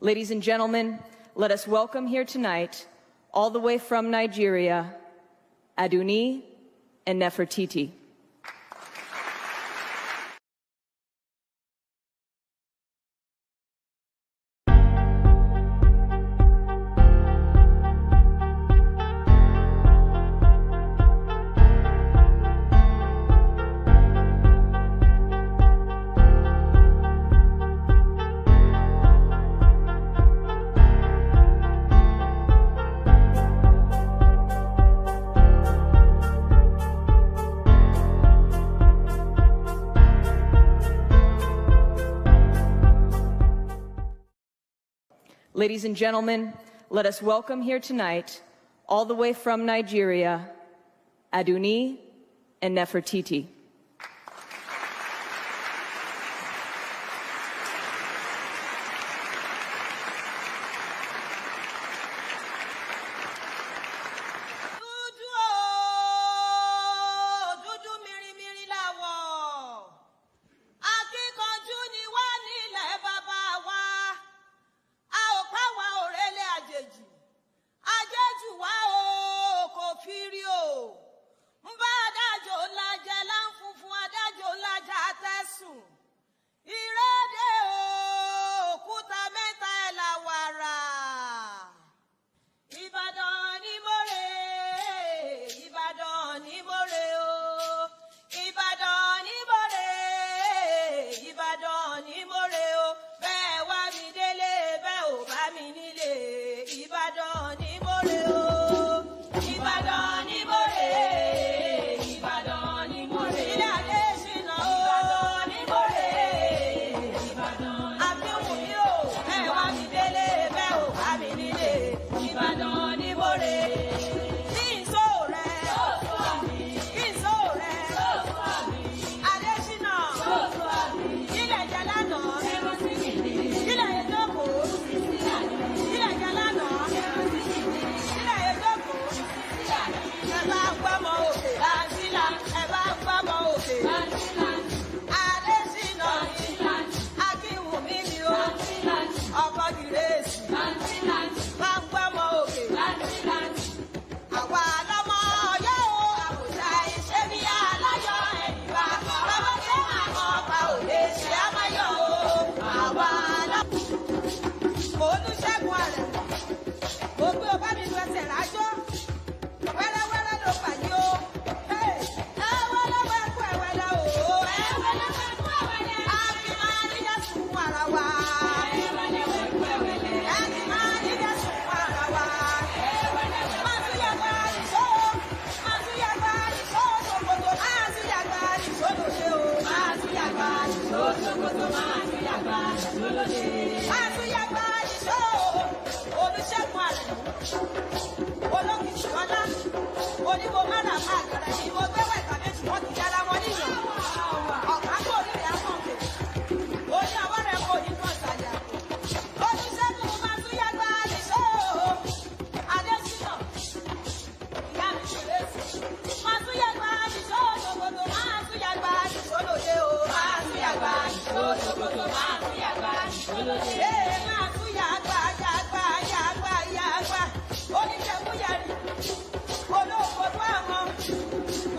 Ladies and gentlemen, let us welcome here tonight, all the way from Nigeria, Aduni and Nefertiti. Ladies and gentlemen, let us welcome here tonight, all the way from Nigeria, Aduni and Nefertiti.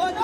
Oh, no.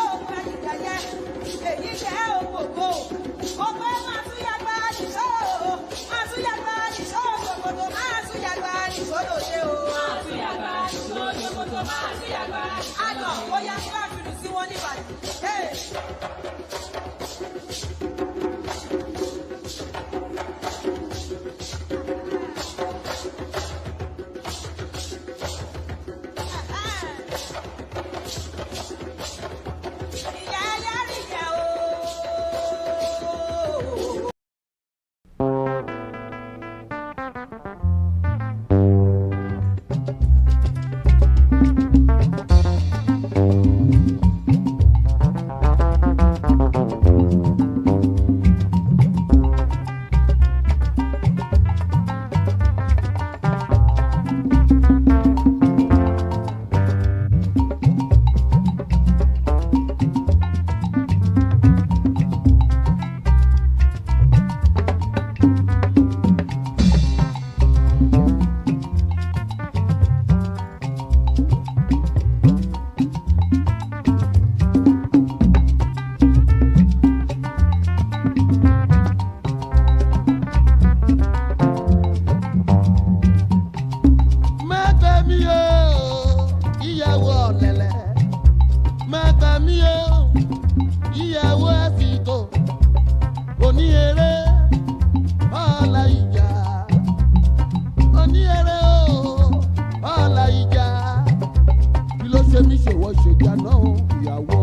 wọ́n ṣe jáná ìyàwó.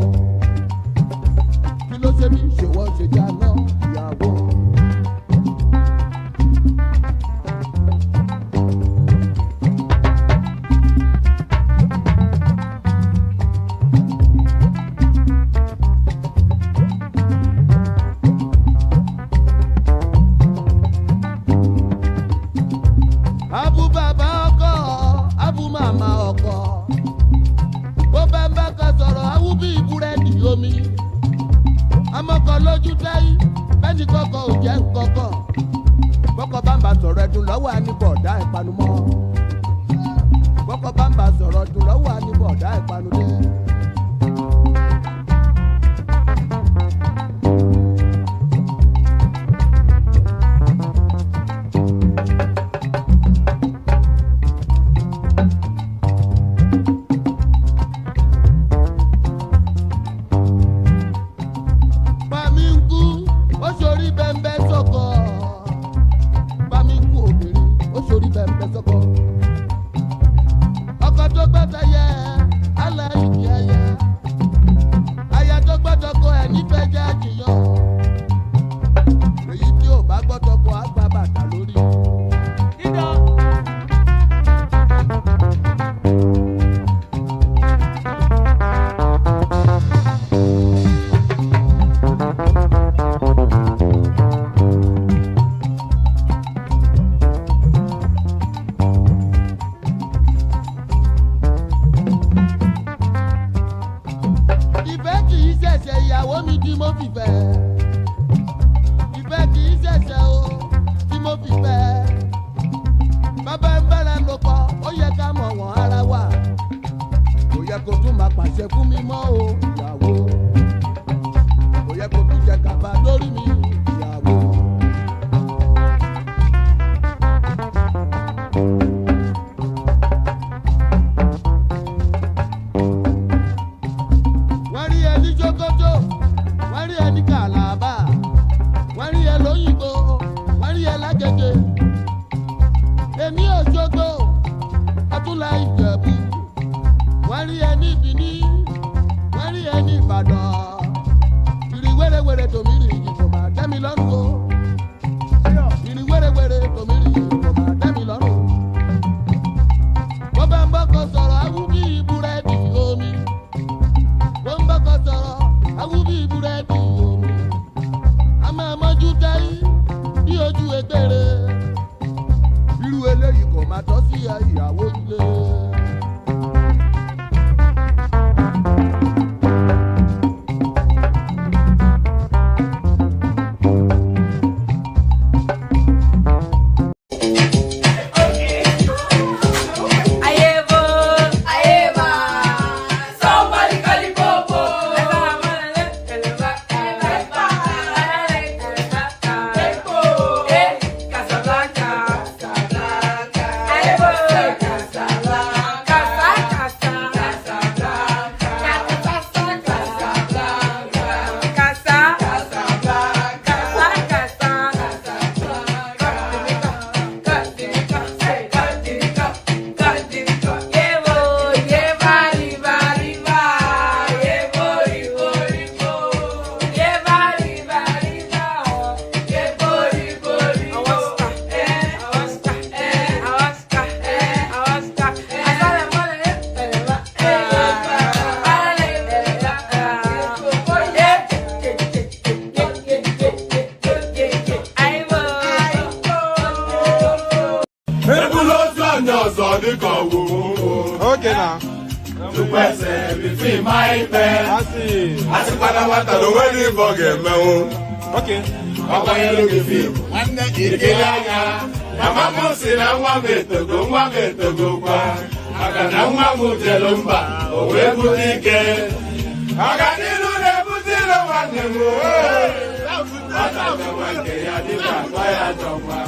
Kí ló ṣe mí ṣe wọ́n ṣe jáná ìyàwó. Abu bàbá ọkọ, abu màmá ọkọ. Bó bá ń bá kan sọ̀rọ̀, awú bí búrẹ́dì omi. Amọ́kọ̀ lójú táyé, bẹ́ẹ̀ni kọ́kọ́ ò jẹ́ kọ́kọ́. Bọ́kọ̀ bá ń bá sọ̀rọ̀ ẹ̀dùn lọ́wọ́ àníbọ̀dá ìpanumọ́. Bọ́kọ̀ bá ń bá sọ̀rọ̀ ẹ̀dùn lọ́wọ́ àníbọ̀dá ìpanudé. Okay now. To person between my pen. I see. I see what the wedding forget me. Okay. Papa you look at you. One day you get ya. Mama mo say na wa me to go kwa. Aga na wa mo jelomba. O we budike. Aga ni lu ne budilo wa ne mo. Ata me wa ke ya di ka ya jomba.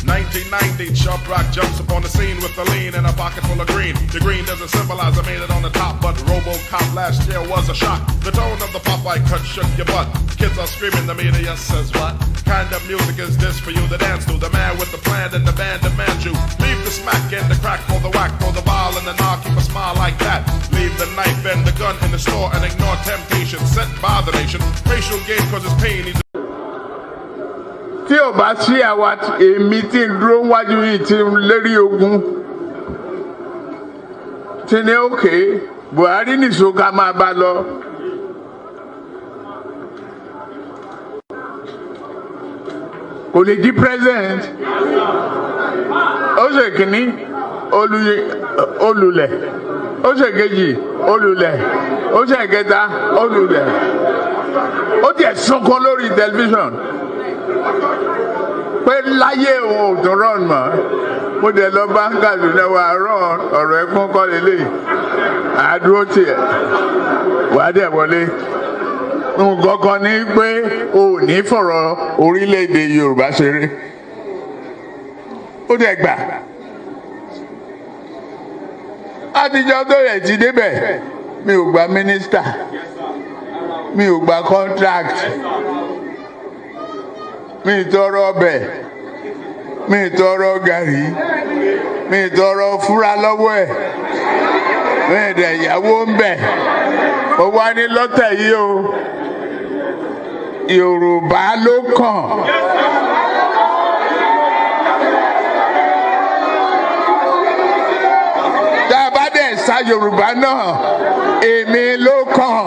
19 1890, Sharp Rock jumps upon the scene with a lean and a pocket full of green. The green doesn't symbolize I made it on the top, but RoboCop last year was a shock. The tone of the Popeye cut shook your butt. Kids are screaming, the media says what? Kind of music is this for you to dance to? The man with the plan and the band demands you. Leave the smack and the crack for the whack, for the ball and the knock, keep a smile like that. Leave the knife and the gun in the store and ignore temptation set by the nation. Racial game causes pain. Tí ò bá sí àwa èmi tí ń dúró wájú yìí tí ń lérí ogun tí ní òkè Buhari nìṣó ká máa bá lọ. Kò lè di president. Ó ṣe kìíní olùlẹ̀, ó ṣe kejì olùlẹ̀, ó ṣe kẹta olùlẹ̀. Ó tiẹ̀ sunkún lórí tẹlifíṣàn pé láyé òun ò tún rán mọ́. Mo dẹ̀ lọ bá ń Kaduna wà rán ọ̀rọ̀ ẹ̀kún kọ́ lélẹ̀ àdúró tiẹ̀ wà á dẹ̀ wọlé. Nǹkan kan ní pé o ò ní fọ̀rọ̀ orílẹ̀-èdè Yorùbá ṣeré. Ó dẹ̀ gbà. Àtijọ́ tó yẹ ti débẹ̀ mi ò gba mínísítà, mi ò gba contract, mi tọrọ ọbẹ̀, mi tọrọ gàrí, mi tọrọ fúra lọ́wọ́ ẹ̀, mi dẹ̀ yàwó ń bẹ̀. Ó wá ní lọ́tẹ̀ yìí o, Yorùbá ló kàn. Tá a bá dẹ̀ sa Yorùbá náà, èmi ló kàn.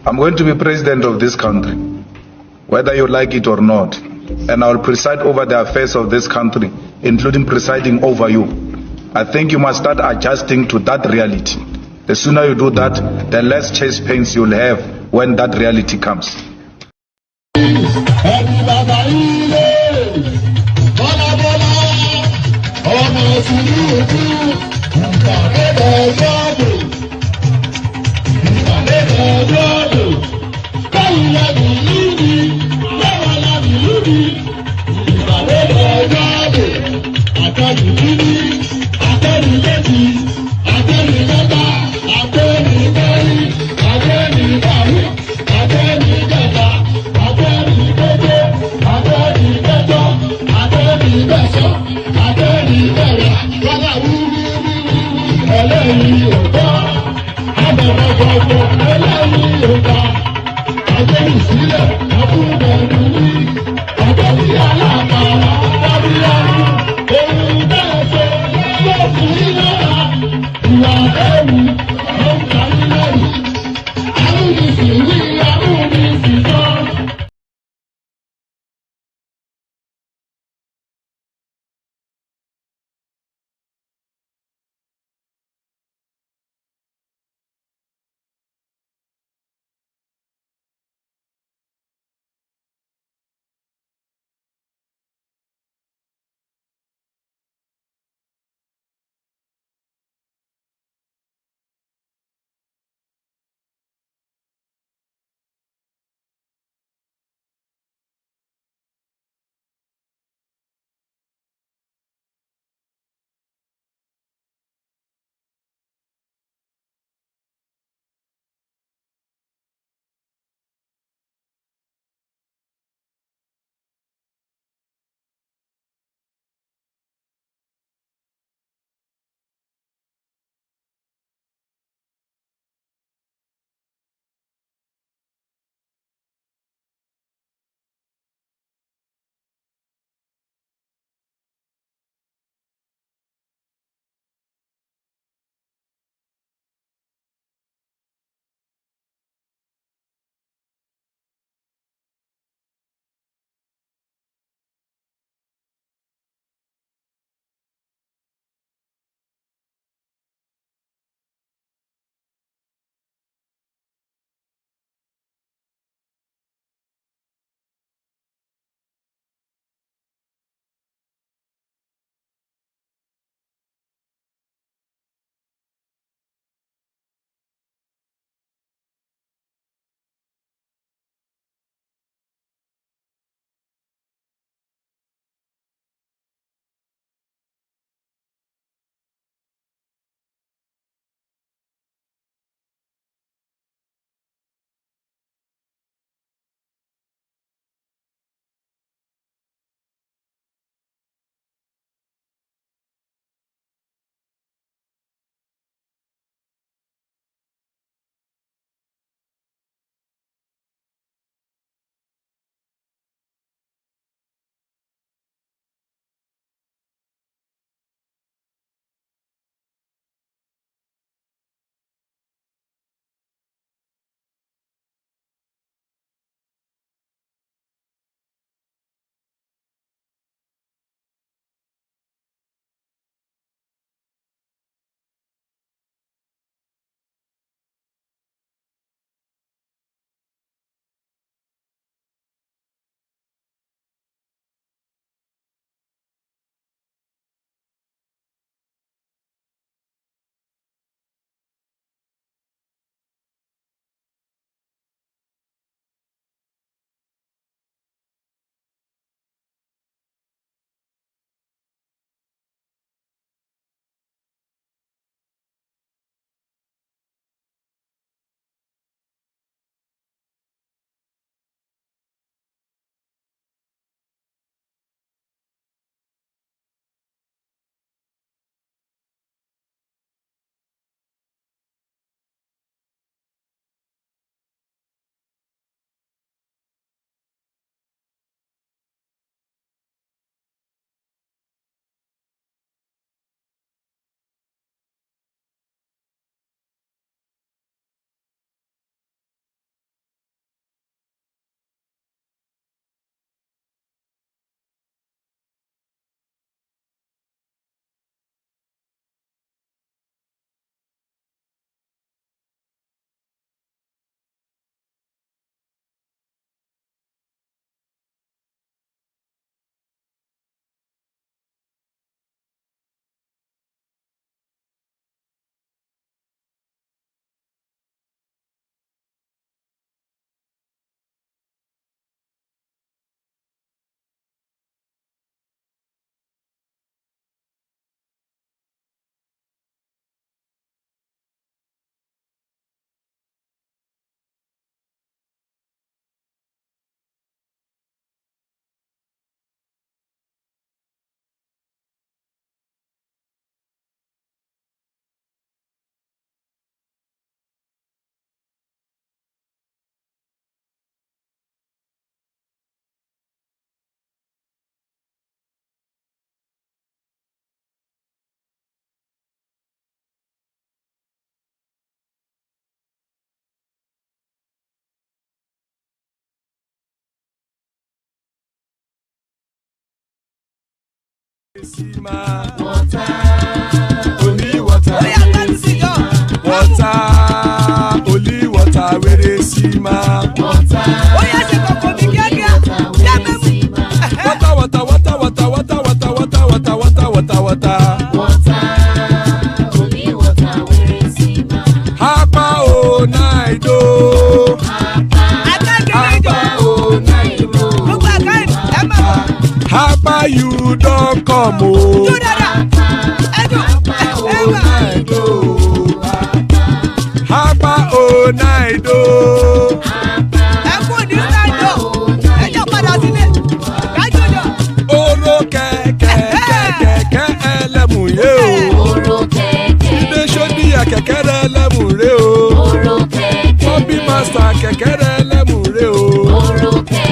I'm going to be president of this country, whether you like it or not, and I will preside over the affairs of this country, including presiding over you. I think you must start adjusting to that reality. The sooner you do that, the less chest pains you'll have when that reality comes. Water, only water. Water, only water. Where they see ma. Water, water. Only water. Where they see ma. Hapa o naido. Hapa you don't come o. Hapa o naido. Oro kẹ̀kẹ́ ẹlẹ́mù yé o. Ilé ṣọ́bí àkẹ́kẹ́ rẹ̀ ẹlẹ́mù rẹ̀ o. Bọ́bí master kẹ̀kẹ́ rẹ̀ ẹlẹ́mù rẹ̀ o.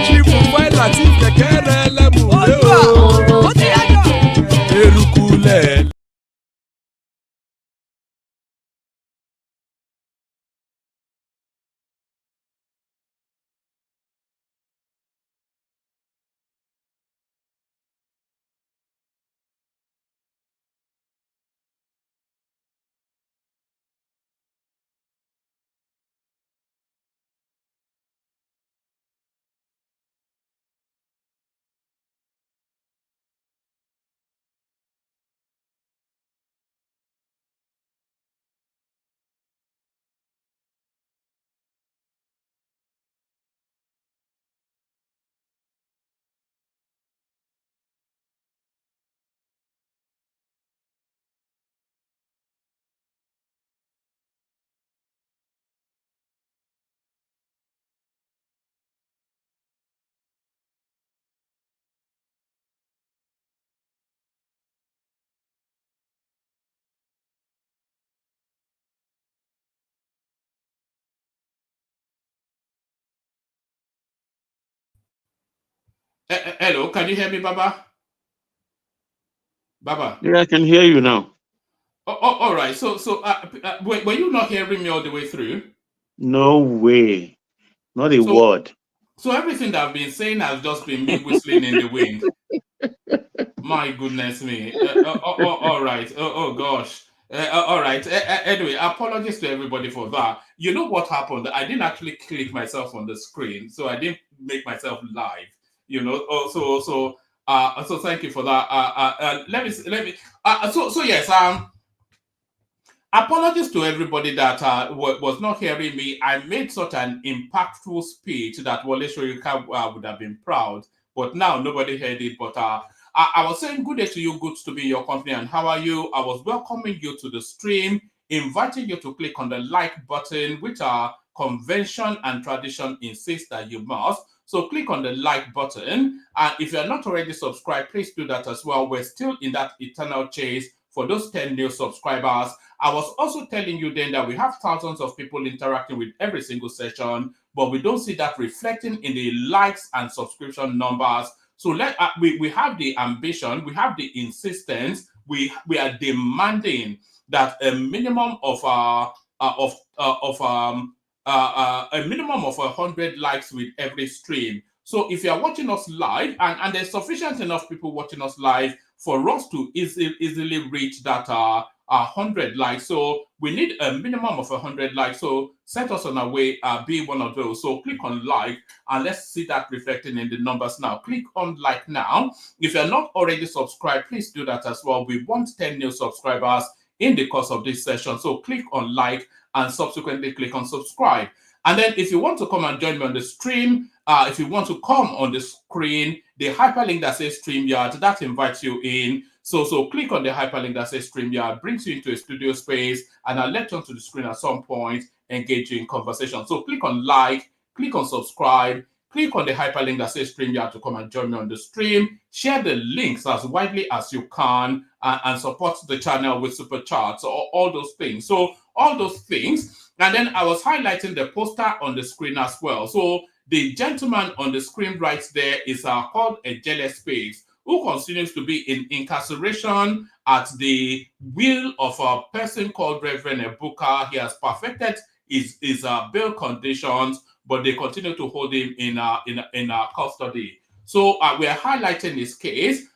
Chifu Fáìlà tí kẹ̀kẹ́ rẹ̀ ẹlẹ́mù rẹ̀ o. Eruku lẹ̀. Hello, can you hear me, Baba? Baba. Yeah, I can hear you now. Oh, all right. So, were you not hearing me all the way through? No way. Not a word. So everything that I've been saying has just been me whistling in the wind. My goodness me. All right. Oh gosh. All right. Anyway, apologies to everybody for that. You know what happened? I didn't actually click myself on the screen, so I didn't make myself live. You know. So thank you for that. Let me. So yes. Apologies to everybody that was not hearing me. I made such an impactful speech that Wole Soyinka would have been proud, but now nobody heard it. But I was saying good day to you, good to be in your company, and how are you? I was welcoming you to the stream, inviting you to click on the like button, which our convention and tradition insists that you must. So click on the like button, and if you're not already subscribed, please do that as well. We're still in that eternal chase for those 10 new subscribers. I was also telling you then that we have thousands of people interacting with every single session, but we don't see that reflecting in the likes and subscription numbers. So we have the ambition, we have the insistence, we are demanding that a minimum of a minimum of 100 likes with every stream. So if you are watching us live, and there's sufficient enough people watching us live for us to easily reach that 100 likes. So we need a minimum of 100 likes. So set us on our way, be one of those. So click on like, and let's see that reflecting in the numbers now. Click on like now. If you're not already subscribed, please do that as well. We want 10 new subscribers in the course of this session. So click on like and subsequently click on subscribe. And then if you want to come and join me on the stream, if you want to come on the screen, the hyperlink that says StreamYard, that invites you in. So click on the hyperlink that says StreamYard, brings you into a studio space, and I'll let you onto the screen at some point, engage you in conversation. So click on like, click on subscribe, click on the hyperlink that says StreamYard to come and join me on the stream. Share the links as widely as you can, and support the channel with super chats or all those things. So all those things. And then I was highlighting the poster on the screen as well. So the gentleman on the screen right there is called a jealous space, who continues to be in incarceration at the will of a person called Reverend Ebuka. He has perfected his bail conditions, but they continue to hold him in custody. So we are highlighting his case.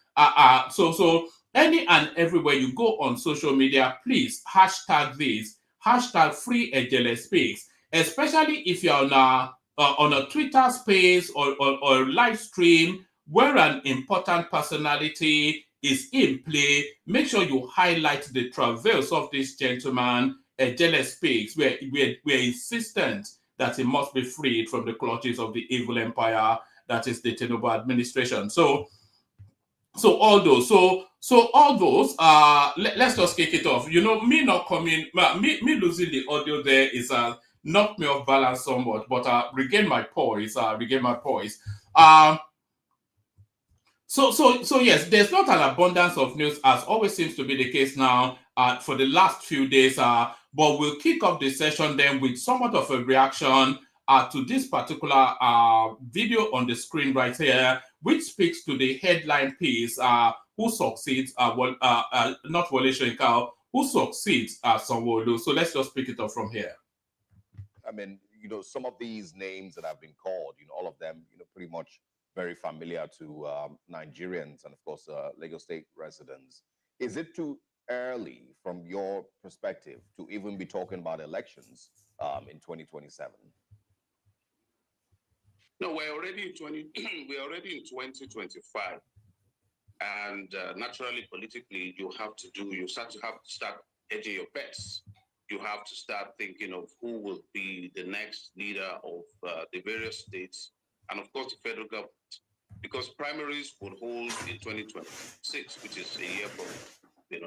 So any and everywhere you go on social media, please hashtag this, hashtag free Ejele Speaks, especially if you're on a Twitter space or live stream where an important personality is in play. Make sure you highlight the travails of this gentleman, Ejele Speaks. We're insistent that he must be freed from the clutches of the evil empire that is the Tinubu administration. So all those, let's just kick it off. You know, me not coming, me losing the audio there is knocked me off balance somewhat, but regain my poise. So yes, there's not an abundance of news, as always seems to be the case now for the last few days. But we'll kick off the session then with somewhat of a reaction to this particular video on the screen right here, which speaks to the headline piece, who succeeds, not Wole Soyinka, who succeeds Sanwo-Olu. So let's just pick it up from here. I mean, you know, some of these names that have been called, you know, all of them, you know, pretty much very familiar to Nigerians and, of course, Lagos State residents. Is it too early, from your perspective, to even be talking about elections in 2027? No, we're already in 2025, and naturally, politically, you start to start hedging your bets. You have to start thinking of who will be the next leader of the various states, and of course, the federal government, because primaries will hold in 2026, which is a year from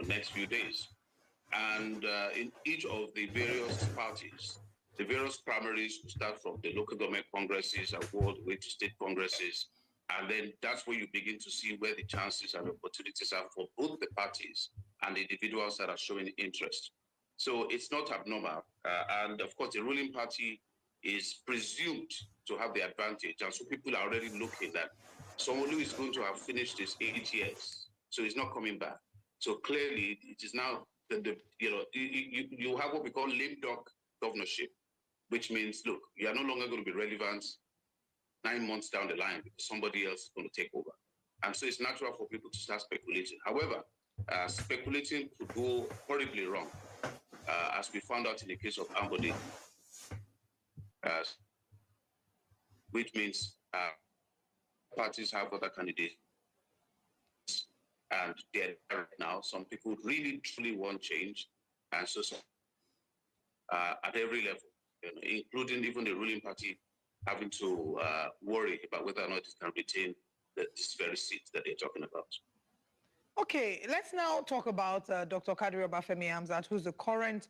next few days, and in each of the various parties. The various primaries start from the local government congresses and go all the way to state congresses. And then that's where you begin to see where the chances and opportunities are for both the parties and the individuals that are showing interest. So it's not abnormal. And of course, the ruling party is presumed to have the advantage. And so people are already looking that Sanwo-Olu is going to have finished his 8 years. So he's not coming back. So clearly, it is now, you have what we call lame duck governorship, which means, look, you are no longer going to be relevant 9 months down the line because somebody else is going to take over. And so it's natural for people to start speculating. However, speculating could go horribly wrong, as we found out in the case of Ambode, which means parties have other candidates. And right now, some people really, truly want change. And so at every level, including even the ruling party, having to worry about whether or not it can retain this very seat that they're talking about. Okay, let's now talk about Dr. Kadri Obafemi-Hamzat, who's the current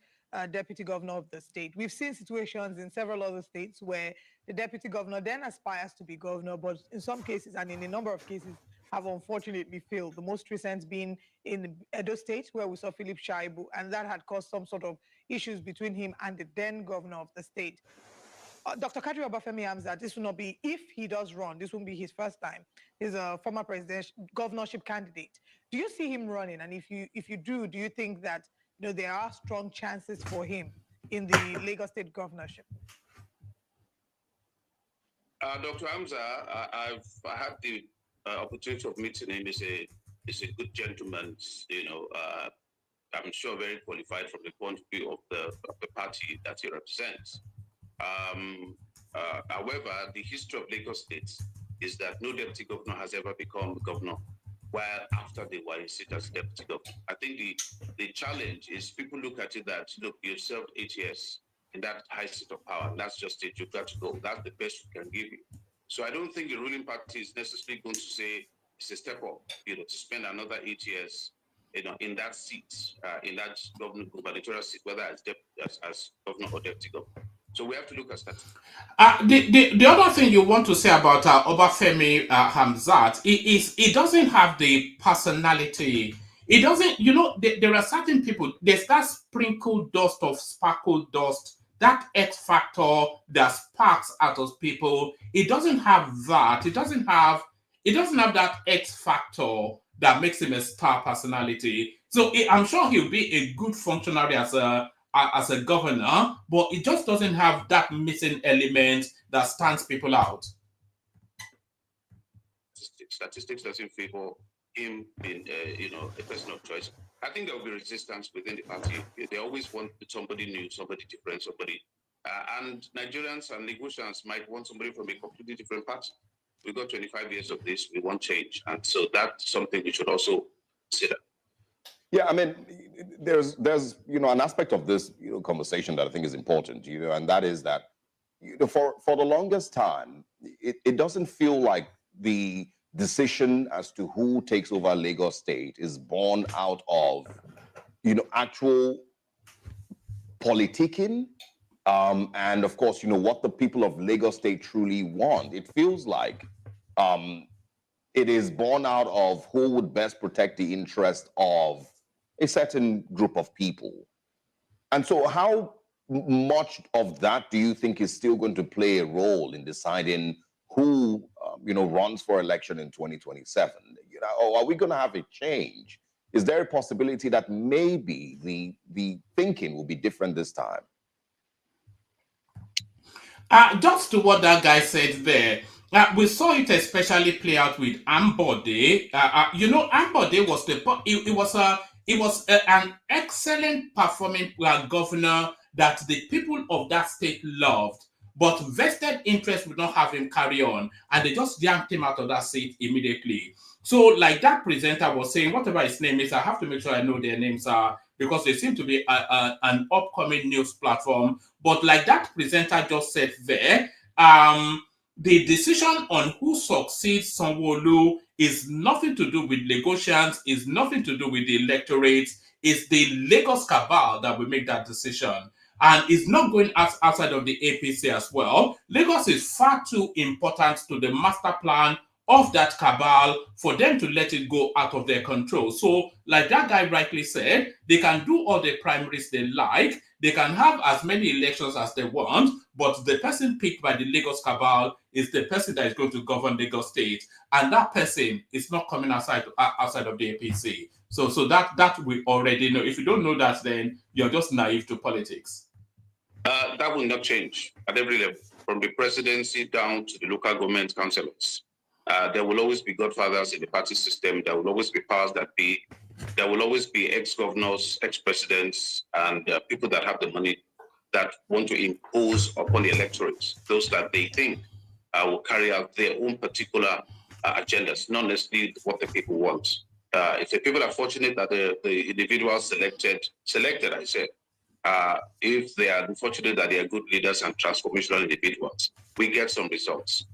deputy governor of the state. We've seen situations in several other states where the deputy governor then aspires to be governor, but in some cases, and in a number of cases, have unfortunately failed. The most recent being in Edo State, where we saw Philip Shaibu, and that had caused some sort of issues between him and the then governor of the state. Dr. Kadri Obafemi-Hamzat, this will not be, if he does run, this won't be his first time. He's a former governorship candidate. Do you see him running? And if you do you think that there are strong chances for him in the Lagos State governorship? Dr. Hamza, I had the opportunity of meeting him. He's a good gentleman. I'm sure very qualified from the point of view of the party that he represents. However, the history of Lagos State is that no deputy governor has ever become governor while after they were in seat as deputy governor. I think the challenge is people look at it that, look, you've served 8 years in that high seat of power. That's just it. You've got to go. That's the best we can give you. So I don't think the ruling party is necessarily going to say it's a step up, to spend another 8 years, in that seat, in that gubernatorial seat, whether as governor or deputy governor. So we have to look at that. The other thing you want to say about Obafemi Hamzat is he doesn't have the personality. He doesn't, there are certain people, there's that sprinkled dust of sparkled dust, that X factor that sparks out of people. It doesn't have that. It doesn't have that X factor that makes him a star personality. So I'm sure he'll be a good functionary as a governor, but it just doesn't have that missing element that stands people out. Statistics doesn't favor him being, a person of choice, I think there will be resistance within the party. They always want somebody new, somebody different, somebody. And Nigerians and Lagosians might want somebody from a completely different party. We got 25 years of this, we want change. And so that's something we should also consider. Yeah, I mean, there's an aspect of this conversation that I think is important, and that is that for the longest time, it doesn't feel like the decision as to who takes over Lagos State is born out of actual politicking, and of course what the people of Lagos State truly want. It feels like it is born out of who would best protect the interest of a certain group of people. And so how much of that do you think is still going to play a role in deciding who runs for election in 2027? Or are we going to have a change? Is there a possibility that maybe the thinking will be different this time? Just to what that guy said there, we saw it especially play out with Ambode. Ambode was an excellent performing governor that the people of that state loved, but vested interest would not have him carry on, and they just yanked him out of that seat immediately. So, like that presenter was saying, whatever his name is, I have to make sure I know their names are, because they seem to be an upcoming news platform. But like that presenter just said there, the decision on who succeeds Sanwo-Olu is nothing to do with Lagosians, is nothing to do with the electorate. It's the Lagos cabal that will make that decision. And it's not going outside of the APC as well. Lagos is far too important to the master plan of that cabal for them to let it go out of their control. So, like that guy rightly said, they can do all the primaries they like, they can have as many elections as they want, but the person picked by the Lagos cabal is the person that is going to govern Lagos State, and that person is not coming outside of the APC. So that we already know. If you don't know that, then you're just naive to politics. That will not change at every level, from the presidency down to the local government councillors. There will always be godfathers in the party system. There will always be powers that be. There will always be ex-governors, ex-presidents, and people that have the money that want to impose upon the electorate, those that they think will carry out their own particular agendas, not necessarily what the people want. If the people are fortunate that the individuals selected, I said, if they are unfortunate that they are good leaders and transformational individuals, we get some results.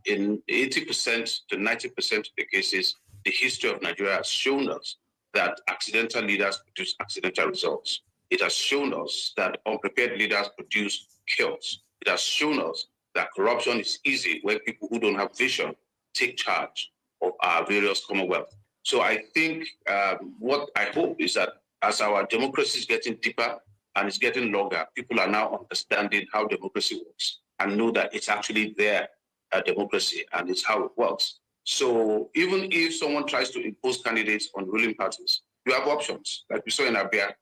In 80% to 90% of the cases, the history of Nigeria has shown us that accidental leaders produce accidental results. It has shown us that unprepared leaders produce chaos. It has shown us that corruption is easy when people who don't have vision take charge of our various commonwealth. So I think what I hope is that as our democracy is getting deeper and it's getting longer, people are now understanding how democracy works and know that it's actually their democracy and it's how it works. So even if someone tries to impose candidates on ruling parties, you have options. Like we saw in Abia,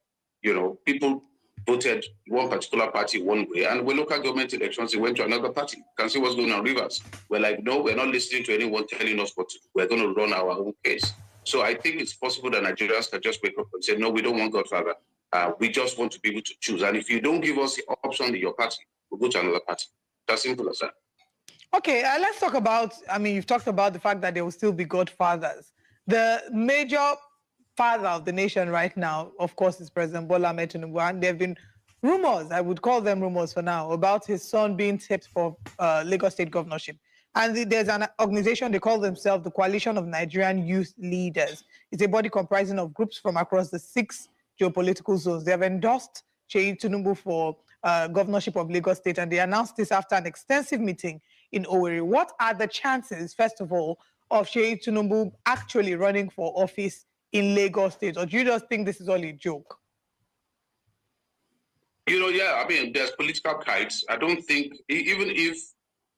people voted one particular party one way, and when local government elections, they went to another party. You can see what's going on in Rivers. We're like, no, we're not listening to anyone telling us what to do. We're going to run our own case. So I think it's possible that Nigerians can just wake up and say, no, we don't want Godfather. We just want to be able to choose. And if you don't give us the option in your party, we'll go to another party. That's simple as that. Okay, let's talk about, you've talked about the fact that there will still be godfathers. The major father of the nation right now, of course, is President Bola Ahmed Tinubu, and there have been rumors, I would call them rumors for now, about his son being tipped for Lagos State governorship. And there's an organization, they call themselves the Coalition of Nigerian Youth Leaders. It's a body comprising of groups from across the 6 geopolitical zones. They have endorsed Seyi Tinubu for governorship of Lagos State, and they announced this after an extensive meeting in Owerri. What are the chances, first of all, of Seyi Tinubu actually running for office in Lagos State? Or do you just think this is all a joke? There's political kites. I don't think, even if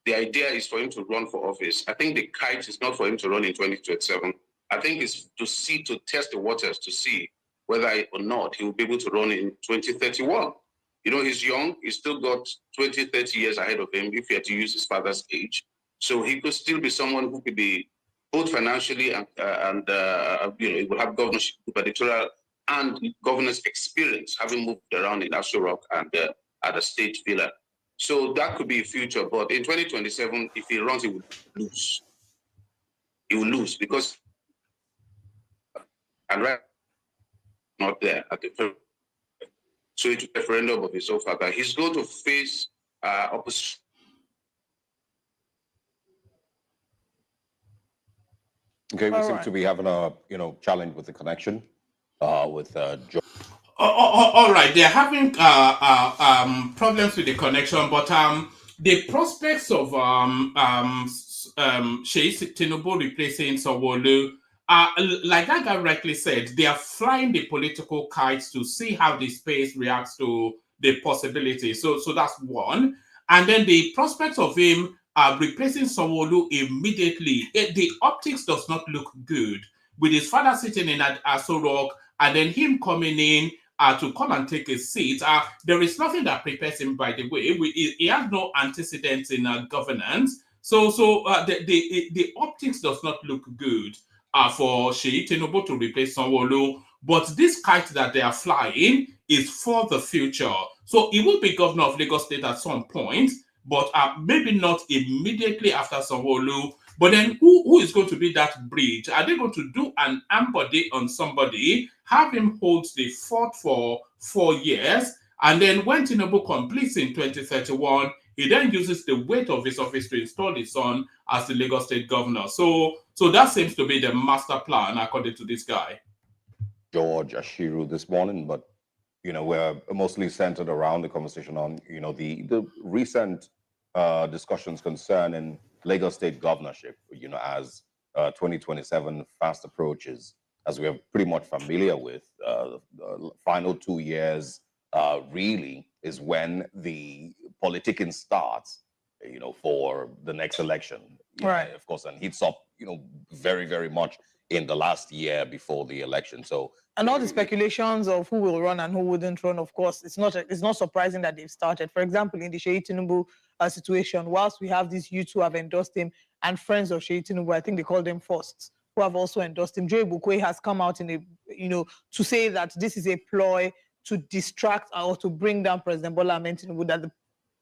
the idea is for him to run for office, I think the kite is not for him to run in 2027. I think it's to test the waters to see whether or not he will be able to run in 2031. He's young. He's still got 20, 30 years ahead of him if he had to use his father's age. So he could still be someone who could be both financially and he will have governorship, gubernatorial, and governance experience, having moved around in Aso Rock and at the state villa. So that could be a future. But in 2027, if he runs, he will lose. He will lose because and right not there at the so it's a referendum of his own father. He's going to face opposition. Okay, we seem to be having a challenge with the connection with Joe. All right, they're having problems with the connection, but the prospects of Sheikh Tinubu replacing Sanwo-Olu, like that guy rightly said, they are flying the political kites to see how the space reacts to the possibility. So that's one. And then the prospects of him replacing Sanwo-Olu immediately, the optics does not look good. With his father sitting in at Aso Rock and then him coming in to come and take a seat, there is nothing that prepares him, by the way. He has no antecedents in governance. So the optics does not look good for Sheikh Tinubu to replace Sanwo-Olu. But this kite that they are flying is for the future. So he will be governor of Lagos State at some point, but maybe not immediately after Sanwo-Olu. But then who is going to be that bridge? Are they going to do an ambody on somebody, have him hold the fort for 4 years, and then when Tinubu completes in 2031, he then uses the weight of his office to install his son as the Lagos State governor. So that seems to be the master plan, according to this guy. George Ashiru this morning, but we're mostly centered around the conversation on the recent discussions concerning Lagos State governorship, as 2027 fast approaches, as we are pretty much familiar with. The final 2 years really is when the politicking starts, for the next election. Right. Of course, and heats up, very, very much in the last year before the election. So, and all the speculations of who will run and who wouldn't run, of course, it's not surprising that they've started. For example, in the Sheikh Tinubu situation, whilst we have these youths who have endorsed him and friends of Sheikh Tinubu, I think they call them firsts, who have also endorsed him. Joe Ibukwe has come out in to say that this is a ploy to distract or to bring down President Bola Ahmed Tinubu, that the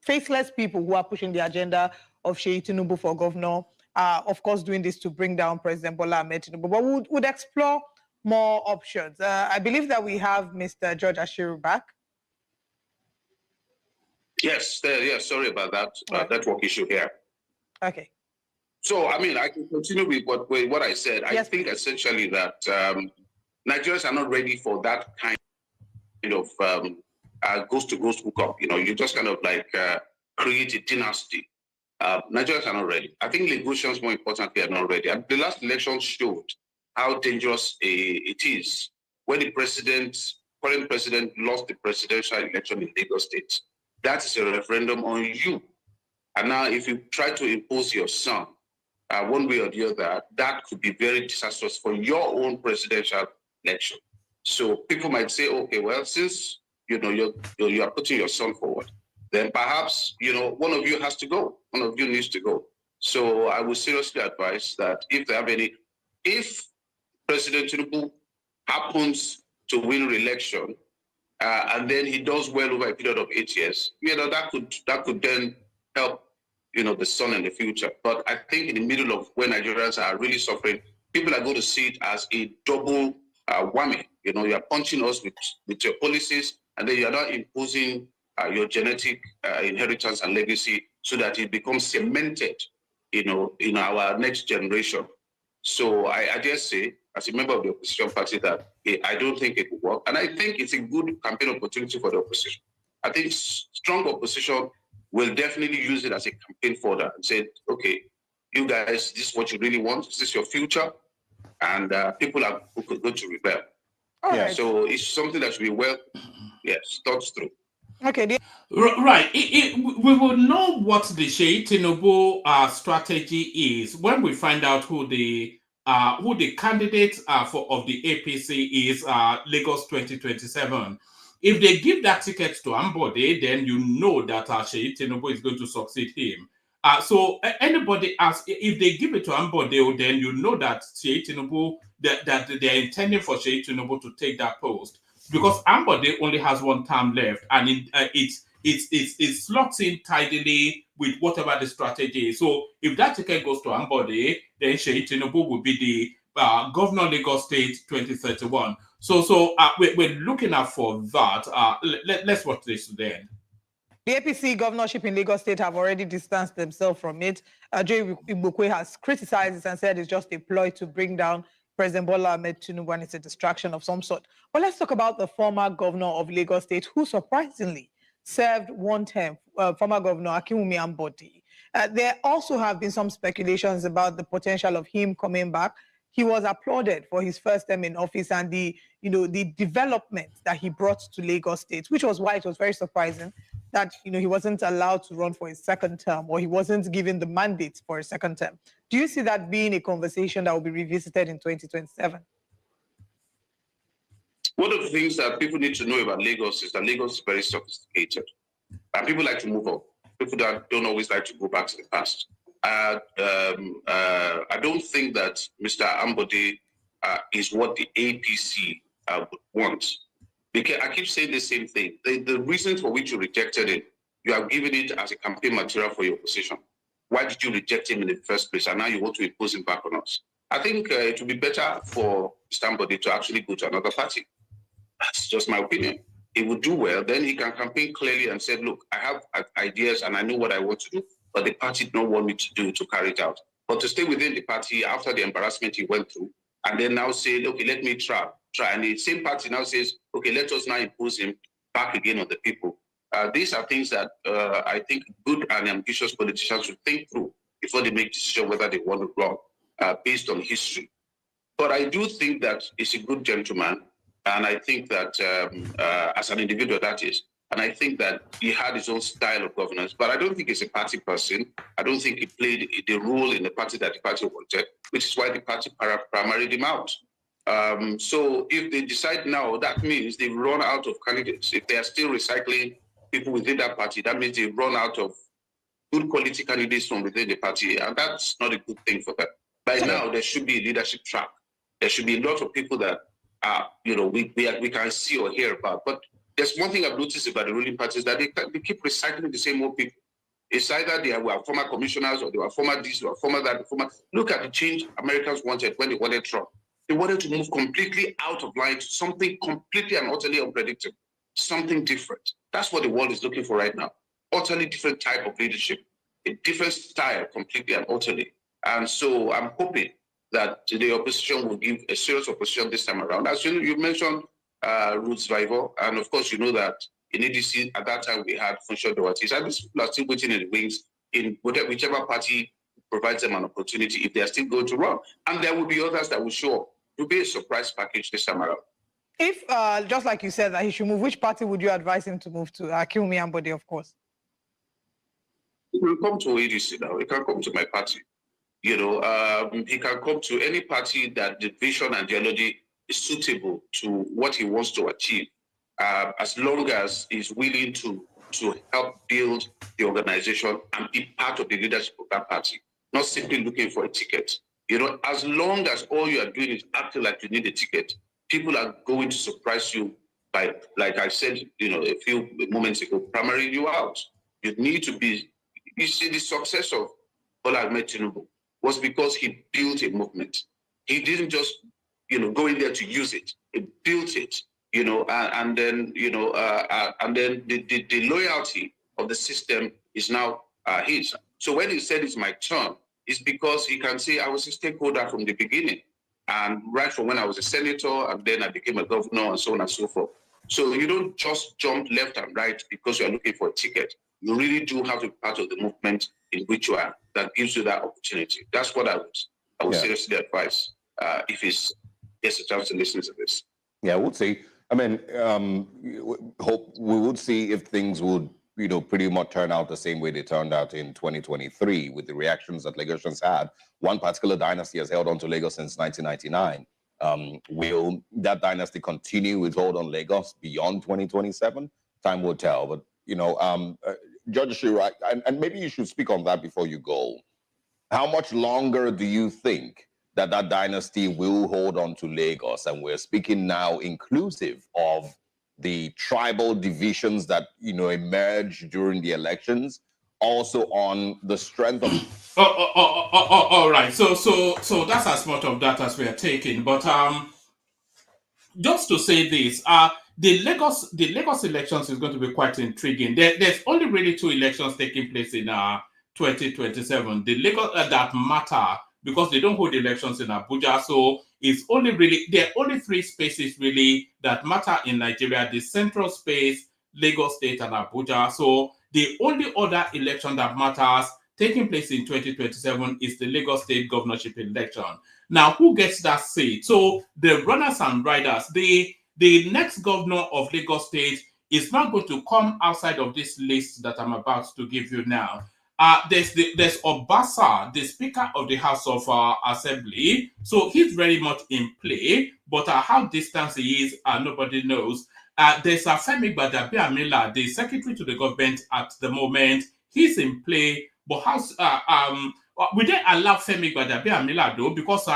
faithless people who are pushing the agenda of Sheikh Tinubu for governor are, of course, doing this to bring down President Bola Ahmed Tinubu. But we would explore more options. I believe that we have Mr. George Ashiru back. Yes, sorry about that network issue here. Okay. So, I can continue with what I said. Yes, I think essentially that Nigerians are not ready for that kind of ghost-to-ghost hookup. You just kind of like create a dynasty. Nigerians are not ready. I think Lagosians, more importantly, are not ready. And the last election showed how dangerous it is when the current president lost the presidential election in Lagos State. That is a referendum on you. And now if you try to impose your son one way or the other, that could be very disastrous for your own presidential election. So people might say, okay, well, since you are putting your son forward, then perhaps one of you has to go. One of you needs to go. So I would seriously advise that if President Tinubu happens to win re-election, and then he does well over a period of 8 years, that could then help the son in the future. But I think in the middle of when Nigerians are really suffering, people are going to see it as a double whammy. You are punching us with your policies, and then you are not imposing your genetic inheritance and legacy so that it becomes cemented, in our next generation. So I dare say, as a member of the opposition party, that I don't think it will work. And I think it's a good campaign opportunity for the opposition. I think strong opposition will definitely use it as a campaign fodder and say, okay, you guys, this is what you really want. Is this your future? And people are going to rebel. Right. So it's something that should be thought through. Okay. Right. We will know what the Sheikh Tinubu strategy is when we find out who the candidate of the APC is, Lagos 2027. If they give that ticket to Ambode, then you know that Sheikh Tinubu is going to succeed him. So anybody asks, if they give it to Ambode, then you know that Sheyi Tinubu, that they are intending for Sheyi Tinubu to take that post, because Ambode only has 1 term left, and it slots in tidily with whatever the strategy is. So if that ticket goes to Ambode, then Sheyi Tinubu will be the governor of Lagos State 2031. So we're looking out for that. Let's watch this then. The APC governorship in Lagos State have already distanced themselves from it. Joe Igbokwe has criticized it and said it's just a ploy to bring down President Bola Ahmed Tinubu, and it's a distraction of some sort. But let's talk about the former governor of Lagos State, who surprisingly served 1 term, former Governor Akinwumi Ambode. There also have been some speculations about the potential of him coming back. He was applauded for his first term in office and the development that he brought to Lagos State, which was why it was very surprising that he wasn't allowed to run for his 2nd term, or he wasn't given the mandate for a 2nd term. Do you see that being a conversation that will be revisited in 2027? One of the things that people need to know about Lagos is that Lagos is very sophisticated. And people like to move on. People that don't always like to go back to the past. I don't think that Mr. Ambode is what the APC would want. Because I keep saying the same thing. The reason for which you rejected it, you have given it as a campaign material for your opposition. Why did you reject him in the first place? And now you want to impose him back on us. I think it would be better for Mr. Ambode to actually go to another party. That's just my opinion. He would do well, then he can campaign clearly and say, look, I have ideas and I know what I want to do, but the party don't want me to do to carry it out. But to stay within the party after the embarrassment he went through, and then now say, okay, let me try. And the same party now says, okay, let us now impose him back again on the people. These are things that I think good and ambitious politicians should think through before they make decision whether they want to run based on history. But I do think that he's a good gentleman, and I think that as an individual, that is. And I think that he had his own style of governance, but I don't think he's a party person. I don't think he played the role in the party that the party wanted, which is why the party primaried him out. So if they decide now, that means they've run out of candidates. If they are still recycling people within that party, that means they've run out of good quality candidates from within the party, and that's not a good thing for them. By now, there should be a leadership track. There should be a lot of people that we can see or hear about. But there's one thing I've noticed about the ruling parties, that they keep recycling the same old people. It's either they were former commissioners, or they were former this, or former that, Look at the change Americans wanted when they wanted Trump. They wanted to move completely out of line to something completely and utterly unpredictable, something different. That's what the world is looking for right now. Utterly different type of leadership, a different style completely and utterly. And so I'm hoping that the opposition will give a serious opposition this time around. As you mentioned, Roots Rival, and of course you know that in ADC at that time we had Funsho Dowatis, and these people are still waiting in the wings in whichever party provides them an opportunity, if they are still going to run. And there will be others that will show up. It will be a surprise package this time around. If, just like you said, that he should move, which party would you advise him to move to? Akinwumi Ambode, of course. He can come to ADC now. He can come to my party. He can come to any party that the vision and ideology is suitable to what he wants to achieve, as long as he's willing to help build the organization and be part of the leadership of that party, not simply looking for a ticket. As long as all you are doing is acting like you need a ticket, people are going to surprise you by, like I said, a few moments ago, primarying you out. You need to be, you see, the success of Bola Ahmed Tinubu was because he built a movement. He didn't just, go in there to use it. He built it, and then the loyalty of the system is now his. So when he said it's my turn, it's because he can say I was a stakeholder from the beginning, and right from when I was a senator, and then I became a governor, and so on and so forth. So you don't just jump left and right because you're looking for a ticket. You really do have to be part of the movement in which you are. That gives you that opportunity. That's what I would seriously advise if he's gets a chance to listen to this. Yeah, I would say. I mean, hope we would see if things would, pretty much turn out the same way they turned out in 2023 with the reactions that Lagosians had. One particular dynasty has held on to Lagos since 1999. Will that dynasty continue with hold on Lagos beyond 2027? Time will tell. But, Judge Shira, and maybe you should speak on that before you go. How much longer do you think that dynasty will hold on to Lagos? And we're speaking now inclusive of the tribal divisions that, emerged during the elections, also on the strength of... All right. So that's as much of that as we are taking. But just to say this, the Lagos elections is going to be quite intriguing. There's only really 2 elections taking place in 2027. The Lagos that matter because they don't hold elections in Abuja. So it's only really there are only 3 spaces really that matter in Nigeria: the central space, Lagos State, and Abuja. So the only other election that matters taking place in 2027 is the Lagos State governorship election. Now, who gets that seat? So the runners and riders, the next governor of Lagos State is not going to come outside of this list that I'm about to give you now. There's Obasa, the Speaker of the House of Assembly. So he's very much in play, but how distant he is, nobody knows. There's Femi Gbadabiamila, the Secretary to the government at the moment. He's in play, but we didn't allow Femi Gbadabiamila though, because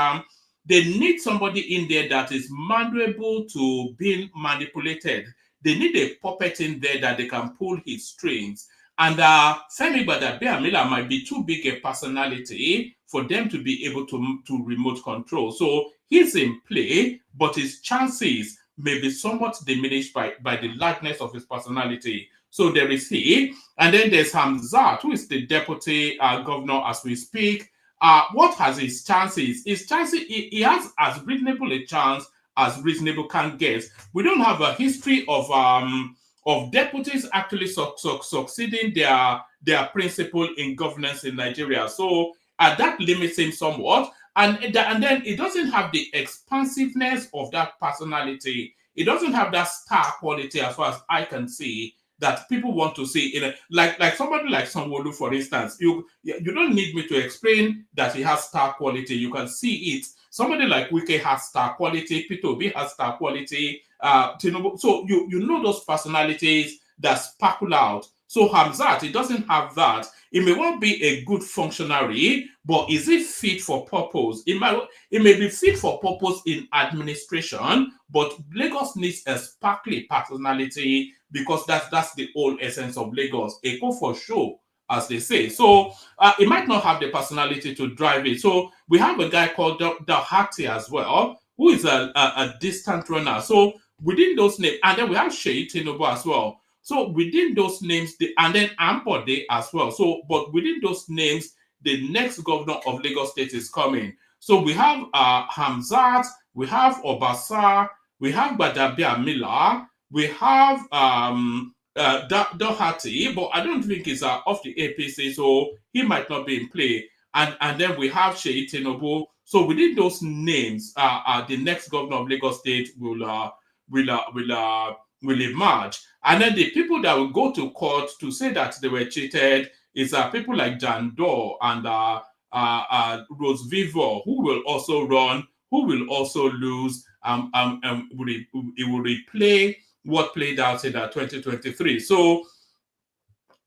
they need somebody in there that is malleable to being manipulated. They need a puppet in there that they can pull his strings. And Femi Gbadabiamila might be too big a personality for them to be able to remote control. So he's in play, but his chances may be somewhat diminished by the largeness of his personality. So there is he. And then there's Hamzat, who is the deputy governor as we speak. What has his chances? His chances, he has as reasonable a chance as reasonable can get. We don't have a history of deputies actually succeeding their principle in governance in Nigeria. So that limits him somewhat. And then it doesn't have the expansiveness of that personality. It doesn't have that star quality as far as I can see that people want to see. Like somebody like Sanwo-Olu, for instance. You don't need me to explain that he has star quality. You can see it. Somebody like Wike has star quality. Peter Obi has star quality. So you know those personalities that sparkle out. So Hamzat, it doesn't have that. It may well be a good functionary, but is it fit for purpose? It may be fit for purpose in administration, but Lagos needs a sparkly personality because that's the whole essence of Lagos. A go for show, as they say. So it might not have the personality to drive it. So we have a guy called Dahati as well, who is a distant runner. So within those names, and then we have Sheyi Tinubu as well. So within those names, and then Ambode as well. So, but within those names, the next governor of Lagos State is coming. So we have Hamzat, we have Obasa, we have Gbadabiamila, we have Doherty, but I don't think he's off the APC, so he might not be in play. And then we have Sheyi Tinubu. So within those names, the next governor of Lagos State will emerge. And then the people that will go to court to say that they were cheated is people like Jandor and Rose Vivo, who will also run, who will also lose. It will replay what played out in 2023. So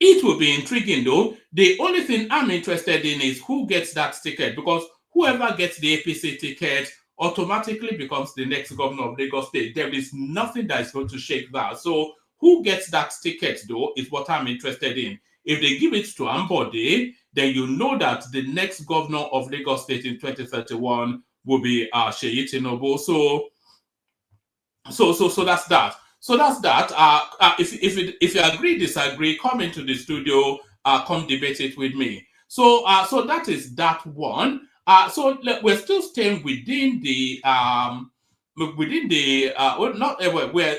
it will be intriguing though. The only thing I'm interested in is who gets that ticket, because whoever gets the APC ticket automatically becomes the next governor of Lagos State. There is nothing that is going to shake that. So who gets that ticket, though, is what I'm interested in. If they give it to Ambode, then you know that the next governor of Lagos State in 2031 will be Sheyi Tinubu. So that's that. So that's that. If you agree, disagree, come into the studio, come debate it with me. So that is that one. So we're still staying within the we're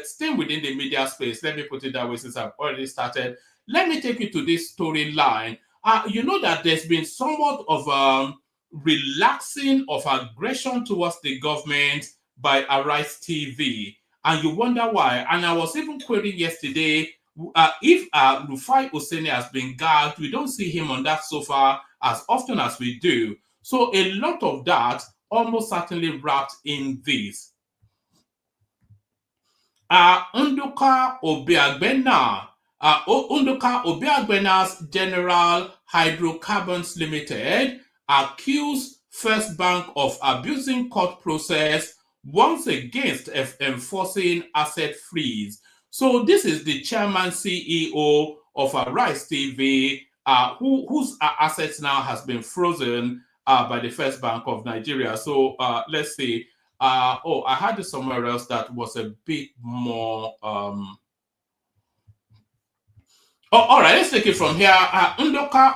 staying within the media space. Let me put it that way, since I've already started. Let me take you to this storyline. You know that there's been somewhat of relaxing of aggression towards the government by Arise TV, and you wonder why. And I was even querying yesterday if Rufai Oseni has been gagged. We don't see him on that sofa as often as we do. So a lot of that almost certainly wrapped in this. Nduka Obiagbena Unduka Obiagbena's General Hydrocarbons Limited accused First Bank of abusing court process once against enforcing asset freeze. So this is the chairman CEO of Arise TV, whose assets now has been frozen by the First Bank of Nigeria. So let's see. Oh, I had it somewhere else that was a bit more. All right, let's take it from here. Unduka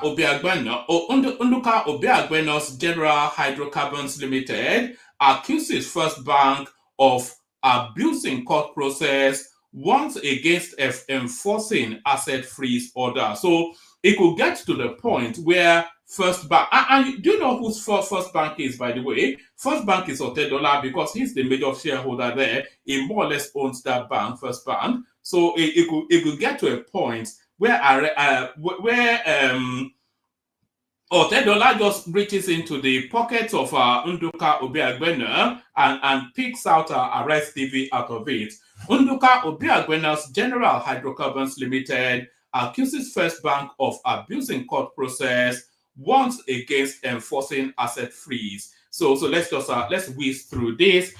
Obiagbena's General Hydrocarbons Limited accuses First Bank of abusing court process once against enforcing asset freeze order. So it could get to the point where First Bank, and do you know whose First Bank is, by the way? First Bank is Otedola because he's the major shareholder there. He more or less owns that bank, First Bank. So it could get to a point where Otedola just reaches into the pockets of Unduka Obiagbena and picks out Arise TV out of it. Unduka Obiagbena's General Hydrocarbons Limited accuses First Bank of abusing court process once against enforcing asset freeze. So let's just let's whiz through this.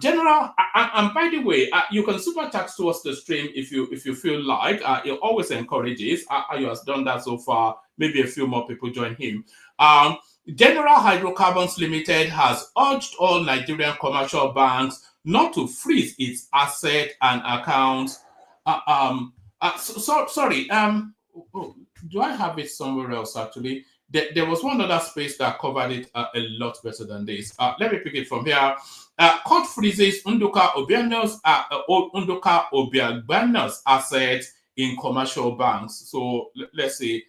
General, and by the way, you can super chat towards the stream if you feel like. It always encourages. Ayo has done that so far. Maybe a few more people join him. General Hydrocarbons Limited has urged all Nigerian commercial banks not to freeze its asset and accounts. Sorry. Do I have it somewhere else actually? There was one other space that covered it a lot better than this. Let me pick it from here. Court freezes Unduka Obiagbena's assets in commercial banks. So let's see.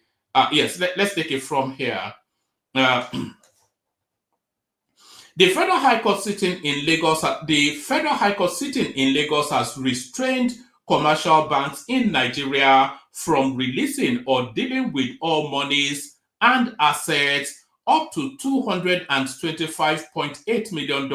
Yes, let's take it from here. The Federal High Court sitting in Lagos. The Federal High Court sitting in Lagos has restrained commercial banks in Nigeria from releasing or dealing with all monies and assets up to $225.8 million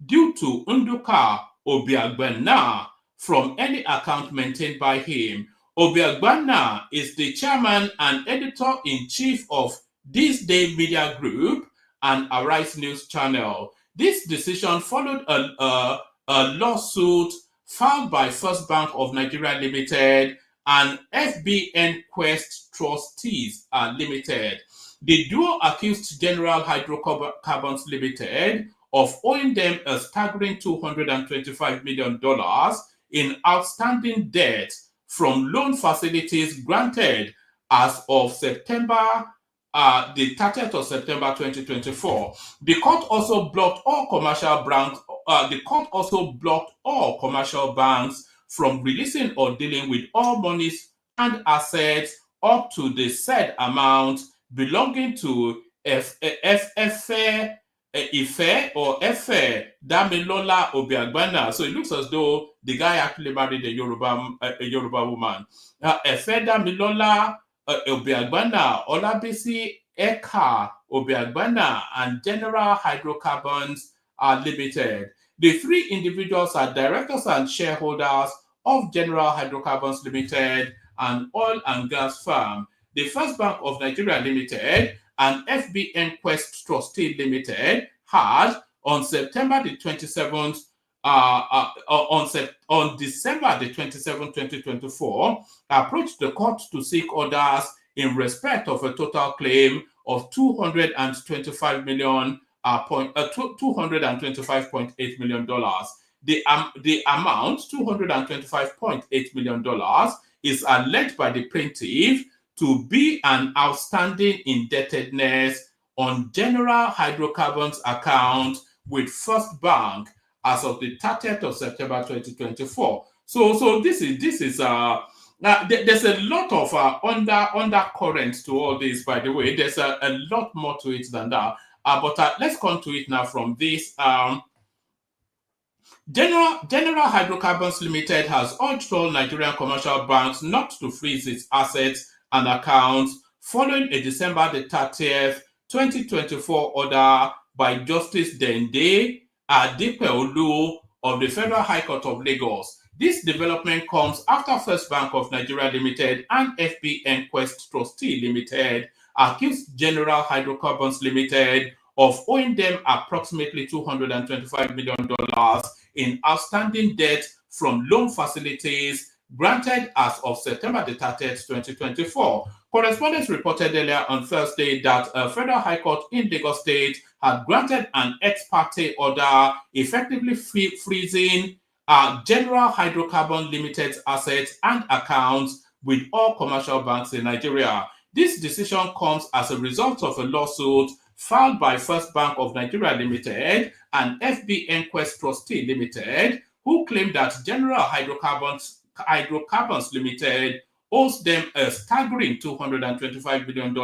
due to Unduka Obiagbena from any account maintained by him. Obiagbena is the chairman and editor-in-chief of This Day Media Group and Arise News Channel. This decision followed a lawsuit filed by First Bank of Nigeria Limited and FBN Quest Trustees Limited. The duo accused General Hydrocarbons Limited of owing them a staggering $225 million in outstanding debt from loan facilities granted as of September, the 30th of September 2024. The court also blocked all commercial banks from releasing or dealing with all monies and assets up to the said amount belonging to Ife Damilola Obiagbena. So it looks as though the guy actually married a Yoruba woman. Ife Damilola Obiagbena, Olabisi Eka Obiagbena, and General Hydrocarbons Limited. The three individuals are directors and shareholders of General Hydrocarbons Limited, an oil and gas firm. The First Bank of Nigeria Limited and FBN Quest Trustee Limited had on September the 27th, on December the 27th, 2024, approached the court to seek orders in respect of a total claim of $225.8 million. The amount, $225.8 million, is alleged by the plaintiff to be an outstanding indebtedness on General Hydrocarbons account with First Bank as of the 30th of September 2024. So this is there's a lot of undercurrent to all this, by the way. There's a lot more to it than that. But let's come to it now from this. General Hydrocarbons Limited has urged all Nigerian commercial banks not to freeze its assets and accounts following a December the 30th, 2024 order by Justice Dende Adepeolu of the Federal High Court of Lagos. This development comes after First Bank of Nigeria Limited and FBN Quest Trustee Limited accused General Hydrocarbons Limited of owing them approximately $225 million in outstanding debt from loan facilities granted as of September the 30th, 2024. Correspondents reported earlier on Thursday that a federal high court in Lagos State had granted an ex parte order effectively freezing General Hydrocarbon Limited's assets and accounts with all commercial banks in Nigeria. This decision comes as a result of a lawsuit filed by First Bank of Nigeria Limited and FBN Quest Trustee Limited, who claimed that General Hydrocarbons Limited owes them a staggering $225 billion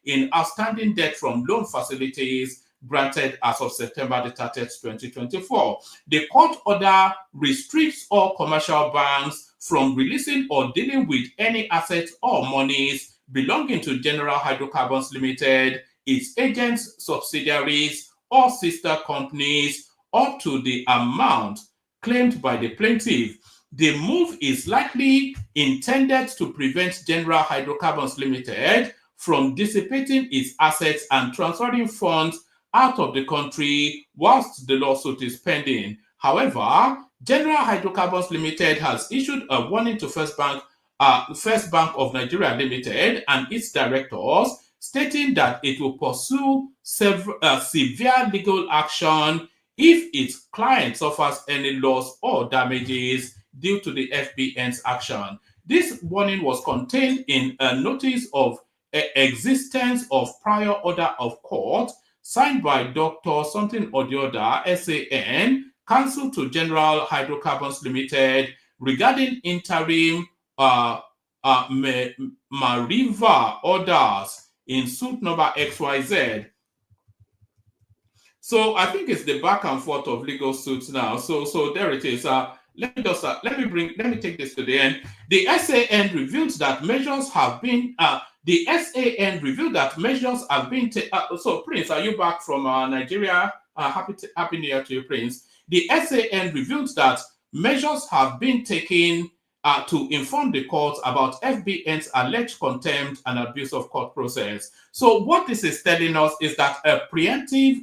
in outstanding debt from loan facilities granted as of September the 30th, 2024. The court order restricts all commercial banks from releasing or dealing with any assets or monies belonging to General Hydrocarbons Limited, its agents, subsidiaries, or sister companies up to the amount claimed by the plaintiff. The move is likely intended to prevent General Hydrocarbons Limited from dissipating its assets and transferring funds out of the country whilst the lawsuit is pending. However, General Hydrocarbons Limited has issued a warning to First Bank of Nigeria Limited and its directors, stating that it will pursue severe legal action if its client suffers any loss or damages due to the FBN's action. This warning was contained in a notice of existence of prior order of court signed by Dr. Something Odioda, SAN, counsel to General Hydrocarbons Limited regarding interim Mariva orders in suit number XYZ. So I think it's the back and forth of legal suits now. So there it is. Let me take this to the end. The SAN revealed that measures have been so Prince, are you back from Nigeria? Happy New Year to you, Prince. The SAN revealed that measures have been taken to inform the court about FBN's alleged contempt and abuse of court process. So what this is telling us is that a preemptive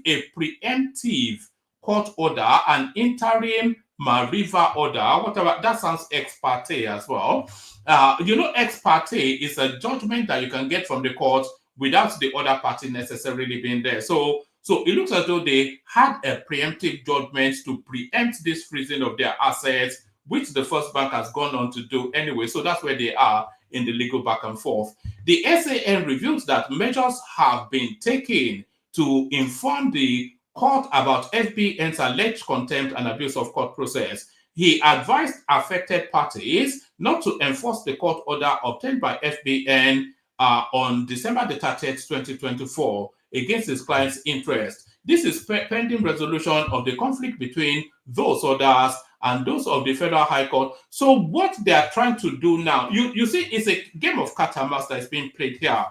court order, an interim Mariva order, whatever, that sounds ex parte as well. Ex parte is a judgment that you can get from the court without the other party necessarily being there. So it looks as though they had a preemptive judgment to preempt this freezing of their assets, which the First Bank has gone on to do anyway. So that's where they are in the legal back and forth. The SAN reveals that measures have been taken to inform the court about FBN's alleged contempt and abuse of court process. He advised affected parties not to enforce the court order obtained by FBN on December the 30th, 2024 against his client's interest. This is pending resolution of the conflict between those orders and those of the Federal High Court. So what they are trying to do now, you see, it's a game of cat and mouse that is being played here.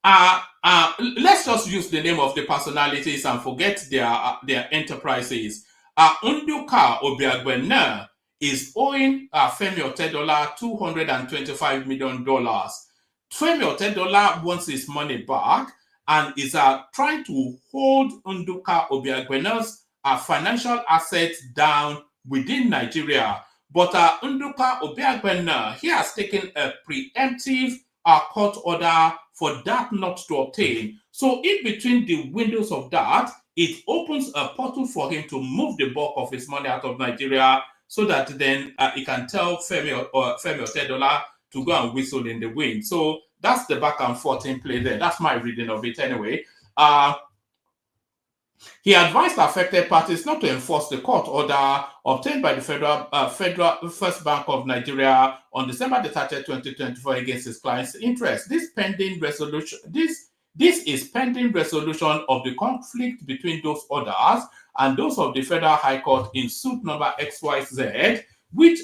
Let's just use the name of the personalities and forget their enterprises. Nduka Obiagbena is owing Femi Otedola $225 million. Femi Otedola wants his money back and is trying to hold Nduka Obiagbena's financial assets down within Nigeria. But Nduka Obiagbena, he has taken a preemptive court order for that not to obtain. So in between the windows of that, it opens a portal for him to move the bulk of his money out of Nigeria so that then he can tell Femi Otedola to go and whistle in the wind. So that's the back and forth in play there. That's my reading of it anyway. He advised affected parties not to enforce the court order obtained by the Federal First Bank of Nigeria on December the 30th, 2024 against his client's interest. This is pending resolution of the conflict between those orders and those of the Federal High Court in suit number XYZ, which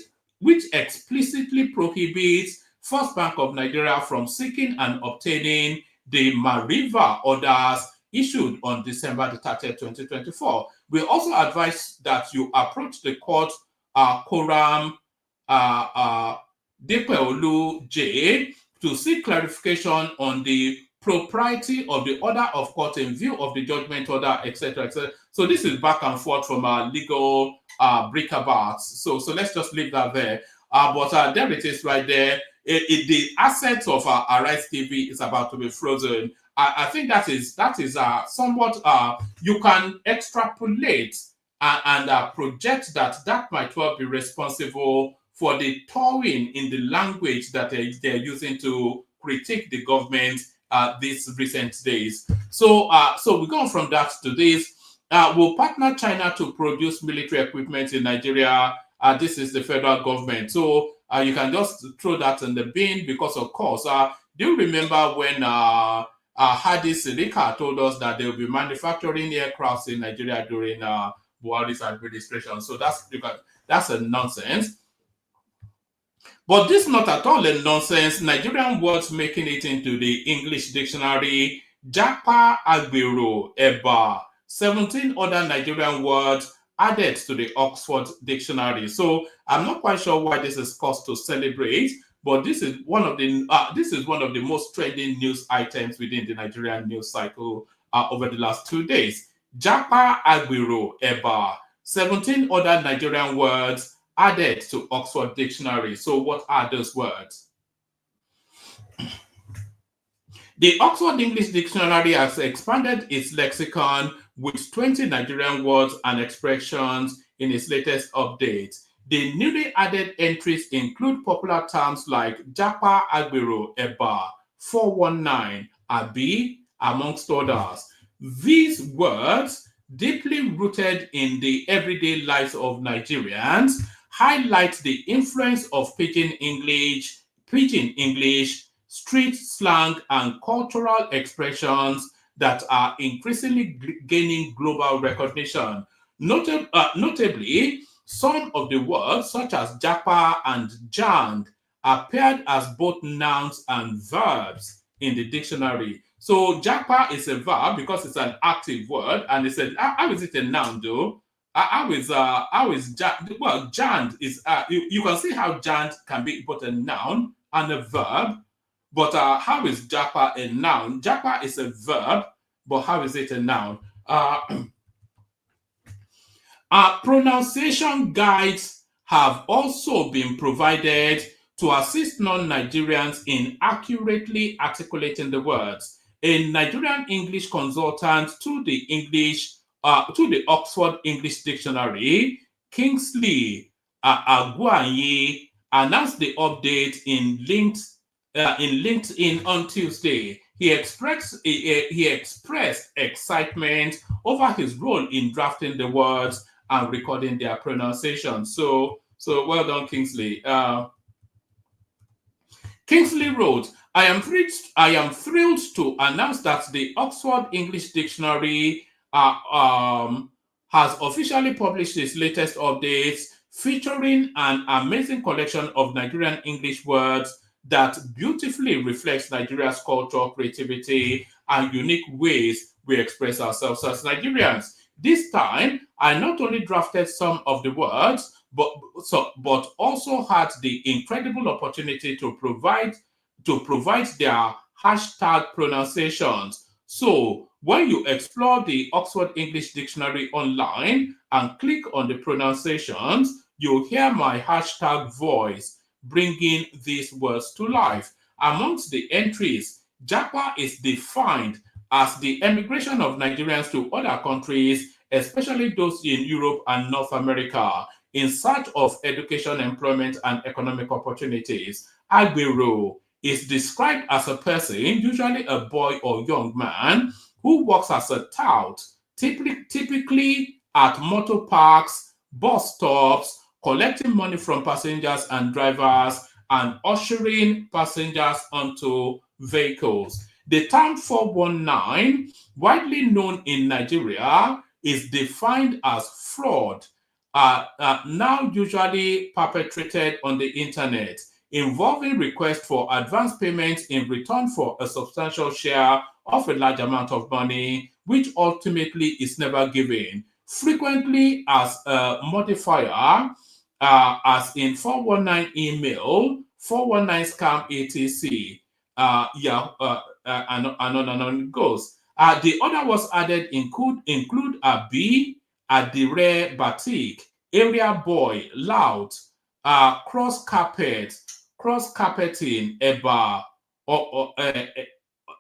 explicitly prohibits First Bank of Nigeria from seeking and obtaining the Mariva orders issued on December the 30th, 2024. We also advise that you approach the court Koram Depeolu J to seek clarification on the propriety of the order of court in view of the judgment order, etc., etc. So this is back and forth from our legal bric-a-brac. So let's just leave that there. But there it is right there. The assets of Arise TV is about to be frozen. I think that is somewhat you can extrapolate and project that might well be responsible for the thawing in the language that they're using to critique the government these recent days. So we go on from that to this. Will partner China to produce military equipment in Nigeria? This is the federal government. So you can just throw that in the bin because, of course, do you remember when Hadi Sirika told us that they will be manufacturing aircrafts in Nigeria during Buhari's administration? So that's a nonsense. But this is not at all a nonsense. Nigerian words making it into the English dictionary: Japa, Agbero, Eba, 17 other Nigerian words added to the Oxford Dictionary. So I'm not quite sure why this is cause to celebrate, but this is one of the most trending news items within the Nigerian news cycle over the last 2 days. Japa, Agbero, Eba, 17 other Nigerian words added to Oxford Dictionary. So what are those words? The Oxford English Dictionary has expanded its lexicon with 20 Nigerian words and expressions in its latest update. The newly added entries include popular terms like Japa, Agbero, Eba, 419, Abi, amongst others. These words, deeply rooted in the everyday lives of Nigerians, highlight the influence of pidgin English, street slang, and cultural expressions that are increasingly gaining global recognition. Notably, some of the words, such as Japa and Jang, appeared as both nouns and verbs in the dictionary. So Japa is a verb because it's an active word, and it said, how is it a noun though? How is Jand is you can see how Jand can be both a noun and a verb, but how is Japa a noun? Japa is a verb, but how is it a noun? Pronunciation guides have also been provided to assist non-Nigerians in accurately articulating the words. A Nigerian English consultant to the Oxford English Dictionary, Kingsley Aguaye, announced the update in LinkedIn on Tuesday. He expressed excitement over his role in drafting the words and recording their pronunciation. So well done, Kingsley. Kingsley wrote, I am thrilled to announce that the Oxford English Dictionary has officially published its latest updates, featuring an amazing collection of Nigerian English words that beautifully reflects Nigeria's culture, creativity, and unique ways we express ourselves as Nigerians. This time, I not only drafted some of the words, but also had the incredible opportunity to provide their hashtag pronunciations. So when you explore the Oxford English Dictionary online and click on the pronunciations, you'll hear my hashtag voice bringing these words to life. Amongst the entries, Japa is defined as the emigration of Nigerians to other countries, especially those in Europe and North America, in search of education, employment, and economic opportunities. Agbero is described as a person, usually a boy or young man, who works as a tout, typically at motor parks, bus stops, collecting money from passengers and drivers, and ushering passengers onto vehicles. The term 419, widely known in Nigeria, is defined as fraud, now usually perpetrated on the internet, involving requests for advance payments in return for a substantial share of a large amount of money, which ultimately is never given. Frequently as a modifier as in 419 email, 419 scam etc. And on it goes. The other was added include a B, Adire Batik, Area Boy, Loud, Cross Carpeting, Eba, or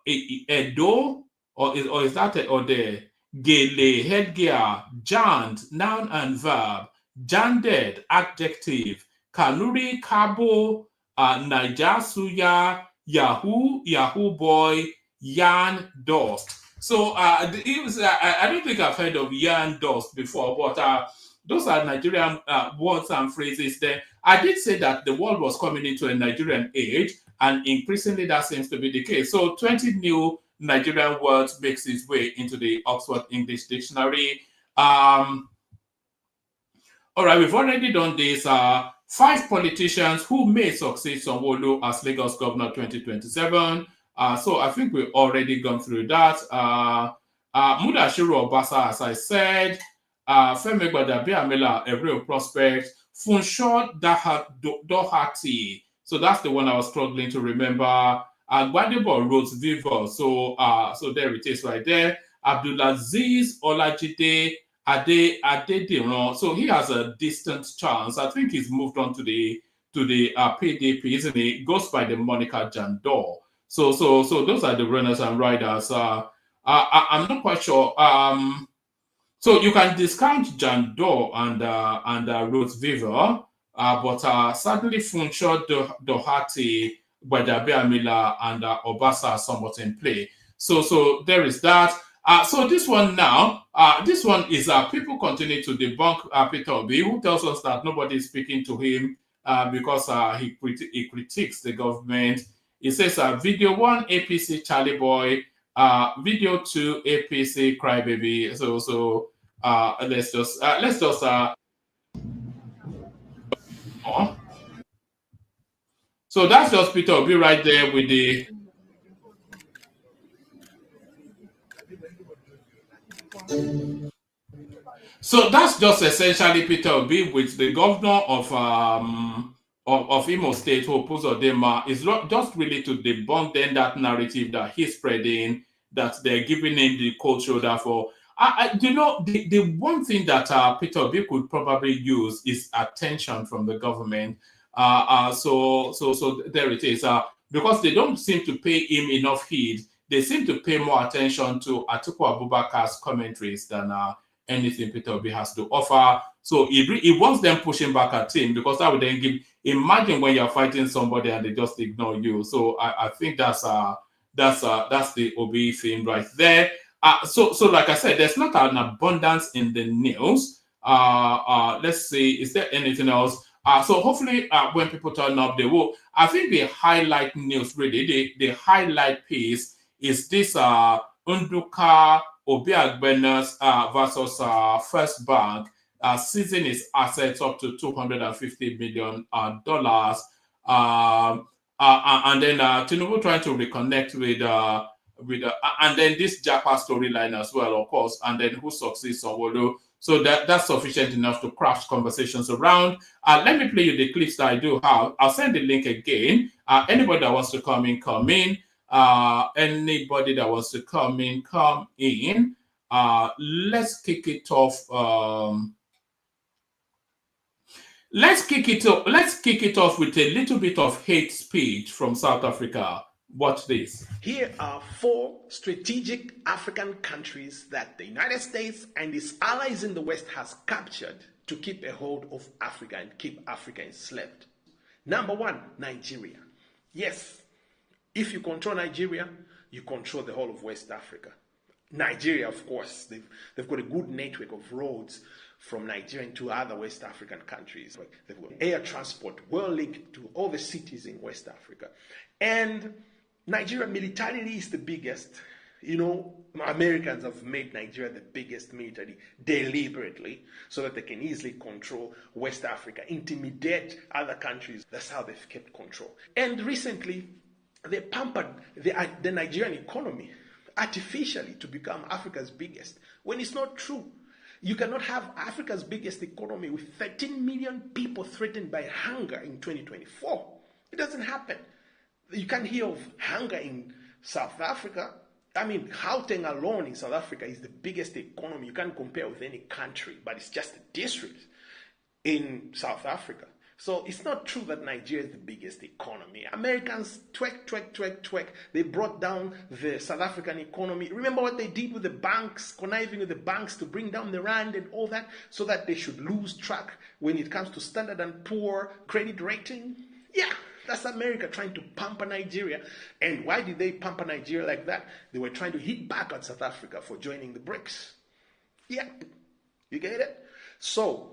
Edo, or is that or the Gele, headgear, Jand, noun and verb, Janded, adjective, Kanuri, Kabo, Naija, Suya, Yahoo Boy, Yarn, Dust. So it was, I don't think I've heard of Yarn Dust before, but those are Nigerian words and phrases there. I did say that the world was coming into a Nigerian age, and increasingly that seems to be the case. So 20 new Nigerian words makes its way into the Oxford English Dictionary. All right, we've already done this. 5 politicians who may succeed Sanwo-Olu as Lagos Governor 2027. So I think we've already gone through that. Mudashiru Obasa, as I said, Femi Gbadabiamila, a real prospect. Funsho Doherty. So that's the one I was struggling to remember. Gbadebo Rhodes Vivo. So there it is right there. Abdulaziz Olajide Adediran. So he has a distant chance. I think he's moved on to the PDP, isn't he? Goes by the moniker Jandor. So those are the runners and riders. I'm not quite sure. So you can discount Jandor and Rhodes Vivo, but sadly Funsho Doherty, Gbadabiamila, and Obasa are somewhat in play. So there is that. So this one now, this one is people continue to debunk Peter Obi, who tells us that nobody is speaking to him because he critiques the government. He says video 1 APC Charlie Boy, video 2 APC Crybaby. So let's just so that's just Peter Obi right there with the so that's just essentially Peter Obi with the governor of Imo State, Hope Uzodinma, is just really to debunk then that narrative that he's spreading, that they're giving him the cold shoulder for. The one thing that Peter Obi could probably use is attention from the government. So there it is. Because they don't seem to pay him enough heed, they seem to pay more attention to Atiku Abubakar's commentaries than anything Peter Obi has to offer. So he wants them pushing back at him, because that would then imagine when you're fighting somebody and they just ignore you. So I think that's the Obi thing right there. So like I said, there's not an abundance in the news. Let's see, is there anything else? So hopefully when people turn up, they will. I think the highlight news, really, the highlight piece is this Nduka Obiagbenas versus First Bank seizing its assets up to $250 million. And then Tinubu trying to reconnect with and then this Japa storyline as well, of course, and then who succeeds Sanwo-Olu. So that's sufficient enough to craft conversations around. Let me play you the clips that I do have. I'll send the link again. Anybody that wants to come in, come in. Anybody that wants to come in, come in. Let's kick it off. Let's kick it off with a little bit of hate speech from South Africa. Watch this. Here are 4 strategic African countries that the United States and its allies in the West has captured to keep a hold of Africa and keep Africa enslaved. Number 1, Nigeria. Yes, if you control Nigeria, you control the whole of West Africa. Nigeria, of course, they've got a good network of roads from Nigeria to other West African countries. They've got air transport well linked to all the cities in West Africa. And Nigeria militarily is the biggest. You know, Americans have made Nigeria the biggest military deliberately so that they can easily control West Africa, intimidate other countries. That's how they've kept control. And recently, they pampered the Nigerian economy artificially to become Africa's biggest, when it's not true. You cannot have Africa's biggest economy with 13 million people threatened by hunger in 2024. It doesn't happen. You can't hear of hunger in South Africa. I mean, Gauteng alone in South Africa is the biggest economy. You can't compare with any country, but it's just a district in South Africa. So it's not true that Nigeria is the biggest economy. Americans twerk. They brought down the South African economy. Remember what they did with the banks, conniving with the banks to bring down the rand and all that, so that they should lose track when it comes to Standard & Poor's credit rating? Yeah, that's America trying to pamper Nigeria. And why did they pamper Nigeria like that? They were trying to hit back at South Africa for joining the BRICS. Yeah, you get it? So,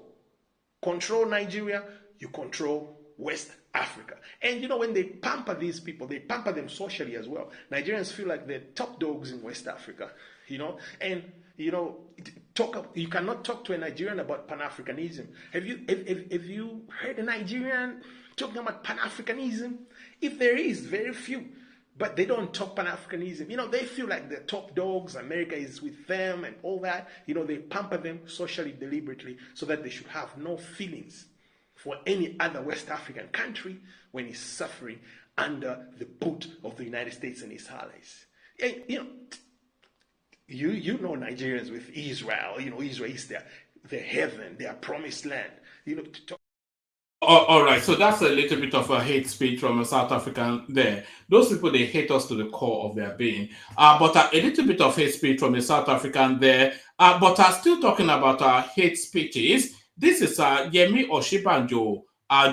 control Nigeria, you control West Africa. And you know, when they pamper these people, they pamper them socially as well. Nigerians feel like they're top dogs in West Africa, you know. And you know, you cannot talk to a Nigerian about Pan-Africanism. Have you heard a Nigerian talking about Pan-Africanism? If there is, very few. But they don't talk Pan-Africanism. You know, they feel like they're top dogs, America is with them and all that. You know, they pamper them socially, deliberately, so that they should have no feelings for any other West African country when it's suffering under the boot of the United States and its allies. And, you know Nigerians with Israel. You know, Israel is their heaven, their promised land. You know, all right, so that's a little bit of a hate speech from a South African there. Those people, they hate us to the core of their being. But a little bit of hate speech from a South African there. But still talking about hate speeches, this is Yemi Osinbajo,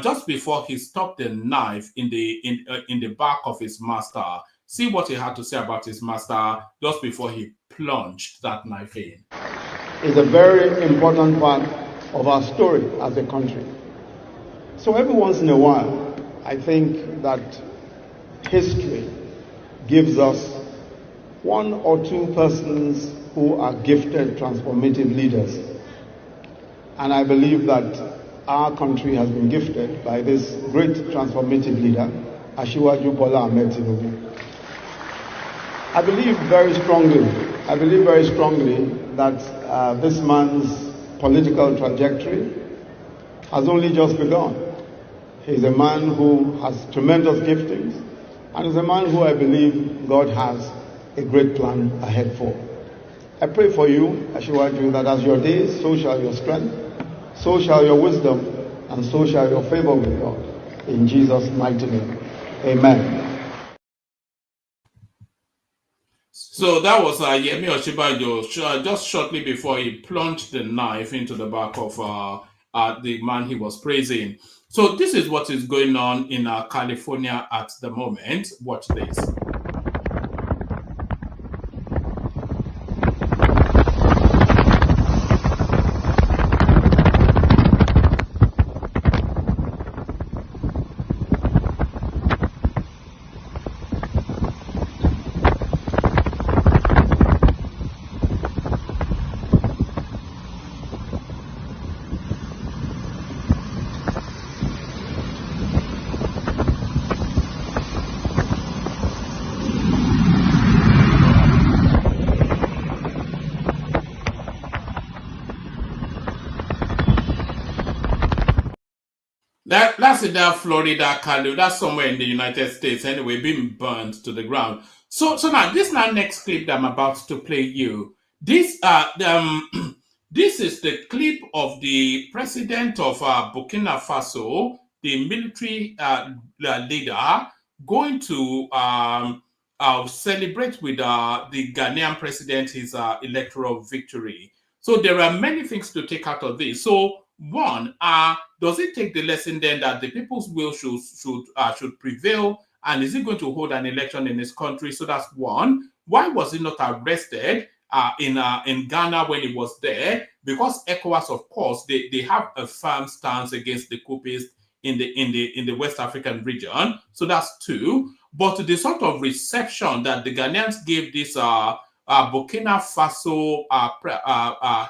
just before he stopped the knife in the back of his master. See what he had to say about his master just before he plunged that knife in. It's a very important part of our story as a country. So every once in a while, I think that history gives us one or two persons who are gifted, transformative leaders. And I believe that our country has been gifted by this great transformative leader, Asiwaju Bola Ahmed Tinubu. I believe very strongly that this man's political trajectory has only just begun. He's a man who has tremendous giftings, and is a man who I believe God has a great plan ahead for. I pray for you, Asiwaju, that as your days, so shall your strength, so shall your wisdom, and so shall your favor with God. In Jesus' mighty name. Amen. So that was Yemi Osinbajo just shortly before he plunged the knife into the back of the man he was praising. So this is what is going on in California at the moment. Watch this. That's in that Florida, Cali. That's somewhere in the United States anyway, being burned to the ground. So now this next clip that I'm about to play you. This this is the clip of the president of Burkina Faso, the military leader, going to celebrate with the Ghanaian president his electoral victory. So there are many things to take out of this. So one, does it take the lesson then that the people's will should prevail, and is it going to hold an election in his country? So that's one. Why was he not arrested in Ghana when he was there? Because ECOWAS, of course, they have a firm stance against the coupists in the West African region. So that's two. But the sort of reception that the Ghanaians gave this Burkina Faso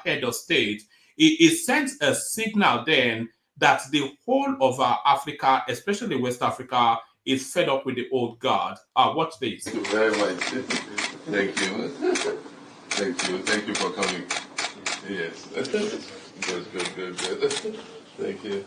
head of state, it sends a signal then that the whole of Africa, especially West Africa, is fed up with the old guard. Watch this. Thank you very much. Thank you. Thank you. Thank you for coming. Yes. Good. Thank you.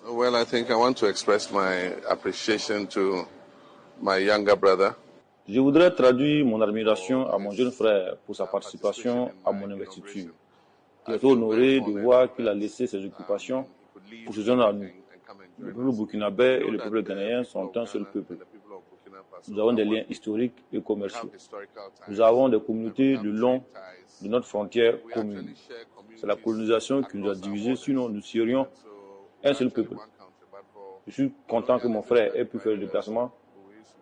Well, I think I want to express my appreciation to my younger brother. Je voudrais traduire mon admiration à mon jeune frère pour sa participation à mon investiture. Il est honoré de voir qu'il a laissé ses occupations pour se joindre à nous. Le peuple burkinabé et le peuple ghanéen sont un seul peuple. Nous avons des liens historiques et commerciaux. Nous avons des communautés le long de notre frontière commune. C'est la colonisation qui nous a divisés, sinon nous serions un seul peuple. Je suis content que mon frère ait pu faire le déplacement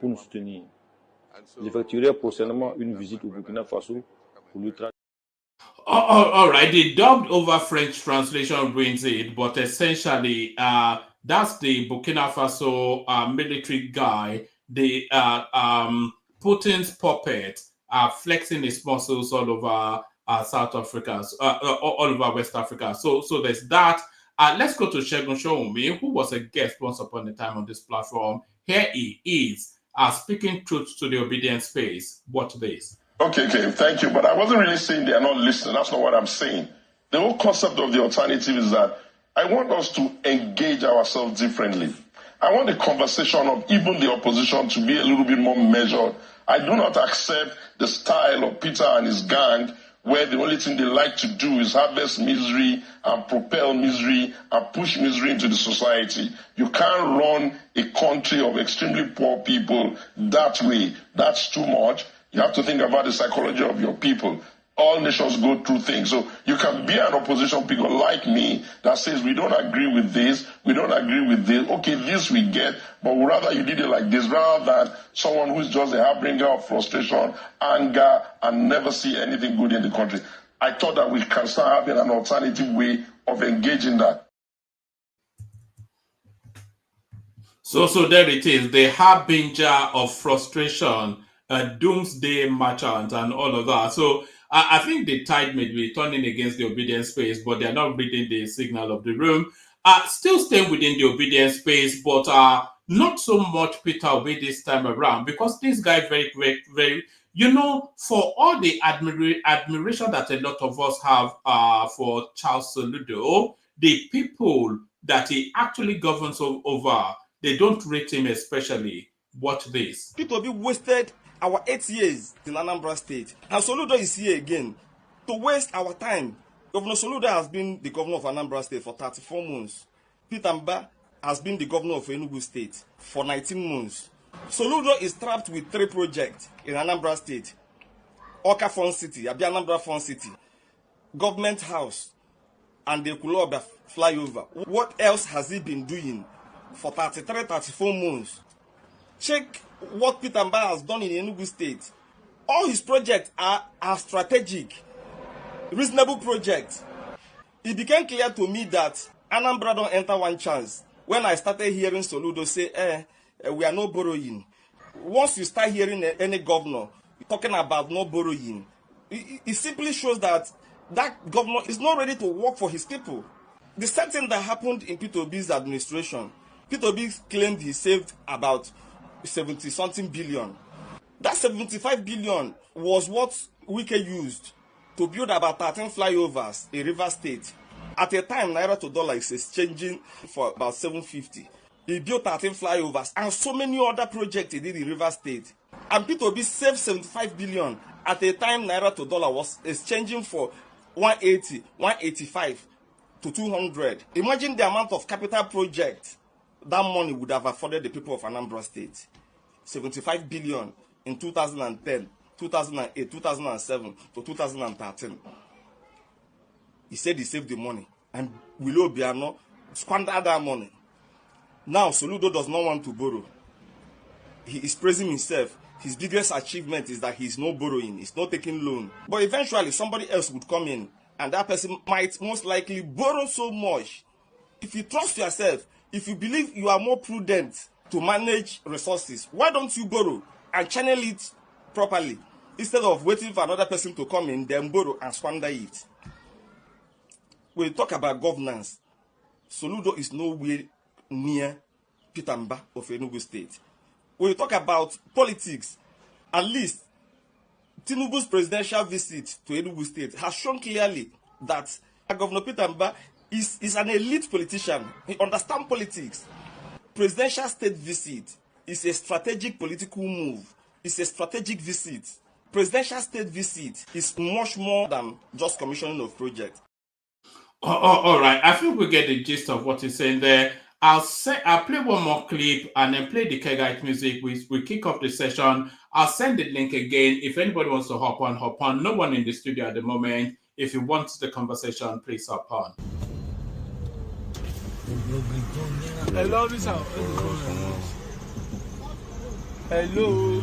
pour nous soutenir. J'effectuerai prochainement une visite au Burkina Faso pour lui traduire. All right, the dubbed over French translation brings it, but essentially, that's the Burkina Faso military guy, the Putin's puppet, flexing his muscles all over South Africa, all over West Africa. So there's that. Let's go to Segun Shoumi, who was a guest once upon a time on this platform. Here he is, speaking truth to the obedience space. Watch this. Okay, thank you. But I wasn't really saying they are not listening. That's not what I'm saying. The whole concept of the alternative is that I want us to engage ourselves differently. I want the conversation of even the opposition to be a little bit more measured. I do not accept the style of Peter and his gang, where the only thing they like to do is harvest misery and propel misery and push misery into the society. You can't run a country of extremely poor people that way. That's too much. You have to think about the psychology of your people. All nations go through things. So you can be an opposition figure like me that says we don't agree with this, we don't agree with this. Okay, this we get, but we'd rather you did it like this rather than someone who's just a harbinger of frustration, anger, and never see anything good in the country. I thought that we can start having an alternative way of engaging that. So there it is, the harbinger of frustration, a doomsday merchant, and all of that. So I think the tide may be turning against the obedience space, but they're not reading the signal of the room. Still staying within the obedience space, but not so much Peter Obi this time around, because this guy very, for all the admiration that a lot of us have for Charles Soludo, the people that he actually governs over, they don't rate him especially. Watch this. Peter Obi wasted our 8 years in Anambra State. And Soludo is here again to waste our time. Governor Soludo has been the governor of Anambra State for 34 months. Peter Mba has been the governor of Enugu State for 19 months. Soludo is trapped with 3 projects in Anambra State. Oka Fun City, Abi Anambra Fun City, Government House, and the Kuloba flyover. What else has he been doing for 34 months? Check what Peter Mba has done in Enugu State. All his projects are strategic, reasonable projects. It became clear to me that Anambra don't enter one chance. When I started hearing Soludo say, we are not borrowing. Once you start hearing any governor talking about no borrowing, it simply shows that that governor is not ready to work for his people. The same thing that happened in Peter Obi's administration. Peter Obi claimed he saved about 70-something billion. That 75 billion was what Wike used to build about 13 flyovers in River State. At a time, Naira to dollar is exchanging for about 750. He built 13 flyovers and so many other projects he did in River State. And Peter Obi saved 75 billion at a time Naira to dollar was exchanging for 180, 185 to 200. Imagine the amount of capital projects that money would have afforded the people of Anambra State. 75 billion in 2010, 2008, 2007 to 2013. He said he saved the money. And Willow Biano squandered that money. Now Soludo does not want to borrow. He is praising himself. His biggest achievement is that he's not borrowing, he's not taking loan. But eventually somebody else would come in and that person might most likely borrow so much. If you trust yourself, if you believe you are more prudent to manage resources, why don't you borrow and channel it properly? instead of waiting for another person to come in, then borrow and squander it. When you talk about governance, Soludo is nowhere near Peter Mba of Enugu State. When you talk about politics, at least Tinubu's presidential visit to Enugu State has shown clearly that Governor Peter Mba is an elite politician. He understands politics. Presidential state visit is a strategic political move. It's a strategic visit. Presidential state visit is much more than just commissioning of projects. All right. I think we get the gist of what he's saying there. I'll play one more clip and then play the Kegite music. We kick off the session. I'll send the link again. If anybody wants to hop on. No one in the studio at the moment. If you want the conversation, please hop on. Hello, hello.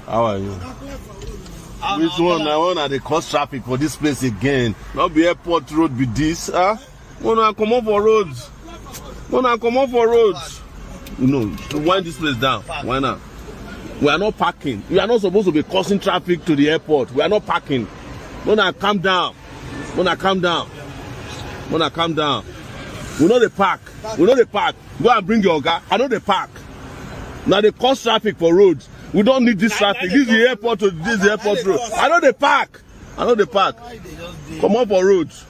How are you? Which one? I want to cause traffic for this place again. Not be airport road be this, huh? Wanna come up for roads? No, to wind this place down. Why not? We are not parking. We are not supposed to be causing traffic to the airport. We are not parking. Wanna calm down. We know the park. Go and bring your guy. I know the park. Now they cause traffic for roads. We don't need this traffic. This is the airport to this airport road. I know the park. Come on for roads.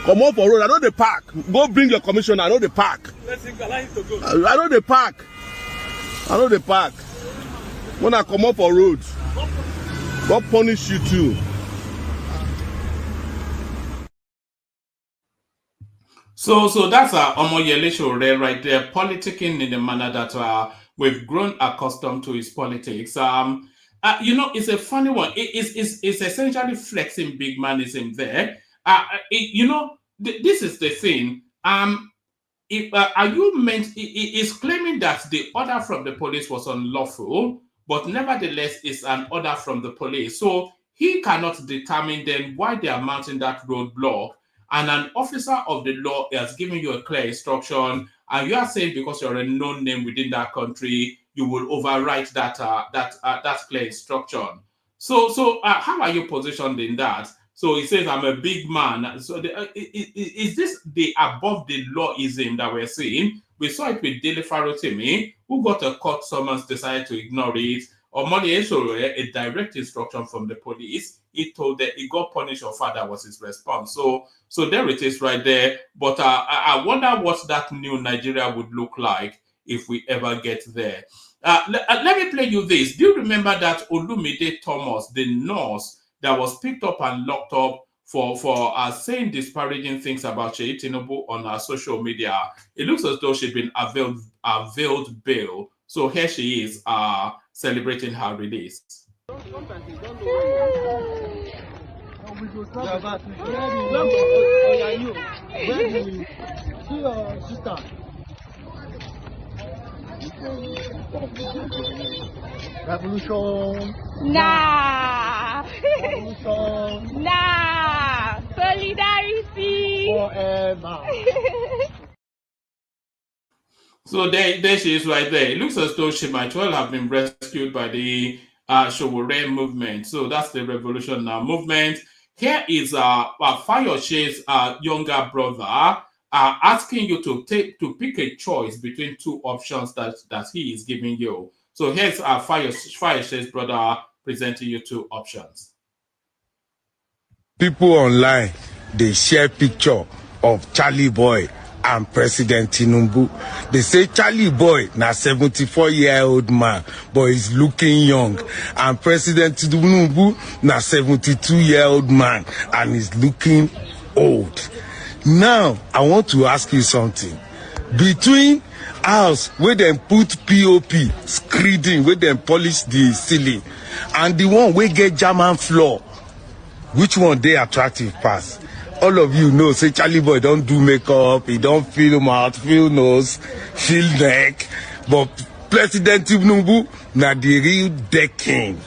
I know the park. Go bring your commissioner. I know the park. I know the park. When I come up for roads, God punish you too. So that's Omoyele Sowore right there, politicking in the manner that we've grown accustomed to his politics. It's a funny one. It's essentially flexing big manism there. This is the thing. Is claiming that the order from the police was unlawful, but nevertheless it's an order from the police. So he cannot determine then why they are mounting that roadblock. And an officer of the law has given you a clear instruction, and you are saying because you're a known name within that country, you will overwrite that clear instruction. So how are you positioned in that? So he says, I'm a big man. So is this the above the lawism that we're seeing? We saw it with Dele Farotimi, who got a court summons, decided to ignore it. Or Omoyele Sowore, a direct instruction from the police. He told that he got punished or father was his response. So there it is right there. But I wonder what that new Nigeria would look like if we ever get there. Let me play you this. Do you remember that Olumide Thomas, the nurse that was picked up and locked up for saying disparaging things about Seyi Tinubu on her social media? It looks as though she's been availed bail. So here she is celebrating her release. Revolution. Nah. Revolution. Nah. Solidarity. Forever. So there she is right there. It looks as though she might well have been rescued by the Sowore movement. So that's the Revolution Now movement. Here is Fayoshe's younger brother asking you to pick a choice between two options that he is giving you. So here's Fayoshe's brother presenting you two options. People online, they share picture of Charlie Boy and President Tinubu. They say Charlie Boy, na 74-year-old man, but he's looking young. And President Tinubu, na 72-year-old man, and he's looking old. Now, I want to ask you something. Between house where they put POP, screeding, where they polish the ceiling, and the one where get German floor, which one they attractive pass? All of you know, say Charlie Boy don't do makeup, he don't feel mouth, feel nose, feel neck. But President Tinubu, na the real decking,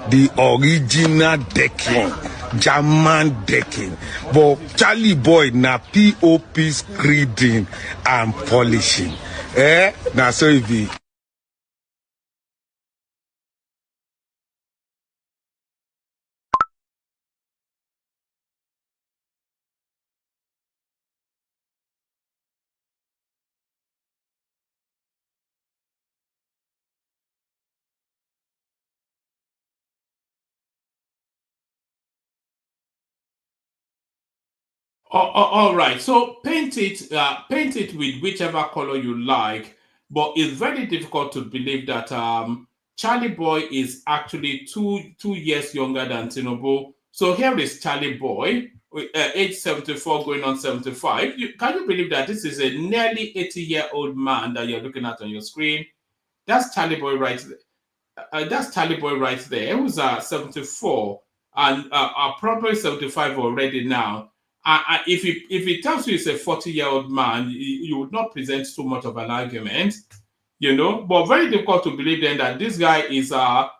the original decking, German decking. But Charlie Boy, na POP screeding and polishing. Na so it be. All right. So paint it with whichever color you like. But it's very difficult to believe that Charlie Boy is actually two years younger than Tinubu. So here is Charlie Boy, age 74 going on 75. Can you believe that this is a nearly 80-year-old man that you're looking at on your screen? That's Charlie Boy right there. That's Charlie Boy right there. Who's 74 and probably 75 already now. If it tells you it's a 40-year-old man, you would not present too much of an argument, But very difficult to believe then that this guy is 2-3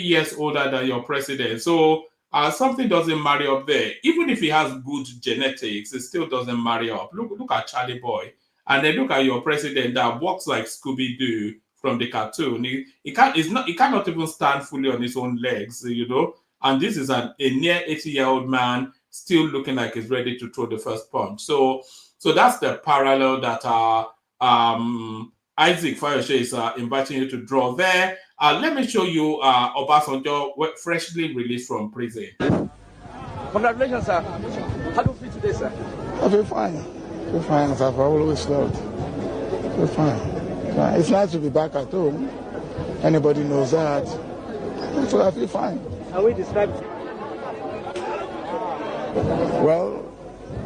years older than your president. So something doesn't marry up there. Even if he has good genetics, it still doesn't marry up. Look at Charlie Boy, and then look at your president that walks like Scooby-Doo from the cartoon. He cannot even stand fully on his own legs, And this is a near 80-year-old man still looking like he's ready to throw the first punch. So that's the parallel that Isaac Fayose is inviting you to draw there. Let me show you Obasanjo freshly released from prison. Congratulations, sir. How do you feel today, sir? I feel fine. I feel fine, as I've always felt. I feel fine. It's nice to be back at home. Anybody knows that. So I feel fine. How we describe it? Well,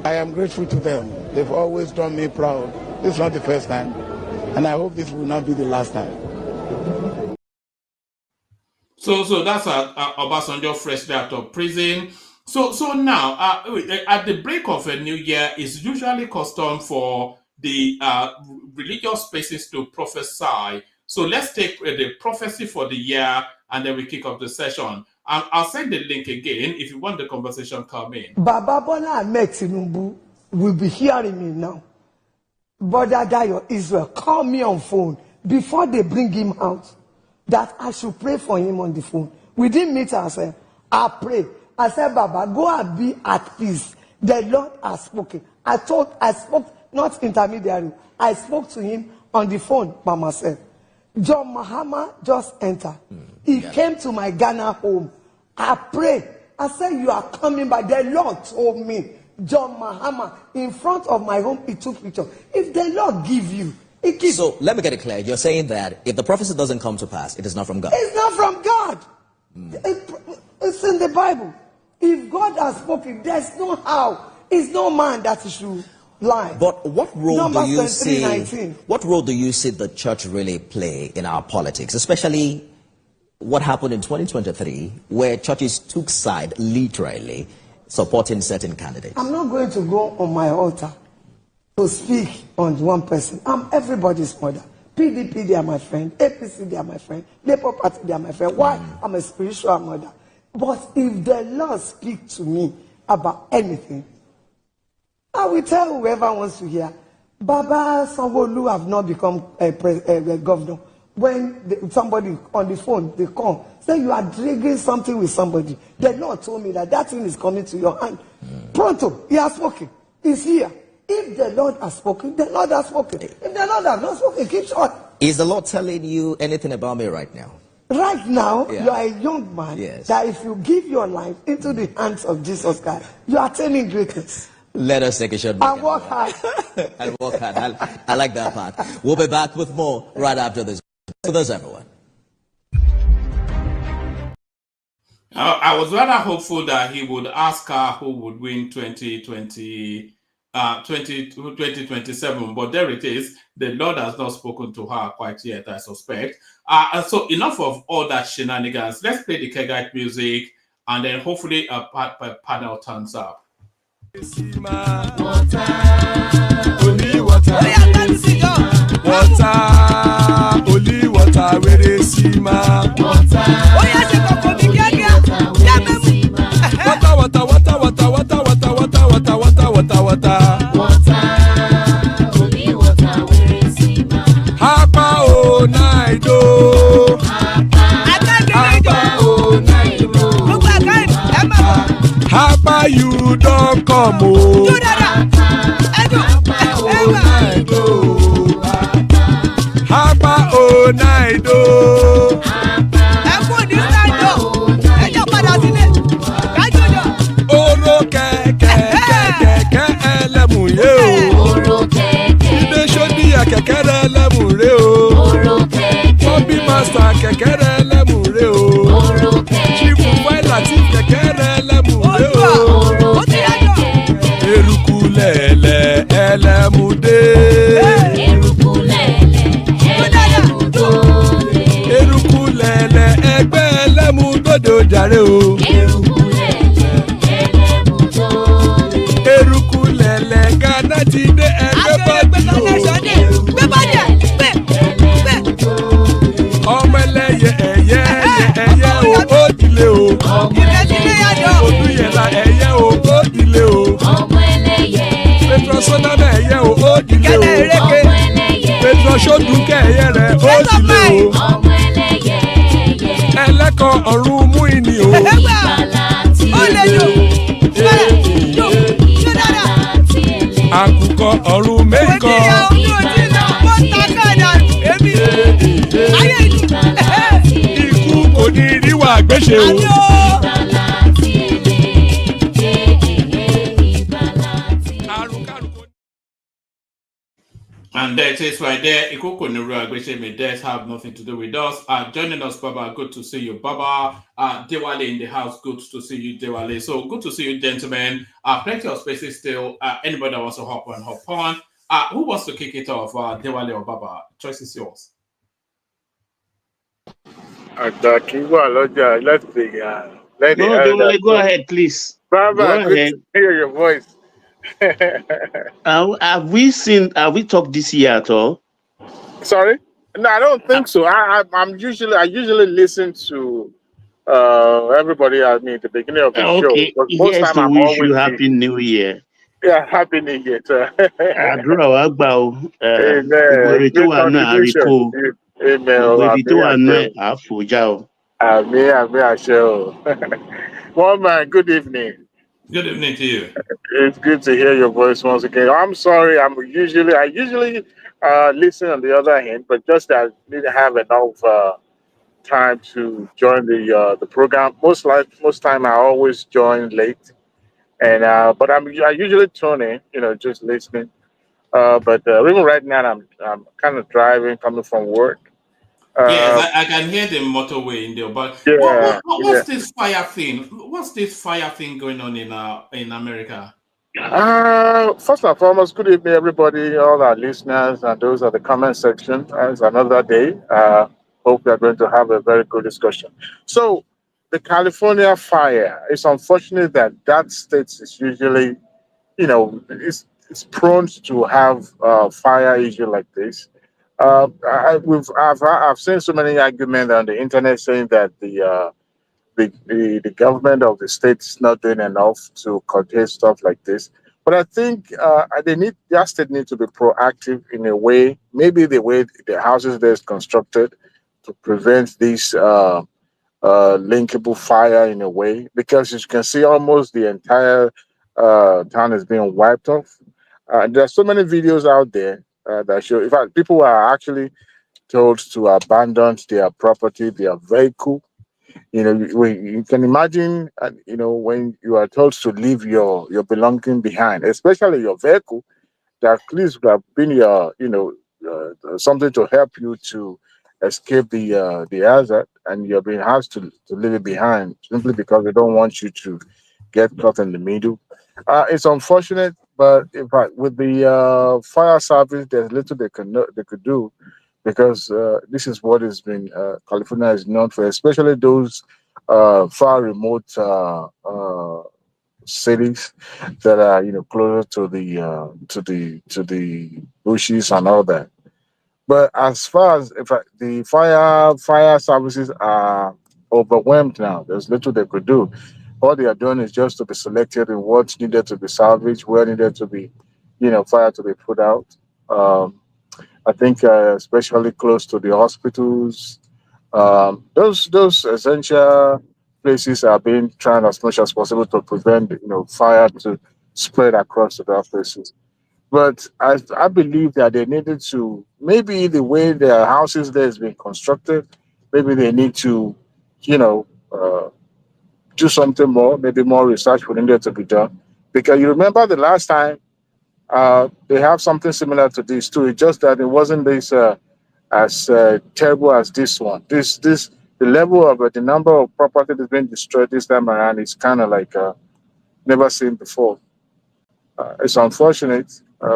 I am grateful to them. They've always done me proud. This is not the first time, and I hope this will not be the last time. So that's Obasanjo freshly out of prison. So now, at the break of a new year, it's usually custom for the religious spaces to prophesy. So let's take the prophecy for the year, and then we kick off the session. I'll send the link again if you want the conversation come in. Baba Bola Ahmed Tinubu will be hearing me now. Brother Dayo Israel, call me on phone before they bring him out that I should pray for him on the phone. We didn't meet ourselves. I pray. I said, Baba, go and be at peace. The Lord has spoken. I spoke, not intermediary. I spoke to him on the phone by myself. John Mahama just entered. He came to my Ghana home. I prayed. I said, you are coming by. The Lord told me, John Mahama, in front of my home, he took picture. If the Lord give you, he gives. So let me get it clear. You're saying that if the prophecy doesn't come to pass, it is not from God. It's not from God. It's in the Bible. If God has spoken, there's no how. It's no man that should lie. But what role do you see? 19. What role do you see the church really play in our politics, especially what happened in 2023, where churches took side, literally supporting certain candidates? I'm not going to go on my altar to speak on one person. I'm everybody's mother. PDP, they are my friend. APC, they are my friend. Labour Party, they are my friend. Why? I'm a spiritual mother. But if the Lord speaks to me about anything, I will tell whoever wants to hear. Baba Sanwo-Olu have not become a governor. When somebody on the phone, they call, say you are dragging something with somebody. The Lord told me that thing is coming to your hand. Pronto, he has spoken. He's here. If the Lord has spoken, the Lord has spoken. If the Lord has not spoken, keep short. Is the Lord telling you anything about me right now? Right now, you are a young man that if you give your life into the hands of Jesus Christ, you are attaining greatness. Let us take a short break. And work hard. And work hard. I like that part. We'll be back with more right after this. So there's everyone. I was rather hopeful that he would ask her who would win 2027, but there it is. The Lord has not spoken to her quite yet, I suspect. So enough of all that shenanigans. Let's play the Kegite music, and then hopefully a panel turns up. Water, only water, only water, where they see ma. Water, only water, where they see ma. Hapa o naido, hapa o naido, hapa you don't come o. Hapa o naido. Oro keke kẹ̀kẹ́rẹ́ lẹ́mùrẹ́ o. Chifu Faila ti kẹ̀kẹ́rẹ́ lẹ́mùrẹ́ o. Eruku lẹ̀lẹ̀ ẹlẹ́mùdé. Eruku lẹ̀lẹ̀ ẹgbẹ́ ẹlẹ́mùdódò jàre o. Eruku lẹ̀lẹ̀ Ghana ti dé ẹgbẹ́ bọ́dì o. Ọmọ ẹlẹ́yẹ ẹyẹ o ó dilé o. Odúyẹ̀lá ẹyẹ o ó dilé o. Petrosonama ẹyẹ o ó dilé o. Petrosodunke ẹyẹ rẹ̀ ó dilé o. Ẹlẹ́kọ̀ ọ̀run mú ìní o. Àkùkọ ọ̀run mẹ́kọ̀. Ikú kò ní ríwà gbéṣe o. And that is right there. Ikoko Nuru Agbeche may death have nothing to do with us. Joining us, Baba. Good to see you, Baba. Dewale in the house. Good to see you, Dewale. So good to see you, gentlemen. Plenty of spaces still. Anybody that wants to hop on. Who wants to kick it off? Dewale or Baba? Choice is yours. Let's let go ahead, please. Baba, good to hear your voice. Have we talked this year at all? Sorry? No, I don't think so. I usually listen to everybody at the beginning of the show. But most Yes, time to wish you Happy New Year. Yeah, Happy New Year. Àdúrà wa gbà o. Amen. Good contribution. Amen. One man, good evening. Good evening to you. It's good to hear your voice once again. I'm sorry. I usually listen on the other hand, but just I didn't have enough time to join the program. Most time I always join late, and but I usually tune in, just listening. But even right now I'm kind of driving, coming from work. Yes, I can hear the motorway in there. But what's this fire thing? What's this fire thing going on in America? First and foremost, good evening, everybody, all our listeners, and those at the comment section. It's another day. Hope we are going to have a very good discussion. So, the California fire. It's unfortunate that state is usually, it's prone to have fire issue like this. I've seen so many arguments on the internet saying that the government of the state is not doing enough to contain stuff like this. But I think their state needs to be proactive in a way, maybe the way the houses there is constructed to prevent this linkable fire in a way, because as you can see, almost the entire town is being wiped off. There are so many videos out there that show, in fact, people are actually told to abandon their property, their vehicle. You can imagine, when you are told to leave your belonging behind, especially your vehicle, that at least would have been your, something to help you to escape the hazard, and you're being asked to leave it behind simply because they don't want you to get caught in the middle. It's unfortunate, but in fact, with the fire service, there's little they could do, because this is what has been California is known for, especially those far remote cities that are closer to the bushes and all that. But as far as the fire services are overwhelmed now, there's little they could do. All they are doing is just to be selected in what needed to be salvaged, where needed to be, fire to be put out. I think especially close to the hospitals, those essential places are being tried as much as possible to prevent fire to spread across the other places. But I believe that they needed to, maybe the way their houses there is being constructed, maybe they need to, do something more, maybe more research would need to be done. Because you remember the last time they have something similar to this too. It's just that it wasn't this as terrible as this one. The level of the number of property that's been destroyed this time around is kind of like never seen before. It's unfortunate,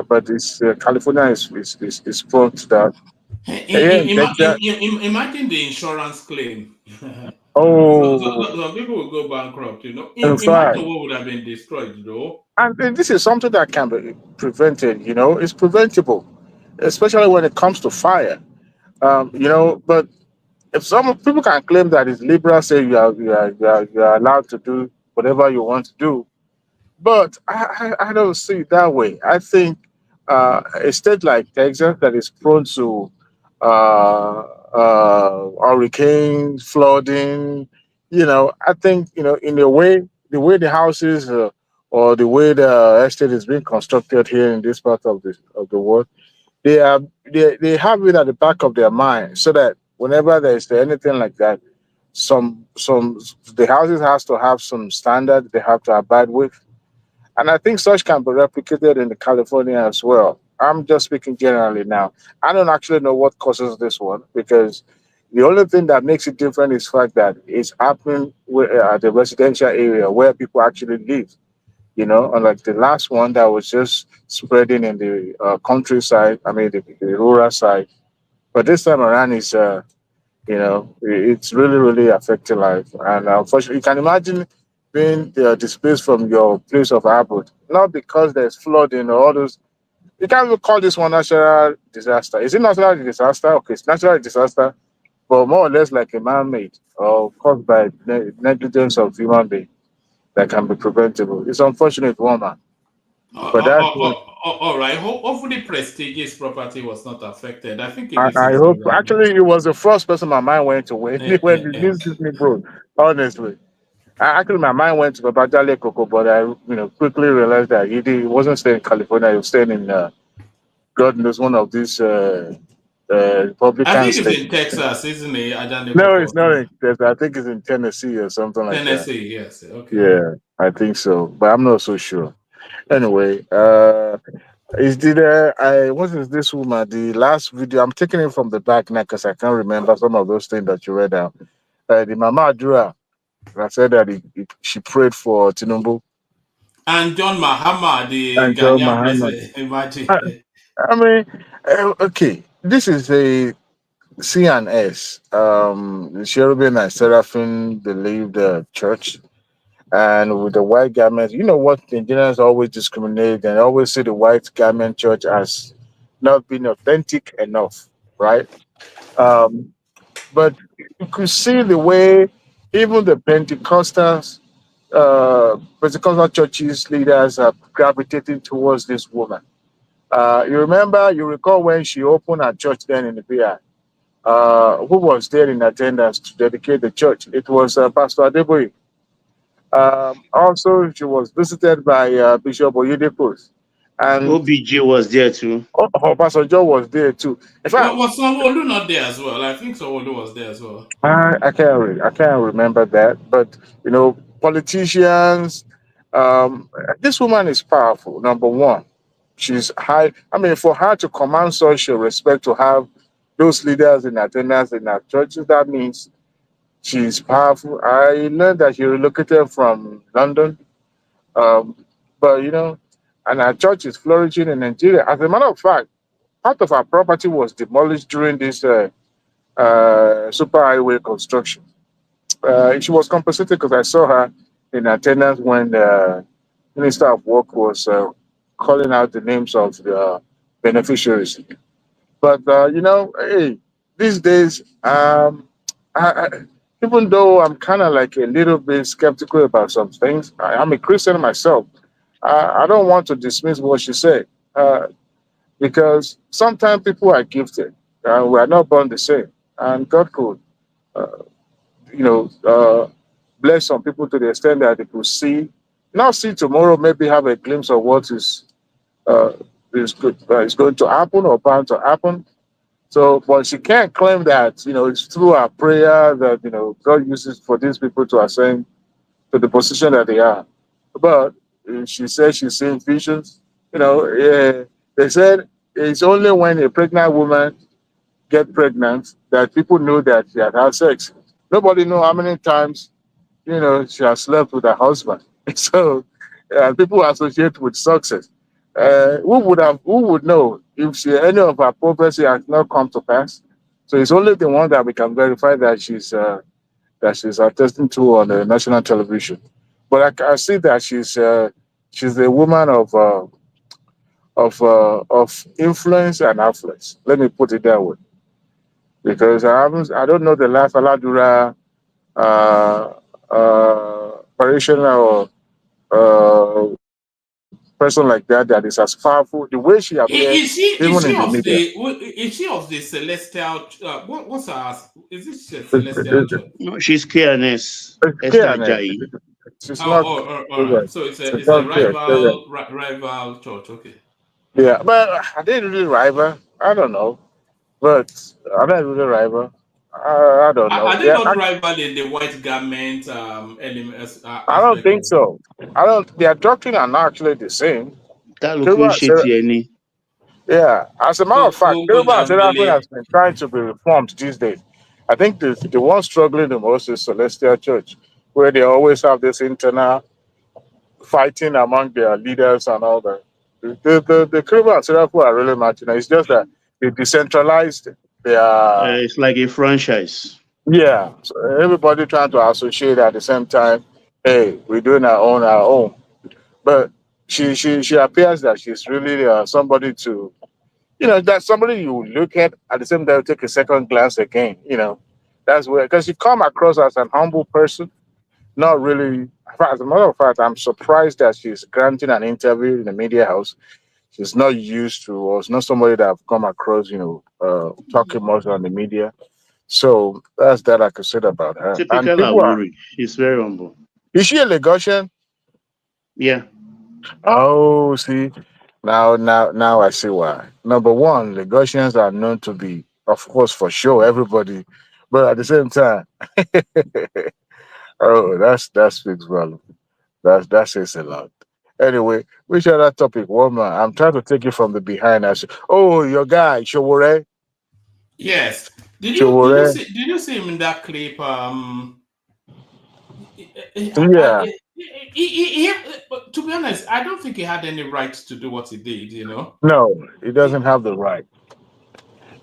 but it's California is prone to that. Yeah, Texas. Imagine the insurance claim. Oh, So people will go bankrupt, you know. in fact, Imagine what would have been destroyed, though. and this is something that can be prevented. It's preventable, especially when it comes to fire. But if some people can claim that it's liberal, say you are allowed to do whatever you want to do, but I don't see it that way. I think a state like Texas that is prone to hurricanes, flooding, I think, in a way, the way the houses or the way the estate is being constructed here in this part of the world, they have it at the back of their mind so that whenever there's anything like that, some the houses has to have some standard they have to abide with, and I think such can be replicated in the California as well. I'm just speaking generally now. I don't actually know what causes this one because the only thing that makes it different is the fact that it's happening at the residential area where people actually live. Unlike the last one that was just spreading in the countryside, I mean the rural side. But this time around, it's really, really affecting life. And unfortunately, you can imagine being displaced from your place of abode, not because there's flooding or all those. You can't even call this one natural disaster. Is it natural disaster? Okay, it's natural disaster, but more or less like a man-made or caused by negligence of human being that can be preventable. It's unfortunate, woman. But that's what All right. Hopefully, prestigious property was not affected. I think he lives I in hope. Florida. Actually, it was the first person my mind went to when Eh, when eh, the eh. news hit me, bro. Honestly. Actually, my mind went to Babajale Coco, but I, quickly realized that he wasn't staying in California. He was staying in, God knows, one of these I Republican think it's states. in Texas, isn't it? Adani No, it's Koko. not in Texas. I think it's in Tennessee or something like that. Tennessee, yes. Okay. Yeah, I think so, but I'm not so sure. Anyway, is there? What is this woman? The last video, I'm taking it from the back now because I can't remember some of those things that you read out. The Mama Adura, I said that she prayed for Tinubu And John Mahama, the and John Ghanaian Muhammad. president. Imagine. I, I mean, okay, this is a CNS. The Cherubim and Seraphim believe the church, and with the white garment, you know what? The Indians always discriminate and always see the white garment church as not being authentic enough, right? Um, but you could see the way even the Pentecostal churches leaders are gravitating towards this woman. You recall when she opened her church then in the BI. Who was there in attendance to dedicate the church? It was Pastor Adeboye. Also, she was visited by Bishop Oyedepo. And OBJ was there too. Pastor Joe was there too. In fact, Was Sanwo-Olu not there as well? I think Sanwo-Olu was there as well. I can't remember that, but politicians. This woman is powerful. Number one, she's high. I mean, for her to command such a respect, to have those leaders in attendance in our churches, that means she's powerful. I learned that she relocated from London, um, but and our church is flourishing in Nigeria. As a matter of fact, part of our property was demolished during this superhighway construction. She was compensated because I saw her in attendance when the Minister of Work was calling out the names of the beneficiaries. But hey, these days, I, even though I'm kind of like a little bit skeptical about some things, I'm a Christian myself. I don't want to dismiss what she said because sometimes people are gifted. We are not born the same, and God could. Uh, bless some people to the extent that they could not see tomorrow, maybe have a glimpse of what uh, is going to happen or bound to happen. So, but she can't claim that it's through our prayer that God uses for these people to ascend to the position that they are. But she says she's seeing visions. They said it's only when a pregnant woman get pregnant, that people know that she had had sex. Nobody know how many times, she has slept with her husband. So people associate with success. Who would know if any of her prophecy has not come to pass? So it's only the one that we can verify that she's attesting to on the national television. But I see that she's a woman of influence and affluence. Let me put it that way, because I don't know the last Aladura parishioner or person like that is as powerful. The way she appears, Is she is even she in the of media. the celestial? What's her? Is this a It's, celestial church? No, she's KNS. Esther KNS. Ajayi. She's not. All right. So it's a Not clear. rival church. Okay. Yeah, but are they really rival? I don't know. But are they really rival? I don't know. Are they Yeah, not rival in the white garment elements I don't aspect think of? so. I don't. Their doctrine are not actually the same. Kálukú ń Keruba, ṣe tiẹ̀ ni. yeah, as a matter of fact, Keruba and Seraphim has been trying to be reformed these days. I think the one struggling the most is Celestial Church, where they always have this internal fighting among their leaders and all that. The Keruba and Seraphim are really matching. It's just that they decentralized their. It's like a franchise. Yeah, so everybody trying to associate at the same time. Hey, we're doing our own. But she appears that she's really somebody to, that's somebody you look at the same time take a second glance again. That's where, because you come across as an humble person, not really. In fact, as a matter of fact, I'm surprised that she's granting an interview in the media house. She's not used to, or it's not somebody that I've come across, talking much on the media. So that's that I could say about her. And Typical people are. Awori. She's very humble. Is she a Lagosian? Yeah. Oh, see, now I see why. Number one, Lagosians are known to be, of course, for sure, everybody, but at the same time, oh, that speaks volume. That says a lot. Anyway, which other topic, woman? I'm trying to take it from the behind. Oh, your guy, Showore, Yes. Showore. Did you see him in that clip? Yeah. To be honest, I don't think he had any right to do what he did. No, he doesn't have the right.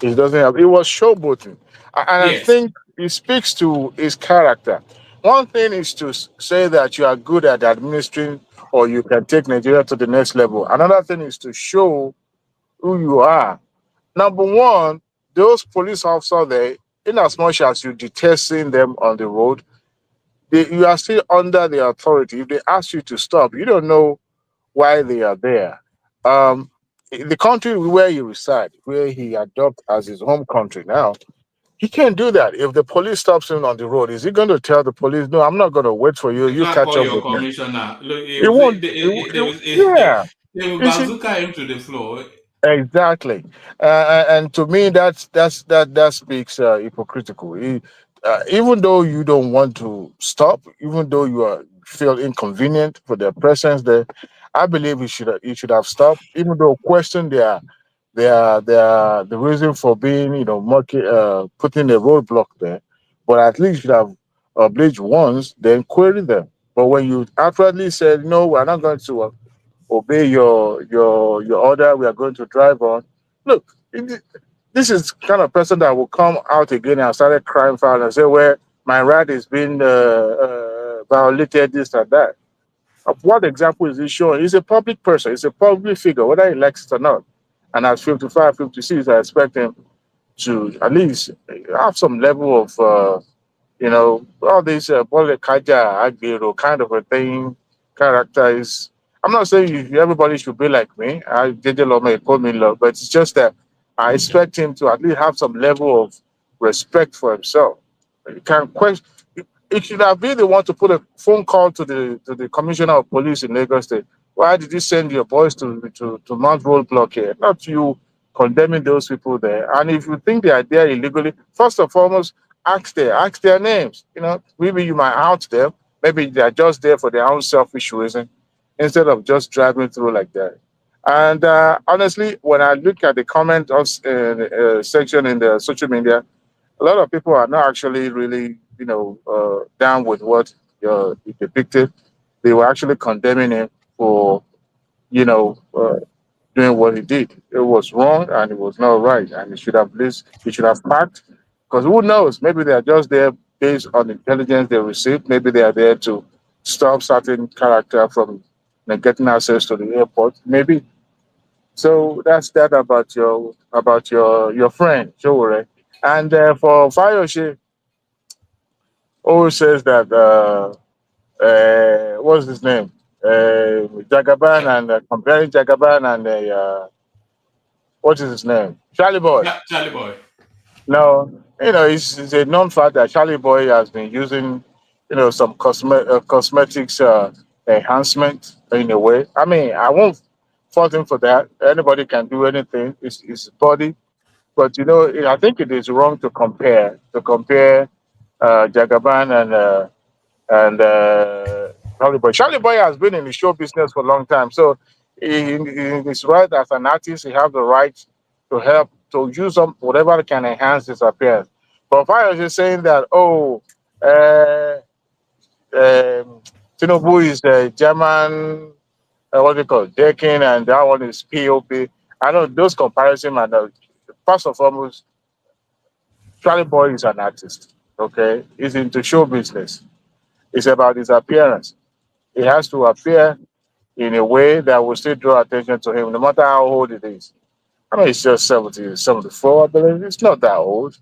He doesn't have. It was showboating, and I Yes. think it speaks to his character. One thing is to say that you are good at administering, or you can take Nigeria to the next level. Another thing is to show who you are. Number one, those police officers there, in as much as you detest seeing them on the road, you are still under the authority. If they ask you to stop, you don't know why they are there. Um, the country where he resides, where he adopted as his home country now, he can't do that. If the police stops him on the road, is he going to tell the police, "No, I'm not going to wait for you. You You can't catch call up your with me"? commissioner. Look, It won't. Yeah. they will You see, bazooka him to the floor. exactly. And to me, that speaks hypocritical. Even though you don't want to stop, even though feel inconvenient for their presence there, I believe you should have stopped. Even though question the reason for being putting a roadblock there, but at least you should have obliged once, then query them. But when you outwardly said no, we're not going to obey your order, we are going to drive on. Look, this is kind of person that will come out again and started crying foul and say, "Well, my right is being violated, this and that." What example is he showing? He's a public person. He's a public figure, whether he likes it or not. And at 55, 56, I expect him to at least have some level of, all this Kaja, Agbero kind of a thing, character is. I'm not saying everybody should be like me. I did a lot, may call me love, but it's just that I expect him to at least have some level of respect for himself. You can question. It should have been the one to put a phone call to the commissioner of police in Lagos State. Why did you send your boys to Mount Roadblock here? Not you condemning those people there. And if you think they are there illegally, first and foremost, ask their names. Maybe you might out them. Maybe they are just there for their own selfish reason, instead of just driving through like that. And honestly, when I look at the comment section in the social media, a lot of people are not actually really, down with what he depicted. They were actually condemning him for, you know, uh, doing what he did. It was wrong and it was not right, and he should have packed. Because who knows? Maybe they are just there based on intelligence they received. Maybe they are there to stop certain character from getting access to the airport. Maybe. So that's that about your friend Showore. And for Fayoshe, always says that what's his name? Jagaban and comparing Jagaban and what is his name? Charlie Boy. Charlie Boy. No, it's a known fact that Charlie Boy has been using, some cosmetics enhancement in a way. I mean, I won't fault him for that. Anybody can do anything. It's his body. But I think it is wrong to compare Jagaban and Charlie Boy. Charlie Boy has been in the show business for a long time, so in his right as an artist, he has the right to help to use some whatever can enhance his appearance. But if I was just saying that, Tinubu is the German, what do you call it, Decking, and that one is POP. I know those comparisons are not. First and foremost, Charlie Boy is an artist. Okay, he's into show business. It's about his appearance. He has to appear in a way that will still draw attention to him, no matter how old it is. I mean, it's just 70, 74, I believe. It's not that old.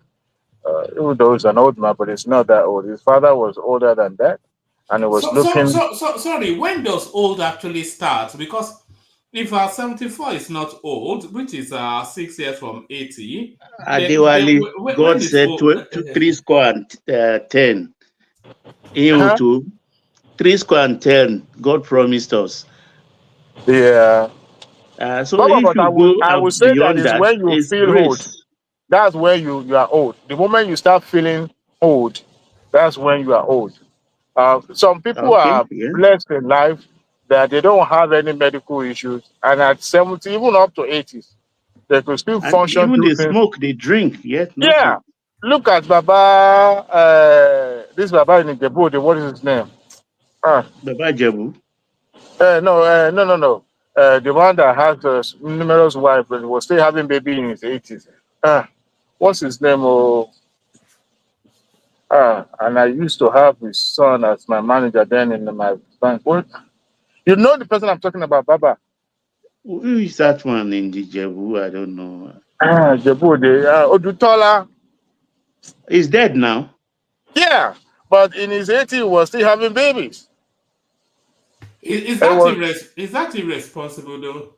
Even though he's an old man, but it's not that old. His father was older than that, and he was looking. Sorry, when does old actually start? Because if 74 is not old, which is 6 years from 80, Adewale, God said 3 square and 10. To 3 square and 10, God promised us. Yeah. So but I would say that is when you feel grace. old. That's when you are old. The moment you start feeling old, that's when you are old. Some people are blessed in life that they don't have any medical issues, and at 70, even up to 80s, they could still function. Even they smoke, they drink, yet nothing. Yeah. Look at Baba, this Baba in Ijebu, what is his name? Baba Jebu. No. The one that has numerous wives, but was still having baby in his 80s. What's his name? And I used to have his son as my manager then in my bank. What? You know the person I'm talking about, Baba? Who is that one in the Jebu? I don't know. Jebu, Odutola. He's dead now. Yeah, but in his 80s, he was still having babies. Is that irresponsible though?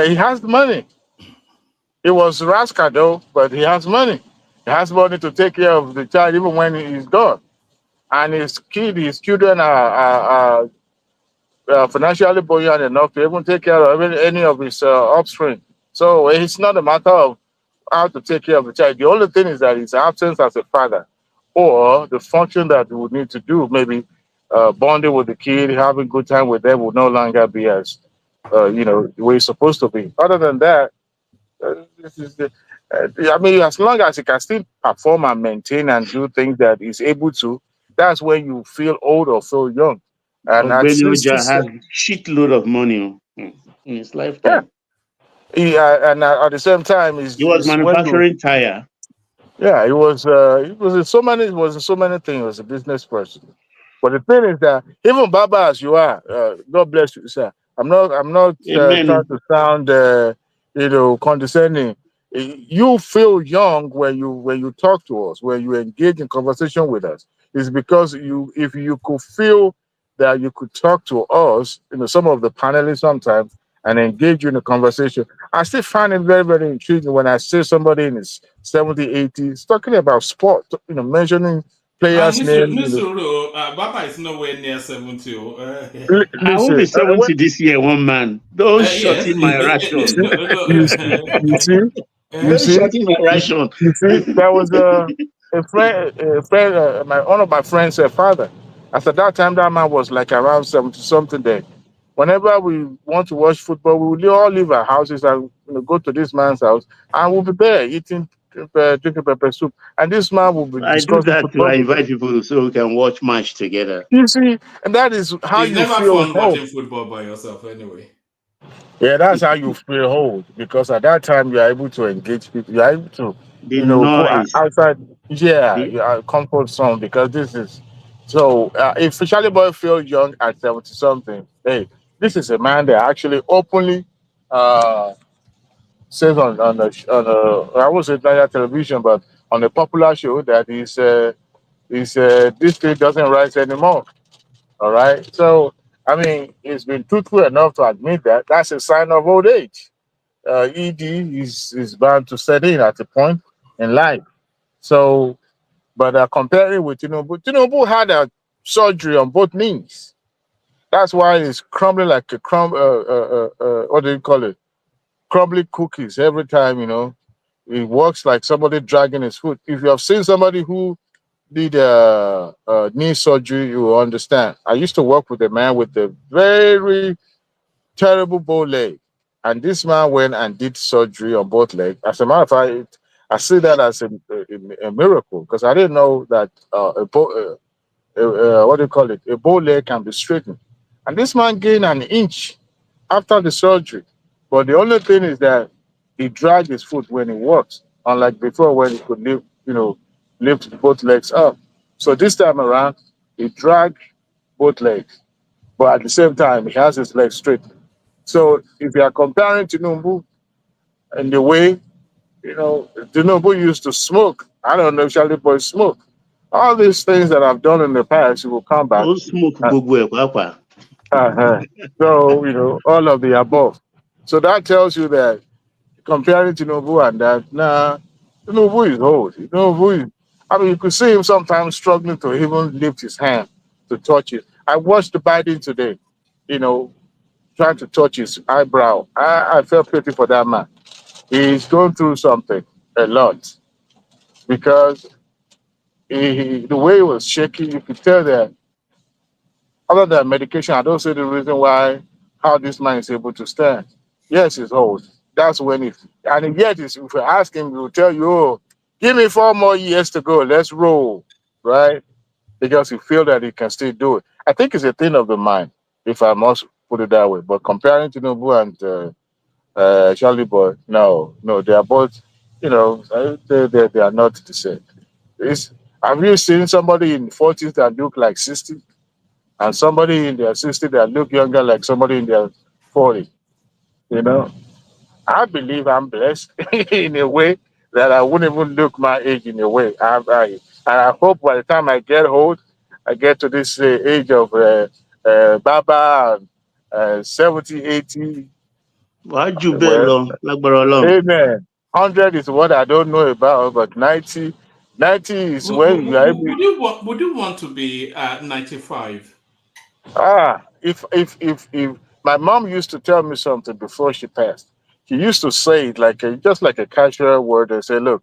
He has money. He was rascal though, but he has money. He has money to take care of the child even when he's gone. And his children are financially buoyant enough to even take care of any of his offspring. So it's not a matter of how to take care of the child. The only thing is that his absence as a father, or the function that he would need to do, maybe bonding with the kid, having good time with them, would no longer be as the way it's supposed to be. Other than that, I mean, as long as he can still perform and maintain and do things that he's able to, that's when you feel old or feel young. And Oja has shitload of money in his lifetime. Yeah, and at the same time, he was manufacturing tire. Yeah, it was in so many things. He was a business person. But the thing is that even Baba, as you are, God bless you, sir. I'm not trying to sound condescending. You feel young when you talk to us, when you engage in conversation with us. It's because if you could feel that you could talk to us, some of the panelists sometimes, and engage you in a conversation. I still find it very, very intriguing when I see somebody in his 70s, 80s talking about sport, mentioning players' names. Baba is nowhere near 70. I will be 70 this year, one man. Don't shut in my ration. You see? Shut in my ration. You see, there was a friend, one of my friends' father. At that time, that man was like around 70 something there. Whenever we want to watch football, we will all leave our houses and go to this man's house, and we'll be there eating, drinking pepper soup. And this man will be I do discussing that too. football I with us. invite people so we can watch match together. You see, and that is how It's you never feel fun home. watching football by yourself anyway. Yeah, that's how you feel whole, because at that time you are able to engage people. You are able to, The go noise. outside. Yeah, The, you are comfort zone, because this is so. If Charlie Boy feels young at 70 something, hey, this is a man that actually openly uh, says on I won't say national television, but on a popular show that this thing doesn't rise anymore. All right, so I mean, he's been truthful enough to admit that that's a sign of old age. ED is bound to set in at a point in life. So, but comparing with Tinubu had a surgery on both knees. That's why he's crumbling like a what do you call it? Crumbly cookies every time. He walks like somebody dragging his foot. If you have seen somebody who did knee surgery, you will understand. I used to work with a man with a very terrible bow leg. And this man went and did surgery on both legs. As a matter of fact, I see that as a miracle, because I didn't know that what do you call it? A bow leg can be straightened. And this man gained an inch after the surgery. But the only thing is that he dragged his foot when he walks, unlike before when he could lift both legs up. So this time around, he dragged both legs. But at the same time, he has his legs straight. So if you are comparing Tinubu in the way, Tinubu used to smoke. I don't know if Charlie Boy smoke. All these things that I've done in the past, he will come back. don't smoke Uh, bugwe, papa. so, all of the above. So that tells you that comparing Tinubu and that, nah, Tinubu is old. I mean, you could see him sometimes struggling to even lift his hand to touch it. I watched the Biden today, you know, trying to touch his eyebrow. I felt pity for that man. He's going through something a lot, because the way he was shaking, you could tell that other than medication, I don't see the reason why how this man is able to stand. Yes, he's old. That's when and yet if you ask him, he will tell you, oh, give me 4 more years to go. Let's roll, right? Because he feel that he can still do it. I think it's a thing of the mind, if I must put it that way. But comparing Tinubu and Charlie Boy, no, they are both, they are not the same. Have you seen somebody in 40s that look like 60, and somebody in their 60s that look younger like somebody in their 40? You know, I believe I'm blessed in a way that I wouldn't even look my age in a way. I hope by the time I get old, I get to this age of Baba, 70, 80. Well, amen. 100 is what I don't know about, but 90 is when you are able. Would you want to be 95? If my mom used to tell me something before she passed. She used to say it like just like a casual word and say, look,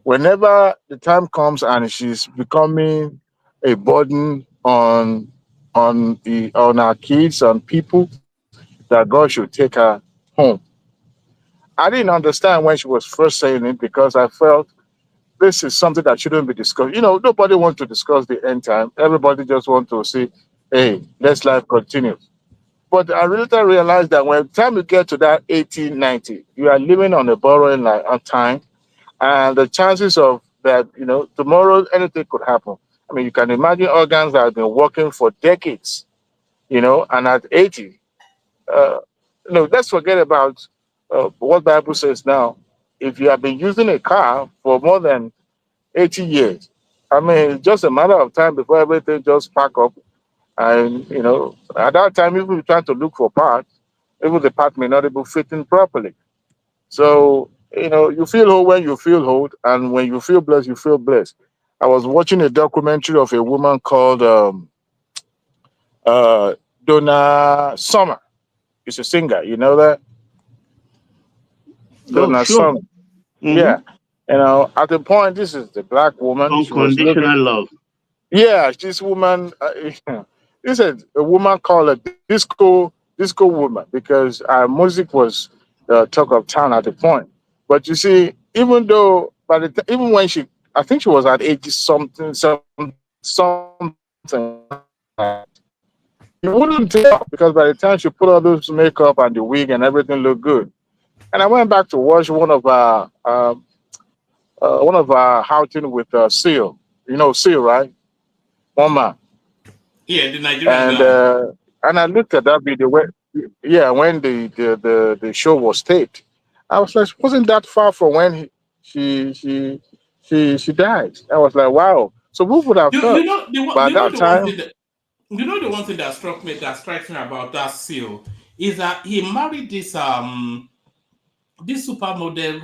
whenever the time comes and she's becoming a burden on our kids, on people, that God should take her home. I didn't understand when she was first saying it, because I felt this is something that shouldn't be discussed. Nobody wants to discuss the end time. Everybody just wants to say, hey, let's life continue. But I really realized that when the time you get to that 18, 90, you are living on a borrowing on time, and the chances of that, tomorrow anything could happen. I mean, you can imagine organs that have been working for decades, and at 80, uh, let's forget about what Bible says now. If you have been using a car for more than 80 years, I mean, it's just a matter of time before everything just pack up. And, at that time, if you're trying to look for parts, even the part may not even fit in properly. So, you feel old when you feel old, and when you feel blessed, you feel blessed. I was watching a documentary of a woman called uh, Donna Summer. She's a singer, you know that? Oh, Donna sure. Summer. Mm-hmm. Yeah. At the point, this is the black woman. She was living. Unconditional love. Yeah, this woman, this is a woman called a disco disco woman, because music was talk of town at the point. But you see, even though even when I think she was at 80 something, you wouldn't tell, because by the time she put all those makeup and the wig and everything looked good. And I went back to watch one of our outing with Seal. You know Seal, right? One man. Yeah, the Nigerian And guy. and I looked at that video when, yeah, when the show was taped. I was like, wasn't that far from when she died? I was like, wow. So who would have You thought? know By you know that the one time, thing that strikes me about that Seal is that he married this supermodel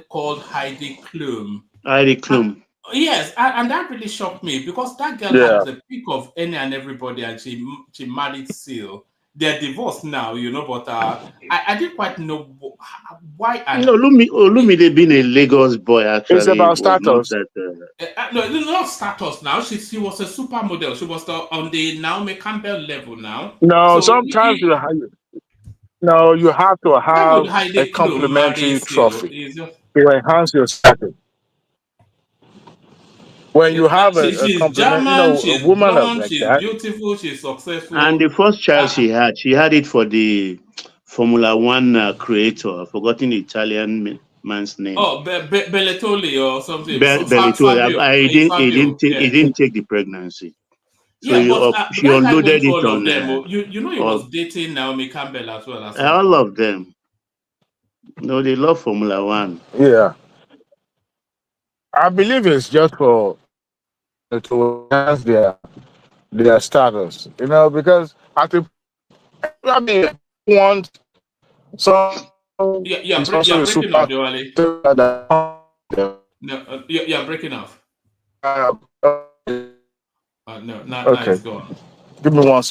called Heidi Klum. Heidi Klum. Yes, and that really shocked me, because that girl yeah. had the pick of any and everybody, and she married Seal. They're divorced now, but I didn't quite know why. And Olumide being a Lagos boy It's actually about was not status. that. no, it's not status now. She was a supermodel. She was on the Naomi Campbell level now. No, So sometimes you have to why would have a Heidi Klum marry complimentary Seal? trophy to enhance your status. When you have a She's compliment, German. a She's woman blonde. like She's that. beautiful. She's And successful. the first child she had it for the Formula One creator. I've forgotten the Italian man's name. Oh, Belletoli or something. Belletoli. Fabio. He didn't take the pregnancy. So Yeah, but she that guy unloaded went through it all of on them. You know, he was dating Naomi Campbell as well. all of them. No, they love Formula One. Yeah, I believe it's just for to enhance their status. Because I mean, want some You're is also a breaking off, super. Joali. No, you're breaking off. No, now Okay, it's gone. give me one.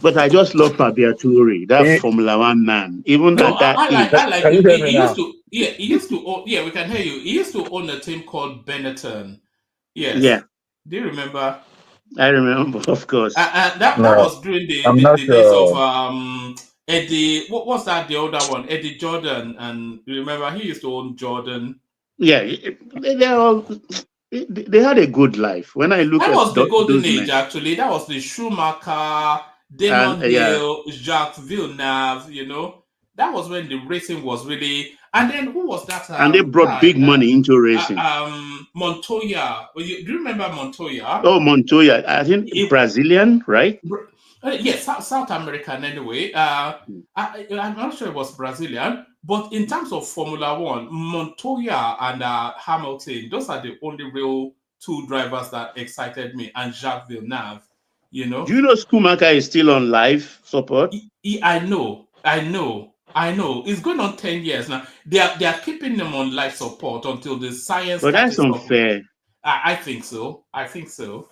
But I just love Fabio Turi, that Formula One man. Even No, at that age. I like Can you him. hear me now? He used to own, yeah, we can hear you. He used to own a team called Benetton. Yes. Yeah. Do you remember? I remember, of course. That No, was during I'm the not days of sure. Eddie. What was that? The older one, Eddie Jordan, and you remember he used to own Jordan. Yeah, they had a good life. When I look That at was the golden those age, men, actually. That was the Schumacher, Damon and Hill, Jacques Villeneuve. That was when the racing was really. And then who was that and they brought guy? big money into racing. Montoya. Do you remember Montoya? Oh, Montoya, I think Brazilian, right? Yes, South American anyway. I'm not sure it was Brazilian, but in terms of Formula One, Montoya and Hamilton, those are the only real two drivers that excited me, and Jacques Villeneuve. Do you know Schumacher is still on life support? I know. It's going on 10 years now. They are keeping them on life support until the science. But that's unfair. I think so. But Sorry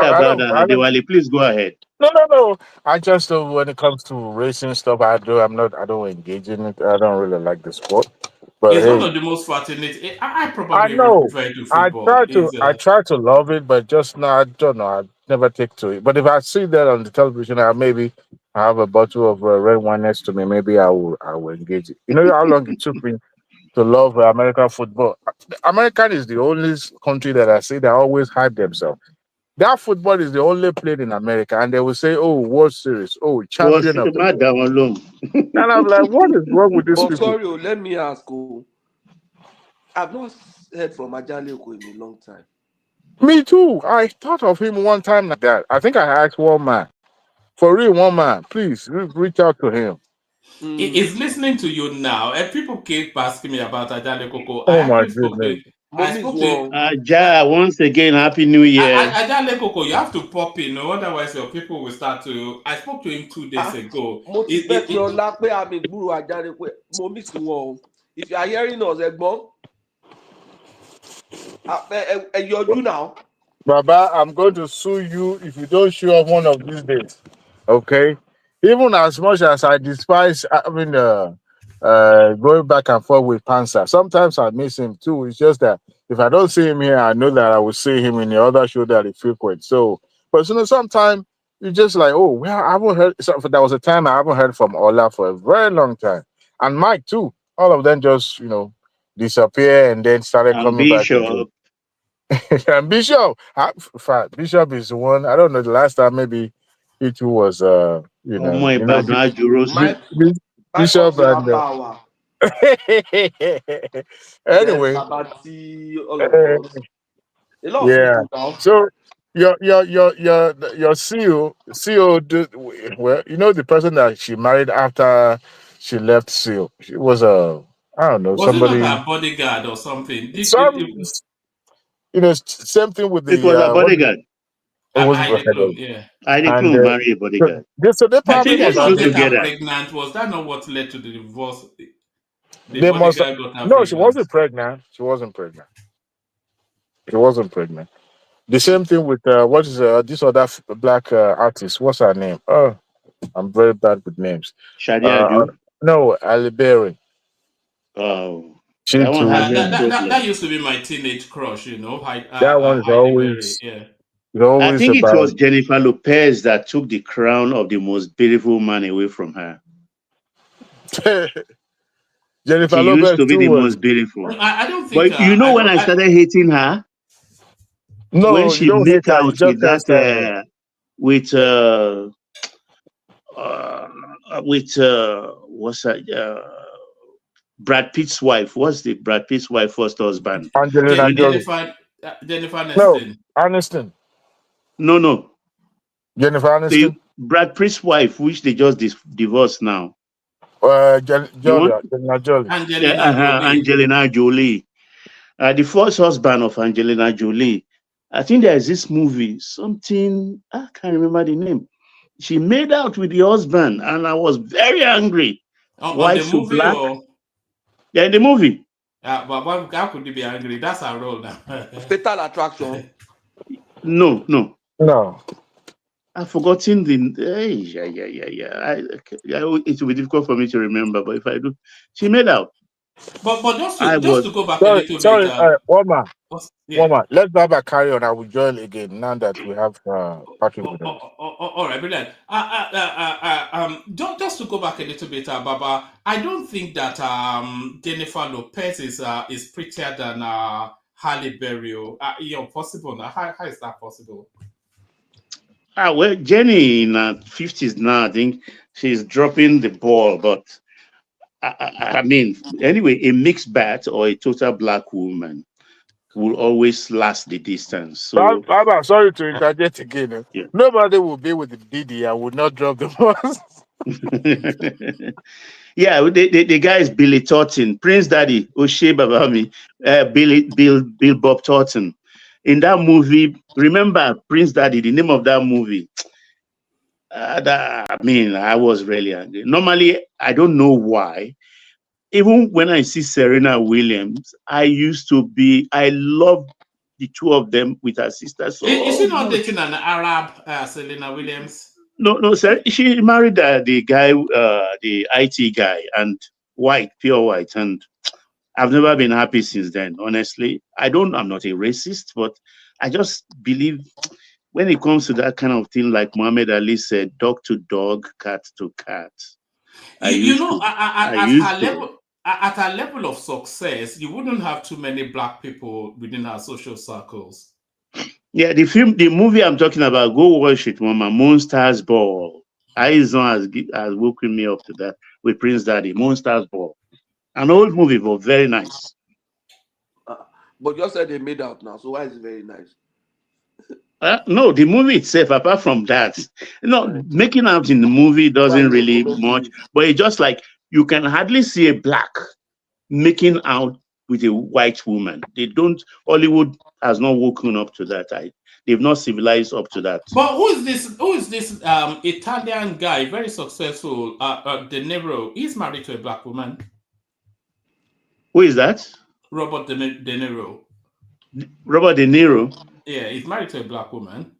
about that, Adewale. Please go ahead. No. I just when it comes to racing stuff, I don't engage in it. I don't really like the sport. But it's one of the most fascinating. I probably know. prefer it to football. I try to love it, but just now I don't know. I never take to it. But if I see that on the television, I have a bottle of red wine next to me. Maybe I will engage it. You know how long it took me to love American football. American is the only country that I see that always hype themselves. That football is the only played in America, and they will say, "Oh, World Series, oh, champion of the world." And I'm like, what is wrong with these people? Sorry, let me ask you. I've not heard from Ajaleko in a long time. Me too. I thought of him one time like that. I think I asked one man, for real, one man, please reach out to him. He's listening to you now, and people keep asking me about Ajale Koko. Oh my goodness. Once again, Happy New Year. Ajale Koko, you have to pop in, otherwise your people will start to. I spoke to him 2 days ago. If you are hearing us, you now. Baba, I'm going to sue you if you don't show up one of these days. Okay? Even as much as I despise, going back and forth with Panzer, sometimes I miss him too. It's just that if I don't see him here, I know that I will see him in the other show that he frequents. So, but sometimes you just like, oh, well, I haven't heard. So there was a time I haven't heard from Ola for a very long time, and Mike too. All of them just disappear and then started And coming back again. Bishop. And Bishop, Bishop is the one. I don't know. The last time maybe he too was Bishop and power. Then anyway. Babati, all of us. A lot of Yeah. people now. So your CEO well, the person that she married after she left CEO. She was I don't know, Was it not somebody, her bodyguard or something? same thing with It was a the bodyguard. it was Heidi Klum, yeah. Heidi and Klum married a bodyguard. they I probably think Did they're he must still not have get her together. pregnant? Was that not what led to the divorce? The they must bodyguard got her no, she pregnant. wasn't pregnant. She wasn't pregnant. She wasn't pregnant. The same thing with what is this other black artist? What's her name? Oh, I'm very bad with names. Shadia Aju. No, Ali Berry. Oh, She that one too. has no problem. That used to be my teenage crush, That one is Heidi Berry, yeah. I think it about was Jennifer Lopez that took the crown of the most beautiful man away from her. Jennifer She used Lopez to be too the was. most beautiful. I don't think. But you know when I started hating her? When No, you she don't hate met her. You out just with can't stand her. that, with what's that? Brad Pitt's wife. What's the Brad Pitt's wife first husband? Angelina Jolie. Jennifer Aniston. No, Aniston. No. Jennifer Aniston. Brad Pitt's wife, which they just divorced now. Angelina Jolie. Angelina Jolie. The first husband of Angelina Jolie. I think there is this movie, something, I can't remember the name. She made out with the husband, and I was very angry. On the movie black? Or? Yeah, in the movie. But how could you be angry? That's our role now. Fatal Attraction. No. No. I've forgotten the. It will be difficult for me to remember, but if I do, she made out. But just to go back a little bit. Sorry, Woma. Let Baba carry on. I will join again now that we have Patrick with us. All right, brilliant. Just to go back a little bit, Baba, I don't think that Jennifer Lopez is prettier than Halle Berry. Possible. How is that possible? Well, Jenny in her 50s now, I think she's dropping the ball, but I mean, anyway, a mixed bat or a total black woman will always last the distance. So, Baba, sorry to interject again. Yeah. Nobody will be with the Didi and would not drop the balls. Yeah, the guy is Billy Thornton, Prince Daddy, O'Shea Babami, Bill Bob Thornton. In that movie, remember Prince Daddy, the name of that movie. I was really angry. Normally, I don't know why. Even when I see Serena Williams, I love the two of them with her sister. Is she not dating an Arab, Serena Williams? No, sir. She married the guy, the IT guy, and pure white. And I've never been happy since then, honestly. I'm not a racist, but I just believe when it comes to that kind of thing, like Muhammad Ali said, dog to dog, cat to cat. At her level of success, you wouldn't have too many black people within her social circles. Yeah, the movie I'm talking about, go watch it, Mama. Monsters Ball. Aizon has woken me up to that with Prince Daddy. Monsters Ball. An old movie, but very nice. But you said they made out now, so why is it very nice? No, the movie itself, apart from that, making out in the movie doesn't really much, but it's just like you can hardly see a black making out with a white woman. Hollywood has not woken up to that. They've not civilized up to that. But who is this Italian guy, very successful, De Niro? He's married to a black woman. Who is that? Robert De Niro. Robert De Niro? Yeah, he's married to a black woman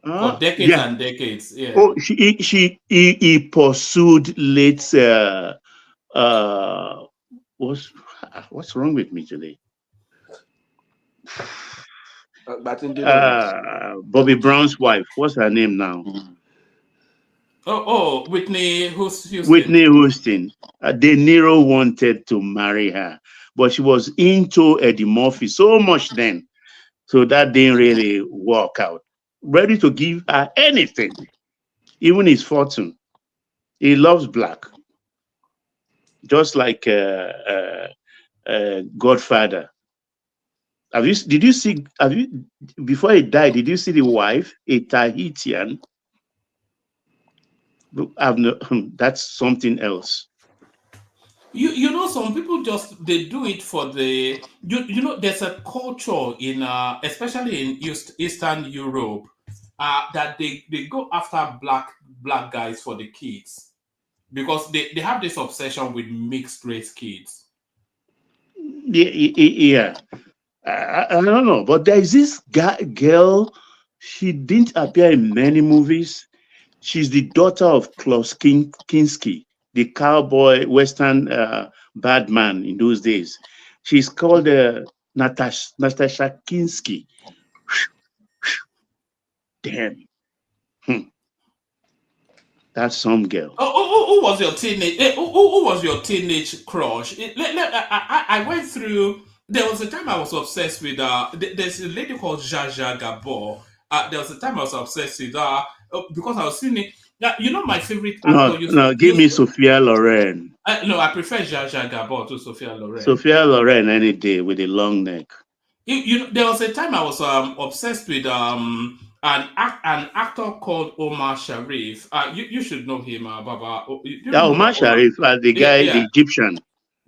for decades and decades. Yeah. Oh, he pursued late. What's wrong with me today? Bobby Brown's wife. What's her name now? Whitney Houston. Whitney Houston. De Niro wanted to marry her, but she was into Eddie Murphy so much then, so that didn't really work out. Ready to give her anything, even his fortune. He loves black, just like Godfather. Did you see? Before he died? Did you see the wife, a Tahitian? That's something else. You know, some people they do it for the you know. There's a culture in especially in Eastern Europe that they go after black guys for the kids because they have this obsession with mixed race kids. Yeah. I don't know, but there is this girl. She didn't appear in many movies. She's the daughter of Klaus Kinski, the cowboy Western bad man in those days. She's called Natasha Kinski. Damn. That's some girl. Who was your teenage? Who was your teenage crush? I went through. There was a time I was obsessed with. There's a lady called Jaja Gabor. There was a time I was obsessed with her because I was seeing it. You know, my favorite actor. Give me Sophia Loren. No, I prefer Jaja Gabor to Sophia Loren. Sophia Loren any day with a long neck. You know, there was a time I was obsessed with an actor called Omar Sharif. You should know him, Baba. Omar Sharif, the guy, the Egyptian.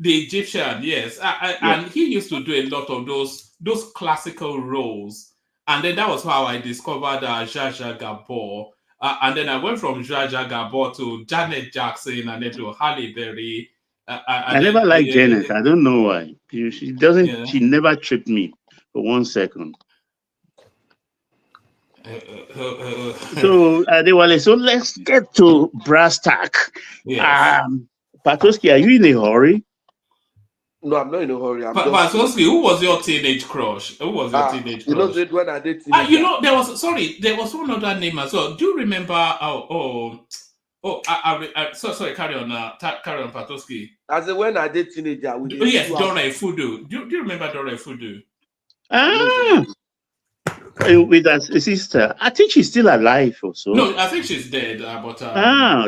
The Egyptian, yes, and he used to do a lot of those classical roles, and then that was how I discovered Jaja Gabor, and then I went from Jaja Gabor to Janet Jackson, and then to Halle Berry. I never liked Janet. I don't know why. She doesn't. Yeah. She never tripped me for 1 second. So let's get to brass tack. Yes. Patoski, are you in a hurry? No, I'm not in a hurry. Patoski, who was your teenage crush? Who was your teenage crush? You know, when I did teenage you know, there was one other name as well. Do you remember? Sorry, carry on, Patoski. As when I did teenager. Yes, Dora Efudu. Do you remember Dora Efudu? With her sister. I think she's still alive or so. No, I think she's dead.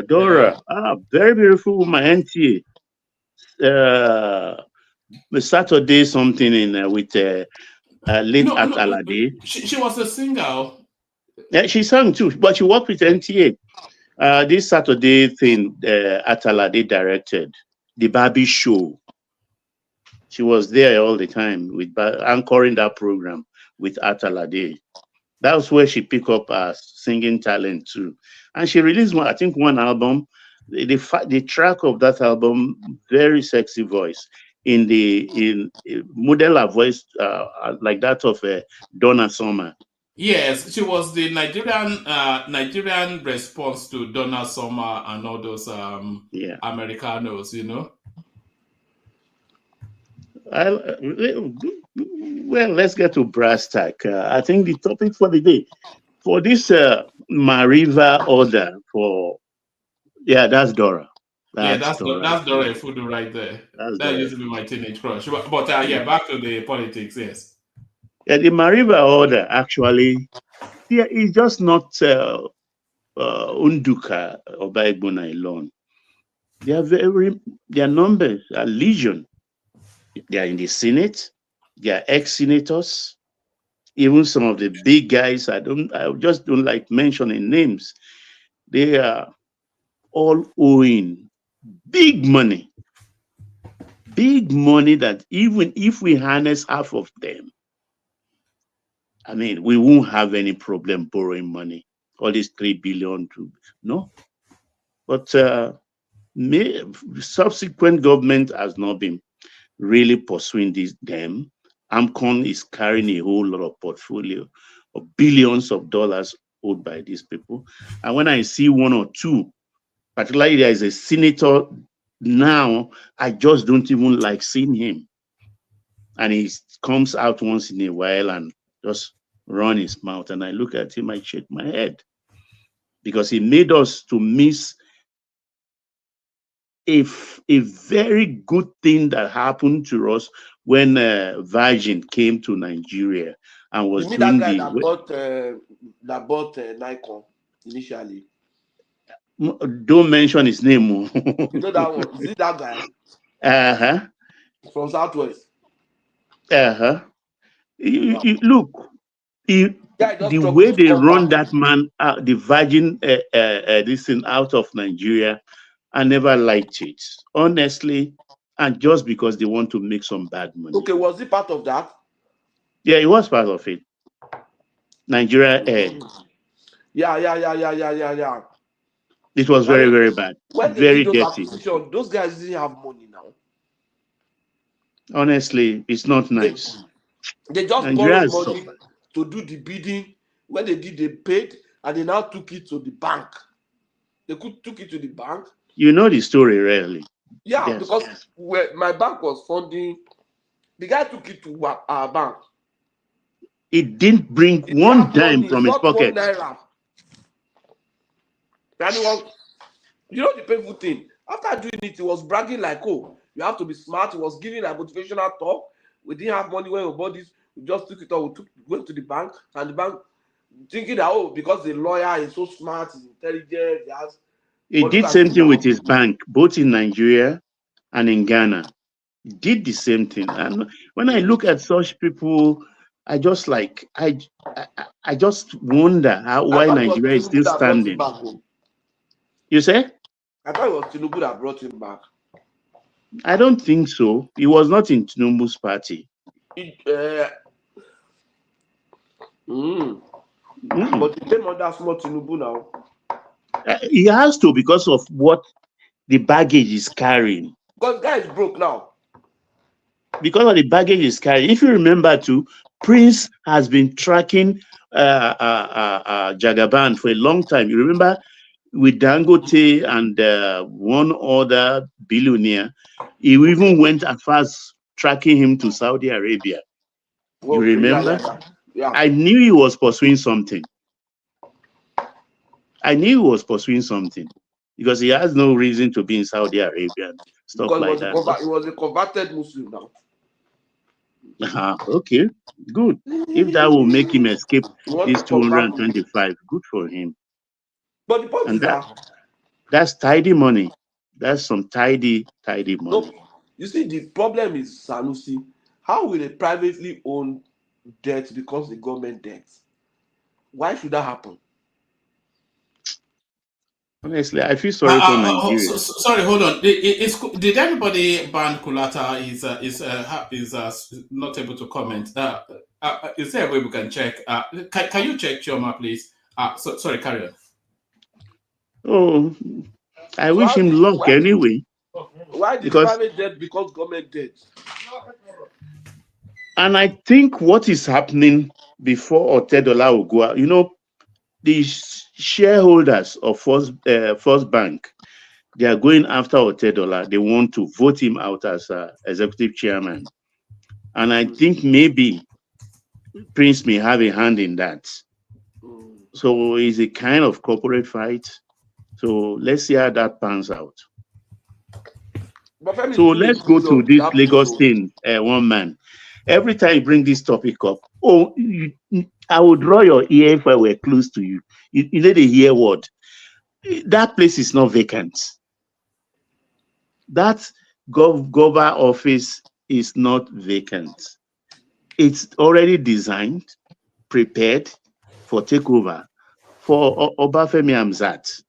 Dora. Very beautiful woman, NTA. Saturday something in with late Atalade. She was a singer. Yeah, she sang too, but she worked with NTA. This Saturday thing Atalade directed, the Barbie show. She was there all the time with anchoring that program with Atalade. That was where she picked up her singing talent too, and she released one album. The track of that album, very sexy voice. In model her voice like that of Donna Summer. Yes, she was the Nigerian response to Donna Summer and all those Americanos, you know. Well, let's get to brass tack. I think the topic for the day for this Mariva order for. Yeah, that's Dora. That's Dora Efudu right there. That used to be my teenage crush. But back to the politics, yes. Yeah, the Mariva order actually, it's just not Unduka or Baigbona alone. Their numbers are legion. They are in the Senate. They are ex-senators. Even some of the big guys, I just don't like mentioning names. They are all owing big money that even if we harness half of them, I mean, we won't have any problem borrowing money. All these 3 billion, no. But subsequent government has not been really pursuing them. AMCON is carrying a whole lot of portfolio of billions of dollars owed by these people. And when I see one or two, particularly there is a senator now, I just don't even like seeing him. And he comes out once in a while and just run his mouth. And I look at him, I shake my head, because he made us to miss a very good thing that happened to us when Virgin came to Nigeria and was You mean that doing guy the... that bought Nikon initially? Don't mention his name. You know that one? Is it that guy? Uh-huh. From Southwest. Uh-huh. Look, the way they run that man, the Virgin, this thing out of Nigeria, I never liked it, honestly, and just because they want to make some bad money. Okay, was he part of that? Yeah, it was part of it. Nigeria Air. Yeah. It was very, very bad. When they Very did those dirty. acquisitions, those guys didn't have money now. Honestly, it's not nice. They just Nigeria borrowed money suffered. to do the bidding. When they did, they paid, and they now took it to the bank. They took it to the bank. You know the story, really. Yeah, Yes. because my bank was funding, the guy took it to our bank. It didn't bring one dime from his pocket. Naira. And it was, you know, the painful thing. After doing it, he was bragging like, "Oh, you have to be smart." He was giving a motivational talk. We didn't have money when we bought this. We just took it all. Went to the bank, and the bank thinking that, oh, because the lawyer is so smart, he's intelligent, He did same thing with his bank, both in Nigeria and in Ghana. He did the same thing. And when I look at such people, I just like, I just wonder why Nigeria is still standing. You say? I thought it was Tinubu that brought him back. I don't think so. He was not in Tinubu's party. But he came under small Tinubu now. He has to, because of what the baggage is carrying. Because guy is broke now. Because of the baggage is carrying. If you remember too, Prince has been tracking Jagaban for a long time. You remember with Dangote and one other billionaire, he even went as far as tracking him to Saudi Arabia. You remember? Yeah. I knew he was pursuing something. I knew he was pursuing something because he has no reason to be in Saudi Arabia and stuff like that. He was a converted Muslim now. Okay, good. If that will make him escape this 225, good for him. But the point is that's tidy money. That's some tidy money. No, you see, the problem is, Sanusi, how will a privately owned debt become the government debt? Why should that happen? Honestly, I feel sorry for Nigeria. Sorry, hold on. Did anybody ban Kulata? Is not able to comment. Is there a way we can check? Can you check, Chioma, please? Sorry, carry on. Oh, I wish him luck anyway. Why did private debt becomes government debt? And I think what is happening before Otedola will go out, you know, the shareholders of First Bank, they are going after Otedola. They want to vote him out as executive chairman. And I think maybe Prince may have a hand in that. So it's a kind of corporate fight. So let's see how that pans out. So let's go to this Lagos thing, one man. Every time you bring this topic up, I would draw your ear if I were close to you. You know the hear word. That place is not vacant. That Governor office is not vacant. It's already designed, prepared for takeover for Obafemi Hamzat.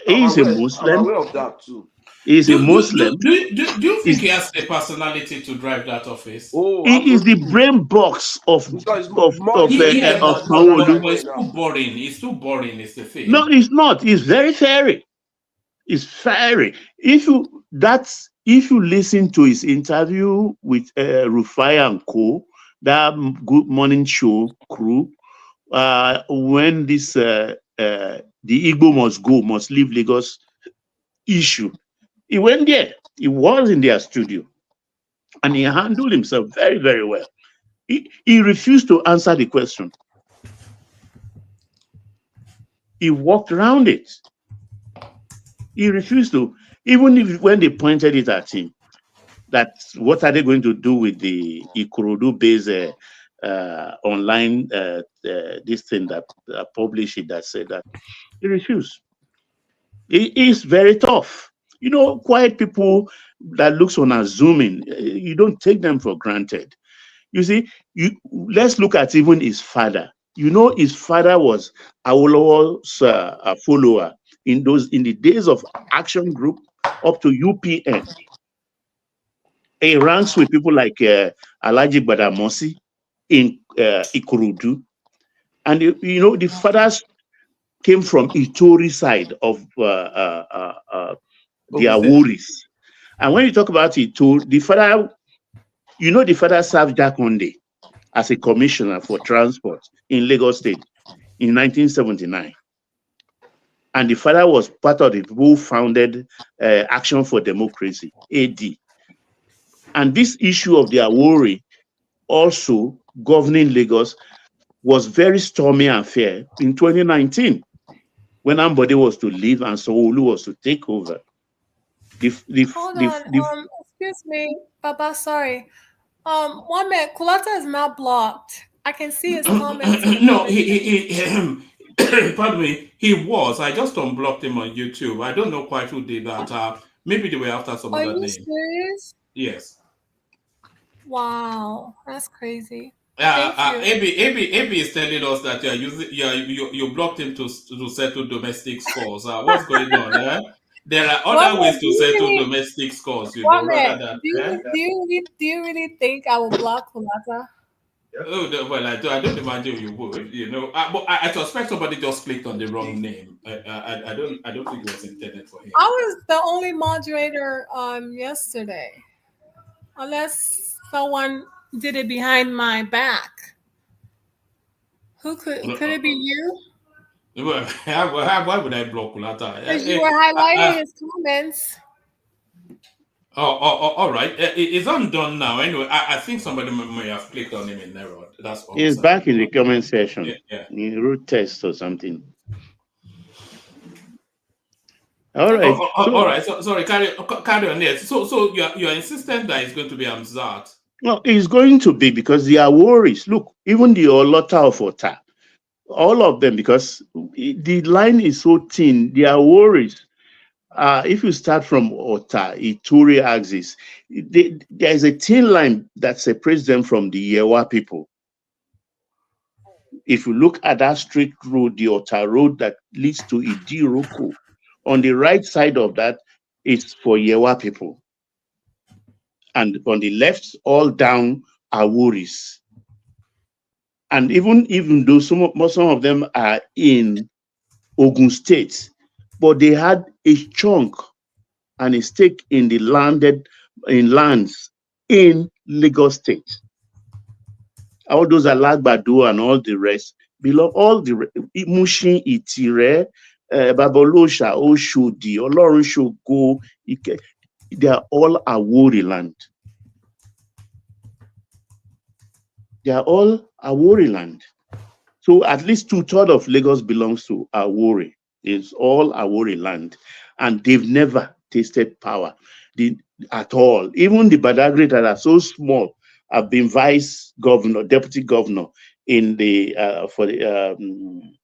He's a Muslim. I'm aware of that too. He's a Muslim. Do you think he has the personality to drive that office? He is the brain box of Sanwo-Olu. It's too boring. It's too boring. It's the thing. No, it's not. It's very fiery. It's fiery. If you listen to his interview with Rufai and Co, that Good Morning Show crew, when this the Igbo must leave Lagos issue, he went there. He was in their studio, and he handled himself very, very well. He refused to answer the question. He walked around it. He refused to, even if when they pointed it at him, that what are they going to do with the Ikorodu-based online this thing that published it that said that, he refused. It is very tough. You know, quiet people that looks unassuming, you don't take them for granted. You see, let's look at even his father. You know, his father was Awolowo's follower in the days of Action Group up to UPN. He ranks with people like Alhaji Badamosi in Ikorodu. And you know, the fathers came from Itori side of the Aworis. And when you talk about Itori, the father, you know, the father served Jakonde as a commissioner for transport in Lagos State in 1979. And the father was part of the people who founded Action for Democracy, AD. And this issue of the Awori also governing Lagos was very stormy and fair in 2019 when Ambode was to leave and Sanwo-Olu was to take over. Hold on, excuse me, Papa, sorry. One minute, Kulata is not blocked. I can see his comments. No, pardon me, he was. I just unblocked him on YouTube. I don't know quite who did that. Maybe they were after some other name. Are you serious? Yes. Wow, that's crazy. AB is telling us that you blocked him to settle domestic scores. What's going on? There are other ways to settle domestic scores, you know, rather than. Do you really think I will block Kulata? Oh, well, I don't imagine you would, you know. But I suspect somebody just clicked on the wrong name. I don't think it was intended for him. I was the only moderator yesterday, unless someone did it behind my back. Who could it be you? Well, why would I block Kulata? Because you were highlighting his comments. All right. It's undone now. Anyway, I think somebody may have clicked on him in error. That's all. He's back in the comment section. Yeah. In root test or something. All right. All right. So, sorry, carry on. Yes. So you're insistent that it's going to be Amzat. No, it's going to be because they are worries. Look, even the Olota of Ota, all of them, because the line is so thin, they are worries. If you start from Ota, Ituri axis, there is a thin line that separates them from the Yewa people. If you look at that straight road, the Ota road that leads to Idiroko, on the right side of that, it's for Yewa people. And on the left, all down are Wuris. And even though some of them are in Ogun State, but they had a chunk and a stake in the lands in Lagos State. All those Alagbado and all the rest belong, all the Mushin, Itire, Babolosha, Oshodi, Olorun Shogo, Ike, they are all Awori land. They are all Awori land. So at least 2/3 of Lagos belongs to Awori. It's all Awori land. And they've never tasted power at all. Even the Badagry that are so small have been vice governor, deputy governor in the for the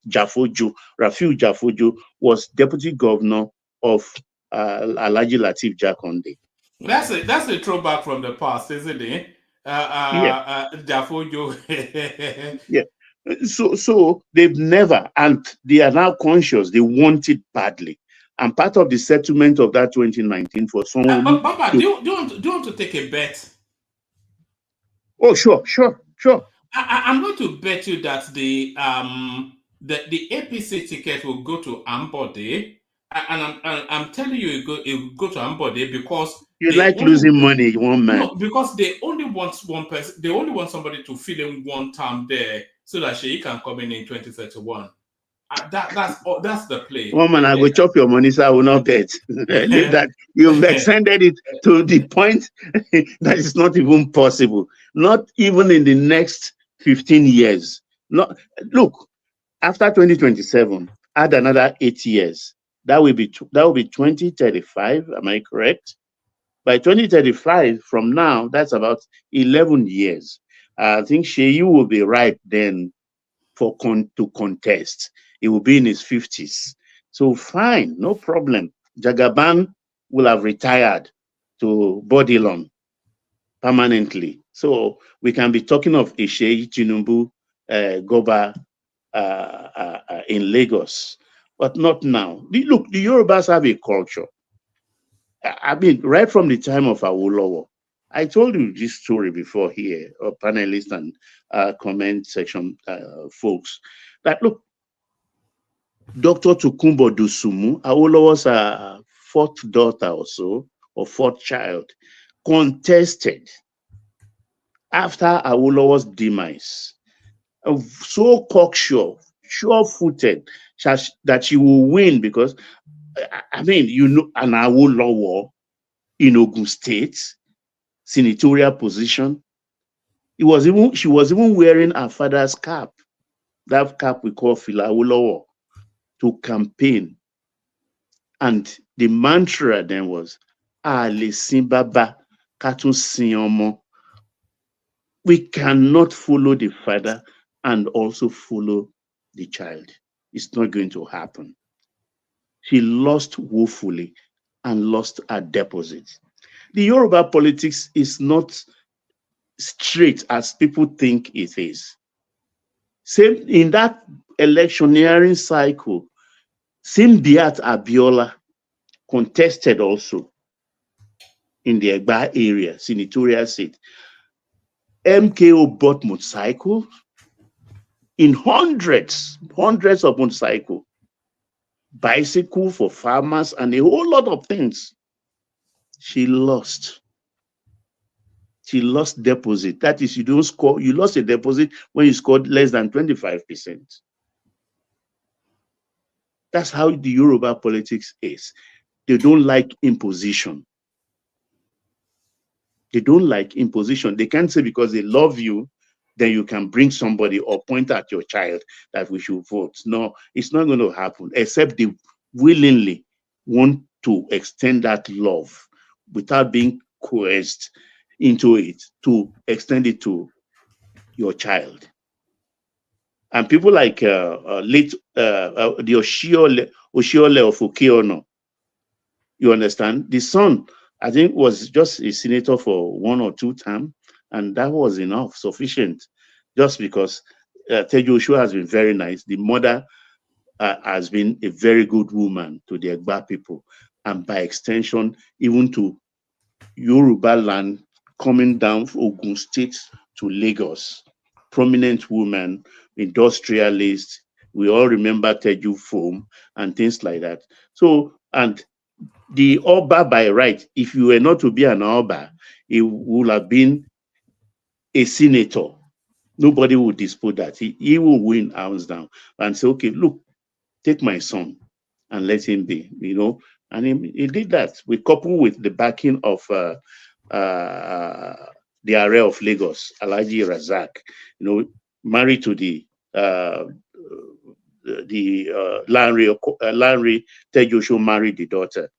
Jafojo. Rafiu Jafojo was deputy governor of Alhaji Lateef Jakonde. That's a throwback from the past, isn't it? Jafojo. Yeah. So they've never, and they are now conscious. They want it badly. And part of the settlement of that 2019 for someone. Baba, do you want to take a bet? Oh, sure. I'm going to bet you that the APC ticket will go to Ambode, and I'm telling you, it will go to Ambode because you like losing money, one man. No, because they only want one person. They only want somebody to fill in one term there, so that she can come in 2031. That's the play. One man, I go chop your money, so I will not bet. Leave that. You've extended it to the point that is not even possible. Not even in the next 15 years. Not look, after 2027, add another 8 years. That will be 2035. Am I correct? By 2035, from now, that's about 11 years. I think Sheyi will be ripe then to contest. He will be in his 50s. So fine, no problem. Jagaban will have retired to Bodilon permanently. So we can be talking of Sheyi Tinubu Goba in Lagos, but not now. Look, the Yorubas have a culture. I mean, right from the time of Awolowo, I told you this story before here, panelists and comment section folks, that look, Dr. Tokunbo Dusumu, Awolowo's fourth daughter or so, or fourth child, contested after Awolowo's demise, so cocksure, sure-footed, that she will win because, I mean, you know, an Awolowo in Ogun State, senatorial position. She was even wearing her father's cap, that cap we call Fila Awolowo, to campaign. And the mantra then was, Ale Simbaba Katun Sinyomo. We cannot follow the father and also follow the child. It's not going to happen. She lost woefully and lost her deposit. The Yoruba politics is not straight as people think it is. Same in that electioneering cycle, Simbiat Abiola contested also in the Egba area, senatorial seat. MKO bought motorcycles in hundreds of motorcycles, bicycle for farmers, and a whole lot of things. She lost. She lost deposit. That is, you don't score, you lost a deposit when you scored less than 25%. That's how the Yoruba politics is. They don't like imposition. They don't like imposition. They can't say because they love you, then you can bring somebody or point at your child that we should vote. No, it's not going to happen, except they willingly want to extend that love without being coerced into it, to extend it to your child. And people like the Oshiole of Okeono, you understand? The son, I think, was just a senator for 1 or 2 terms, and that was enough, sufficient, just because Teju Oshua has been very nice. The mother has been a very good woman to the Egba people, and by extension, even to Yoruba land coming down from Ogun State to Lagos. Prominent woman, industrialist. We all remember Teju Foam and things like that. So, and the Oba by right, if you were not to be an Oba, he would have been a senator. Nobody would dispute that. He will win hands down and say, okay, look, take my son and let him be, you know. And he did that. We coupled with the backing of the area of Lagos, Alhaji Razak, you know, married to the Lanre Tejoshua married the daughter.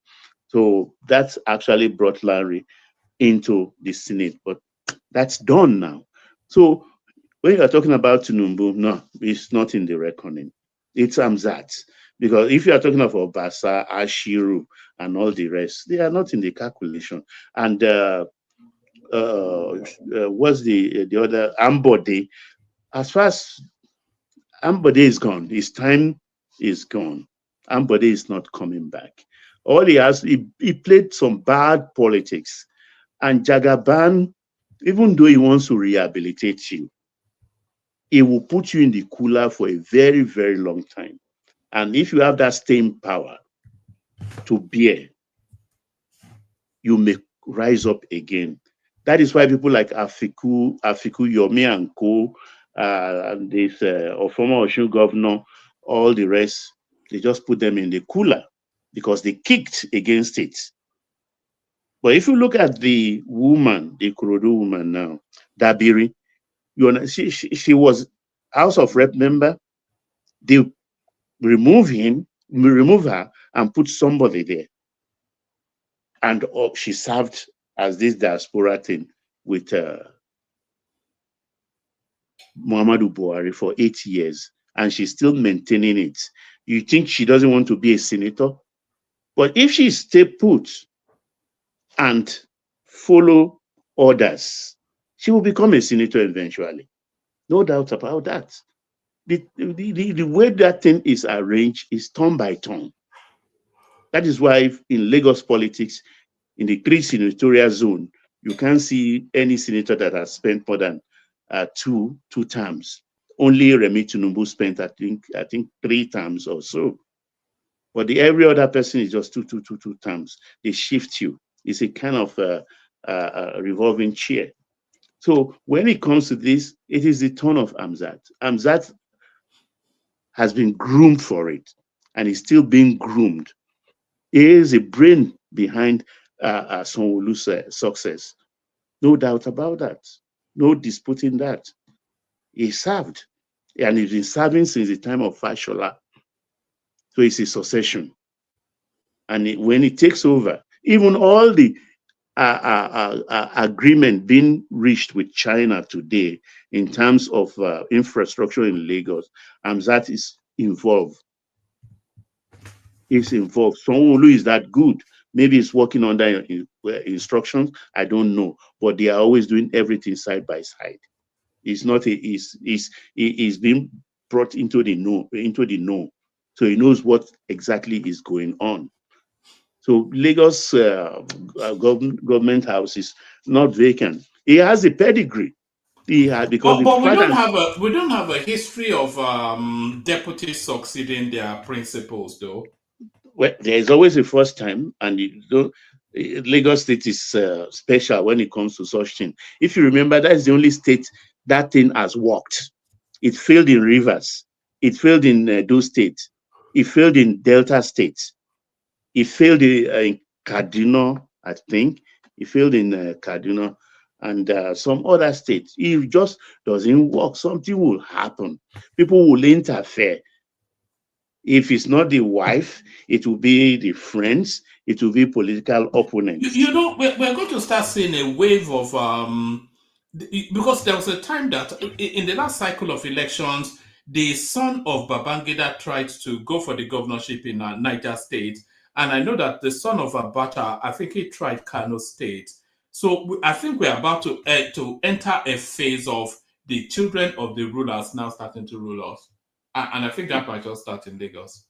So that's actually brought Lanre into the Senate, but that's done now. So when you're talking about Tinubu, no, it's not in the reckoning. It's Amzat. Because if you are talking of Obasa, Ashiru, and all the rest, they are not in the calculation. And what's the other? Ambode. As far as Ambode is gone, his time is gone. Ambode is not coming back. All he has, he played some bad politics. And Jagaban, even though he wants to rehabilitate you, he will put you in the cooler for a very, very long time. And if you have that staying power to bear, you may rise up again. That is why people like Afiku Yomi and Co, and this or former Osun governor All the rest, they just put them in the cooler because they kicked against it. But if you look at the woman, the Kurodu woman now, Dabiri, she was House of Rep member. They remove her and put somebody there. And she served as this diaspora thing with Muhammadu Buhari for 8 years, and she's still maintaining it. You think she doesn't want to be a senator? But if she stay put and follow orders, she will become a senator eventually. No doubt about that. The way that thing is arranged is turn by turn. That is why in Lagos politics, in the 3 senatorial zone, you can't see any senator that has spent more than two terms. Only Remi Tinubu spent, I think 3 terms or so. But every other person is just two terms. They shift you. It's a kind of a revolving chair. So when it comes to this, it is the turn of Amzat. Amzat has been groomed for it, and is still being groomed. He is a brain behind Sanwo-Olu's success. No doubt about that. No disputing that. He served, and he's been serving since the time of Fashola. So it's a succession. And when he takes over, even all the agreement being reached with China today in terms of infrastructure in Lagos, Amzat is involved. He's involved. Sanwo-Olu is that good. Maybe he's working under instructions. I don't know. But they are always doing everything side by side. He's not he's being brought into the know. So he knows what exactly is going on. So Lagos government house is not vacant. He has a pedigree. He had because but we don't have a history of deputies succeeding their principals, though. Well, there is always a first time, and Lagos State is special when it comes to such thing. If you remember, that is the only state that thing has worked. It failed in Rivers. It failed in those states. It failed in Delta states. It failed in Kaduna, I think. It failed in Kaduna and some other states. If it just doesn't work, something will happen. People will interfere. If it's not the wife, it will be the friends, it will be political opponents. You know, we're going to start seeing a wave of, because there was a time that in the last cycle of elections, the son of Babangida tried to go for the governorship in Niger State. And I know that the son of Abacha, I think he tried Kano State. So I think we're about to enter a phase of the children of the rulers now starting to rule us. And I think that might just start in Lagos.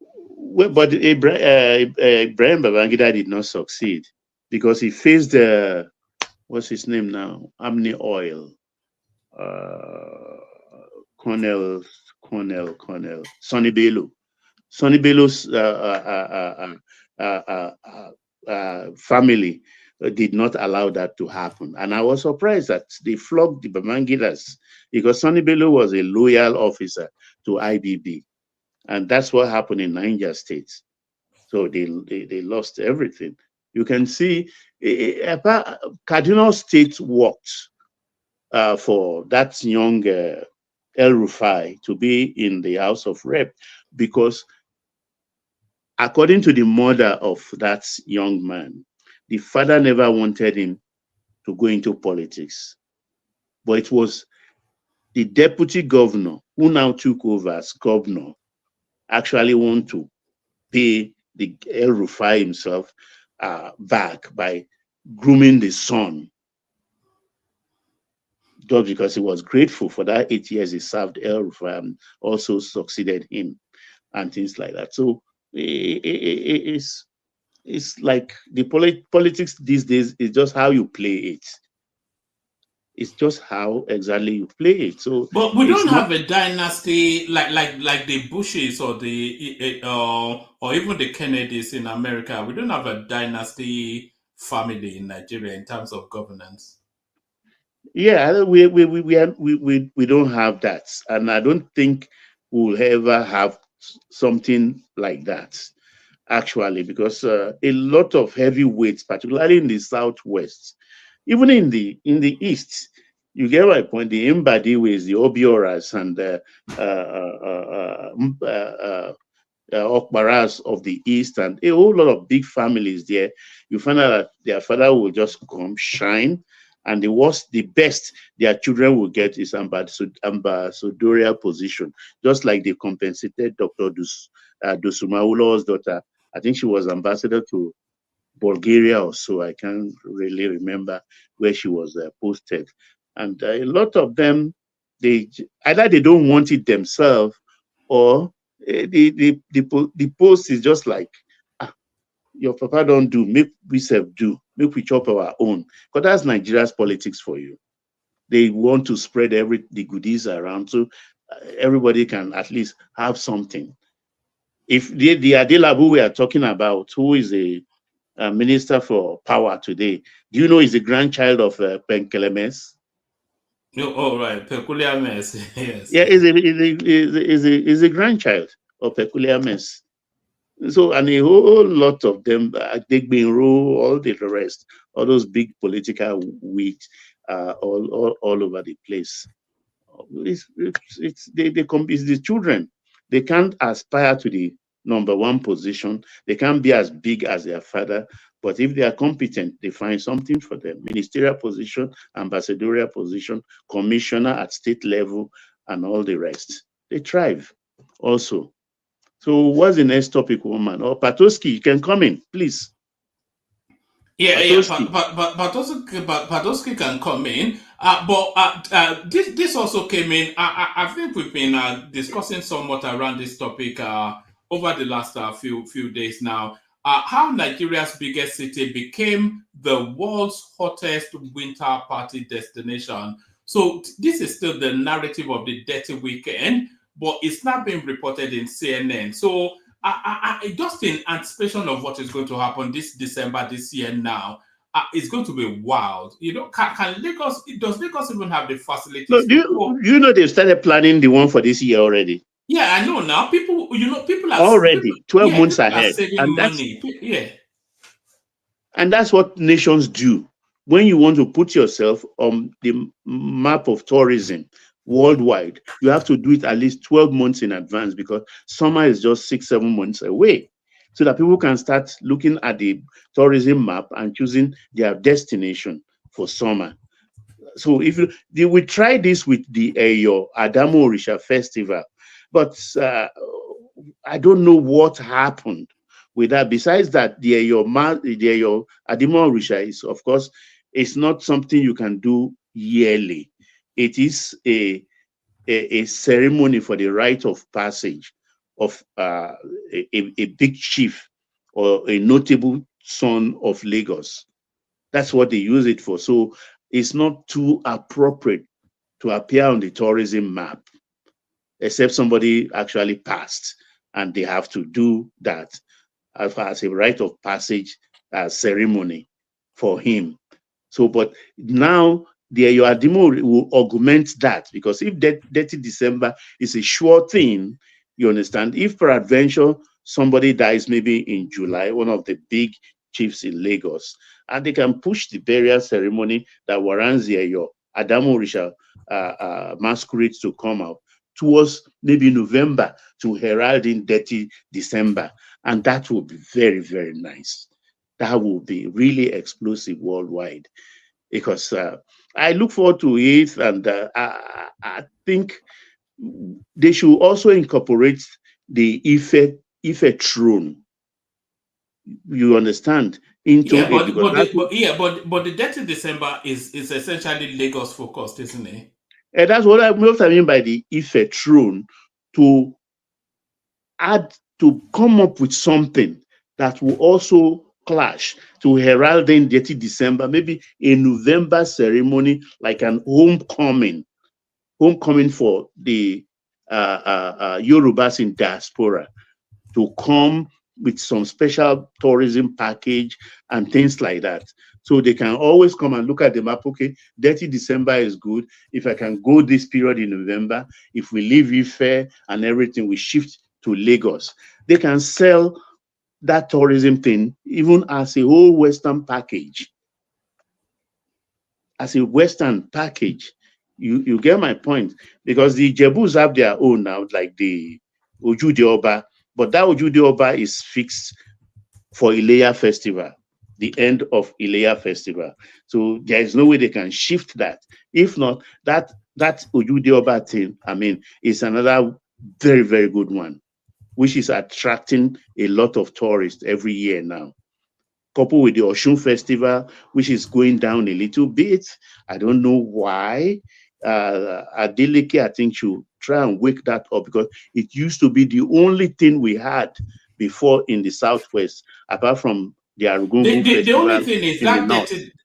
Well, but Ibrahim Babangida did not succeed because he faced what's his name now? Amni Oil. Colonel Sonny Bello. Sonny Bello's family did not allow that to happen. And I was surprised that they flogged the Babangidas because Sonny Bello was a loyal officer to IBB. And that's what happened in Niger State. So they lost everything. You can see Cardinal State worked for that young El Rufai to be in the House of Rep because according to the mother of that young man, the father never wanted him to go into politics. But it was the deputy governor who now took over as governor actually want to pay the El Rufai himself back by grooming the son. Just because he was grateful for that 8 years he served El Rufai and also succeeded him and things like that. So it's like the politics these days is just how you play it. It's just how exactly you play it. So, but we don't have a dynasty like the Bushes or the or even the Kennedys in America. We don't have a dynasty family in Nigeria in terms of governance. Yeah, we don't have that, and I don't think will ever have something like that, actually, because a lot of heavyweights, particularly in the southwest, even in the east, you get my point. The Mbadiwes, the Obioras, and Okbaras of the east, and a whole lot of big families there. You find out that their father will just come shine, and the best their children will get is ambassadorial position, just like they compensated Dr. Dosumaulo's daughter. I think she was ambassador to Bulgaria or so. I can't really remember where she was posted. And a lot of them, either they don't want it themselves, or the post is just like, your papa don't do, make we self do, make we chop our own. Because that's Nigeria's politics for you. They want to spread the goodies around, so everybody can at least have something. If the Adelabu we are talking about, who is a minister for power today, do you know he's the grandchild of Penkelemes? Oh, right, Peculiar Mess. Yes. Yeah, is a grandchild of Peculiar Mess. So, and a whole lot of them, Degbinro, all the rest, all those big political wigs, all over the place. It's the children. They can't aspire to the #1 position. They can't be as big as their father. But if they are competent, they find something for them. Ministerial position, ambassadorial position, commissioner at state level, and all the rest. They thrive also. So what's the next topic, woman? Or Patoski, you can come in, please. Yeah, Patoski can come in. But this also came in. I think we've been discussing somewhat around this topic over the last few days now. How Nigeria's biggest city became the world's hottest winter party destination. So this is still the narrative of the dirty weekend, but it's not being reported in CNN. So just in anticipation of what is going to happen this December, this year now, it's going to be wild. You know, can Lagos, does Lagos even have the facilities? No, you know they've started planning the one for this year already? Yeah, I know now. People are already 12 months ahead. Saving money. Yeah. And that's what nations do. When you want to put yourself on the map of tourism worldwide, you have to do it at least 12 months in advance, because summer is just 6-7 months away, so that people can start looking at the tourism map and choosing their destination for summer. So if we try this with the Adamu Orisha festival, but I don't know what happened with that. Besides that, the Adamu Orisha is, of course, it's not something you can do yearly. It is a ceremony for the rite of passage of a big chief or a notable son of Lagos. That's what they use it for. So it's not too appropriate to appear on the tourism map, except somebody actually passed and they have to do that as a rite of passage ceremony for him. So, but now the Adimo will augment that, because if Dirty December is a sure thing, you understand, if peradventure somebody dies maybe in July, one of the big chiefs in Lagos, and they can push the burial ceremony that warrants the Adamu Orisha masquerades to come out towards maybe November to herald in Dirty December. And that will be very, very nice. That will be really explosive worldwide, because I look forward to it, and I think they should also incorporate the Ife throne. You understand? Into yeah, it, but the Dirty December is essentially Lagos focused, isn't it? And that's what I mean by the Ife throne, to come up with something that will also clash, to herald in Dirty December, maybe a November ceremony, like an homecoming for the Yorubas in diaspora, to come with some special tourism package and things like that. So they can always come and look at the map. Okay, 30 December is good. If I can go this period in November, if we leave Ife and everything, we shift to Lagos. They can sell that tourism thing even as a whole Western package. As a Western package. You get my point? Because the Jebus have their own now, like the Ojude Oba, but that Ojude Oba is fixed for Ileya Festival, the end of Ileya Festival. So there is no way they can shift that. If not, that Ojude Oba thing, I mean, is another very, very good one, which is attracting a lot of tourists every year now. Coupled with the Oshun Festival, which is going down a little bit. I don't know why. Adeleke, I think, should try and wake that up, because it used to be the only thing we had before in the Southwest, apart from the Arugungu Festival. The only thing is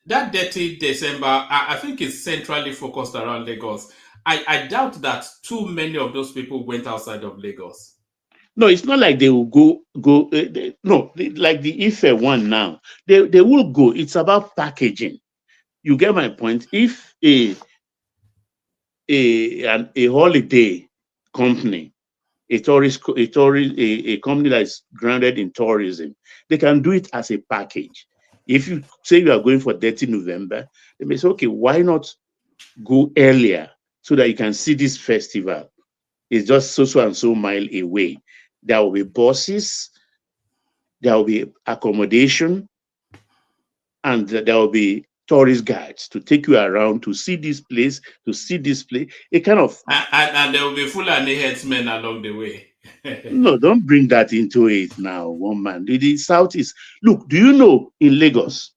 that 30 December, I think is centrally focused around Lagos. I doubt that too many of those people went outside of Lagos. No, it's not like they will go. Like the Ife one now, they will go. It's about packaging. You get my point? If a holiday company, a company that is grounded in tourism, they can do it as a package. If you say you are going for 30 November, they may say, okay, why not go earlier so that you can see this festival? It's just so and so mile away. There will be buses, there will be accommodation, and there will be tourist guides to take you around to see this place, a kind of... And there will be Fulani headsmen along the way. No, don't bring that into it now, one man. The South is... Look, do you know in Lagos,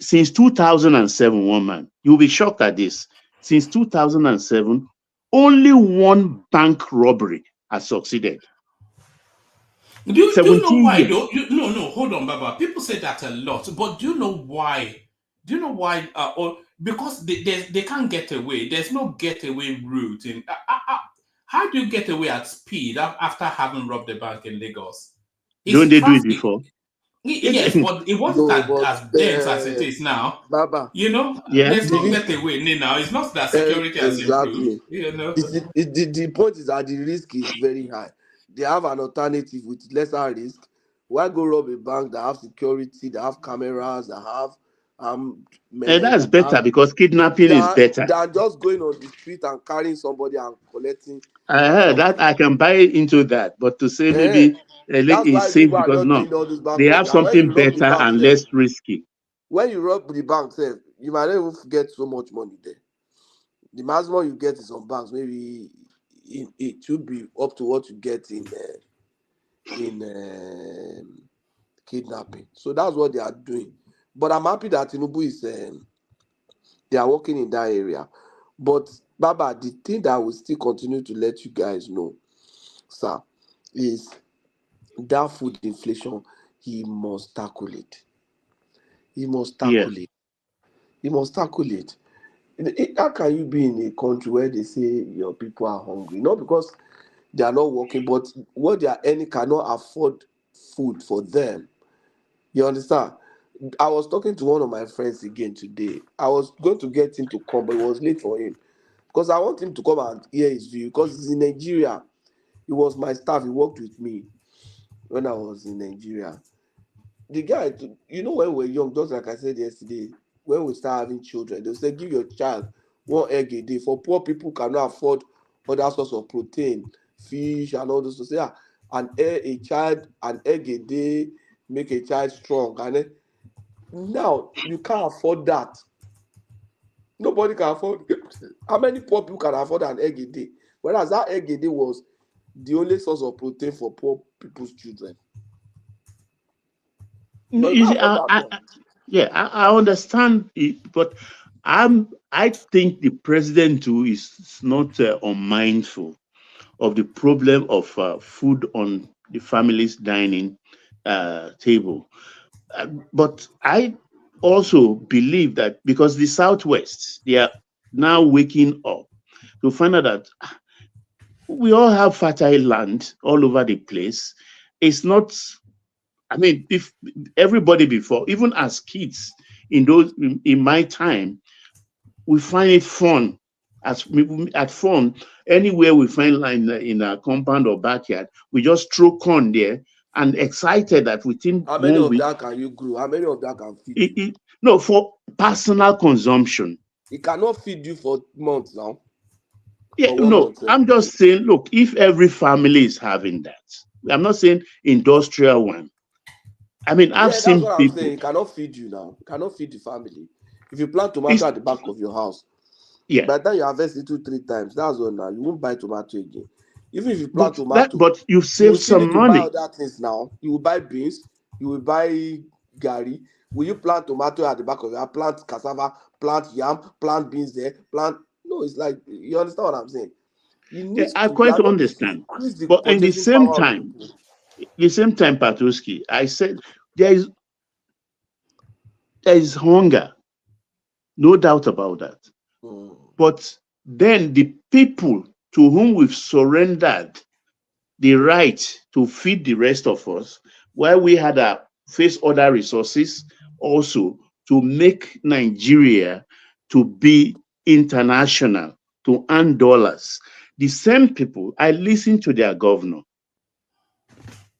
since 2007, one man, you'll be shocked at this, since 2007, only one bank robbery has succeeded. Do you know why? No, hold on, Baba. People say that a lot, but do you know why? Do you know why? Because they can't get away. There's no getaway route. How do you get away at speed after having robbed the bank in Lagos? Don't they do it before? Yes, but it wasn't as dense as it is now. Baba, there's no getaway now. It's not that security has improved. The point is that the risk is very high. They have an alternative with lesser risk. Why go rob a bank that have security, that have cameras, that have that's better, because kidnapping is better than just going on the street and carrying somebody and collecting. That I can buy into that, but to say maybe it's safe, because they have something better and less risky. When you rob the bank, you might not even get so much money there. The maximum you get is on banks, maybe it should be up to what you get in kidnapping. So that's what they are doing. But I'm happy that Tinubu is they are working in that area. But Baba, the thing that will still continue to let you guys know, sir, is that food inflation. He must tackle it. He must tackle it. He must tackle it. How can you be in a country where they say your people are hungry? Not because they are not working, but what they are earning cannot afford food for them. You understand? I was talking to one of my friends again today. I was going to get him to come, but it was late for him because I want him to come and hear his view, because he's in Nigeria. He was my staff. He worked with me when I was in Nigeria. The guy, when we're young, just like I said yesterday, when we start having children, they'll say, give your child 1 egg a day. For poor people cannot afford other sorts of protein, fish, and all those. So say, an egg a day, make a child strong. And now you can't afford that. Nobody can afford. How many poor people can afford an egg a day? Whereas that egg a day was the only source of protein for poor people's children. I understand it, but I think the president too is not unmindful of the problem of food on the family's dining table. But I also believe that because the Southwest, they are now waking up to find out that we all have fertile land all over the place. It's not, if everybody before, even as kids, in my time, we find it fun. At fun, anywhere we find land in a compound or backyard, we just throw corn there and excited that within How many 1 of week. that can you grow? How many of that can feed? No, for personal consumption. It cannot feed you for months now. Yeah, no, I'm just saying, look, if every family is having that, I'm not saying industrial one. I mean, I've seen that's what people. I'm saying. It cannot feed you now. It cannot feed the family. If you plant tomato at the back of your house, by the time you harvest it 2-3 times, that's all now. You won't buy tomato again. Even if you plant tomato, but you save some you money. buy other things now. You will buy beans. You will buy gari. Will you plant tomato at the back of your house? Plant cassava, plant yam, plant beans there, plant. No, it's like, you understand what I'm saying? You need I to quite understand. But in the same time, Patuski, I said there is hunger. No doubt about that. But then the people to whom we've surrendered the right to feed the rest of us, while we had to face other resources also to make Nigeria to be international, to earn dollars. The same people, I listen to their governor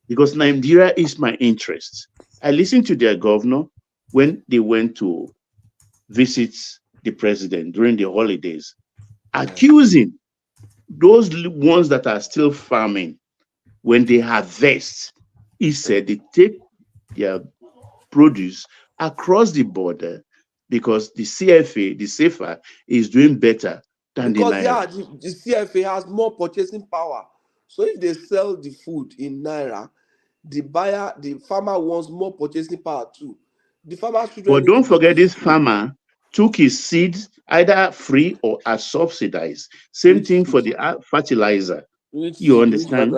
because Nigeria is my interest. I listened to their governor when they went to visit the president during the holidays, accusing those ones that are still farming. When they harvest, he said they take their produce across the border because the CFA, the SAFA, is doing better than the Naira. The CFA has more purchasing power. So if they sell the food in Naira, the farmer wants more purchasing power too. The farmer should. But don't forget, this farmer took his seeds either free or as subsidized. Same thing for the fertilizer. You understand?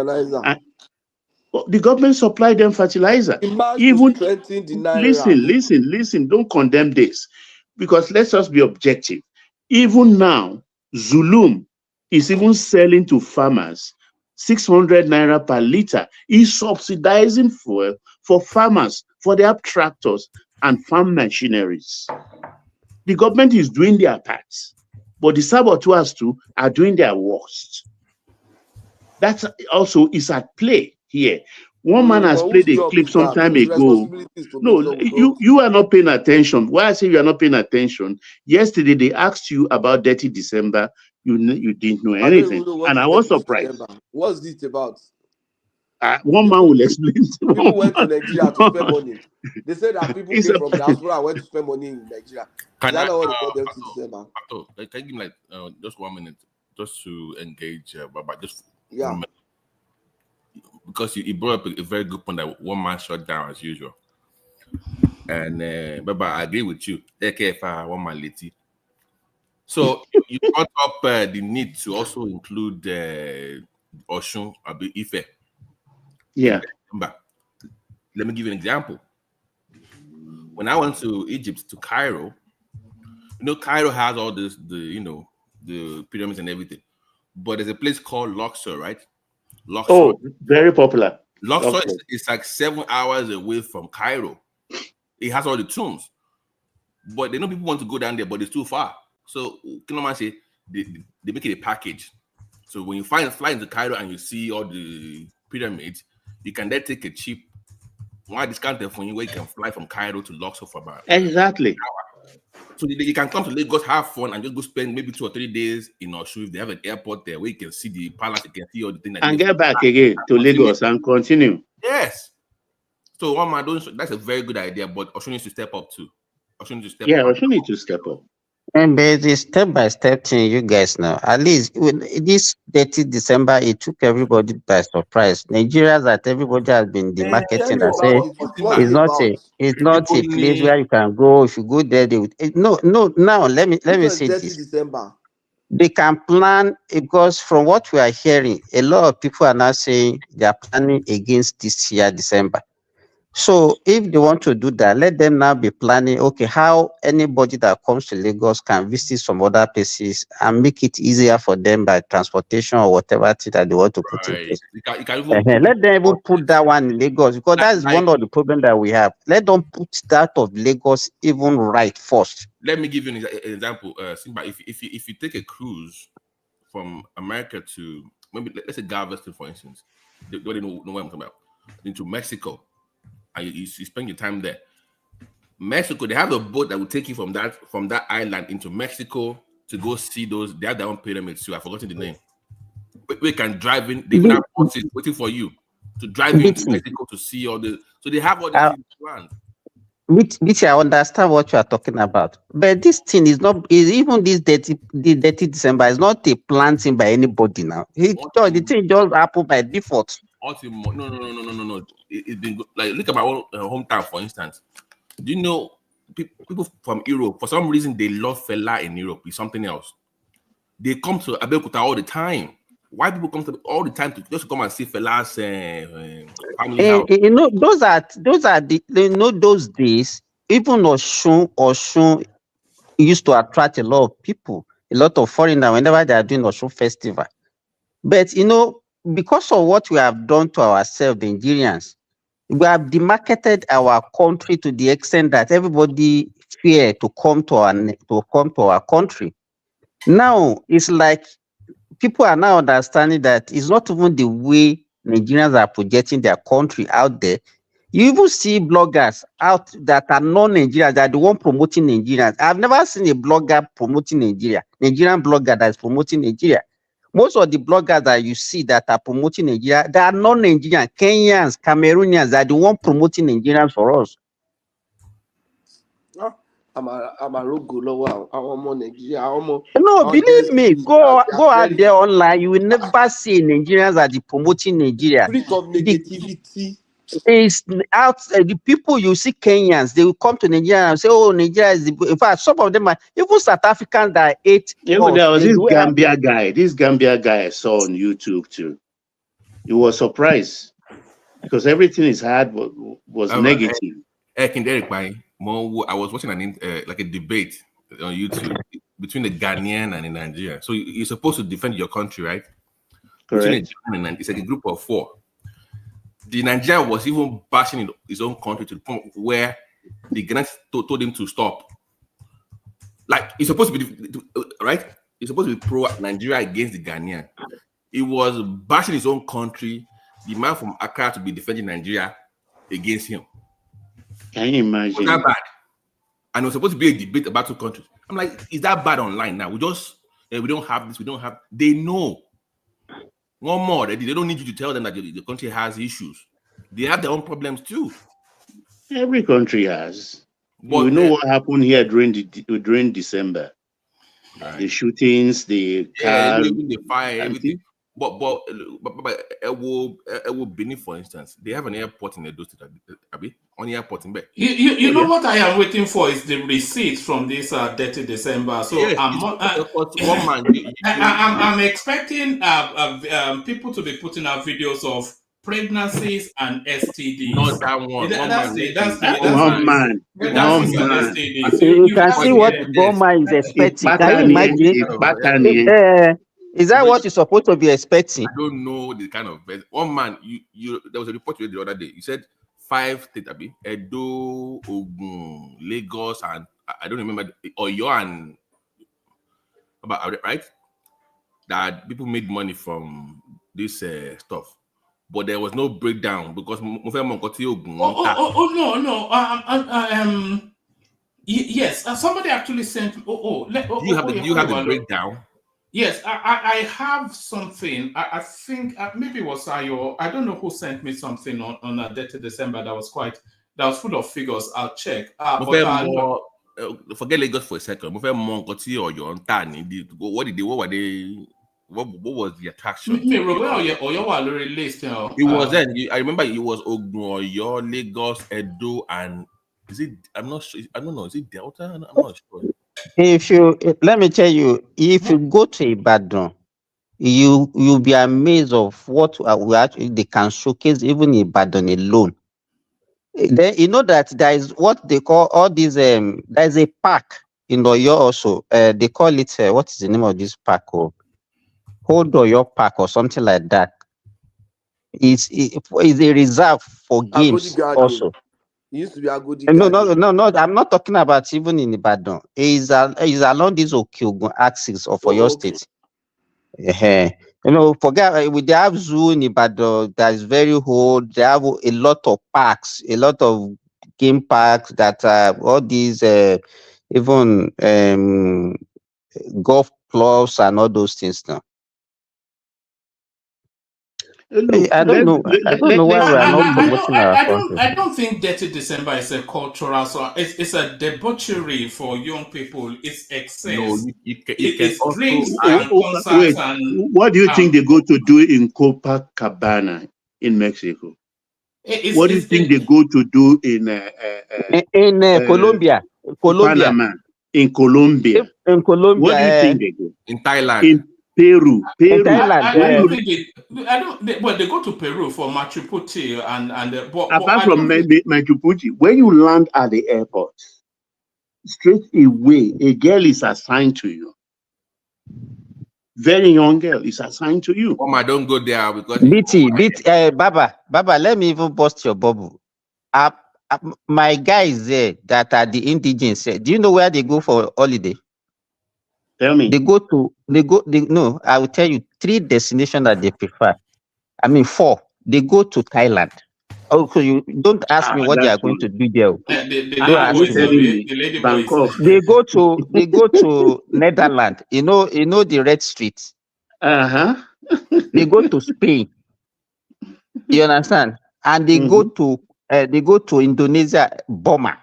The government supplied them fertilizer. Even listen, don't condemn this, because let's just be objective. Even now, Zulum is even selling to farmers 600 naira per liter. He's subsidizing fuel for farmers, for their tractors and farm machineries. The government is doing their part, but the saboteurs too are doing their worst. That also is at play here. One man has played a clip some time ago. No, you are not paying attention. Why I say you are not paying attention? Yesterday they asked you about Dirty December. You didn't know anything, and I was surprised. What's this about? One man will explain. People went to Nigeria to spend money. They said that people came from diaspora and went to spend money in Nigeria. Is that not what they call Dirty December? Can you give me like just 1 minute just to engage Baba? Just because he brought up a very good point that one man shut down as usual. And Baba, I agree with you. One man leti. So you brought up the need to also include Oshun Abi Ife. Yeah. Let me give you an example. When I went to Egypt, to Cairo, Cairo has all this, the pyramids and everything. But there's a place called Luxor, right? Luxor. Oh, very popular. Luxor is like 7 hours away from Cairo. It has all the tombs. But they know people want to go down there, but it's too far. So, can say they make it a package. So when you fly into Cairo and you see all the pyramids, you can then take a cheap discounted for you where you can fly from Cairo to Luxor for about exactly. So you can come to Lagos, have fun, and just go spend maybe 2 or 3 days in Osun. If they have an airport there where you can see the palace, you can see all the things. And get back again to Lagos and continue. Yes. So one man, that's a very good idea, but Osun needs to step up too. Osun needs to step up. Osun needs to step up. And but the step-by-step thing, you guys know. At least this 30 December, it took everybody by surprise. Nigerians, that everybody has been demarketing and say it's not a place where you can go. If you go there, they would no. Now let me say this. December. They can plan because from what we are hearing, a lot of people are now saying they are planning against this year December. So if they want to do that, let them now be planning, okay, how anybody that comes to Lagos can visit some other places and make it easier for them by transportation or whatever thing that they want to put in Right. place. You can even put Let them even put that one in Lagos, because that is one of the problems that we have. Let them put that of Lagos even right first. let me give you an example. Simba, if you take a cruise from America to maybe let's say Galveston, for instance, they don't know what I'm talking about, into Mexico, and you spend your time there. Mexico, they have a boat that will take you from that island into Mexico to go see those. They have their own pyramids too. I've forgotten the name. We can drive in. They even have buses waiting for you to drive you into Mexico to see all the. So they have all these things planned. Which I understand what you are talking about, but this thing is not. Is even this dirty December is not a planned thing by anybody now. The thing just happened by default. No. It's been good. Like look at my own hometown, for instance. Do you know people from Europe? For some reason, they love Fela in Europe. It's something else. They come to Abeokuta all the time. Why people come to all the time to just come and see Fela's family house? Those are the those days. Even Oshun used to attract a lot of people, a lot of foreigners whenever they are doing Oshun festival. But because of what we have done to ourselves, the Nigerians, we have demarketed our country to the extent that everybody fear to come to our country. Now it's like people are now understanding that it's not even the way Nigerians are projecting their country out there. You even see bloggers out that are non-Nigerians, that are the one promoting Nigerians. I've never seen a blogger promoting Nigeria, Nigerian blogger that is promoting Nigeria. Most of the bloggers that you see that are promoting Nigeria, they are non-Nigerian, Kenyans, Cameroonians, that are the one promoting Nigerians for us. I'm a rogo lower. No, believe me, go out there online. You will never see Nigerians that are promoting Nigeria. Spirit of negativity. Is out the people you see Kenyans, they will come to Nigeria and say, "Oh, Nigeria is the." In fact, some of them are even South Africans that ate. There was this Gambia guy. This Gambia guy I saw on YouTube too. He was surprised because everything is hard was negative. I was watching like a debate on YouTube between the Ghanaian and the Nigerian. So you're supposed to defend your country, right? Correct. It's like a group of 4. The Nigerian was even bashing his own country to the point where the Ghanaians told him to stop. Like he's supposed to be right. He's supposed to be pro Nigeria against the Ghanaian. He was bashing his own country. The man from Accra to be defending Nigeria against him. Can you imagine? Was that bad? And it was supposed to be a debate about 2 countries. I'm like, is that bad online now? We don't have this. We don't have. They know. One more, they don't need you to tell them that the country has issues. They have their own problems too. Every country has. But we know what happened here during December. Right. The shootings, the cars, the fire, everything. But Benin, for instance, they have an airport in Edo State, on airport in Benin. You know what I am waiting for is the receipts from this dirty December. So yes, I'm expecting people to be putting out videos of pregnancies and STDs. Not that one. One man. You can see what Boma is expecting. Can you imagine? Is that what you're supposed to be expecting? I don't know the kind of one man. You there was a report the other day. You said 5 states, Edo, Ogun, Lagos, and I don't remember Oyo and about right. That people made money from this stuff, but there was no breakdown because yes, somebody actually sent. Do you have the breakdown? Yes, I have something. I think maybe it was Ayo. I don't know who sent me something on a dirty December that was full of figures. I'll check. Forget Lagos for a second. What was the attraction? It was then. I remember it was Ogun, Lagos, Edo, and is it? I'm not sure. I don't know. Is it Delta? I'm not sure. Let me tell you, if you go to Ibadan, you'll be amazed of what they can showcase even in Ibadan alone. Then you know that there is what they call all these there's a park in Oyo also. They call it what is the name of this park? Oh, Hold Oyo Park or something like that. It's a reserve for Agodi games Garden. also. It used to be Agodi No, Garden. no. I'm not talking about even in Ibadan. It's along this Okyogun axis of Oyo Oh, okay. State. You know, forget they have zoo in Ibadan that is very old. They have a lot of parks, a lot of game parks that all these even golf clubs and all those things now. Look, I don't know. I don't know why we are not promoting our country. I don't think Dirty December is a cultural, so it's a debauchery for young people. It's excess. No, you can it's also drinks add. and concerts Wait, and. what do you think they go to do in Copacabana in Mexico? What do you think they go to do in Colombia? Panama, in Colombia? In Colombia, what do you think they go? In Thailand, in Peru, in Thailand. I don't think well, they go to Peru for Machu Picchu but apart from Machu Picchu, when you land at the airport, straight away, a girl is assigned to you. Very young girl is assigned to you. I don't go there because Baba, let me even bust your bubble. My guys there that are the indigens, do you know where they go for holiday? Tell me. No, I will tell you 3 destinations that they prefer. I mean 4. They go to Thailand. Okay, you don't ask me what they are going to do there. The lady boys. They go to Netherlands. You know the Red Street. They go to Spain. You understand? And they go to Indonesia, Burma.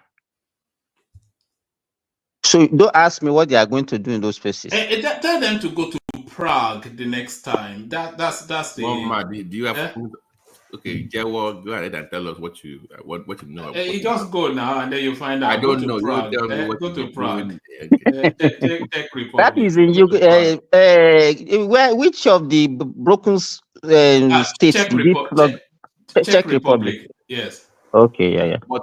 So don't ask me what they are going to do in those places. Tell them to go to Prague the next time. That's the. Do you have? Okay, go ahead and tell us what you know. You just go now and then you find out. I don't know. Prague. You tell me what go to Prague. Czech Republic. That is in which of the broken states? Czech Republic. Yes. Okay, yeah. But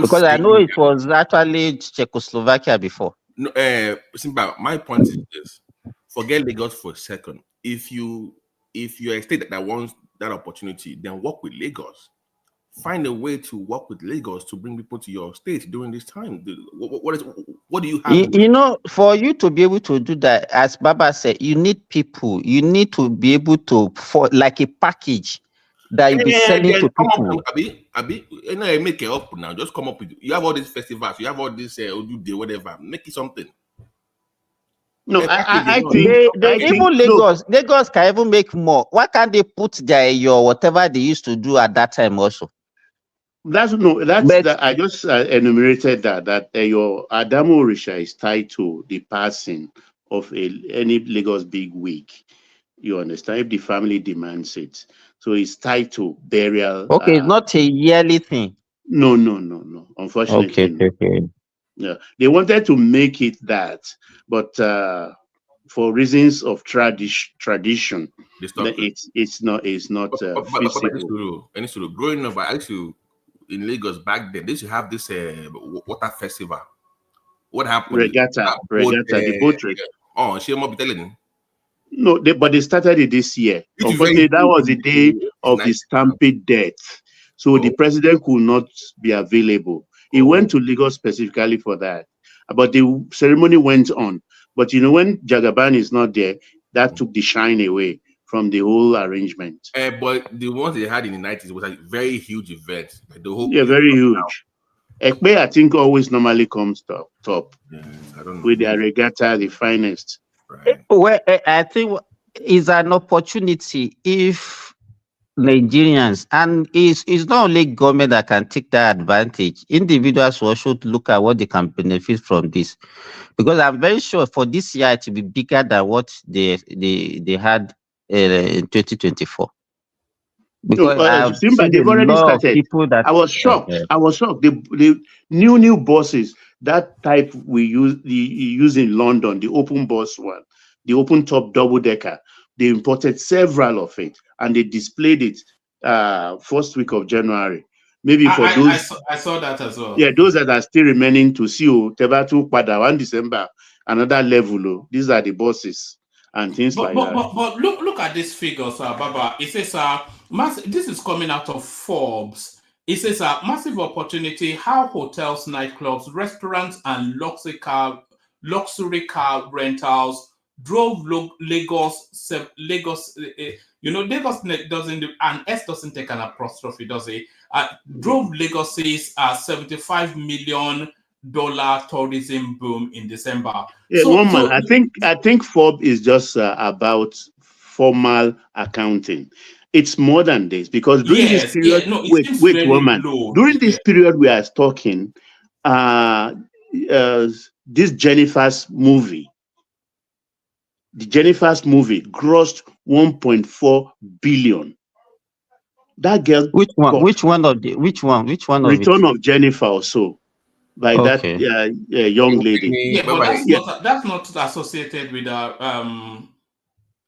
because I know it was actually Czechoslovakia before. No, Simba, my point is this: forget Lagos for a second. If you're a state that wants that opportunity, then work with Lagos. Find a way to work with Lagos to bring people to your state during this time. What do you have? You know, for you to be able to do that, as Baba said, you need people. You need to be able to, for like a package that you be selling to people. Abi, make it up now. Just come up with. You have all these festivals. You have all this whatever. Make it something. No, I think even Lagos can even make more. Why can't they put your whatever they used to do at that time also? I just enumerated that your Adamu Orisha is tied to the passing of any Lagos big wig. You understand? If the family demands it, so it's tied to burial. Okay, it's not a yearly thing. No. Unfortunately, okay. Yeah, they wanted to make it that, but for reasons of tradition, it's not feasible. Growing up, I actually in Lagos back then, they used to have this water festival. What happened? Regatta, the boat race. Oh, she might be telling me. No, but they started it this year. Unfortunately, that was the day of the Stampede death, so the president could not be available. He went to Lagos specifically for that, but the ceremony went on. But you know, when Jagaban is not there, that took the shine away from the whole arrangement. But the ones they had in the 90s was a very huge event. Like the whole very huge. Ekpe, I think, always normally comes top I don't know. With their regatta, the finest. Right. Well, I think it's an opportunity if Nigerians, and it's not only government that can take that advantage. Individuals should look at what they can benefit from this, because I'm very sure for this year it will be bigger than what they had in 2024. Because they've already started. I was shocked. The new buses, that type we use in London, the open bus one, the open top double decker. They imported several of it and they displayed it first week of January. maybe for those. I saw that as well. Yeah, those that are still remaining to see Tebatu Pada 1 December, another level. These are the bosses and things like that. But look at these figures, Baba. It says this is coming out of Forbes. It says massive opportunity how hotels, nightclubs, restaurants, and luxury car rentals drove Lagos. Lagos doesn't, and S doesn't take an apostrophe, does it? Drove Lagos's $75 million tourism boom in December. Yeah, I think Forbes is just about formal accounting. It's more than this, because during this period, during this period we are talking, this Jennifer's movie grossed 1.4 billion. That girl. Which one? Return of Jennifer or so, by that young lady. Yeah, but that's not associated with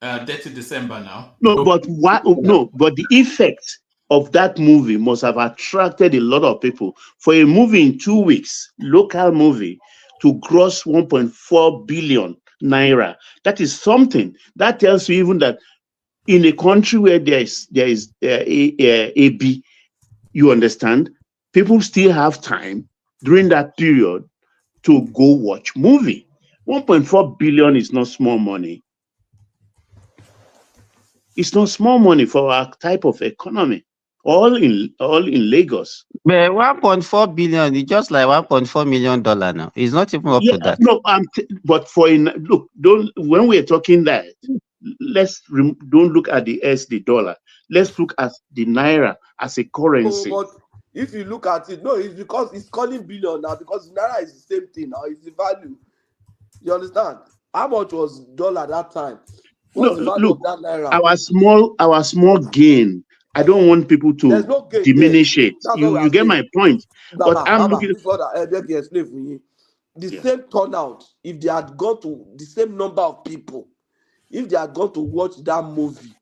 Dirty December now. No, but but the effect of that movie must have attracted a lot of people. For a movie in 2 weeks, local movie, to gross 1.4 billion naira, that is something. That tells you even that in a country where there is AB, you understand, people still have time during that period to go watch movie. 1.4 billion is not small money. It's not small money for our type of economy. All in Lagos. But 1.4 billion is just like $1.4 million now. It's not even up to that. No, but when we're talking that, don't look at the SD dollar. Let's look at the naira as a currency. But if you look at it, no, it's because it's calling billion now, because naira is the same thing now. It's the value. You understand? How much was dollar that time? What's the value of that naira? Our small gain. I don't want people to diminish it. You get my point. But I'm looking. The same turnout, if they had gone to the same number of people, if they had gone to watch that movie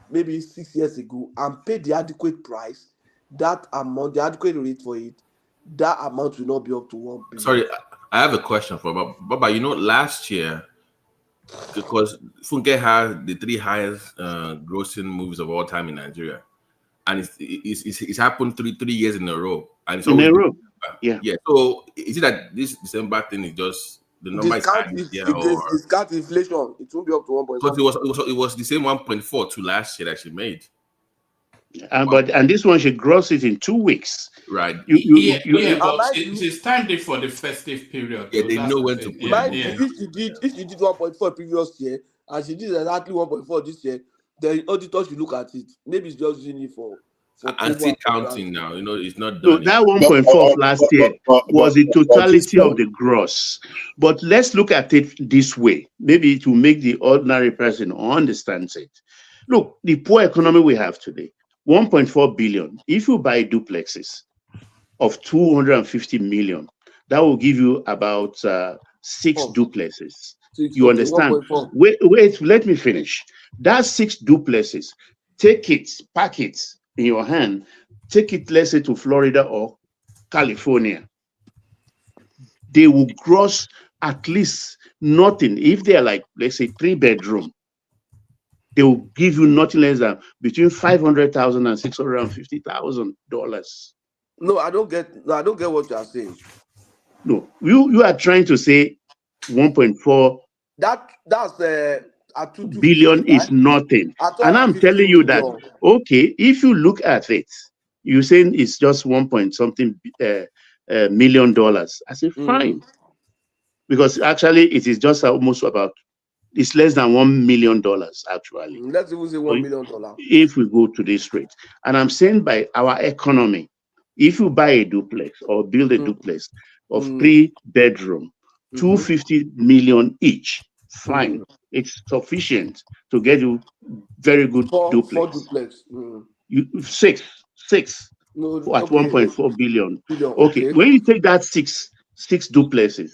maybe 6 years ago and paid the adequate price, that amount, the adequate rate for it, that amount will not be up to 1 billion. Sorry, I have a question for Baba. Last year, because Funke had the 3 highest grossing movies of all time in Nigeria, and it's happened three years in a row, and it's in a row. Yeah. So is it that this December thing is just the number discount inflation? It won't be up to 1.5. Because it was the same 1.4 to last year that she made. And this one, she grossed it in 2 weeks. Right. She's timed it for the festive period. Yeah, they know when to put it. If she did 1.4 previous year and she did exactly 1.4 this year, the auditors should look at it. Maybe it's just using it for and still counting now. It's not done. So that 1.4 last year was the totality of the gross. But let's look at it this way. Maybe to make the ordinary person understand it. Look, the poor economy we have today, 1.4 billion. If you buy duplexes of 250 million, that will give you about 6 duplexes. You understand? Wait, let me finish. That 6 duplexes, take it, pack it in your hand, take it, let's say, to Florida or California. They will gross at least nothing. If they're like, let's say, 3-bedroom, they will give you nothing less than between $500,000 and $650,000. No, I don't get what you are saying. No, you are trying to say 1.4 billion is nothing. And I'm telling you that, okay, if you look at it, you're saying it's just 1-point-something million. I say, fine. Because actually it is just almost about, it's less than $1 million actually. Let's even say $1 million. If we go to this rate. And I'm saying by our economy, if you buy a duplex or build a duplex of 3-bedroom, 250 million each, fine. It's sufficient to get you very good duplex. 4 duplex. You six at 1.4 billion. Okay, when you take that six duplexes,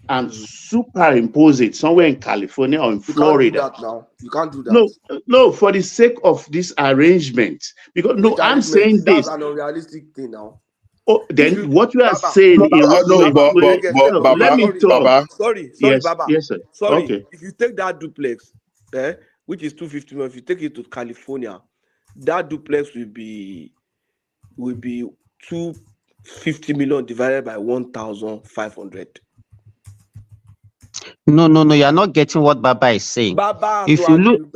and superimpose it somewhere in California or in Florida. You can't do that now. You can't do that. No, no, for the sake of this arrangement. Because no, I'm saying this. That's an unrealistic thing now. Oh, then what you are saying in what let me talk. Baba. Sorry, yes, Baba. Yes, sir. Sorry. Okay. If you take that duplex, which is 250 million, if you take it to California, that duplex will be 250 million divided by 1,500. No, you're not getting what Baba is saying. Baba has if no you look,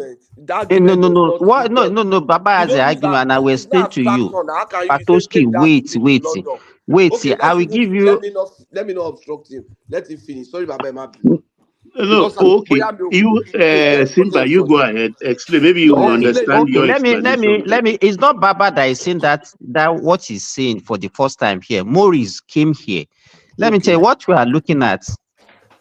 no. What? No. Baba has the argument, and I will explain to you. Patoski, wait. See, I will give you. Let me not obstruct him. Let him finish. Sorry, Baba. No, okay. You, Simba, you go ahead. Explain. Maybe you will understand your explanation. Let me. It's not Baba that is saying that what he's saying for the first time here. Maurice came here. Let me tell you what we are looking at.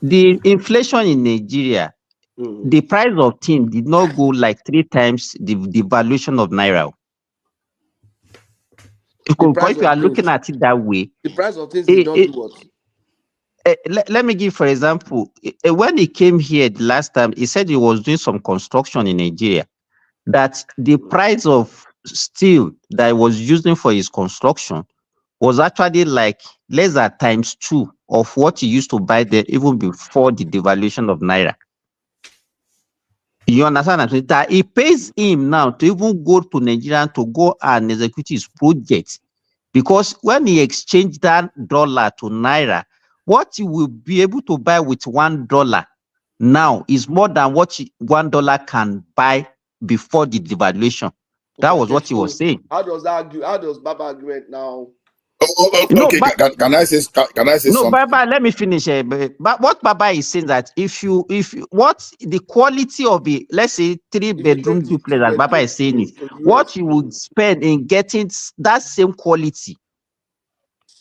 The inflation in Nigeria, the price of things did not go like 3 times the valuation of Naira. Because if you are looking at it that way, the price of things did not do what? Let me give, for example, when he came here the last time, he said he was doing some construction in Nigeria, that the price of steel that he was using for his construction was actually like less than ×2 of what he used to buy there even before the devaluation of Naira. You understand that? That it pays him now to even go to Nigeria to go and execute his project, because when he exchanged that dollar to Naira, what he will be able to buy with $1 now is more than what $1 can buy before the devaluation. That was what he was saying. How does Baba argument now? Okay, can I say something? Baba, let me finish. But what Baba is saying that if you what the quality of the, let's say, 3-bedroom duplex that Baba is saying is what you would spend in getting that same quality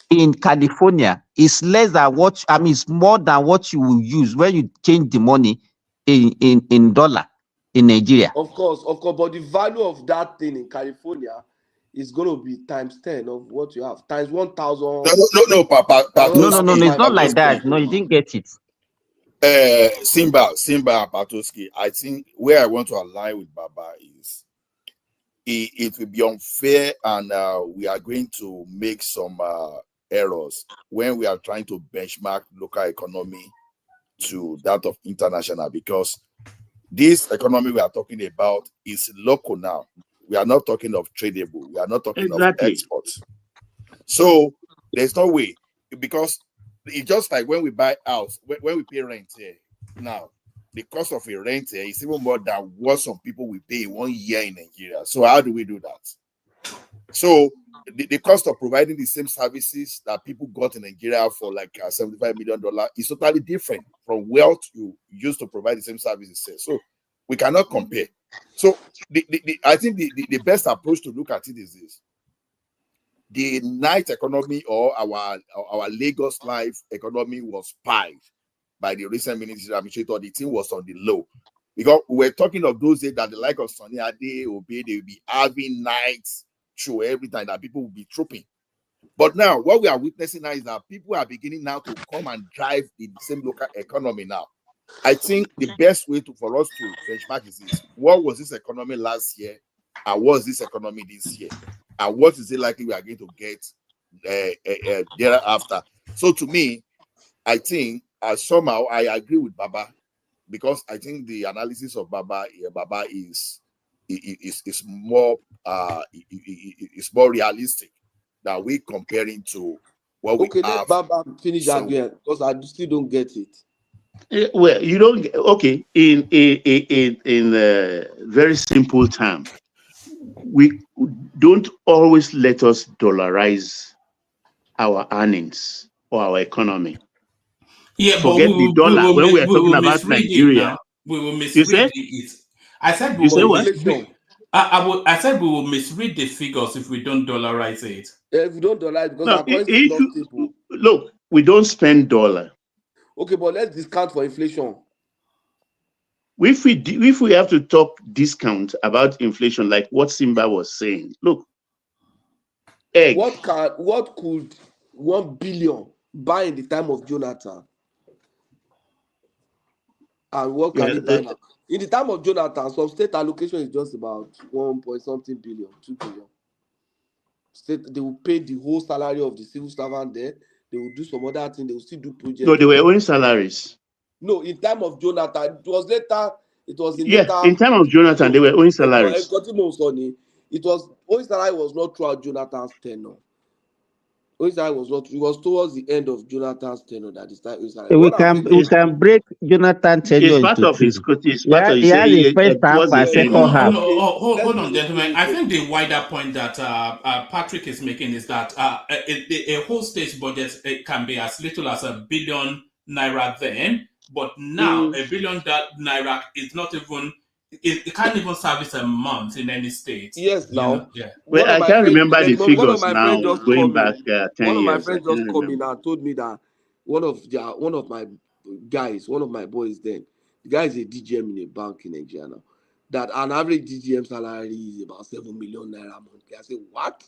in California is less than what, I mean, it's more than what you will use when you change the money in dollar in Nigeria. Of course, but the value of that thing in California is going to be ×10 of what you have, times 1,000. No, Papa. No, it's not like that. No, you didn't get it. Simba Patoski, I think where I want to align with Baba is it will be unfair, and we are going to make some errors when we are trying to benchmark local economy to that of international, because this economy we are talking about is local now. We are not talking of tradable. We are not talking of exports. So there's no way, because it's just like when we buy house, when we pay rent here now, the cost of a rent here is even more than what some people will pay 1 year in Nigeria. So how do we do that? So the cost of providing the same services that people got in Nigeria for like $75 million is totally different from what you used to provide the same services. So we cannot compare. So I think the best approach to look at it is this. The night economy, or our Lagos life economy, was spiked by the recent ministry administrator. The thing was on the low, because we're talking of those days that the like of Sunny Ade, Obe, they will be having nights show every time that people will be trooping. But now what we are witnessing now is that people are beginning now to come and drive the same local economy now. I think the best way for us to benchmark is this: what was this economy last year, and what is this economy this year, and what is it likely we are going to get thereafter? So to me, I think somehow I agree with Baba, because I think the analysis of Baba is more realistic than we comparing to what we have. Let Baba finish again, because I still don't get it. Well, you don't. Okay, in very simple terms, we don't always let us dollarize our earnings or our economy. Yeah, forget the dollar when we are talking about Nigeria. We will misread it. I said we will misread. I said we will misread the figures if we don't dollarize it. If we don't dollarize, because our currency is not stable. Look, we don't spend dollar. Okay, but let's discount for inflation. If we have to talk discount about inflation, like what Simba was saying, look, egg. What could 1 billion buy in the time of Jonathan? And what can it buy now? In the time of Jonathan, some state allocation is just about 1 point something billion, 2 billion. State, they will pay the whole salary of the civil servant there. They will do some other thing. They will still do projects. No, they were owing salaries. No, in time of Jonathan, it was later. It was in Yeah, later. in time of Jonathan, they were owing salaries. It was owing salary was not throughout Jonathan's tenure. Owing salary was not. It was towards the end of Jonathan's tenure that this time. We can break Jonathan tenure It's part into of his. two. It's part of He has a first half towards the and end. second half. Hold on, gentlemen. I think the wider point that Patrick is making is that a whole state's budget can be as little as £1 billion then, but now £1 billion naira is not even. It can't even service a month in any state. Yes, now. Yeah. Well, I can't remember the figures now. Going back 10 one of my years, friends just called me now and told me that one of my guys, one of my boys, then the guy is a DGM in a bank in Nigeria now. That an average DGM salary is about 7 million naira a month. I say, what?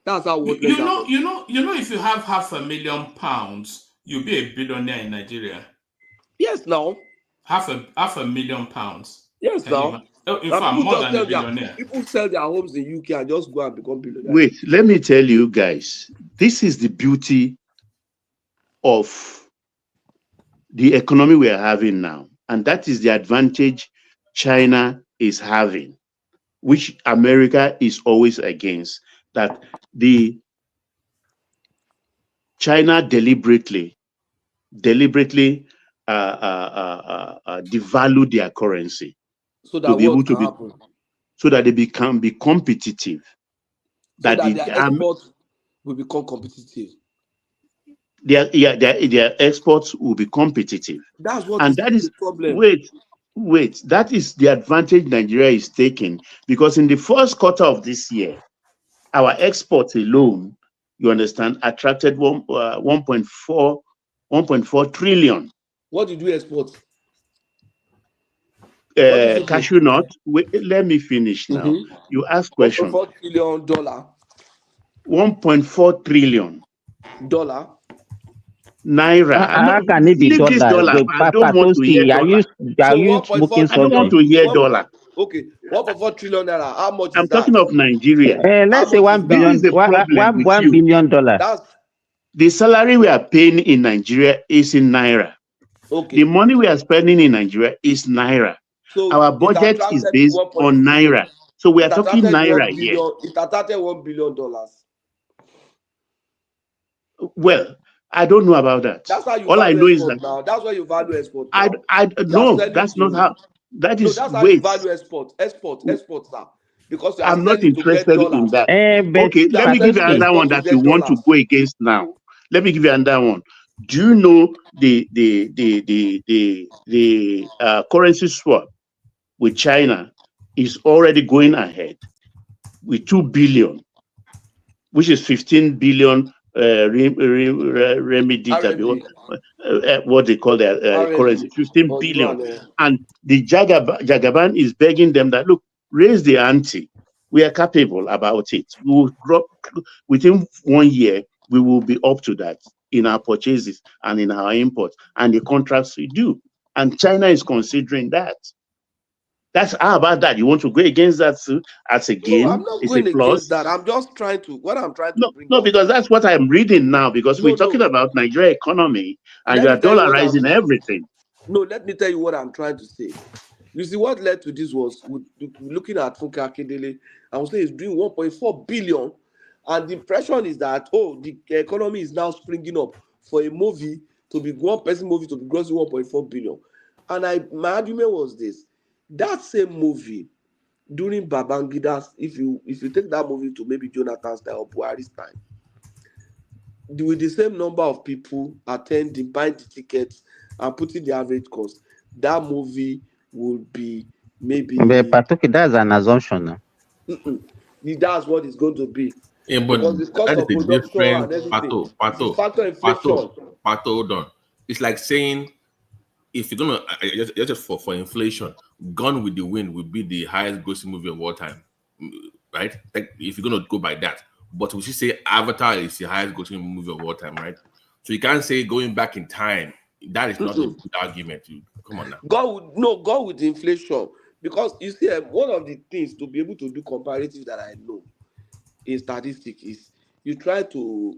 That's how what you know. If you have £500,000, you'll be a billionaire in Nigeria. Yes, now. £500,000. Yes, now. In fact, more than a billionaire. People sell their homes in UK and just go and become billionaires. Wait, let me tell you guys. This is the beauty of the economy we are having now, and that is the advantage China is having, which America is always against. That the China deliberately devalue their currency so that to be able to be, happen? so that they be competitive. So that their exports will become competitive. Their exports will be competitive. That's what and is that is the problem. Wait, that is the advantage Nigeria is taking, because in the first quarter of this year, our exports alone, you understand, attracted 1.4 trillion. What did we export? Cashew nut. Wait, let me finish now. You ask question. $1.4 trillion. $1.4 trillion. Naira. How can it be leave this dollar. I don't want to hear dollar. Are you smoking I don't want to hear dollar. Okay, 1.4 trillion naira. How much is I'm talking of Nigeria. Let's say $1 billion. $1 billion. The salary we are paying in Nigeria is in naira. Okay. The money we are spending in Nigeria is naira. So our budget is based on naira. So we are talking naira here. It attracted $1 billion. Well, I don't know about that. That's how you all I know is that now. That's why you value export. No, that's not how. That is that's how you value export, sir. Because I'm not interested in that. Okay, let me give you another one that you want to go against now. Let me give you another one. Do you know the currency swap with China is already going ahead with 2 billion, which is 15 billion what they call their currency, 15 billion. And the Jagaban is begging them that, look, raise the ante. We are capable about it. We will drop within 1 year. We will be up to that in our purchases and in our imports and the contracts we do. And China is considering that. That's how about that? You want to go against that as a gain? No, I'm not going against that. I'm just trying to bring up. Because that's what I'm reading now, because we're talking about Nigeria economy and you are dollarizing everything. No, let me tell you what I'm trying to say. You see, what led to this was looking at Funke Akindele, I would say he's doing 1.4 billion. And the impression is that, the economy is now springing up for a movie to be one-person movie to be grossing 1.4 billion. And my argument was this. That same movie during Babangida's, if you take that movie to maybe Jonathan's time or Buhari's time, with the same number of people attending, buying the tickets and putting the average cost, that movie would be maybe. But that's an assumption. That's what it's going to be. Yeah, but because it's cost of production and everything. Factor inflation. Hold on. It's like saying, if you're gonna just for inflation, Gone with the Wind will be the highest grossing movie of all time, right? Like if you're gonna go by that, but we should say Avatar is the highest grossing movie of all time, right? So you can't say going back in time That is not a good argument. Come on now. Go with inflation. Because you see, one of the things to be able to do comparative that I know in statistics is you try to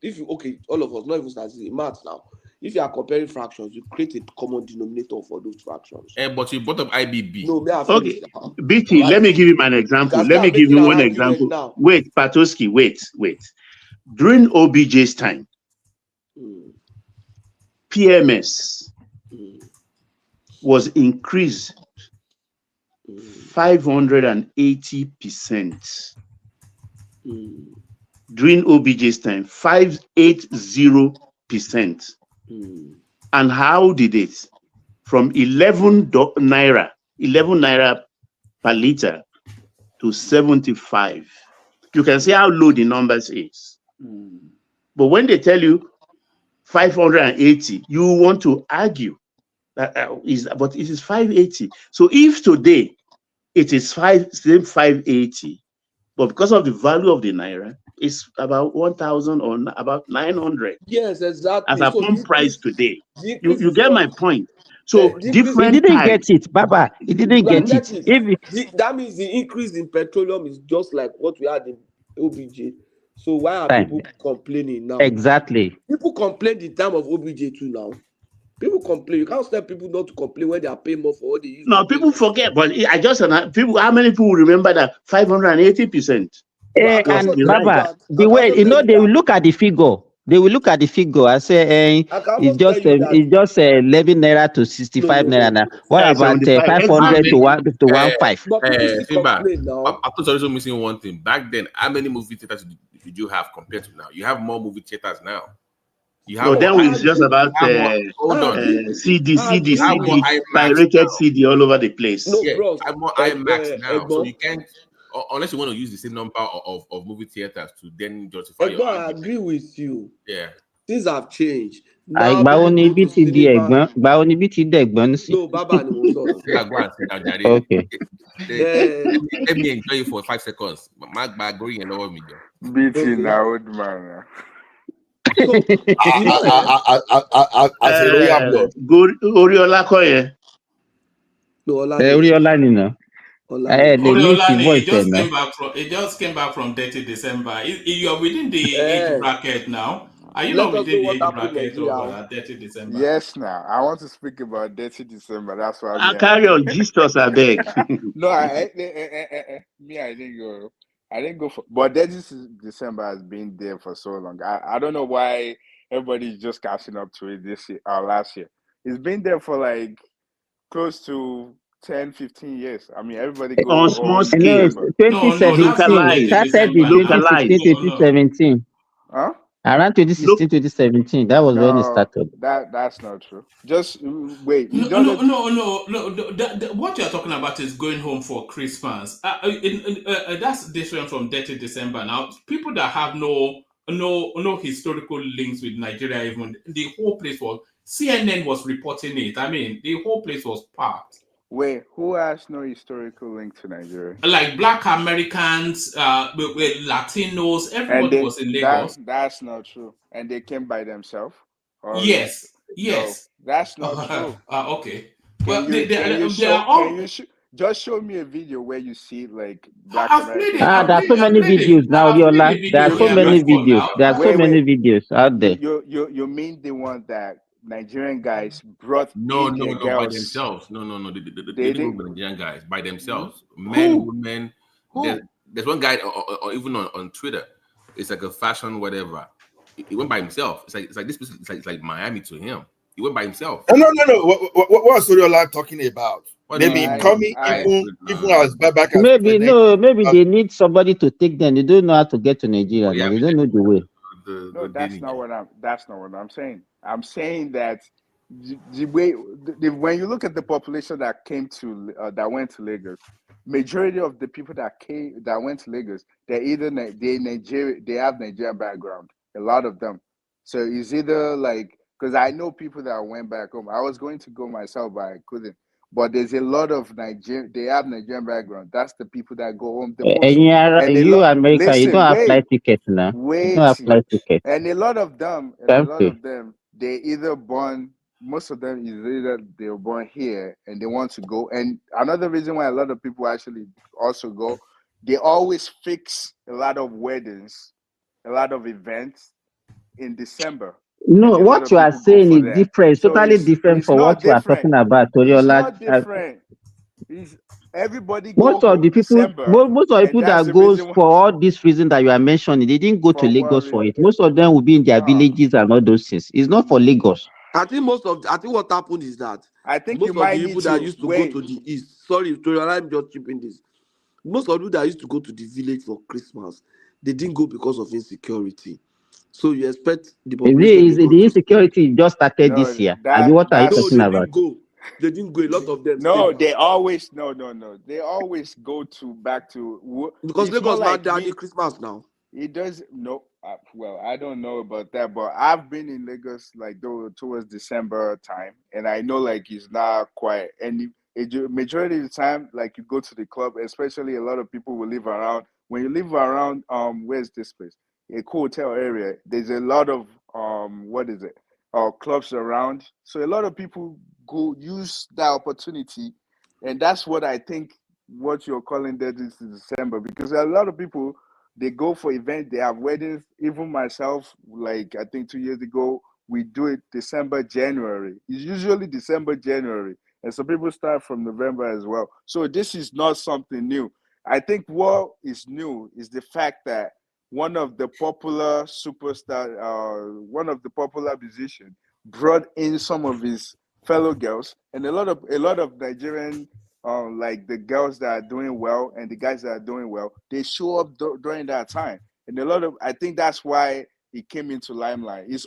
if you all of us, not even statistics, maths now. If you are comparing fractions, you create a common denominator for those fractions. But you brought up IBB. No, may I Okay, finish now? BT, let me give you an example. Let me give you one example. Now. Wait, Patoski, wait. During OBJ's time, PMS was increased 580%. During OBJ's time, 580%. And how did it? From 11 naira per liter to 75. You can see how low the numbers is. But when they tell you 580, you want to argue that but it is 580. So if today it is 580, but because of the value of the naira, it's about 1,000 or about 900. Yes, exactly. As a pump price today. You get my point. So different. He didn't get it, Baba. He didn't get it. That means the increase in petroleum is just like what we had in OBJ. So why are people complaining now? Exactly. People complain the time of OBJ too now. People complain. You can't tell people not to complain when they are paying more for what they use. No, people forget. But I just people. How many people remember that 580%? And Baba, the way they will look at the figure. They will look at the figure and say, it's just 11 naira to 65 naira now. What about 500 to 1 to 1.5? Simba, I'm also missing one thing. Back then, how many movie theaters did you have compared to now? You have more movie theaters now. You have then it's just about CD, pirated CD all over the place. No, bro. I have more IMAX now, so you can't. Unless you want to use the same number of movie theaters to then justify your I agree with you. Yeah. Things have changed. No, Baba ni bí ti dẹ̀gbọ́n. No, Baba ni mo sọ̀rọ̀. Okay. Let me enjoy it for 5 seconds. My bag going and over me. BT now, old man. As a royal blood. Oriola Koye. No, Oriola ni na. It just came back from 30 December. You are within the age bracket now. Are you not within the age bracket of 30 December? Yes, now. I want to speak about 30 December. That's why I carry on Jesus, I beg. No, I didn't go. I didn't go for, but 30 December has been there for so long. I don't know why everybody's just catching up to it this year or last year. It's been there for like close to 10, 15 years. I mean, everybody goes on small scale. 2017. Started in 2016, 2017. Huh? Around 2016, 2017. That was when it started. That's not true. Just wait. No. What you're talking about is going home for Christmas. That's different from 30 December. Now, people that have no historical links with Nigeria, even the whole place was CNN was reporting it. I mean, the whole place was packed. Wait, who has no historical link to Nigeria? Like Black Americans, Latinos, everybody was in Lagos. That's not true. And they came by themselves? Yes. No, that's not true. Okay. Just show me a video where you see like Black Americans. There are so many videos now, Yola. There are so many videos. There are so many videos out there. You mean the one that Nigerian guys brought No, by themselves. No. They didn't go Nigerian guys by themselves. Men, women. There's one guy, or even on Twitter. It's like a fashion whatever. He went by himself. It's like this. It's like Miami to him. He went by himself. No. What was Oriola talking about? Maybe coming even as back. Maybe they need somebody to take them. They don't know how to get to Nigeria. They don't know the way. No, that's not what I'm saying. I'm saying that the way when you look at the population that came to that went to Lagos, majority of the people that went to Lagos, they have Nigerian background. A lot of them. So it's either like, because I know people that went back home. I was going to go myself, but I couldn't. But there's a lot of Nigerian. They have Nigerian background. That's the people that go home the most. America, you don't have flight tickets now. Wait, you don't have flight tickets. And a lot of them, they either born, most of them is either they were born here and they want to go. And another reason why a lot of people actually also go, they always fix a lot of weddings, a lot of events in December. No, what you are saying is different. It's totally different from what you are talking about, It's Toriola. not different. It's, everybody Most go of the people, December, most of the people that's that the goes reason why, for all these reasons that you are mentioning, they didn't go to for what Lagos for reason? it. Most of them will be in their villages and all those things. It's not for Lagos. I think what happened is that I think most you of might the need people that to used to wait. go to the east, sorry, I'm just chipping this. Most of the people that used to go to the village for Christmas, they didn't go because of insecurity. So you expect the population to go The to. insecurity just started this year. I mean, what are you No, talking they about? didn't go. They didn't go. A lot of them No, stayed they back. always They always go to back to. Because It's more Lagos now like they are the me. Christmas now. It does no. Well, I don't know about that, but I've been in Lagos like towards December time, and I know like it's not quite. And majority of the time, like you go to the club, especially a lot of people will live around. When you live around, where's this place? A hotel area. There's a lot of what is it? Clubs around. So a lot of people go use that opportunity, and that's what I think. What you're calling that is December, because a lot of people they go for events, they have weddings. Even myself, like I think 2 years ago, we do it December, January. It's usually December, January. And some people start from November as well. So this is not something new. I think what is new is the fact that one of the popular one of the popular musicians brought in some of his fellow girls, and a lot of Nigerian like the girls that are doing well and the guys that are doing well, they show up during that time. And I think that's why he came into limelight. He has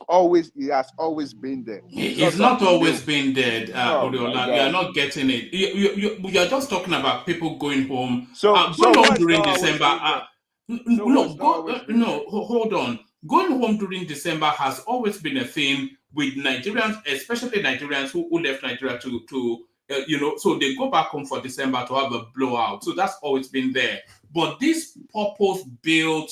always been there. It's not always been dead, Oh my Oriola. You are God. not getting it. You are just talking about people going home. So Going home what's during not always December. been there? So what's not always been there? Hold on. Going home during December has always been a thing with Nigerians, especially Nigerians who left Nigeria so they go back home for December to have a blowout. So that's always been there. But this purpose-built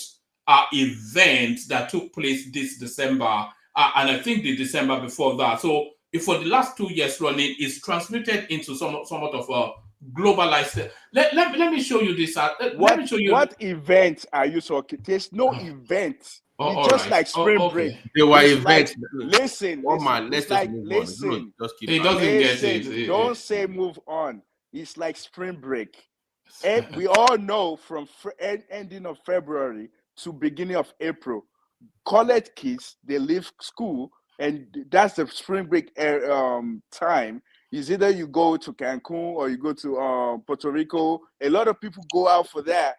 event that took place this December, and I think the December before that. So if for the last 2 years running, it's transmuted into somewhat of a globalized. Let me show you this. Let me show you. What event are you talking? There's no event. It's just like spring break. They were It's events. like, listen. Man, let's It's just like, move on. listen. Just keep He doesn't get it. Don't say move on. It's like spring break. And we all know from ending of February to beginning of April, college kids, they leave school, and that's the spring break time. Is either you go to Cancun or you go to Puerto Rico. A lot of people go out for that.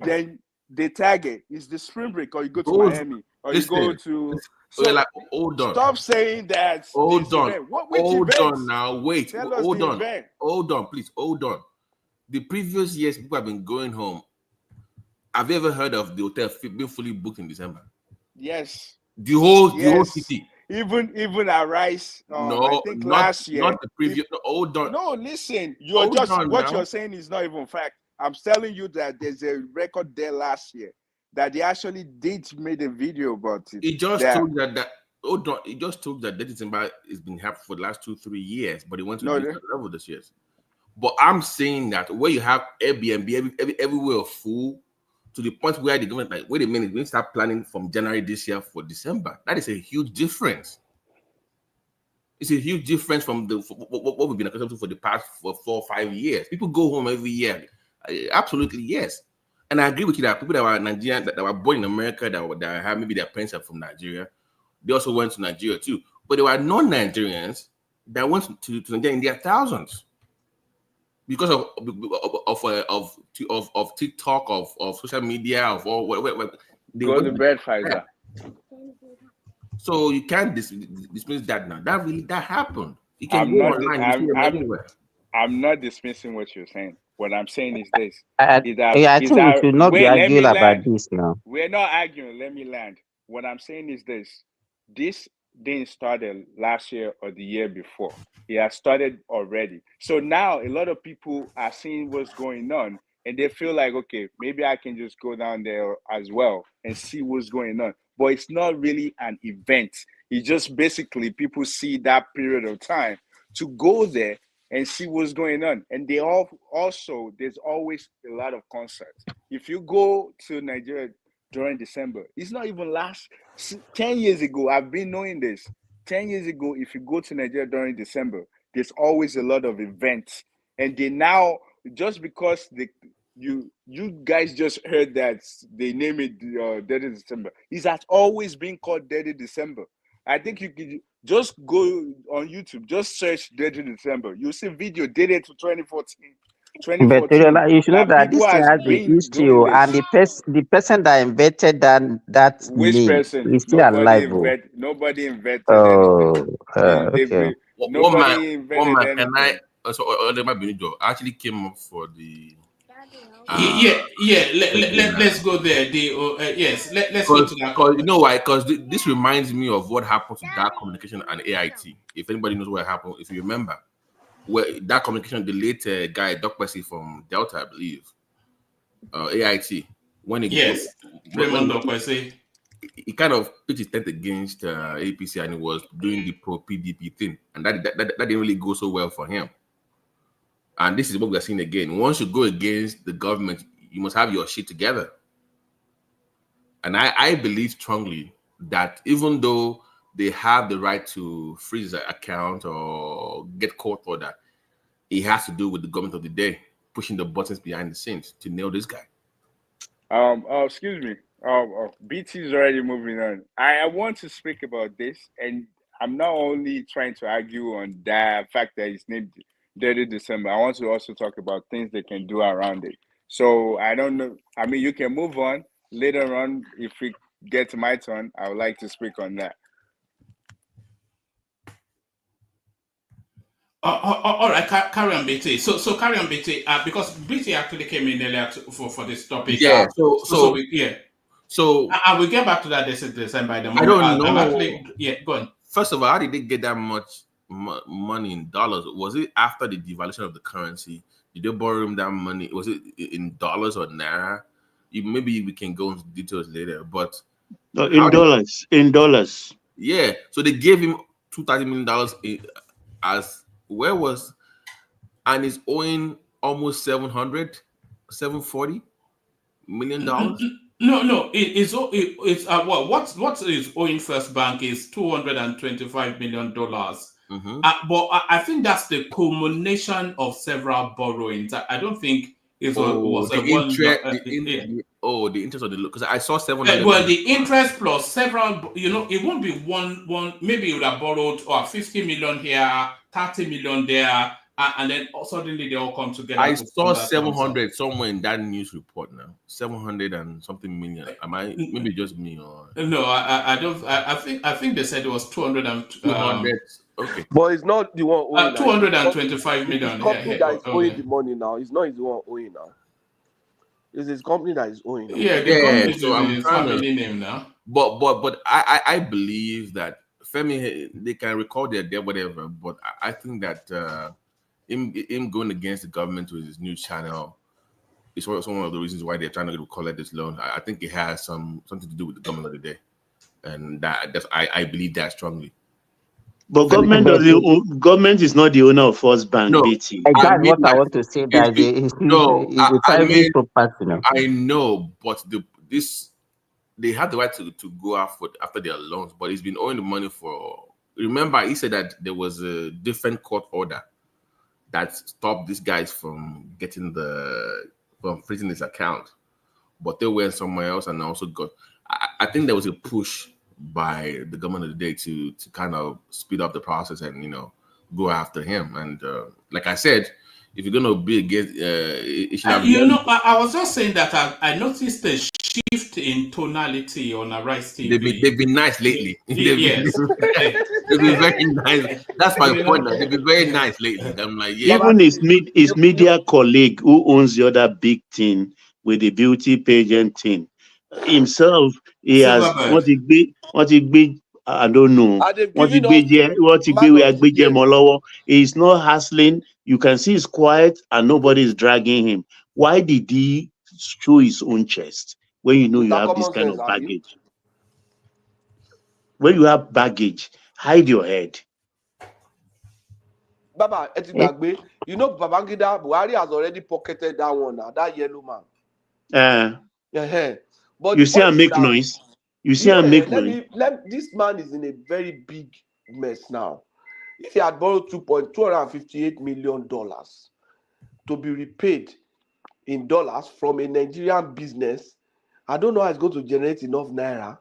Then they tag it. It's the spring break, or you go to Miami, or you go to. So, like, hold on. Stop saying that. Hold on. Event. Which hold events? On now. Wait. Tell us hold the on. Event. Hold on, please. Hold on. The previous years, people have been going home. Have you ever heard of the hotel being fully booked in December? Yes. The whole city. Even at Rice, no, I think last year. Not the previous. Hold on. No, listen. You're saying is not even fact. I'm telling you that there's a record there last year that they actually made a video about it. It just told that hold on. It just told that December has been happening for the last 2-3 years, but it went to the level this year. But I'm saying that where you have Airbnb everywhere full, to the point where the government like, wait a minute, we start planning from January this year for December. That is a huge difference. It's a huge difference from what we've been accustomed to for the past 4 or 5 years. People go home every year. Absolutely, yes. And I agree with you that people that were Nigerian, that were born in America, that have maybe their parents are from Nigeria, they also went to Nigeria too. But there were non-Nigerians that went to Nigeria in their thousands. Because of TikTok, of social media, of all whatever. Go to bed, Pfizer. So you can't dismiss that now. That happened. You can I'm go online. I'm not dismissing what you're saying. What I'm saying is this. I think we should not be arguing about this now. We're not arguing. Let me land. What I'm saying is this. This didn't start last year or the year before. It has started already. So now a lot of people are seeing what's going on, and they feel like, okay, maybe I can just go down there as well and see what's going on. But it's not really an event. It's just basically people see that period of time to go there and see what's going on. And they also, there's always a lot of concerts. If you go to Nigeria during December, it's not even 10 years ago, I've been knowing this. 10 years ago, if you go to Nigeria during December, there's always a lot of events. And they now, just because you guys just heard that they name it Dirty December, it has always been called Dirty December. I think you could just go on YouTube, just search Dirty December. You'll see video dated to 2014. But you should know that this thing has the history, and the person that invented that Which name person? is still alive. Nobody invented Oh, anything. okay. Nobody invented Can anything. I? I actually came up for the. Let's go there. Yes, let's go to that. Because you know why? Because this reminds me of what happened to that communication and AIT. If anybody knows what happened, if you remember, where that communication, the late guy, Doc Bessie from Delta, I believe, AIT, when he Raymond Doc Bessie, he kind of pitched his tent against APC, and he was doing the pro PDP thing, and that didn't really go so well for him. And this is what we're seeing again. Once you go against the government, you must have your shit together. And I believe strongly that even though they have the right to freeze an account or get court order, it has to do with the government of the day pushing the buttons behind the scenes to nail this guy. Excuse me. BT is already moving on. I want to speak about this, and I'm not only trying to argue on that fact that it's named Dirty December. I want to also talk about things they can do around it. So I don't know. I mean, you can move on later on. If we get to my turn, I would like to speak on that. All right, carry on, BT. So carry on, BT. Because BT actually came in earlier for this topic. Yeah. So I will get back to that December. I don't know. Go on. First of all, how did they get that much money in dollars? Was it after the devaluation of the currency? Did they borrow him that money? Was it in dollars or naira? Maybe we can go into details later, but in dollars. Yeah, so they gave him $230 million as and he's owing almost $740 million. No. It's what is owing First Bank is $225 million. But I think that's the culmination of several borrowings. I don't think it was the interest on the loan, because I saw 700. Well, the interest plus several, it won't be one. Maybe you would have borrowed 50 million here, 30 million there, and then suddenly they all come together. I saw 700 somewhere in that news report now. 700 and something million. Am I maybe just me or no? I don't. I think they said it was 200 and 200. Okay, but it's not the one owing. 225 million. The company that is owing the money now. It's not the one owing now. It's his company that is owing. Yeah, the company is family name now. But I believe that Femi, they can record their debt, whatever. But I think that him going against the government with his new channel is one of the reasons why they're trying to collect this loan. I think it has something to do with the government of the day, and I believe that strongly. But government is not the owner of First Bank. No, BT. That's what I want to say. That I know, but they have the right to go after their loans, but he's been owing the money for. Remember, he said that there was a different court order that stopped these guys from freezing his account, but they went somewhere else and also got. I think there was a push by the government of the day to kind of speed up the process and go after him. And like I said, if you're gonna be against, it should have. I was just saying that I noticed a shift in tonality on Arise TV. They've been nice lately. Yes, they've been very nice. That's my point. They've been very nice lately. I'm like, yeah. Even his media colleague who owns the other big thing with the beauty pageant thing, himself, he has what he big. I don't know what he big. He's not hustling. You can see he's quiet and nobody is dragging him. Why did he show his own chest when you have this kind of baggage? when you have baggage, hide your head. Baba, you know Babangida Buhari has already pocketed that one now, that yellow man. But You see, I make noise. You see, I make noise. This man is in a very big mess now. If he had borrowed $258 million to be repaid in dollars from a Nigerian business, I don't know how it's going to generate enough naira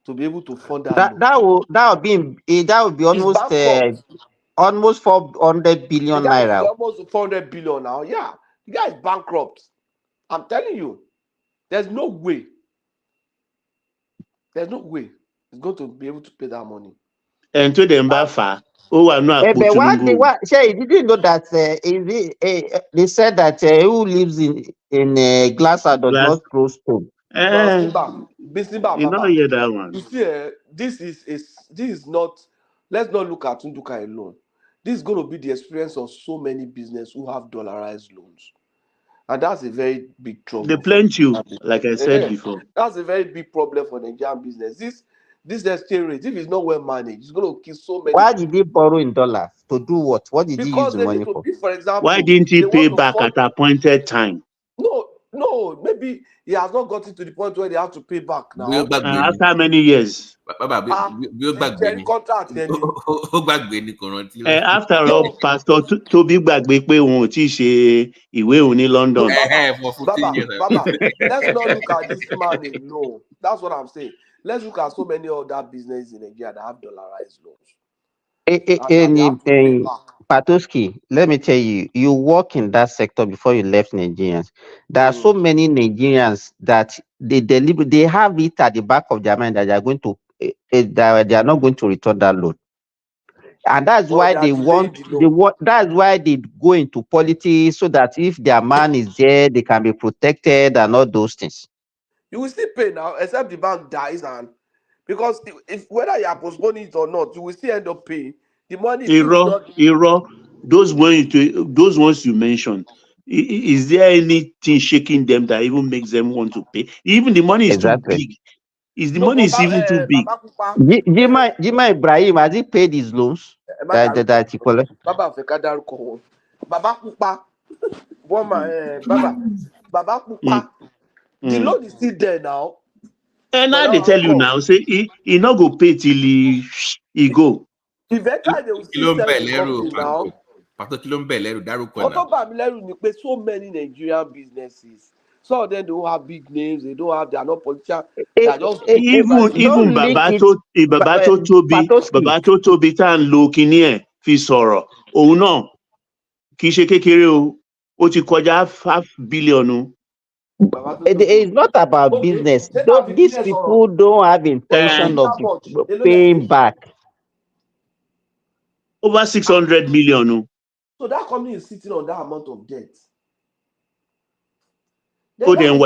to be able to fund that loan. That would be almost 400 billion naira. Almost 400 billion now. Yeah, the guy is bankrupt. I'm telling you, there's no way. There's no way he's going to be able to pay that money. And to them bafa. Oh, I'm not. But you didn't know that they said that who lives in glass does not throw stone. Bisimba, you know, hear that one. You see, this is not. Let's not look at Nduka alone. This is going to be the experience of so many businesses who have dollarized loans, and that's a very big trouble. They plenty you, like I said before. That's a very big problem for Nigerian business. This exchange rate, if it's not well managed, it's going to kill so many. Why did he borrow in dollars? To do what? What did he use the money for? For example, why didn't he pay back at appointed time? No, maybe he has not gotten to the point where they have to pay back now. After many years. After all, Pastor Toby Gbagbe pé òun ò tí ṣe ìwé òun ní London. Baba, let's not look at this man alone. That's what I'm saying. Let's look at so many other businesses in Nigeria that have dollarized loans. Patoski, let me tell you, you work in that sector before you left Nigerians. There are so many Nigerians that they have it at the back of their mind that they are going to they are not going to return that loan. And that's why that's why they go into politics, so that if their man is there, they can be protected and all those things. You will still pay now, except the bank dies, and because if whether you are postponing it or not, you will still end up paying. The money those ones you mentioned, is there anything shaking them that even makes them want to pay? Even the money is too big. Money is even too big. Jima Ibrahim, has he paid his loans? That he collected? Baba Pupa. Baba Pupa. The loan is still there now. And now they tell you now, say he not go pay till he go. Eventually they will still sell the company now. So many Nigerian businesses. Some of them don't have big names, they are not politicians. Even Babato Tobi tan lo kini e fi sọ̀rọ̀. Òun náà kì í ṣe kékeré o. Ó ti kọjá $500 million. It's not about business. These people don't have intention of paying back. Over 600 million. So that company is sitting on that amount of debt. Then people they are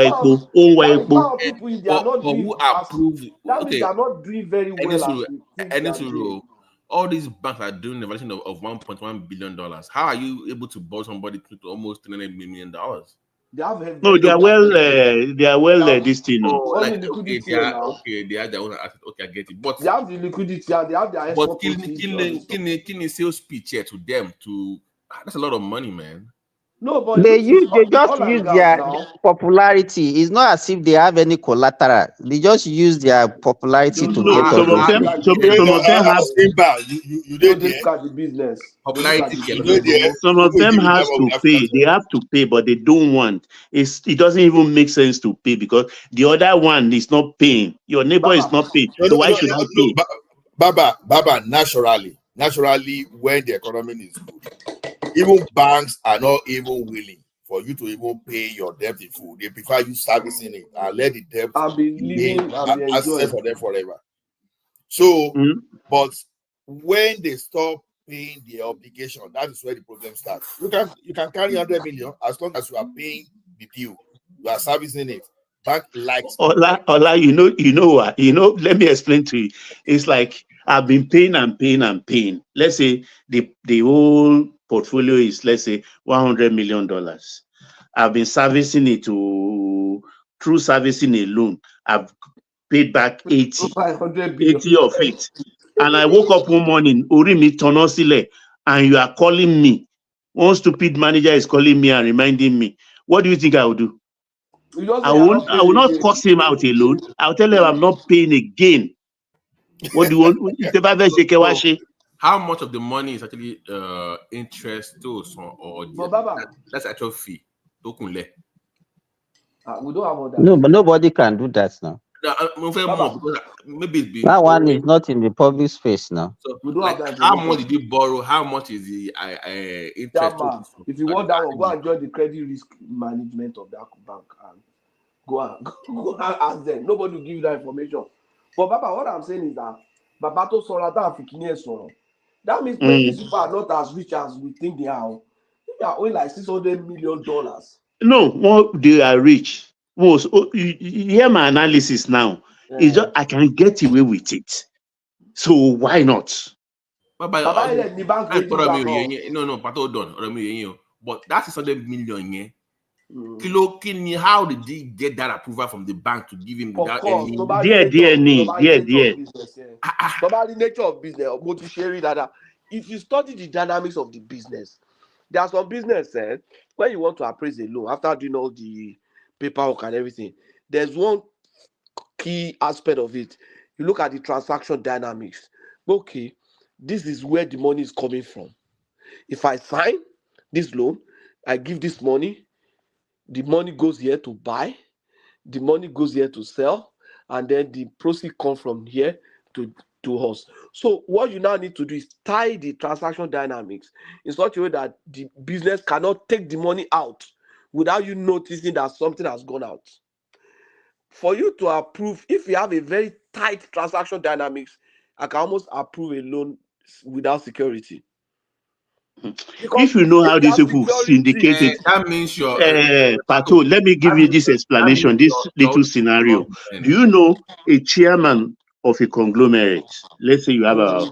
not doing that means they are not doing very well. All these banks are doing the valuation of $1.1 billion. How are you able to borrow somebody to almost $300 million? They are well this thing. Okay, they have their own asset. Okay, I get it. But they have the liquidity and they have their export. Can you sales pitch here to them? That's a lot of money, man. No, but they just use their popularity. It's not as if they have any collateral. They just use their popularity to get some of them have you don't look at the business. Some of them has to pay. They have to pay, but they don't want. It doesn't even make sense to pay because the other one is not paying. Your neighbor is not paying. So why should I pay? Baba, naturally, when the economy is good, even banks are not even willing for you to even pay your debt in full. They prefer you servicing it and let the debt remain access for them forever. So, but when they stop paying their obligation, that is where the problem starts. You can carry 100 million as long as you are paying the bill, you are servicing it. Bank likes Ola, you know what? Let me explain to you. It's like I've been paying and paying. Let's say the whole portfolio is, let's say, $100 million. I've been servicing it through servicing a loan. I've paid back 80, 500 billion. 80 of it. And I woke up one morning, Orimi Tonosile, and you are calling me. One stupid manager is calling me and reminding me. What do you think I will do? I will not curse him out alone. I'll tell him I'm not paying again. What do you want? How much of the money is actually interest to or that's actual fee? We don't have all that. No, but nobody can do that now. Maybe that one is not in the public space now. So, like, how much did you borrow? How much is the interest? If you want that one, go and join the credit risk management of that bank and go and ask them. Nobody will give you that information. But Baba, what I'm saying is that Baba to Solata and that means these people are not as rich as we think they are. They are only like $600 million. No, well, they are rich. Most you hear my analysis now. It's just I can get away with it. So why not? No, but that's 600 million. How did he get that approval from the bank to give him without any? Dear. About the nature of business, multi-sharing that. If you study the dynamics of the business, there are some business when you want to appraise a loan after doing all the paperwork and everything. There's one key aspect of it. You look at the transaction dynamics. Okay, this is where the money is coming from. If I sign this loan, I give this money. The money goes here to buy, the money goes here to sell, and then the proceeds come from here to us. So what you now need to do is tie the transaction dynamics in such a way that the business cannot take the money out without you noticing that something has gone out. For you to approve, if you have a very tight transaction dynamics, I can almost approve a loan without security. If you know how these people syndicate it, that means you're Pato, let me give you this explanation, this little scenario. Do you know a chairman of a conglomerate? Let's say you have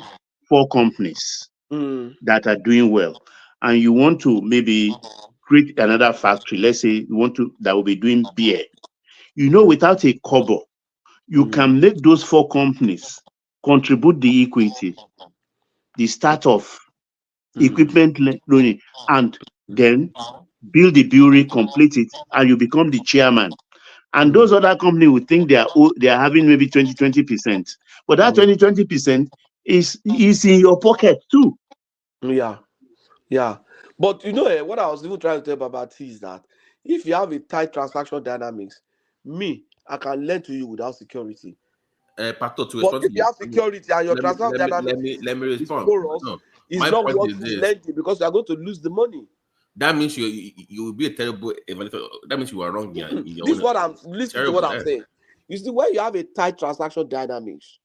4 companies that are doing well, and you want to maybe create another factory. Let's say you want to that will be doing beer. You know, without a kobo, you can make those 4 companies contribute the equity, the start of equipment loaning, and then build the brewery, complete it, and you become the chairman. And those other companies will think they are having maybe 20%. But that 20% is in your pocket too. Yeah. But you know, what I was even trying to tell Baba T is that if you have a tight transaction dynamics, I can lend to you without security. But if you have security and your transaction dynamics let me respond. It's not worth lending because you are going to lose the money. That means you will be a terrible evaluator. That means you are wrong. Listen to what I'm saying. You see, when you have a tight transaction dynamics,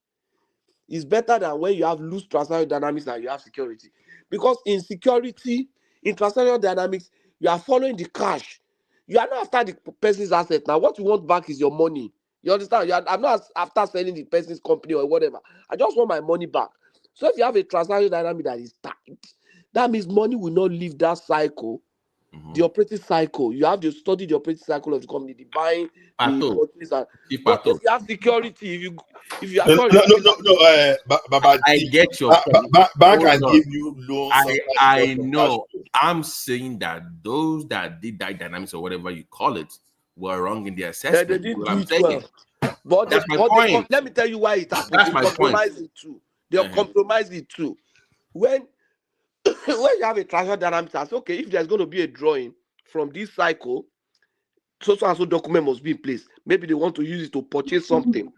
it's better than when you have loose transaction dynamics and you have security. Because in security, in transaction dynamics, you are following the cash. You are not after the person's asset. Now, what you want back is your money. You understand? I'm not after selling the person's company or whatever. I just want my money back. So if you have a transaction dynamic that is tight, that means money will not leave that cycle, the operating cycle. You have to study the operating cycle of the company, the buying, the purchase. But if you have security, if you are I get your bank can give you loans. I know. I'm saying that those that did that dynamics or whatever you call it were wrong in their assessment. They didn't do it well. But that's my point. Let me tell you why it happened. That's my point. They compromise it too. When you have a transaction dynamic, that's okay. If there's going to be a drawing from this cycle, so and so document must be in place. Maybe they want to use it to purchase something.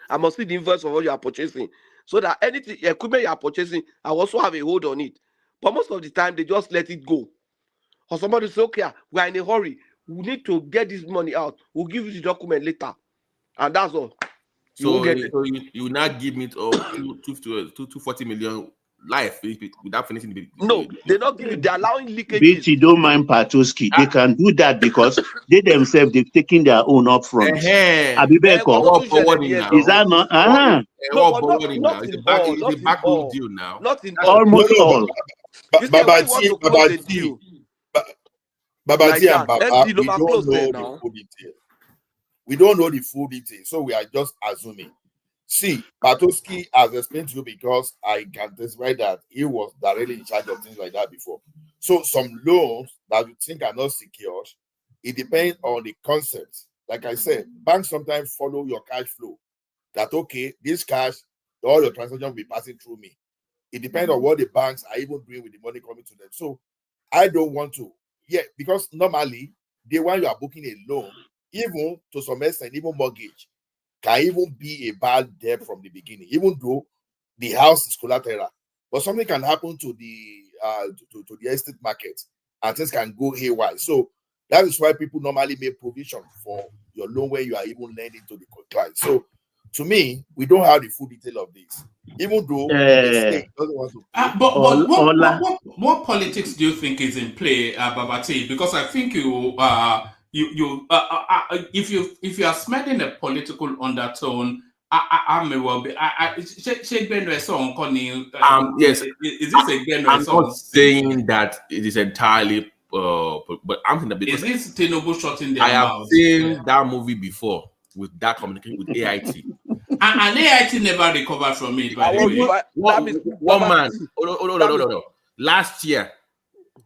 I must see the invoice of what you are purchasing, so that anything equipment you are purchasing, I also have a hold on it. But most of the time, they just let it go. Or somebody say, okay, we are in a hurry. We need to get this money out. We'll give you the document later. And that's all. You now give me 240 million life without finishing the No, they're not giving, they're allowing leakages. BT, don't mind Patoski. They can do that because they themselves, they've taken their own up front. Is that not? No, but not in all. Not in all. Deal now. Not in all. Almost all. Babati and Baba, we don't know the full detail. We don't know the full details, so we are just assuming. See, Patoski has explained to you because I can testify that he was directly in charge of things like that before. So some loans that you think are not secured, it depends on the concept. Like I said, banks sometimes follow your cash flow. That okay, this cash, all your transactions will be passing through me. It depends on what the banks are even doing with the money coming to them. So I don't want to, because normally the one you are booking a loan, even to some extent, even mortgage, can even be a bad debt from the beginning, even though the house is collateral. But something can happen to the to the estate market, and things can go haywire. So that is why people normally make provision for your loan when you are even lending to the client. So to me, we don't have the full detail of this, even though the state doesn't want to pay. What politics do you think is in play, Babati? Because I think if you are smelling a political undertone, I may well be. Yes. Is this a Benue I'm song? not saying that it is entirely, but I'm thinking because is this Tinubu shutting their I have mouths? seen that movie before with that communication with AIT. And AIT never recovered from it, by the way. One man. No. Last year,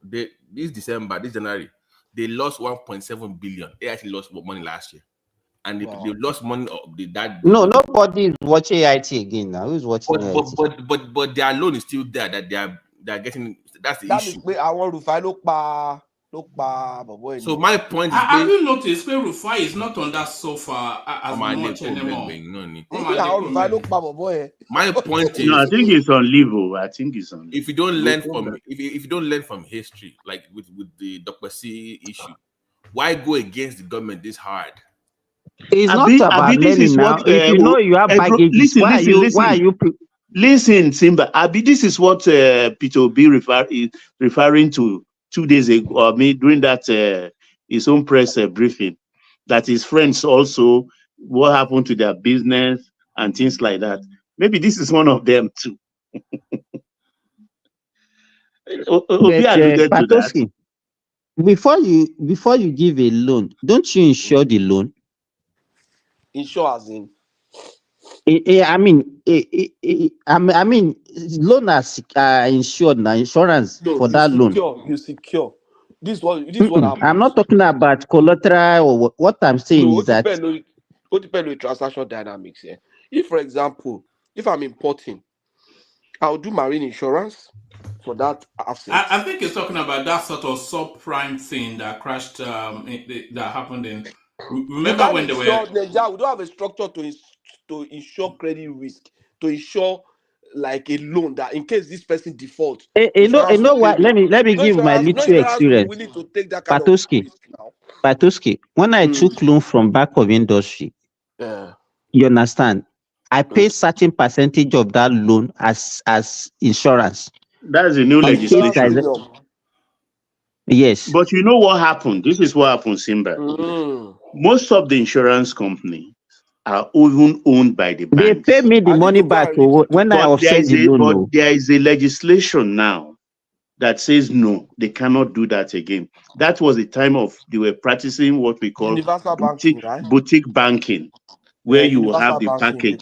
this January, they lost 1.7 billion. AIT lost money last year. And they lost money. Nobody is watching AIT again now. Who's watching AIT? But their loan is still there that they are getting. That's the issue. I want to So my point is, have you noticed where Rufai is not on that sofa as much anymore? My point is, no, I think it's on level. I think it's on. If you don't learn from if you don't learn from history, like with the Dr. C issue, why go against the government this hard? It's not about learning now. If you know you have baggage, why are you? Listen, Simba. Abi, this is what Peter Obi is referring to 2 days ago. I mean, during that his own press briefing, that his friends also what happened to their business and things like that. Maybe this is one of them too. Obi alluded to that. Before you give a loan, don't you insure the loan? Insure as in? I mean, loan are insured now. Insurance for that loan. You secure. This what happens. I'm not talking about collateral or what I'm saying is that. What depends on transaction dynamics here. If, for example, if I'm importing, I'll do marine insurance for that asset. I think he's talking about that sort of subprime thing that crashed. That happened in. Remember when they were? We don't have a structure to insure credit risk, to insure like a loan that in case this person defaults. You know what? Let me give my little experience. Patoski, when I took loan from back of industry, you understand? I pay certain percentage of that loan as insurance. That's a new legislation. Yes. But you know what happened? This is what happened, Simba. Most of the insurance companies are even owned by the banks. They pay me the money back when I offset the loan. But there is a legislation now that says no, they cannot do that again. That was the time of they were practicing what we call boutique banking, where you have the package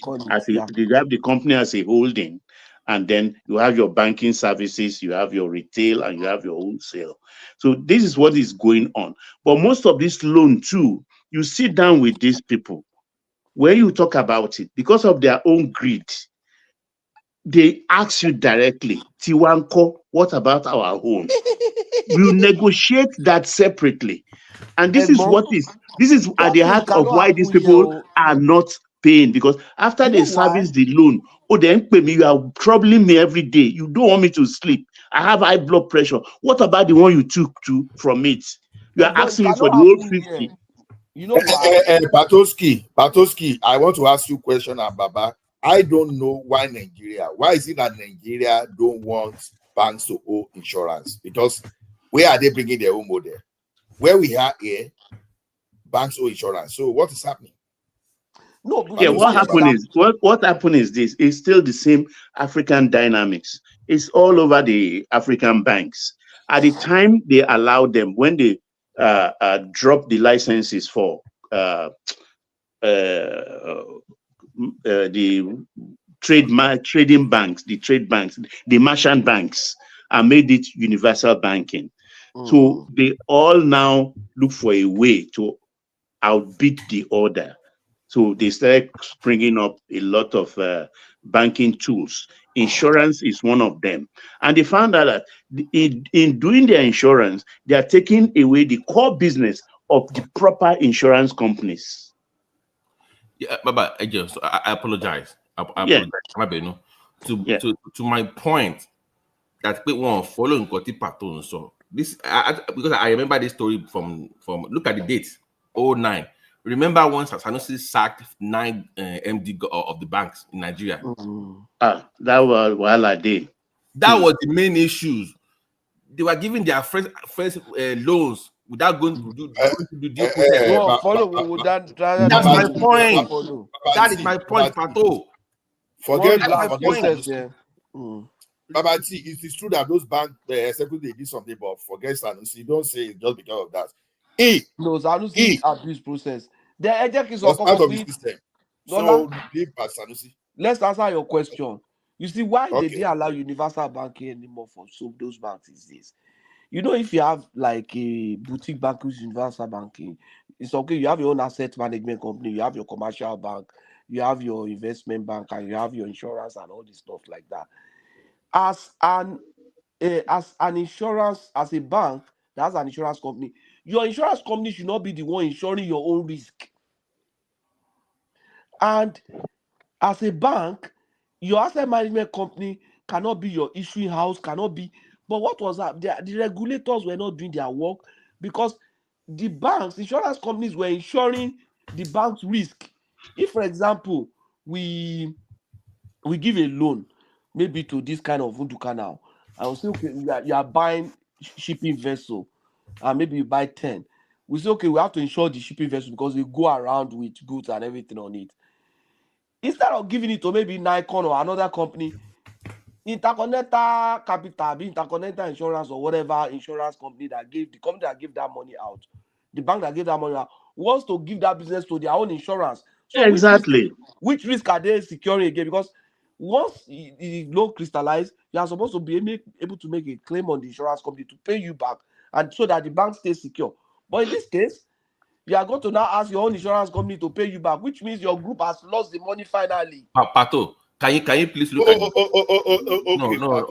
you have the company as a holding, and then you have your banking services, you have your retail, and you have your wholesale. So this is what is going on. But most of this loan too, you sit down with these people, where you talk about it, because of their own greed, they ask you directly, Tiwanko, what about our own? You negotiate that separately. And this is at the heart of why these people are not paying, because after they service the loan, then pay me, you are troubling me every day. You don't want me to sleep. I have high blood pressure. What about the one you took from it? You are asking me for the whole 50. You know Patoski, I want to ask you a question, Baba. I don't know why is it that Nigeria don't want banks to owe insurance? Because where are they bringing their own model? Where we are here, banks owe insurance. So what is happening? No, what happened is this. It's still the same African dynamics. It's all over the African banks. At the time they allowed them, when they dropped the licenses for the trading banks, the trade banks, the merchant banks, and made it universal banking. So they all now look for a way to outbid the order. So they started bringing up a lot of banking tools. Insurance is one of them. And they found out that in doing their insurance, they are taking away the core business of the proper insurance companies. Yeah, but I apologize. I apologize. To my point, that we want following Koti Paton. So this because I remember this story from look at the dates 09. Remember once Sanusi sacked 9 MD of the banks in Nigeria. That was while I did. That was the main issues. They were giving their first loans without going to do the deal process. That's my point. That is my point, Pato. Forget Babati, it is true that those banks they did something, but forget Sanusi. Don't say it just because of that. No, Sanusi abuse process. The eject is was part of the system. So leave by Sanusi. Let's answer your question. You see why they didn't allow universal banking anymore for those banks is this. You know, if you have like a boutique bank with universal banking, it's okay. You have your own asset management company, you have your commercial bank, you have your investment bank, and you have your insurance and all this stuff like that. As an insurance, as a bank, that's an insurance company. Your insurance company should not be the one insuring your own risk. And as a bank, your asset management company cannot be your issuing house, cannot be. But what was that? The regulators were not doing their work because the banks, insurance companies were insuring the bank's risk. If, for example, we give a loan, maybe to this kind of Undu Canal, I will say, okay, you are buying shipping vessel, and maybe you buy 10. We say, okay, we have to insure the shipping vessel because we go around with goods and everything on it. Instead of giving it to maybe Nikon or another company, Intercontinental Capital, Intercontinental Insurance or whatever insurance company that gave that money out, the bank that gave that money out wants to give that business to their own insurance. So exactly. Which risk are they securing again? Because once the loan crystallized, you are supposed to be able to make a claim on the insurance company to pay you back, and so that the bank stays secure. But in this case, you are going to now ask your own insurance company to pay you back, which means your group has lost the money finally. Pato, can you please look at okay. No.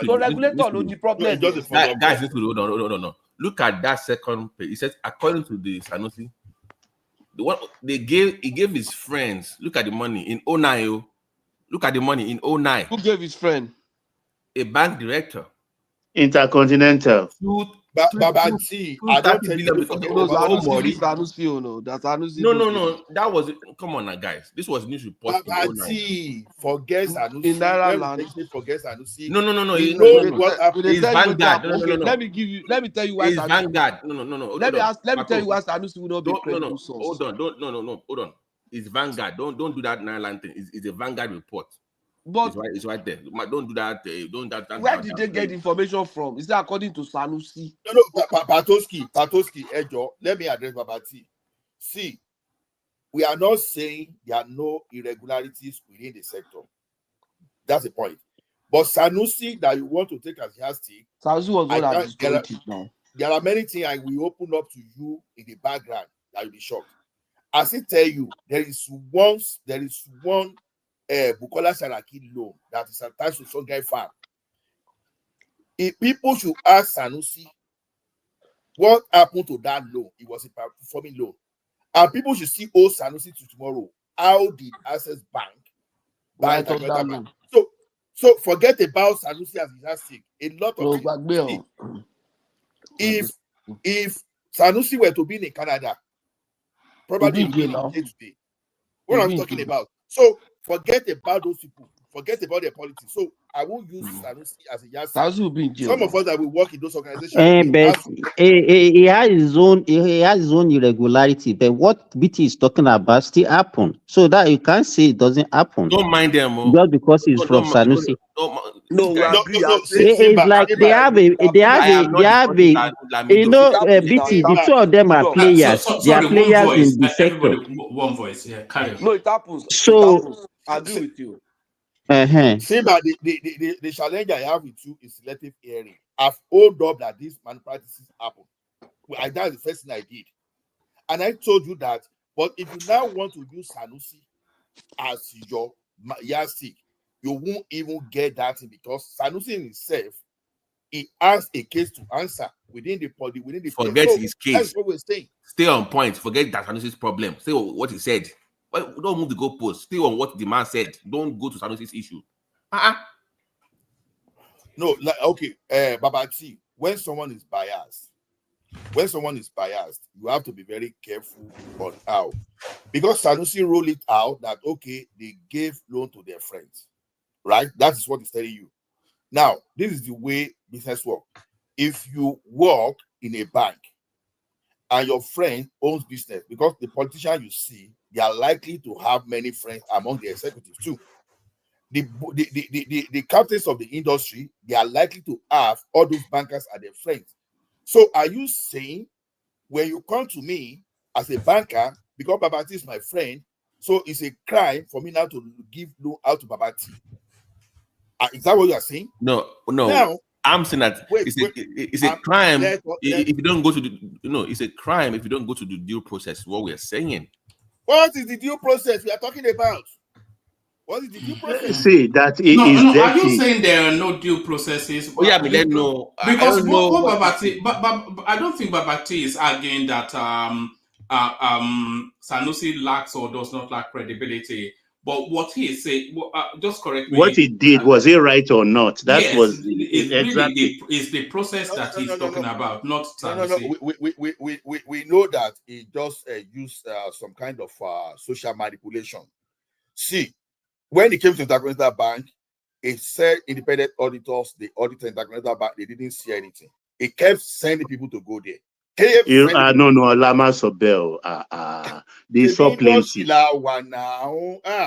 So regulator know the problem. Guys, no. Look at that second page. It says according to the Sanusi, the one he gave his friends. Look at the money in 09. Look at the money in 09. Who gave his friend? A bank director. Intercontinental. Babati, I don't tell you No. That was come on now, guys. This was news report. Babati, forget Sanusi. In Naira forget Sanusi. No. You know what happened? It's Vanguard. No. Let me tell you why. It's Vanguard. No. Let me tell you why Sanusi will not be credible source. Hold on. Hold on. It's Vanguard. Don't do that Naira thing. It's a Vanguard report. But it's right there. Don't do that. Where did they get information from? Is that according to Sanusi? No. Patoski, Ejo. Let me address Babati. See, we are not saying there are no irregularities within the sector. That's the point. But Sanusi that you want to take as yardstick. Sanusi was one that destroyed it now. There are many things I will open up to you in the background that you'll be shocked. As I tell you, there is one Bukola Saraki loan that is attached to Songhai Farm. If people should ask Sanusi what happened to that loan, it was a performing loan. And people should see old Sanusi to tomorrow. How did Access Bank buy that loan? So forget about Sanusi as a yardstick. A lot of if Sanusi were to be in Canada, probably today. What I'm talking about. So forget about those people. Forget about their politics. So I won't use Sanusi as a yardstick. Sanusi will be in jail. Some of us that will work in those organizations, But he has his own irregularity. But what BT is talking about still happen. So that you can't say it doesn't happen. Don't mind them. Just because he's from Sanusi. No, we agree. It's like they have a you know, BT, the two of them are players. They are Sorry, players in the sector. Everybody, one voice. Yeah, carry on. No, it happens. So, It happens. I agree with you. Simba, the challenge I have with you is selective hearing. I've owned up that these malpractices happen. That's the first thing I did. And I told you that, but if you now want to use Sanusi as your yardstick, you won't even get that thing because Sanusi in himself, he has a case to answer within the body, within the forget his case. That's what we're saying. Stay on point. Forget that Sanusi's problem. Stay on what he said. But don't move the goalpost. Stay on what the man said. Don't go to Sanusi's issue. No, like okay, Babati, when someone is biased, you have to be very careful on how, because Sanusi rolled it out that okay, they gave loan to their friends, right? That is what he's telling you. Now, this is the way business works. If you work in a bank and your friend owns business, because the politician you see, they are likely to have many friends among the executives too. The captains of the industry, they are likely to have all those bankers as their friends. So are you saying when you come to me as a banker, because Babati is my friend, so it's a crime for me now to give loan out to Babati? Is that what you are saying? No. Now, I'm saying that it's a crime if you don't go to the it's a crime if you don't go to the due process. What we are saying. What is the due process we are talking about? What is the due process? See, that No, dirty. are you saying there are no due processes? Oh, yeah, but then no. Because Babati, but I don't think Babati is arguing that Sanusi lacks or does not lack credibility. But what he is saying, just correct me. What he did, was it right or not? That yes, was exactly is the process that he's talking about, not Sanusi. We know that he just used some kind of social manipulation. See, when it came to Intercontinental Bank, it said independent auditors, the auditor Intercontinental Bank, they didn't see anything. It kept sending people to go there. No, Lama Sobel. They saw plenty.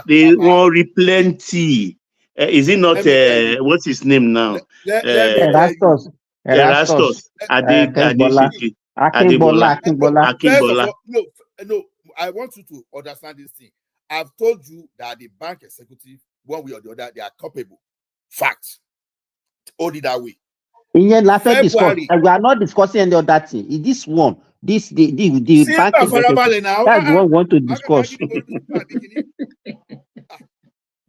They were plenty. Is it not? What's his name now? Erastus. Akínbọ́lá. No, I want you to understand this thing. I've told you that the bank executive, one way or the other, they are culpable. Fact. Hold it that way. We are not discussing any other thing. In this one, the bank executive, that's what we want to discuss. We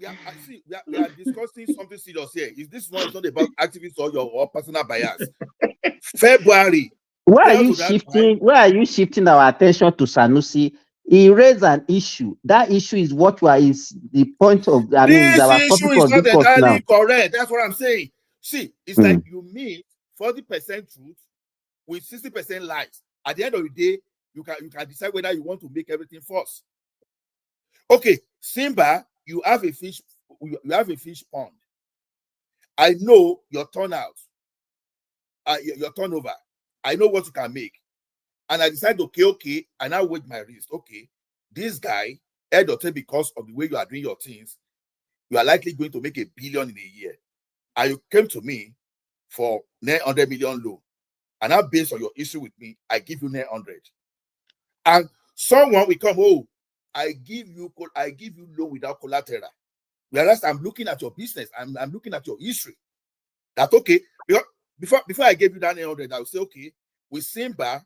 are discussing something serious here. Is this one not about activists or your personal bias? February. Why are you shifting our attention to Sanusi? He raised an issue. That issue is is the point of. This our issue topic is not entirely correct. That's what I'm saying. See, it's like you mean 40% truth with 60% lies. At the end of the day, you can decide whether you want to make everything false. Okay, Simba, you have a fish pond. I know your turnout, your turnover. I know what you can make. And I decided, okay, I now weigh my risk. Okay, this guy, head or tail, because of the way you are doing your things, you are likely going to make $1 billion in a year. And you came to me for 900 million loan. And now, based on your issue with me, I give you 900. And someone will come, I give you loan without collateral. Whereas I'm looking at your business, I'm looking at your history. That's okay. Before I gave you that 900, I will say, okay, with Simba,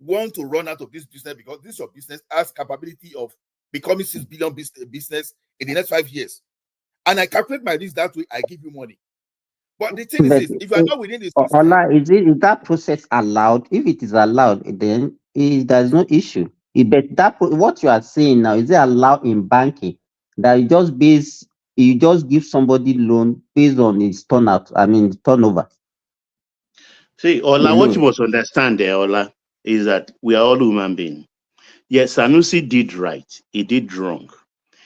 want to run out of this business because this your business has capability of becoming $6 billion business in the next 5 years. And I calculate my risk that way, I give you money. But the thing is, if you are not within this system, is that process allowed? If it is allowed, then there's no issue. But what you are saying now, is it allowed in banking that you just give somebody loan based on his turnover? See, Ola, what you must understand there, Ola, is that we are all human beings. Yes, Sanusi did right. He did wrong.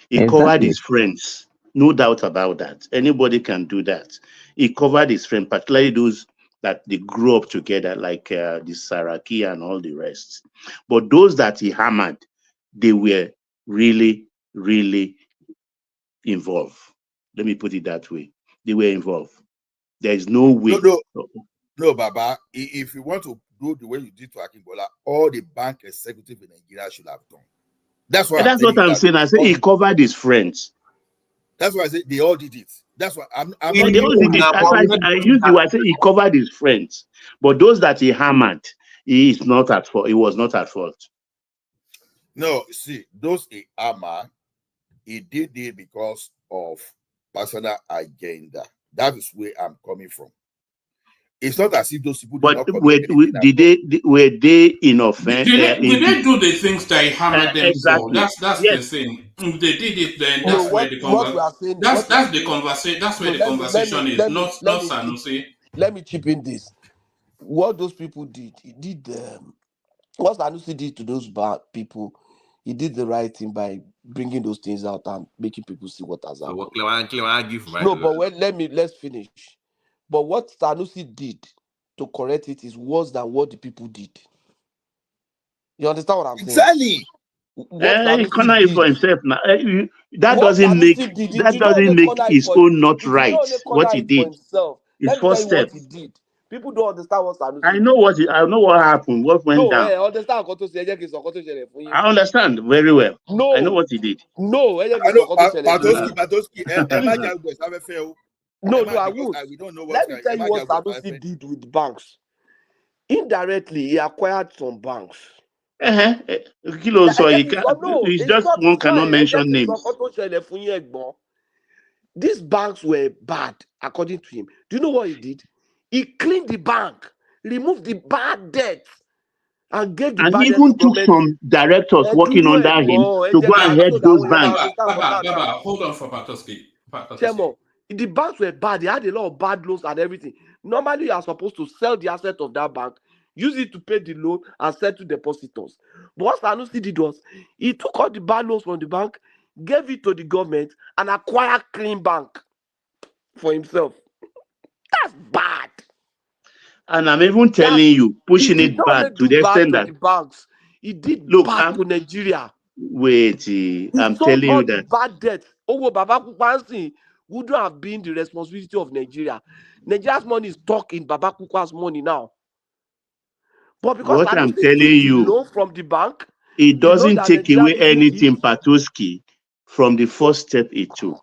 He covered his friends. No doubt about that. Anybody can do that. He covered his friend, particularly those that they grew up together, like the Saraki and all the rest. But those that he hammered, they were really, really involved. Let me put it that way. They were involved. There is no way. No, Baba. If you want to do the way you did to Akimbola, all the bank executive in Nigeria should have done. That's why That's what I'm saying. I say he covered his friends. That's why I say they all did it. That's why I'm they all did it. That's why I used the word. I say he covered his friends, but those that he hammered, he is not at fault. He was not at fault. No, see, those he hammered, he did it because of personal agenda. That is where I'm coming from. It's not as if those people did not were they in offense? Did they do the things that he hammered them exactly. for? That's the thing. If they did it, then that's where the conversation. That's the conversation. That's where the conversation is. Not Sanusi. Let me chip in this. What those people did, he did. What Sanusi did to those bad people, he did the right thing by bringing those things out and making people see what has happened. No, but let's finish. But what Sanusi did to correct it is worse than what the people did. You understand what I'm saying? Exactly. He corner it for himself now. That doesn't make his own not right. What he did. His first step. What he did. People don't understand what Sanusi I know what happened. What went down. I understand very well. No. I know what he did. No. Patoski. No, I won't. We don't know Let me tell you what Sanusi did with the banks. Indirectly, he acquired some banks. It's just one cannot mention names. These banks were bad, according to him. Do you know what he did? He cleaned the bank, removed the bad debt, and gave the and bad even took some directors working under him to go and head those banks. Baba, hold on for Patoski. The banks were bad. They had a lot of bad loans and everything. Normally, you are supposed to sell the asset of that bank, use it to pay the loan, and sell to depositors. But what Sanusi did was, he took all the bad loans from the bank, gave it to the government, and acquired clean bank for himself. That's bad. And I'm even telling you, pushing it bad to the extent that the banks. He did bad to Nigeria. Wait, I'm telling you that bad debt. Baba Kupansi wouldn't have been the responsibility of Nigeria. Nigeria's money is stuck in Baba Kukwa's money now. But because what I'm telling you, loan from the bank, it doesn't take away anything, Patoski, from the first step it took.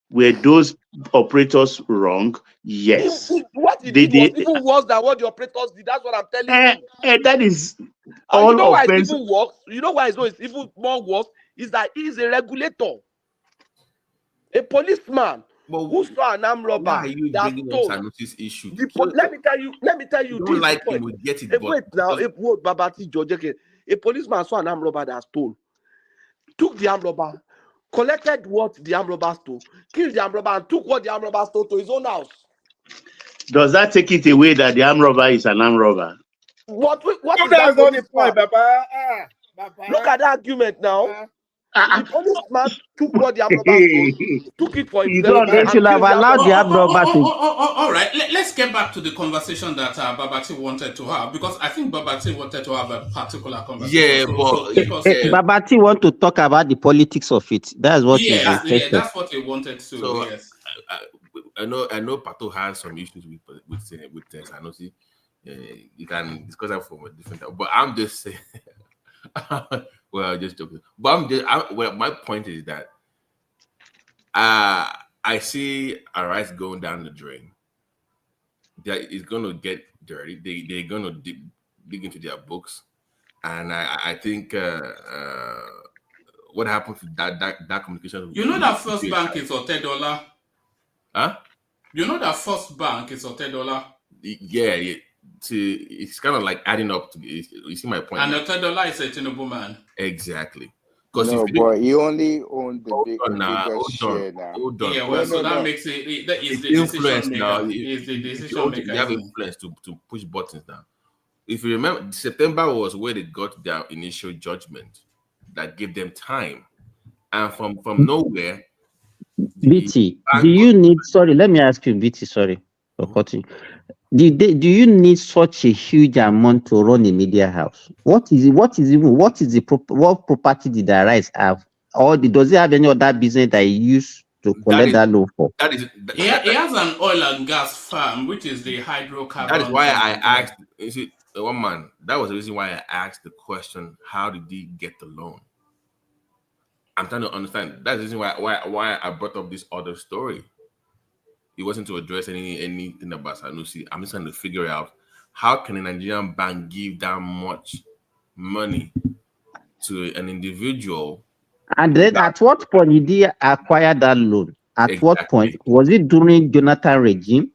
Were those operators wrong? Yes. What he did was even worse than what the operators did. That's what I'm telling you. That is all you know why offense. It even works? You know why it's even more worse? Is that he's a regulator. A policeman who saw an armed robber. Why are you bringing up Sanusi's issue? Let me tell you. You don't like him, we get it. Wait now. A policeman saw an armed robber that stole. Took the armed robber, collected what the armed robber stole, killed the armed robber, and took what the armed robber stole to his own house. Does that take it away that the armed robber is an armed robber? What is that point, Baba? Look at that argument now. The policeman took what the armed robber stole, took it for himself. They should have allowed the armed robber to. All right, let's get back to the conversation that Babati wanted to have, because I think Babati wanted to have a particular conversation. Babati want to talk about the politics of it. That's what he's interested. That's what he wanted to. So, yes. I know Pato has some issues with Sanusi. You can discuss that from a different time. But I'm just saying. Well, just joking. But my point is that I see a rice going down the drain. That is going to get dirty. They're going to dig into their books, and I think what happened to that communication. You know that First Bank is $10. Huh? You know that First Bank is $10. Yeah. It's kind of like adding up to. You see my point? And $10 is a Tinubu man. Exactly. No, but he only owned the biggest share now. Yeah, well, so that makes it. That is the influence decision now. Is the decision maker. They have influence to push buttons now. If you remember, September was where they got their initial judgment that gave them time, and from nowhere, BT, do you need, sorry, let me ask you, BT, sorry for cutting. Do you need such a huge amount to run a media house? What property did the rights have? Or does it have any other business that he used to collect that loan for? He has an oil and gas farm, which is the hydrocarbons. That is why I asked, you see, one man, that was the reason why I asked the question, how did he get the loan? I'm trying to understand. That's the reason why I brought up this other story. It wasn't to address anything about Sanusi. I'm just trying to figure out how can a Nigerian bank give that much money to an individual. And then at what point did he acquire that loan? At what point? Was it during Jonathan regime?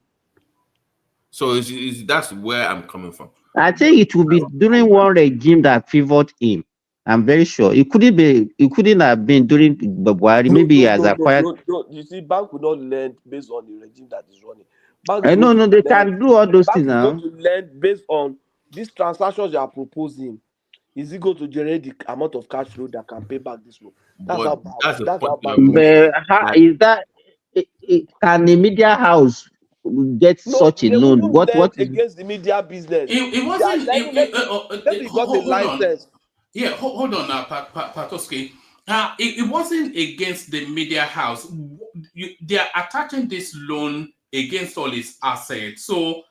So that's where I'm coming from. I think it will be during one regime that favored him. I'm very sure. It couldn't have been during Buhari. Maybe he has acquired. No. You see, bank will not lend based on the regime that is running. No, they can do all those things now. Bank is going to lend based on these transactions you are proposing. Is it going to generate the amount of cash flow that can pay back this loan? That's how But is that? Can a media house get such a loan? What is against the media business? It wasn't. Maybe got the license. Yeah, hold on now, Patoski. It wasn't against the media house. They are attaching this loan against all his assets. So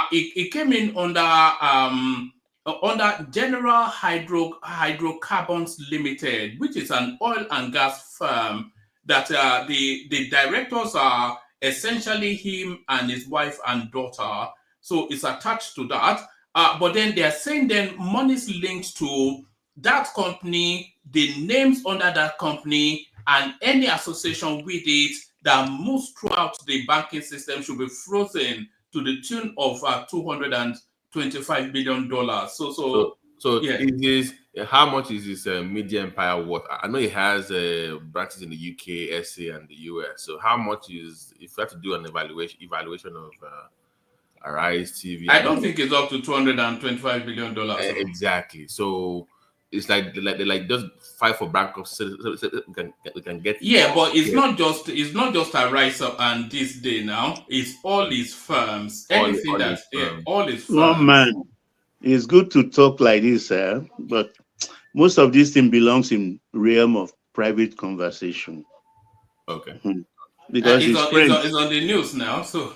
it came in under General Hydrocarbons Limited, which is an oil and gas firm that the directors are essentially him and his wife and daughter. So it's attached to that. But then they're saying then money's linked to that company, the names under that company, and any association with it that moves throughout the banking system should be frozen to the tune of $225 billion. So yeah. It is, how much is this media empire worth? I know it has branches in the UK, SA, and the US. So how much is, if you have to do an evaluation of Arise TV? I don't think it's up to $225 billion. Exactly. So it's like they just fight for bankruptcy so we can get. Yeah, but it's not just Arise and this day now. It's all his firms. All his firms. No, man, it's good to talk like this, but most of this thing belongs in realm of private conversation. Okay. Because it's on the news now, so.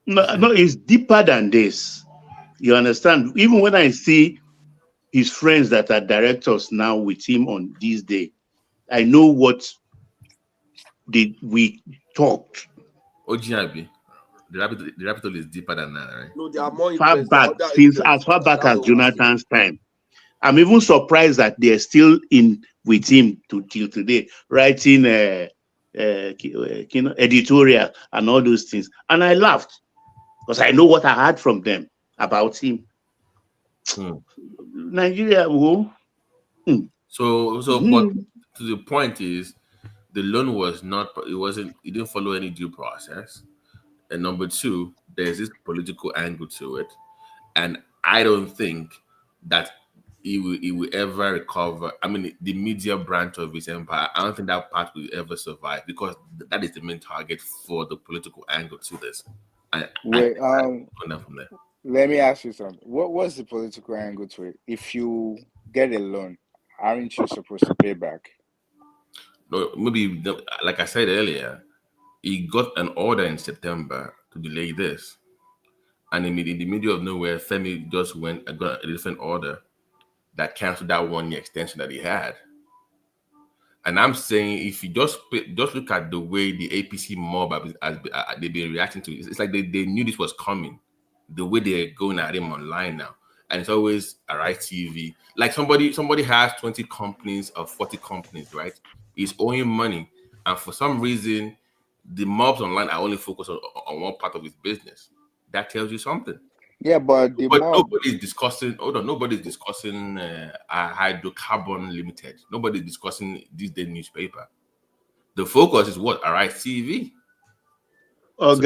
No, it's deeper than this. You understand? Even when I see his friends that are directors now with him on this day, I know what we talked. OGIB, the rabbit hole is deeper than that, right? No, they are more far back, since as far back as Jonathan's time. I'm even surprised that they're still in with him till today, writing editorial and all those things. And I laughed because I know what I heard from them about him. Nigeria, So, but to the point is, the loan was not. It didn't follow any due process. And number two, there's this political angle to it, and I don't think that he will ever recover. I mean, the media branch of his empire, I don't think that part will ever survive because that is the main target for the political angle to this. Let me ask you something. What's the political angle to it? If you get a loan, aren't you supposed to pay back? No, maybe like I said earlier, he got an order in September to delay this, and in the middle of nowhere, Femi just went and got a different order that canceled that 1 year extension that he had. And I'm saying, if you just look at the way the APC mob they've been reacting to it, it's like they knew this was coming. The way they're going at him online now, and it's always Arise TV. Like somebody has 20 companies or 40 companies, right? He's owing money, and for some reason, the mobs online are only focused on one part of his business. That tells you something. Yeah, but nobody's discussing. Hold on, nobody's discussing Hydrocarbon Limited. Nobody's discussing this day newspaper. The focus is what? Arise TV. But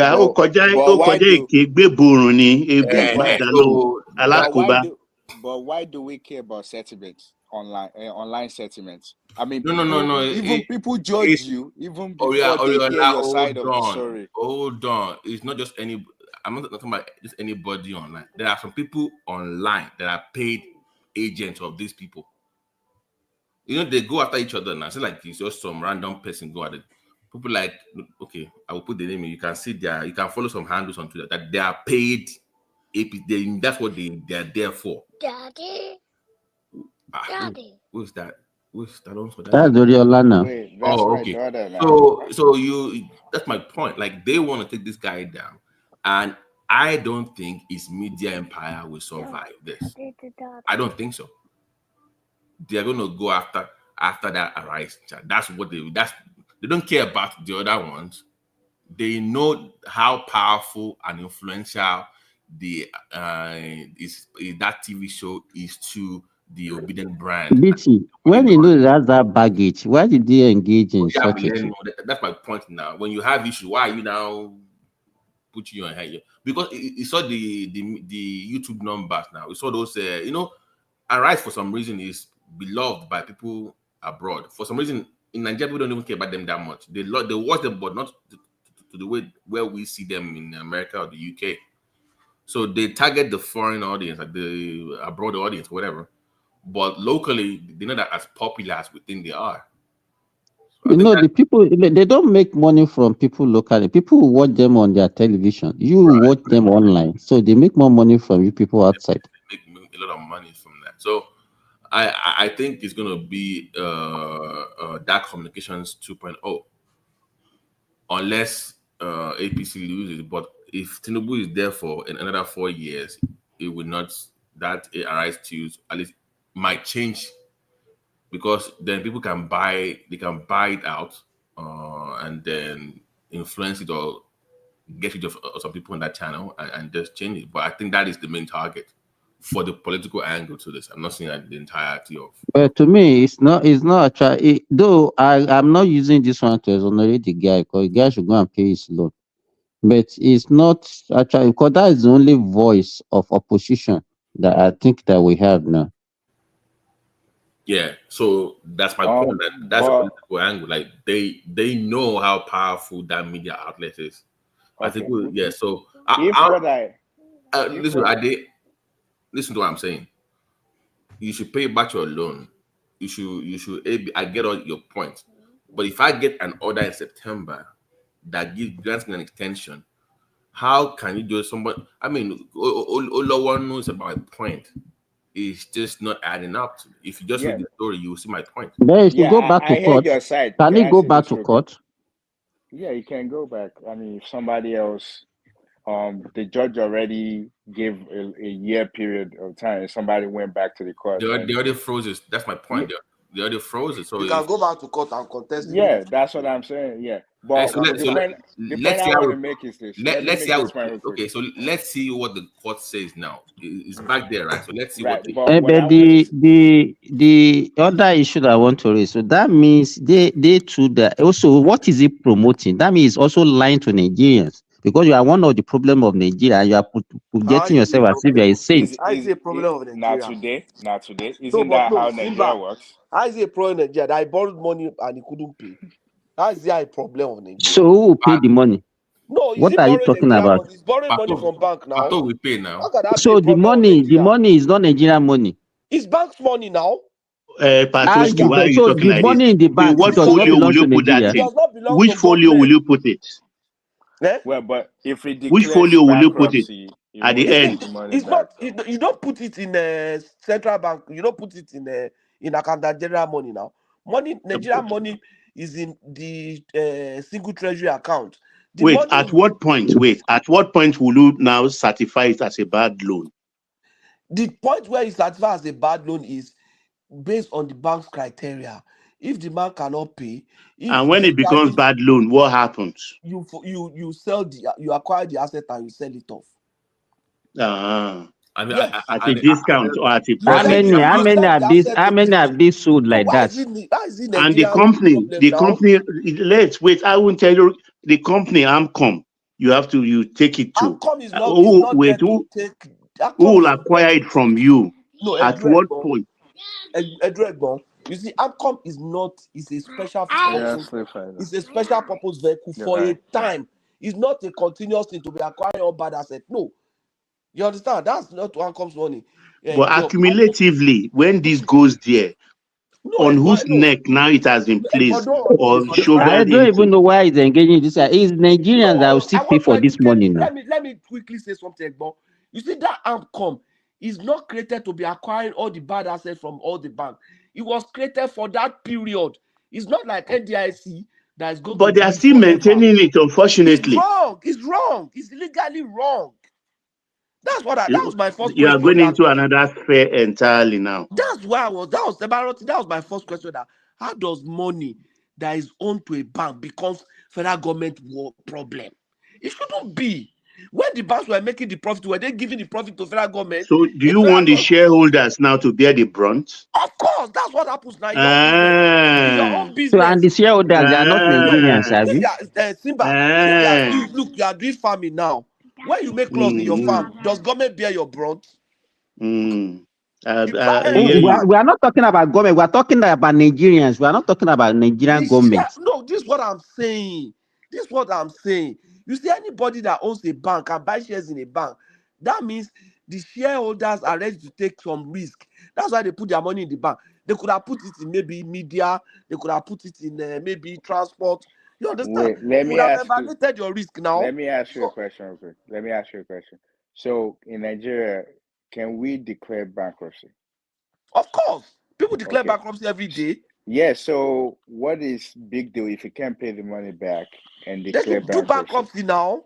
why do we care about settlements? online settlements. I mean, No. even people judge you even before they hear your side of the story. Hold on. It's not just any. I'm not talking about just anybody online. There are some people online that are paid agents of these people. You know, they go after each other now. It's like it's just some random person go at it. People like, okay, I will put the name in. You can see you can follow some handles on Twitter that they are paid AP. That's what they are there for. Daddy. Who's that? Who's that also? That's Oriola now. Wait, that's my okay. daughter now. So that's my point. Like, they want to take this guy down, and I don't think his media empire will survive this. I don't think so. They are going to go after that Arise. That's what they don't care about the other ones. They know how powerful and influential that TV show is to the Obedient brand. BT, when you know that's that baggage, why did they engage in such a thing? That's my point now. When you have issue, why are you now put you on head? Because you saw the YouTube numbers now. We saw those, Arise for some reason is beloved by people abroad. For some reason, in Nigeria, we don't even care about them that much. They watch them, but not to the way where we see them in America or the UK. So they target the foreign audience, like the abroad audience, whatever. But locally, they're not as popular as we think they are. So the people, they don't make money from people locally. People who watch them on their television. You watch them online. So they make more money from you people outside. They make a lot of money from that. So I think it's going to be Dark Communications 2.0. Unless APC loses. But if Tinubu is there for another 4 years, it will not, that Arise Tunes at least might change, because then people can buy it out and then influence it or get rid of some people on that channel and just change it. But I think that is the main target for the political angle to this. I'm not saying that the entirety of. But to me, it's not actually. Though I'm not using this one to exonerate the guy, because the guy should go and pay his loan. But it's not actually, because that is the only voice of opposition that I think that we have now. Yeah, so that's my point. That's a political angle. Like, they know how powerful that media outlet is. I think, So listen to what I'm saying. You should pay back your loan. You should. I get all your points, but if I get an order in September that grants me an extension, how can you do somebody? I mean, all one knows about my point. It's just not adding up. If you just read the story, you will see my point. Then if you go back to court, can he go back to court? Yeah, you can go back. I mean, if somebody else, the judge already gave a year period of time. Somebody went back to the court. They already froze it. That's my point. They already froze it. So you can go back to court and contest. Yeah, that's what I'm saying. Yeah, but let's see let's see what the court says now. It's back there, right? So let's see what. But the other issue that I want to raise. So that means they too. Also, what is it promoting? That means also lying to Nigerians. Because you are one of the problem of Nigeria, and you are getting yourself as if you are a saint. I see a problem of Nigeria. Not today. Isn't that how Nigeria works? I see a problem in Nigeria that I borrowed money and he couldn't pay. That's the problem of Nigeria. So who will pay the money? No, what are you talking about? He's borrowing money from bank now. I thought we pay now. So the money is not Nigerian money. It's bank's money now. Patoski, why are you talking like money this? in the bank, what folio will you put that in? Which folio will you put it? Well, but if it which folio will you put it at the end? It's not. You don't put it in a central bank. You don't put it in account Nigeria money now. Nigeria money is in the single treasury account. At what point will you now certify it as a bad loan? The point where you certify as a bad loan is based on the bank's criteria. If the man cannot pay, and when it becomes bad loan, what happens? You acquire the asset and you sell it off. At a discount or at a profit. How many have these sold like that? And the company. Let's wait. I will tell you. The company Amcom, you take it to. Amcom is not. Who will acquire it from you? No, at what point? You see, AMCOM is a special purpose. It's a special purpose vehicle for a time. It's not a continuous thing to be acquiring all bad assets. No. You understand? That's not AMCOM's money. But accumulatively, when this goes there, on whose neck now it has been placed or shoveled I don't into? even know why he's engaging this. It's Nigerians that will still pay for this money now. Let me quickly say something, Egbo. You see, that AMCOM is not created to be acquiring all the bad assets from all the banks. It was created for that period. It's not like NDIC that is going to. But they are still maintaining it, unfortunately. It's wrong. It's legally wrong. That was my first question. You are going into another sphere entirely now. That was my first question. That how does money that is owned to a bank becomes federal government problem? It shouldn't be. When the banks were making the profit, were they giving the profit to federal government? So do you want the shareholders now to bear the brunt? Of course, that's what happens now. Your own business. So, and the shareholders, they are not Nigerians, have you? Simba, look, you are doing farming now. When you make loss in your farm, does government bear your brunt? We are not talking about government. We are talking about Nigerians. We are not talking about Nigerian government. No, this is what I'm saying. You see, anybody that owns a bank and buys shares in a bank, that means the shareholders are ready to take some risk. That's why they put their money in the bank. They could have put it in maybe media. They could have put it in maybe transport. You understand? Let me ask you. Your risk now. Let me ask you a question real quick. So in Nigeria, can we declare bankruptcy? Of course, people declare bankruptcy every day. Yeah. So what is big deal if you can't pay the money back and declare bankruptcy? Do bankruptcy now.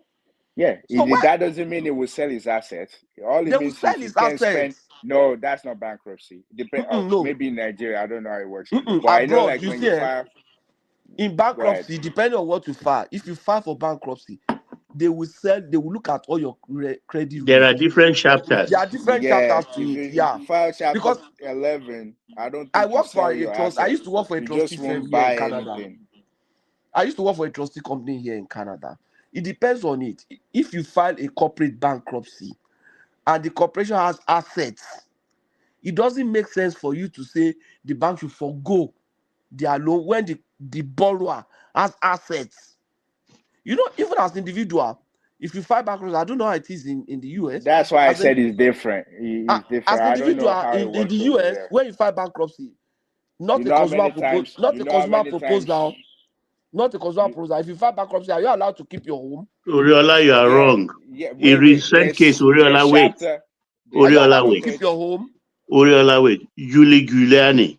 Yeah. That doesn't mean it will sell his assets. All it means is you can't spend. No, that's not bankruptcy. No. Maybe in Nigeria, I don't know how it works. But I know, like when you file. In bankruptcy, depending on what you file, if you file for bankruptcy, they will look at all your credit. There are different chapters. There are different chapters to it. If you file chapter 11, I don't think I work for a trust. I used to work for a trustee firm here in Canada. I used to work for a trustee company here in Canada. It depends on it. If you file a corporate bankruptcy and the corporation has assets, it doesn't make sense for you to say the bank should forgo their loan when the borrower has assets. You know, even as an individual, if you file bankruptcy, I don't know how it is in the US. That's why I said it's different. It's different. As an individual in the US, when you file bankruptcy, not a consumer proposal. If you file bankruptcy, are you allowed to keep your home? Oriola, you are wrong. In recent case, Oriola, wait. Oriola, wait. Keep your home. Oriola, wait. Yuli Giuliani,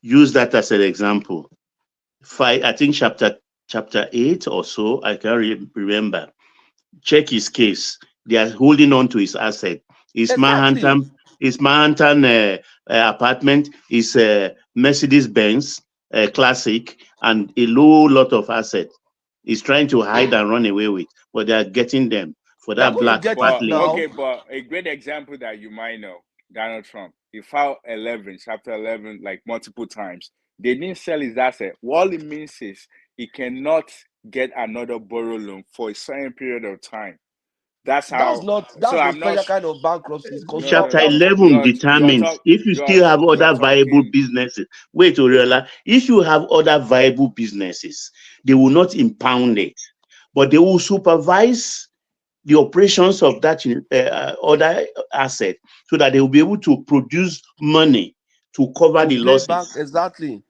use that as an example. I think chapter 8 or so, I can't remember. Check his case. They are holding on to his asset. His Manhattan apartment is Mercedes-Benz Classic and a low lot of assets. He's trying to hide and run away with, but they are getting them for that black partly. Okay, but a great example that you might know, Donald Trump. He filed chapter 11, like multiple times. They didn't sell his asset. All it means is he cannot get another borrow loan for a certain period of time. That's the special kind of bankruptcy. Chapter 11 determines if you still have other viable businesses. Wait, Oriola, if you have other viable businesses, they will not impound it, but they will supervise the operations of that other asset so that they will be able to produce money to cover the losses. Exactly.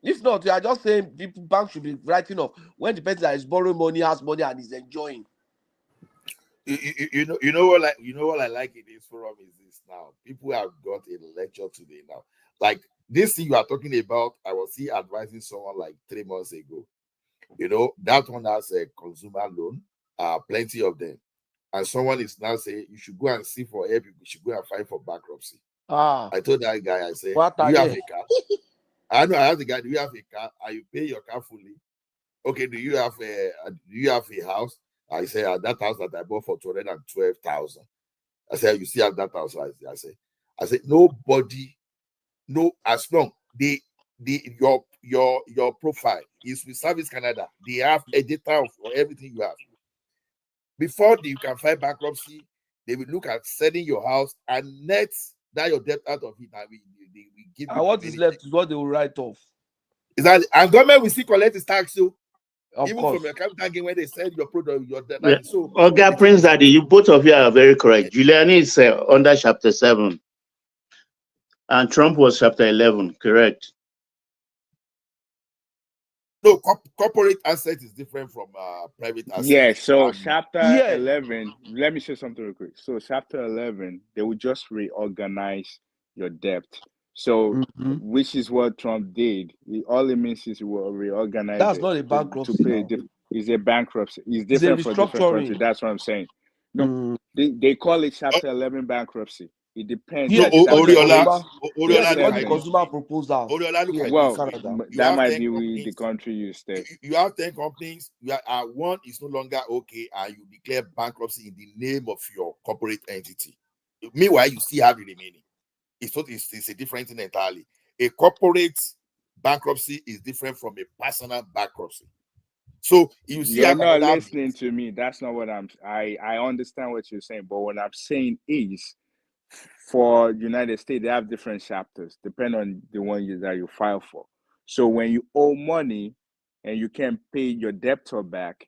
If not, you are just saying people banks should be writing off when the person that is borrowing money has money and is enjoying. You know what I like in this forum is this now. People have got a lecture today now. Like this thing you are talking about, I was advising someone like 3 months ago. You know, that one has a consumer loan, plenty of them. And someone is now saying you should go and see for help, you should go and fight for bankruptcy. I told that guy, I said, do you have a car? I asked the guy, do you have a car? Are you paying your car fully? Okay, do you have a house? I said, that house that I bought for 212,000. I said, you still have that house? I said, nobody, as long your profile is with Service Canada, they have a data for everything you have. Before you can file bankruptcy, they will look at selling your house and net that your debt out of it, and we give you. And what is left is what they will write off. Exactly. And government will still collect its tax, so even course. from your capital gain when they sell your product, your debt. Yeah. So Oga Prince Daddy, you both of you are very correct. Giuliani is under chapter 7, and Trump was chapter 11, correct? No, corporate asset is different from private asset. Yeah, so chapter 11, let me say something real quick. So chapter 11, they will just reorganize your debt. So, which is what Trump did. All it means is he will reorganize That's it not a bankruptcy to pay. now. It's a bankruptcy. It's It's a different for different countries. restructuring. That's what I'm saying. No, they call it chapter 11 bankruptcy. It depends. Here, they call it Oriola, consumer proposal. Oriola, look at Well, Canada. that might be with the country you stay. You have 10 companies. You are one is no longer okay, and you declare bankruptcy in the name of your corporate entity. Meanwhile, you still have the remaining. It's a different thing entirely. A corporate bankruptcy is different from a personal bankruptcy. So you see, You're not listening to me. That's not what I understand what you're saying, but what I'm saying is, for United States, they have different chapters depending on the one that you file for. So when you owe money and you can't pay your debtor back,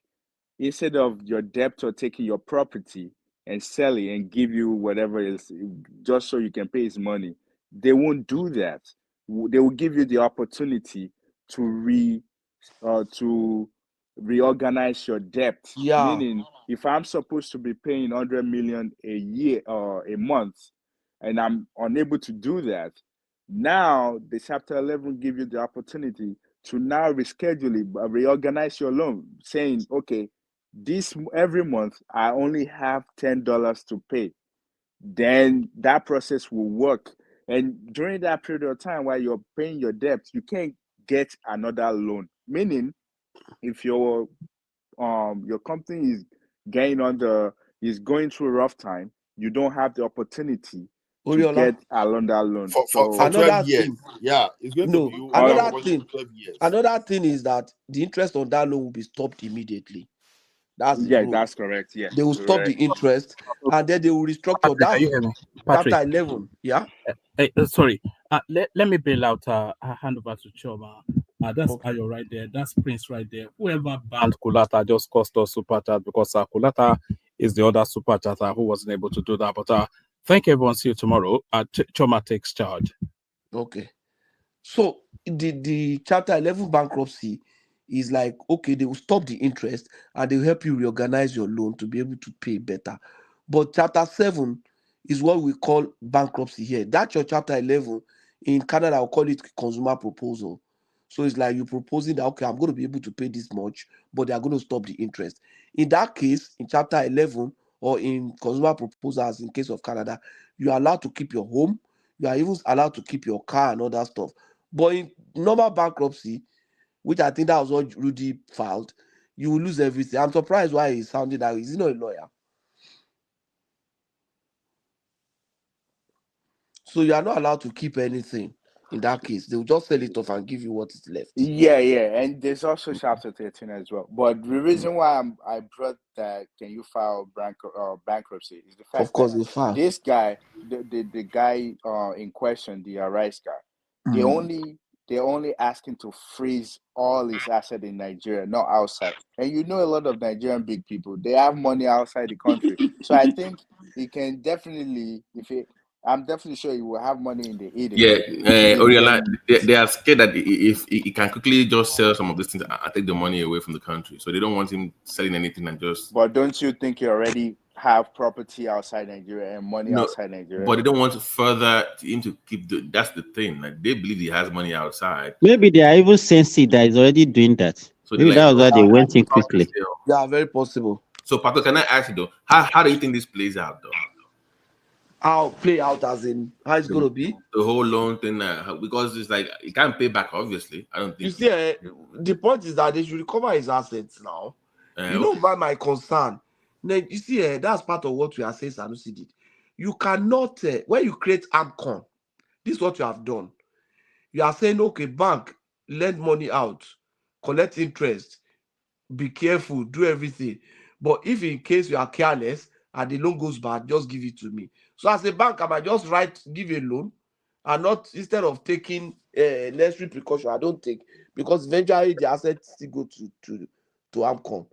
instead of your debtor taking your property and sell it and give you whatever it is just so you can pay his money, they won't do that. They will give you the opportunity to reorganize your debt. Yeah. Meaning, if I'm supposed to be paying 100 million a year or a month, and I'm unable to do that, now the chapter 11 give you the opportunity to now reschedule it, reorganize your loan, saying, okay, this every month I only have $10 to pay. Then that process will work. And during that period of time while you're paying your debt, you can't get another loan. Meaning, if your company is going through a rough time, you don't have the opportunity to get another loan. For 12 years. Yeah, it's going to be another thing. 12 years. Another thing is that the interest on that loan will be stopped immediately. That's the rule. That's correct. Yeah, they will stop the interest, and then they will restructure. Patrick, can you hear me? Patrick. Chapter 11. Yeah. Sorry. Let me bail out. Hand over to Choma. That's Ayo right there. That's Prince right there. Whoever banned Kulata just cost us super chat because Kulata is the other super chatter who wasn't able to do that. But thank everyone. See you tomorrow. Choma takes charge. Okay. So the chapter 11 bankruptcy is like, okay, they will stop the interest and they will help you reorganize your loan to be able to pay better. But chapter 7 is what we call bankruptcy here. That's your chapter 11. In Canada, I'll call it consumer proposal. So it's like you're proposing that, okay, I'm going to be able to pay this much, but they are going to stop the interest. In that case, in chapter 11 or in consumer proposals, in case of Canada, you are allowed to keep your home. You are even allowed to keep your car and other stuff. But in normal bankruptcy, which I think that was what Rudy filed, you will lose everything. I'm surprised why he's sounding that way. He's not a lawyer. So you are not allowed to keep anything in that case. They will just sell it off and give you what is left. Yeah, and there's also chapter 13 as well. But the reason why I brought that, can you file bankruptcy, is the fact of course, that this guy, the guy in question, the Arise guy, they're only asking to freeze all his asset in Nigeria, not outside. And you know, a lot of Nigerian big people, they have money outside the country. So I think he can definitely, I'm definitely sure he will have money in the Eden. Yeah, Oriola, they are scared that if he can quickly just sell some of these things and take the money away from the country, so they don't want him selling anything and just. But don't you think he already have property outside Nigeria and money outside Nigeria? But they don't want further him to keep. That's the thing. Like, they believe he has money outside. Maybe they are even sensing that he's already doing that. So maybe that was why they went in quickly. Yeah, very possible. So, Pato, can I ask you though, how do you think this plays out though? How play out as in how it's going to be? The whole loan thing, because it's like he can't pay back. Obviously, I don't think. You see, the point is that they should recover his assets now. You know about my concern. Now, you see, that's part of what we are saying. Sanusi did. You cannot when you create AMCON, this is what you have done. You are saying, okay, bank, lend money out, collect interest, be careful, do everything. But if in case you are careless and the loan goes bad, just give it to me. So as a bank, I might just give a loan, and not, instead of taking necessary precaution, I don't take, because eventually the assets still go to AMCOM.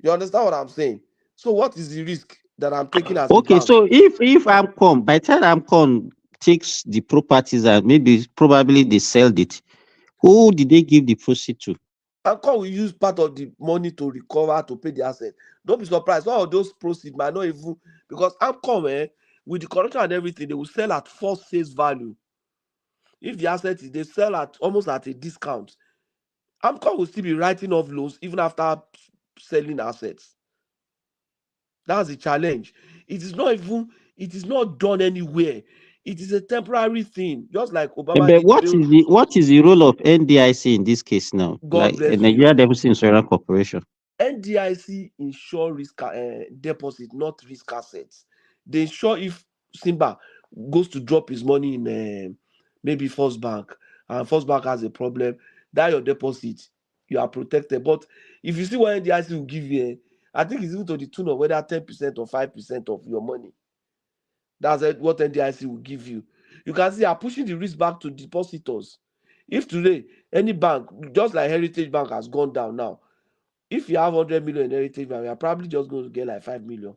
You understand what I'm saying? So what is the risk that I'm taking as a Okay, bank? so if AMCOM, by the time AMCOM takes the properties and probably they sell it, who did they give the proceed to? AMCOM will use part of the money to recover, to pay the asset. Don't be surprised. All of those proceeds might not even, because AMCOM, with the corruption and everything, they will sell at first sales value. If the asset is, they sell at almost at a discount. AMCOM will still be writing off loans even after selling assets. That's the challenge. It is not done anywhere. It is a temporary thing, just like Obama But did bail. what is the role of NDIC in this case now? God Like bless you. Nigeria Deposit Insurance Corporation. NDIC insure risk deposit, not risk assets. They insure if Simba goes to drop his money in maybe First Bank, and First Bank has a problem, that your deposit, you are protected. But if you see what NDIC will give you, I think it's even to the tune of whether 10% or 5% of your money. That's what NDIC will give you. You can see are pushing the risk back to depositors. If today any bank, just like Heritage Bank has gone down now, if you have 100 million in Heritage Bank, you are probably just going to get like 5 million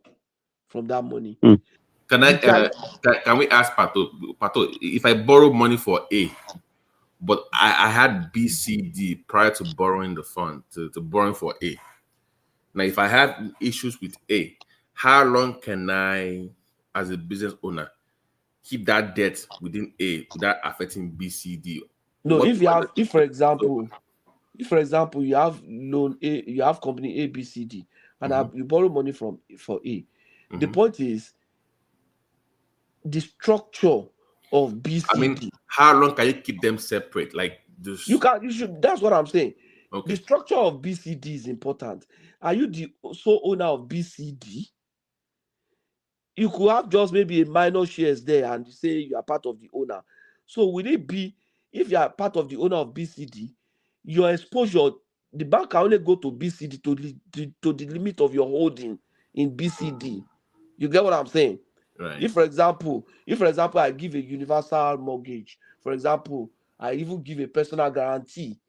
from that money. Can we ask Pato, if I borrow money for A, but I had B, C, D prior to borrowing the fund, to borrowing for A. Now, if I have issues with A, how long can I, as a business owner, keep that debt within A without affecting B, C, D? No, if for example, you have loan A, you have company A, B, C, D, and you borrow money for A. The point is the structure of B, C, D. I mean, how long can you keep them separate? Like this? You should. That's what I'm saying. Okay. The structure of BCD is important. Are you the sole owner of BCD? You could have just maybe a minor shares there and you say you are part of the owner. So will it be, if you are part of the owner of BCD, your exposure, the bank can only go to BCD to the limit of your holding in BCD. You get what I'm saying? Right. If for example, I give a universal mortgage, for example, I even give a personal guarantee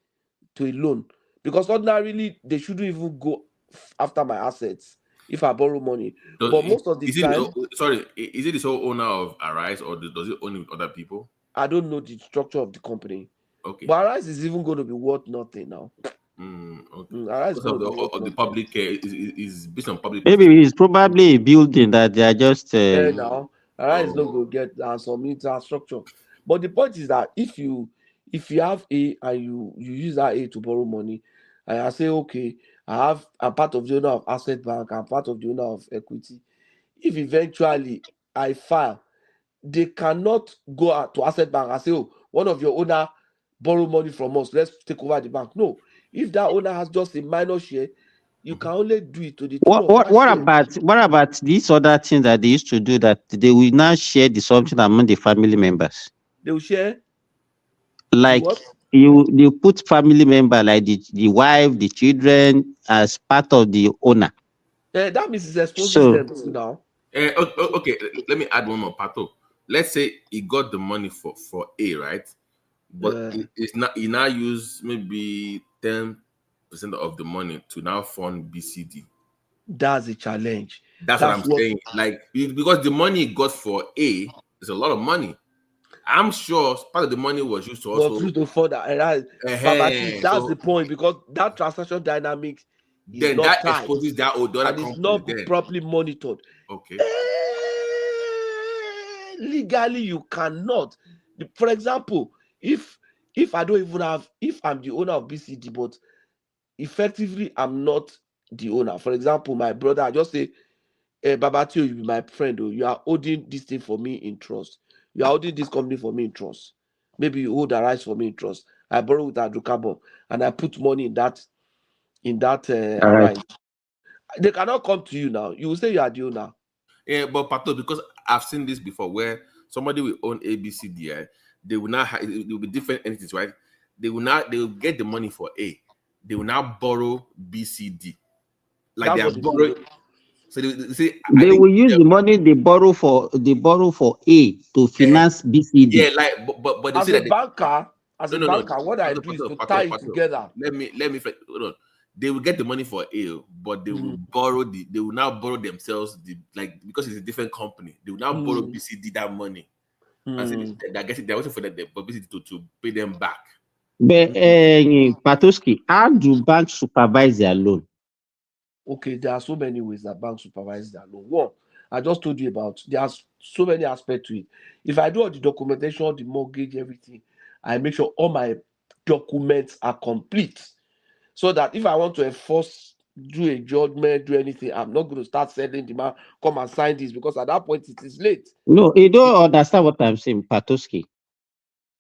to a loan, because ordinarily they shouldn't even go after my assets if I borrow money. But most of the time, is it the sole owner of Arise, or does it own it with other people? I don't know the structure of the company. Okay. But Arise is even going to be worth nothing now. Okay. Arise Of the public is based on public. Maybe it's probably a building that they are just. Now Arise is not going to get some infrastructure. But the point is that if you have A and you use that A to borrow money, and I say, okay, I'm part of the owner of Asset Bank, I'm part of the owner of Equity. If eventually I file, they cannot go out to Asset Bank and say, oh, one of your owner borrow money from us, let's take over the bank. No, if that owner has just a minor share, you can only do it to the tune of What about these other things that they used to do, that they will now share the something among the family members? They will share, like you put family member like the wife, the children as part of the owner. That means it exposes them to now. Okay, let me add one more, Pato. Let's say he got the money for A, right? But he now use maybe 10% of the money to now fund BCD. That's a challenge. That's what I'm saying. Like, because the money he got for A is a lot of money. I'm sure part of the money was used to also to further. That's the point, because that transaction dynamics is then not that tight, exposes that other and it's not properly monitored. Okay. Legally, you cannot. For example, if I don't even have, if I'm the owner of BCD, but effectively I'm not the owner. For example, my brother, I just say, Babatio, you be my friend, you are holding this thing for me in trust. You are holding this company for me in trust. Maybe you hold the rights for me in trust. I borrow with Adrukabo and I put money in that Arise. They cannot come to you now. You will say you are the owner. Yeah, but Pato, because I've seen this before, where somebody will own ABCD, right? They will not have, it will be different entities, right? They will get the money for A. They will now borrow BCD. Like they are borrowing. So they say, They will use the money they borrow for A to finance BCD. yeah, like but they As say a that banker, no. what I do is to tie it together. Let me hold on. They will get the money for A, but they will borrow they will now borrow themselves because it's a different company. They will now borrow BCD that money. And say they're waiting for BCD to pay them back. But Patoski, how do banks supervise their loan? Okay, there are so many ways that banks supervise their loan. One, I just told you about. There's so many aspects to it. If I do all the documentation, the mortgage, everything, I make sure all my documents are complete, so that if I want to enforce, do a judgment, do anything, I'm not going to start sending the man come and sign this, because at that point it is late. No, you don't understand what I'm saying, Patoski.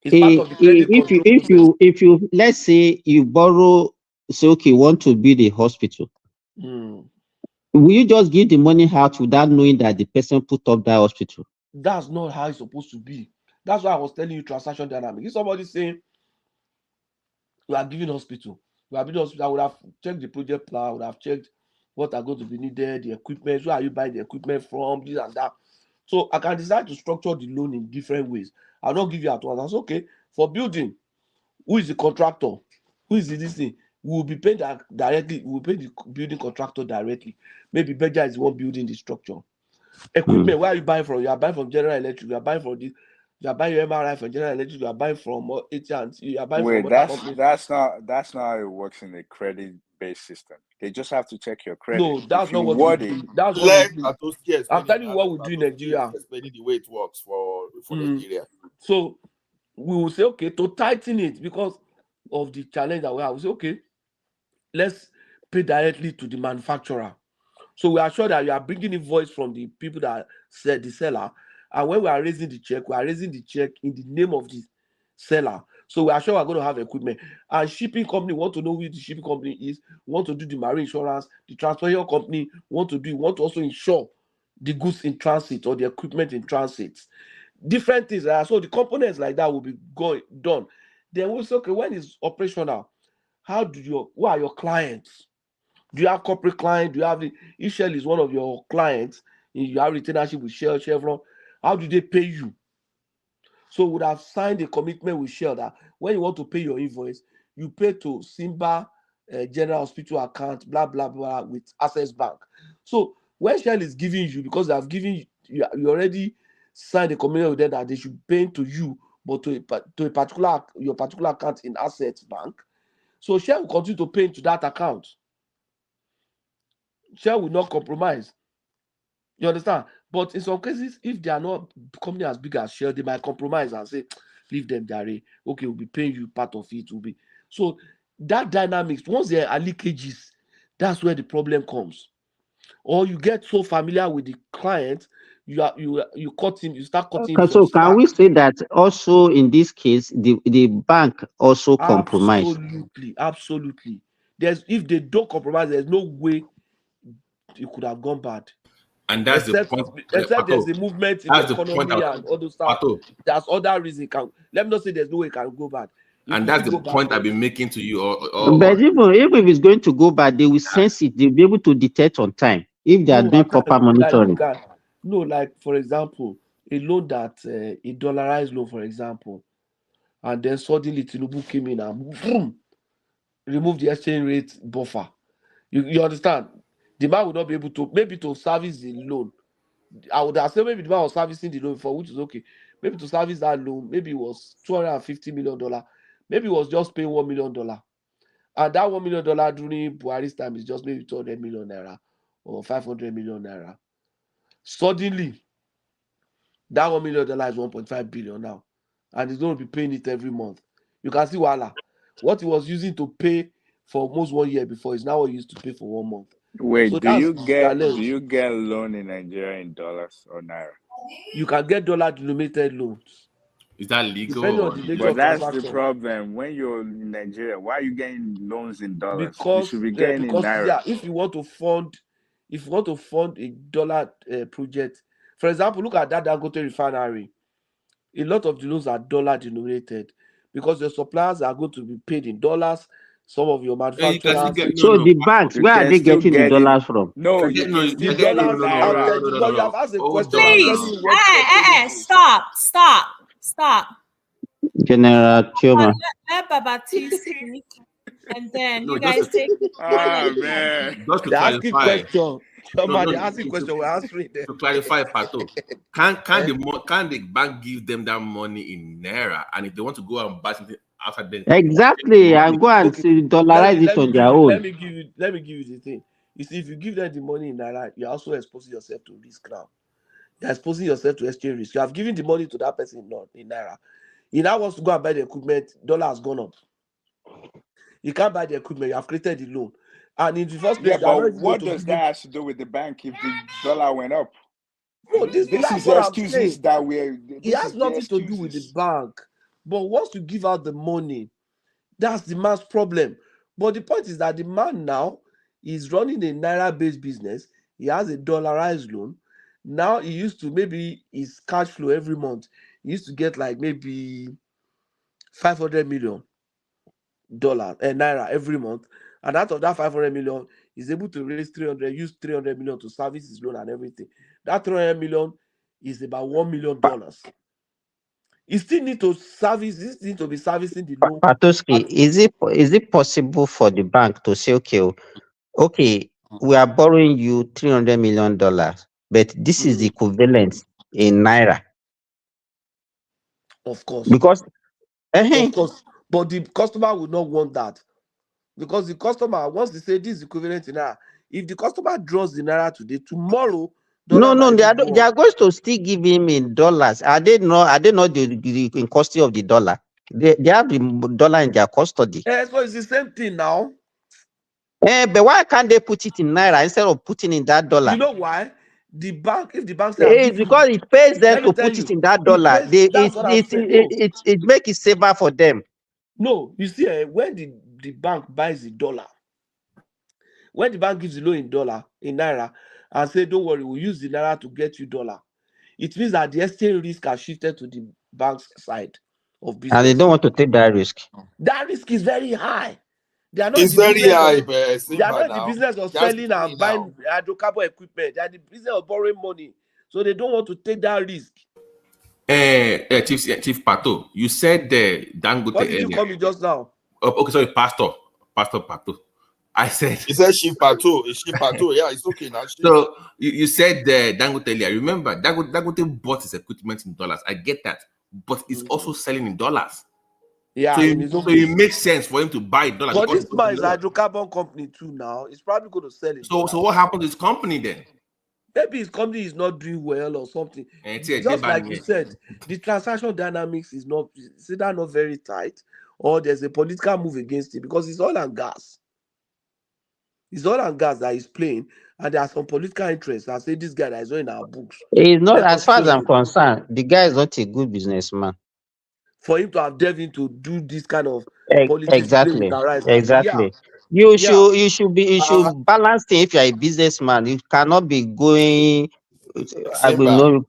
It's part of the credit control process. If you let's say you borrow, say okay, want to build a hospital. Will you just give the money out without knowing that the person put up that hospital? That's not how it's supposed to be. That's why I was telling you transaction dynamic. If somebody saying we are giving hospital, we are building hospital, I would have checked the project plan, I would have checked what are going to be needed, the equipment, where are you buying the equipment from, this and that. So I can decide to structure the loan in different ways. I'll not give you at once. That's okay. For building, who is the contractor? Who is this thing? We will be paid directly. We will pay the building contractor directly. Maybe Beja is the one building the structure. Equipment, where are you buying from? You are buying from General Electric. You are buying from this. You are buying your MRI from General Electric. You are buying from AT&T. You are buying from other companies. That's not how it works in a credit-based system. They just have to check your credit. No, that's not what we do. That's what we do. I'm telling you what we do in Nigeria. Explaining the way it works for Nigeria. So we will say, okay, to tighten it because of the challenge that we have, we say, okay, let's pay directly to the manufacturer. So we are sure that you are bringing invoice from the people that said the seller. And when we are raising the check, we are raising the check in the name of the seller. So we are sure we're going to have equipment. And shipping company want to know who the shipping company is, want to do the marine insurance, the transportation company want to also insure the goods in transit or the equipment in transit. Different things. So the components like that will be done. Then we'll say, okay, when it's operational, who are your clients? Do you have corporate clients? Do you have if Shell is one of your clients, you have retainership with Shell, Chevron, how do they pay you? So we would have signed a commitment with Shell that when you want to pay your invoice, you pay to Simba General Hospital account, blah, blah, blah, with Access Bank. So when Shell is giving you, because they have given you already signed a commitment with them that they should pay to you, but to your particular account in Access Bank. So Shell will continue to pay into that account. Shell will not compromise. You understand? But in some cases, if they are not company as big as Shell, they might compromise and say, leave them there. Okay, we'll be paying you part of it. Will be so that dynamics. Once there are leakages, that's where the problem comes. Or you get so familiar with the client, you cut him, you start cutting him. So can we say that also in this case, the bank also compromised? Absolutely. If they don't compromise, there's no way it could have gone bad. And that's the point. Except there's a movement in the economy and all those stuff. There's other reasons. Let me not say there's no way it can go bad. And that's the point I've been making to you. But even if it's going to go bad, they will sense it. They'll be able to detect on time if they are doing proper monitoring. Like for example, a loan that a dollarized loan, for example, and then suddenly Tinubu came in and boom, removed the exchange rate buffer. You understand? The man would not be able to service the loan. I would have said maybe the man was servicing the loan for, which is okay. Maybe to service that loan, maybe it was $250 million. Maybe it was just paying $1 million. And that $1 million during Buhari's time is just maybe 200 million naira or 500 million naira. Suddenly, that $1 million is 1.5 billion now. And he's going to be paying it every month. You can see Wala. What he was using to pay for almost 1 year before is now what he used to pay for 1 month. Wait, so do you get a loan in Nigeria in dollars or naira? You can get dollar-denominated loans. Is that legal? But that's the problem. When you're in Nigeria, why are you getting loans in dollars? You should be getting in naira. Yeah, if you want to fund a dollar project, for example, look at that Dangote refinery. A lot of the loans are dollar-denominated because the suppliers are going to be paid in dollars. some of your You can still manufacturers. get So the banks, You where are can they still getting the get it. dollars from? No, can you get no, can you still can The get get it no, in dollars, no, no, I'm no, naira. telling no, you, no, but no, you have no. asked a Hold question. I'm on telling Please, now. you what your opinion is. stop. General Choma. Let Baba T speak, and then No, you guys take one at Ah a time. man. just to They're asking clarify. question. No, Choma, no, they're asking question. We're answering them. to clarify, Pato, can the bank give them that money in naira, and if they want to go and buy something outside, then Exactly. And go and Okay, dollarize it on their own. let me give you the thing. You see, if you give them the money in naira, you're also exposing yourself to risk now. You're exposing yourself to exchange risk. You have given the money to that person not in naira. He now wants to go and buy the equipment. Dollar has gone up. You can't buy the equipment. You have created the loan, and in the first Yeah, place, you are but not even going what to does give that him. have to do with the bank if the dollar went up? No, This that's is what the I'm saying. excuses that we're. It This has is the nothing to do with the excuses. bank. But once you give out the money, that's the man's problem. But the point is that the man now is running a naira-based business. He has a dollarized loan. Now he used to maybe his cash flow every month. He used to get like maybe $500 million naira every month. And out of that 500 million, he's able to raise 300, use 300 million to service his loan and everything. That 300 million is about $1 million. He still need to service, he still need to be servicing the loan. Patoski, is it possible for the bank to say, okay, we are borrowing you $300 million, but this is the equivalent in naira? Of course. Because Of course. But the customer will not want that. Because the customer, once they say this is equivalent in naira, if the customer draws the naira today, tomorrow, dollar no, might they even are, go they up. are going to still give him in dollars. Are they not the in custody of the dollar? They have the dollar in their custody. So it's the same thing now. But why can't they put it in naira instead of putting in that dollar? You know why? The bank, if the bank say, I'll give It's you, because it pays them let me to tell put it you, in that it dollar. pays, that's what I'm saying. No, It makes it safer for them. no, you see, when the bank buys the dollar, when the bank gives the loan in dollar, in naira, and say, don't worry, we'll use the naira to get you dollar, it means that the exchange risk has shifted to the bank's side of And they business. don't want to take that risk. That risk is very high. They are not It's in the very business high, of, they are Simba not in the now. business of That's selling funny and now. buying hydrocarbon equipment. They are in the business of borrowing money. So they don't want to take that risk. Chief Pato, you said Dangote What did you earlier. call me just now? Oh, okay, sorry, Pastor Pato. I said. He said Chief Pato. It's Chief Pato. Yeah, it's okay now. So you said Dangote earlier. Remember, Dangote bought his equipment in dollars. I get that, but it's also selling in dollars. Yeah, so in his own it makes sense for him to buy dollars. But because this man is a hydrocarbon company too now. It's probably going to sell in dollars. So what happened to his company then? Maybe his company is not doing well or something. Just like you said, the transaction dynamics is either not very tight or there's a political move against it because it's oil and gas. It's oil and gas that is playing, and there are some political interests that say this guy that is not in our books. It's not, Let as us far as show I'm him. concerned, the guy is not a good businessman. For him to have delved into do this kind of politics, play with our rights. Exactly. Yeah. You should balance things. If you're a businessman, you cannot be going. I will Simba. know.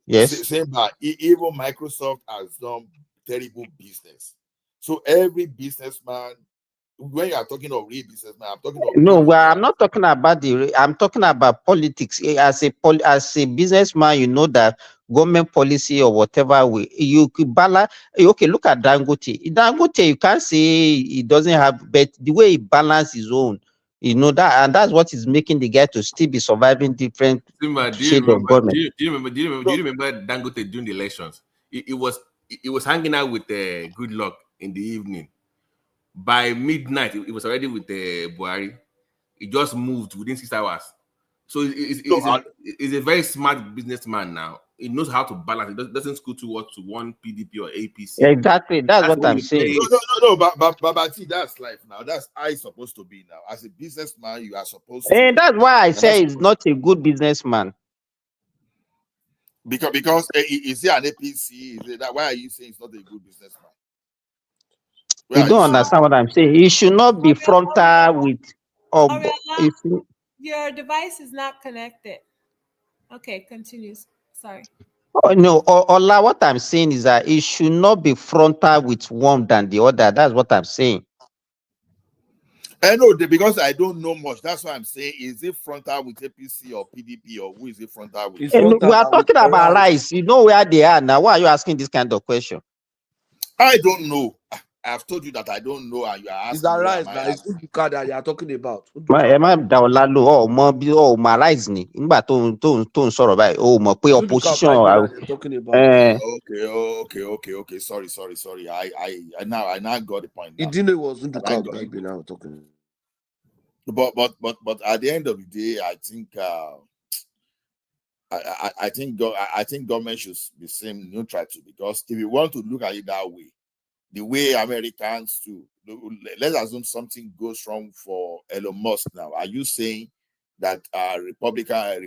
Yes. Simba. Even Microsoft has done terrible business. So every businessman, when you are talking of real businessman, I'm talking of No, well, I'm not talking about I'm talking about politics. As a businessman, you know that government policy or whatever you could balance. Okay, look at Dangote. Dangote, you can't say he doesn't have, but the way he balances his own, you know that, and that's what is making the guy to still be surviving different Simba, shade of government. do you remember Dangote during the elections? It was hanging out with Good Luck in the evening. By midnight, it was already with Buhari. It just moved within 6 hours. So he's a very smart businessman now. He knows how to balance. It doesn't scoot towards to one PDP or APC. Exactly. That's what I'm saying. No, but that's life now. That's how it's supposed to be now. As a businessman, you are supposed to. And that's why I say he's not a good businessman. Because is he an APC? Is that why are you saying he's not a good businessman? You don't understand what I'm saying. He should not be frontal with. Your device is not connected. Okay, continues. Sorry. Oh, no, Ola, what I'm saying is that it should not be frontal with one than the other. That's what I'm saying. I know because I don't know much. That's why I'm saying, is it frontal with APC or PDP, or who is it frontal with? It's We are with talking about rice. rice. You know where they are now. Why are you asking this kind of question? I don't know. I've told you that I don't know, and you are It's asking a me, rice am I now. It's asking? Uduka that you are talking about. Emma Daolalo, my rice ni. Nígbà tó ń sọ̀rọ̀ báyìí, mọ̀ pé It's Uduka opposition. that you're talking about. Okay. Sorry. I now got the point. It didn't know it was Uduka now talking. But at the end of the day, I think I think government should be same neutral too, because if you want to look at it that way, the way Americans do, let's assume something goes wrong for Elon Musk now. Are you saying that Republican is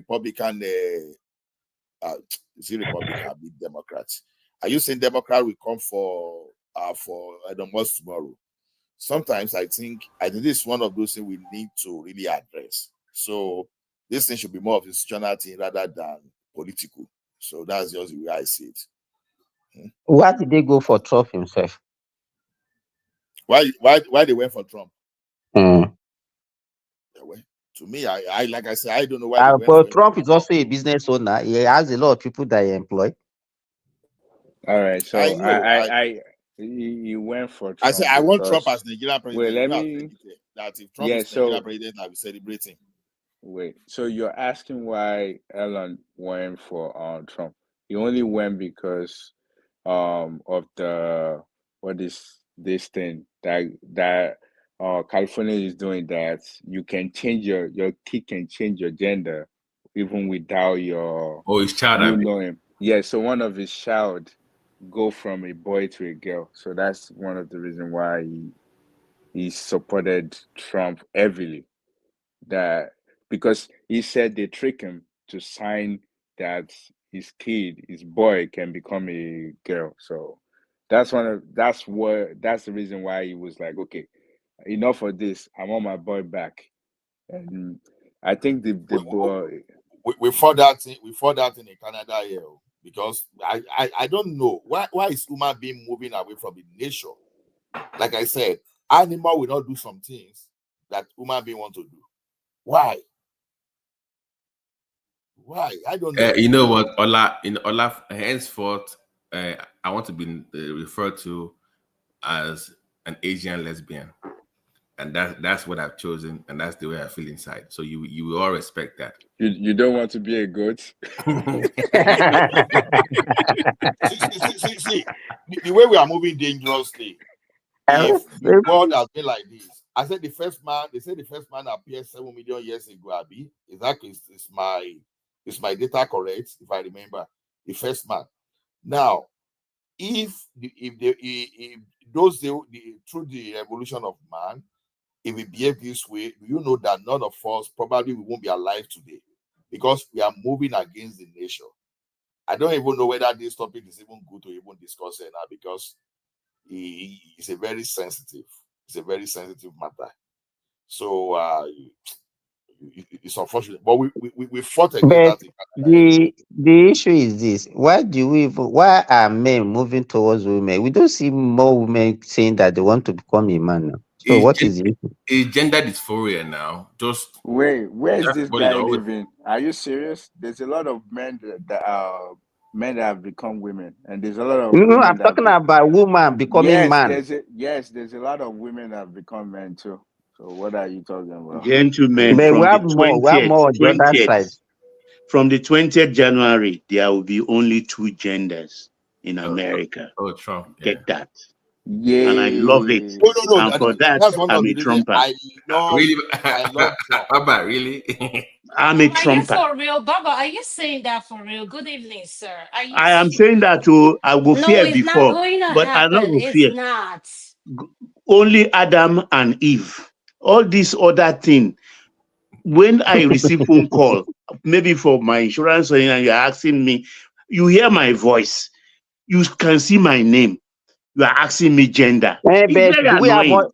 it Republican, be Democrats? Are you saying Democrat will come for Elon Musk tomorrow? Sometimes I think this is one of those things we need to really address. So this thing should be more of a institutional thing rather than political. So that's just the way I see it. Why did they go for Trump himself? Why they went for Trump? To me, I like I said, I don't know why they went for him. Trump is also a business owner. He has a lot of people that he employ. All right, so I know. He went for Trump. I said I want Trump as Nigerian president. Wait, let me. That if Trump is Nigerian president, I'll be celebrating. Wait, so you're asking why Elon went for Trump? He only went because of the what is this thing that California is doing, that you can change your kid can change your gender even without your his child. You know him. Yeah, so one of his child go from a boy to a girl. So that's one of the reasons why he supported Trump heavily. That because he said they trick him to sign that his boy can become a girl. So that's the reason why he was like, okay, enough of this. I want my boy back. And I think the boy we fought that in Canada here, because I don't know why is human being moving away from the nature. Like I said, animal will not do some things that human being want to do. Why? I don't know. You know what, Ola, henceforth, I want to be referred to as an Asian lesbian, and that's what I've chosen, and that's the way I feel inside. So you will all respect that. You don't want to be a goat. see, the way we are moving dangerously. If the world has been like this, I said they say the first man appeared 7 million years ago. Abi, exactly, is my data correct? If I remember, the first man. Now, if through the evolution of man, if we behave this way, do you know that none of us probably we won't be alive today, because we are moving against the nature. I don't even know whether this topic is even good to even discuss it now, because it's a very sensitive matter. So it's unfortunate, but we fought against that. The issue is this: why are men moving towards women? We don't see more women saying that they want to become a man now. So what is it? It's gender dysphoria now. Just wait, where is this guy living? Are you serious? There's a lot of men that have become women, and there's a lot of women. I'm talking about woman becoming man. There's a lot of women that have become men too. So what are you talking about? Gentlemen, But from we have the more on the other side. From the 20th January, there will be only 2 genders in America. Trump. Get that. Yeah. And I love it. No, and for that, I'm a Trumper. I love Trump. Baba, really? I'm a Trumper. Are you for real, Baba? Are you saying that for real? Good evening, sir. I am saying that too. I will fear it's before, not going to but happen. I not will It's fear. not. Only Adam and Eve. All this other thing. When I receive phone call, maybe for my insurance, and you're asking me, you hear my voice, you can see my name. You are asking me gender. It's very annoying.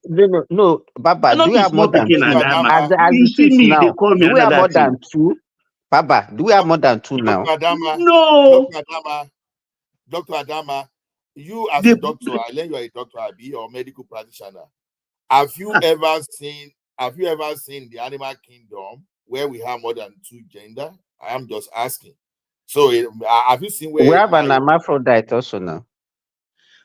No, Baba, do we have more than 2? As you see me, now, they call me do we have more another than 2? Baba, do we have more than 2 now? No. Dr. Adama, you as a doctor, I learned you are a doctor, or medical practitioner. Have you ever seen Have you ever seen the animal kingdom where we have more than 2 gender? I am just asking. So have you seen where We a have an lion? hermaphrodite also now.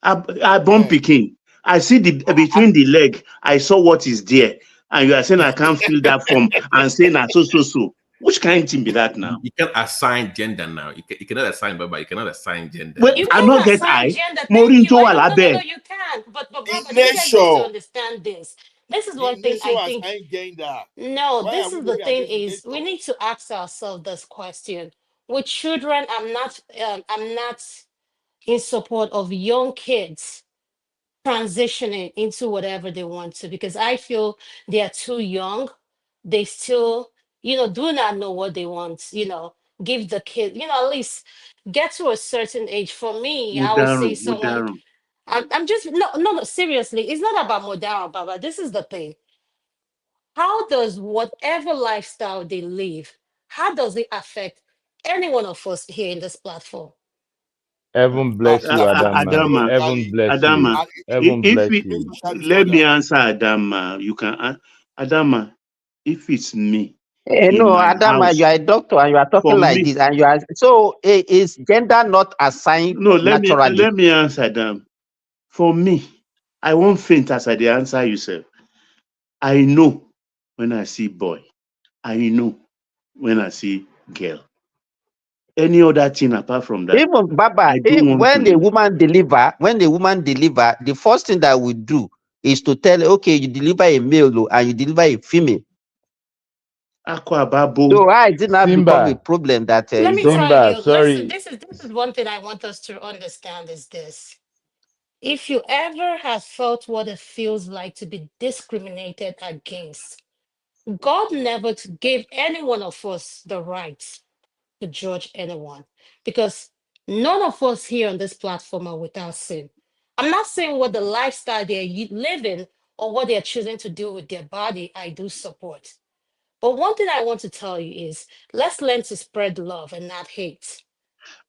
I born picking. I see the between the leg. I saw what is there, and you are saying I can't fill that form and saying so. Which kind of thing be that now? You can assign gender now. You cannot assign Baba. You cannot assign gender. Well, You I can not get assign I. gender. Thank you. Morinto No, alabe. you can. But Baba, In you guys need to nature, understand this. This is one in thing nature I as think. I gender. No, Why are this we is the going thing against the is we nature? need to ask ourselves this question. With children, I'm not in support of young kids transitioning into whatever they want to because I feel they are too young. They still, do not know what they want, give the kid, at least get to a certain age. For me, I would say someone, Mudarum. I'm just, no, seriously, it's not about Modern Baba. This is the thing. How does whatever lifestyle they live, how does it affect any one of us here in this platform? Heaven bless you, Adama. Adama, Heaven bless you. Adama. Heaven If bless it, you. let me answer Adama. You can Adama. If it's me in No, my Adama, you house, are a doctor and you are for talking like me. this, and you are so is gender not assigned No, naturally? let me answer them. For me, I won't faint as I dey answer yourself. I know when I see boy. I know when I see girl. Any other thing apart from that, Even Baba, I don't want to when a know. woman deliver, the first thing that we do is to tell her, okay, you deliver a male and you deliver a female. Aquababo. So why did not become a Simba. problem that Let is me tell Simba, you, listen, sorry. this is one thing I want us to understand is this. If you ever have felt what it feels like to be discriminated against, God never gave any one of us the right to judge anyone because none of us here on this platform are without sin. I'm not saying what the lifestyle they're living or what they're choosing to do with their body, I do support. But one thing I want to tell you is let's learn to spread love and not hate.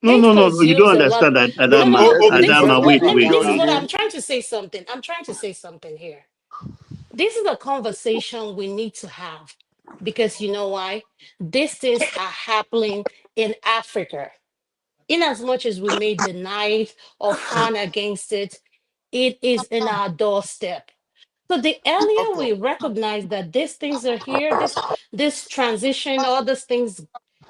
Hate No. You consumes don't a lot. understand that, No. Adama. Excuse me, Adama, wait, wait, This is wait. what I'm Biodun. trying to say something. I'm trying to say something here. This is a conversation we need to have because you know why? These things are happening in Africa. In as much as we may deny it or frown against it, it is in our doorstep. So the earlier we recognize that these things are here, this transition, all these things,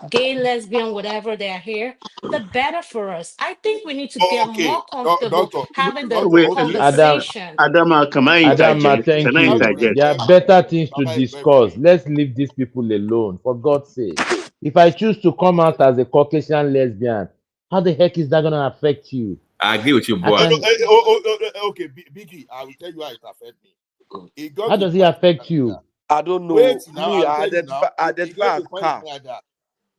gay, lesbian, whatever they are here, the better for us. I think we need to get Okay, more comfortable doctor, having the doctor. Wait, Okay, Adam, conversation. Adama, can I Adama, interject? thank Can I Baba you. Ibe, interject? There are Baba Ibe, better things to Baba Ibe. discuss. Let's leave these people alone, for God's sake. If I choose to come out as a Caucasian lesbian, how the heck is that going to affect you? I agree with you, I boy. can. Okay, Biggie, I will tell you how it affect me. It got How to a does it point in affect Canada. you? I don't Wait know. now, Me, I will I tell you now. It got identify to a as point in car. Canada.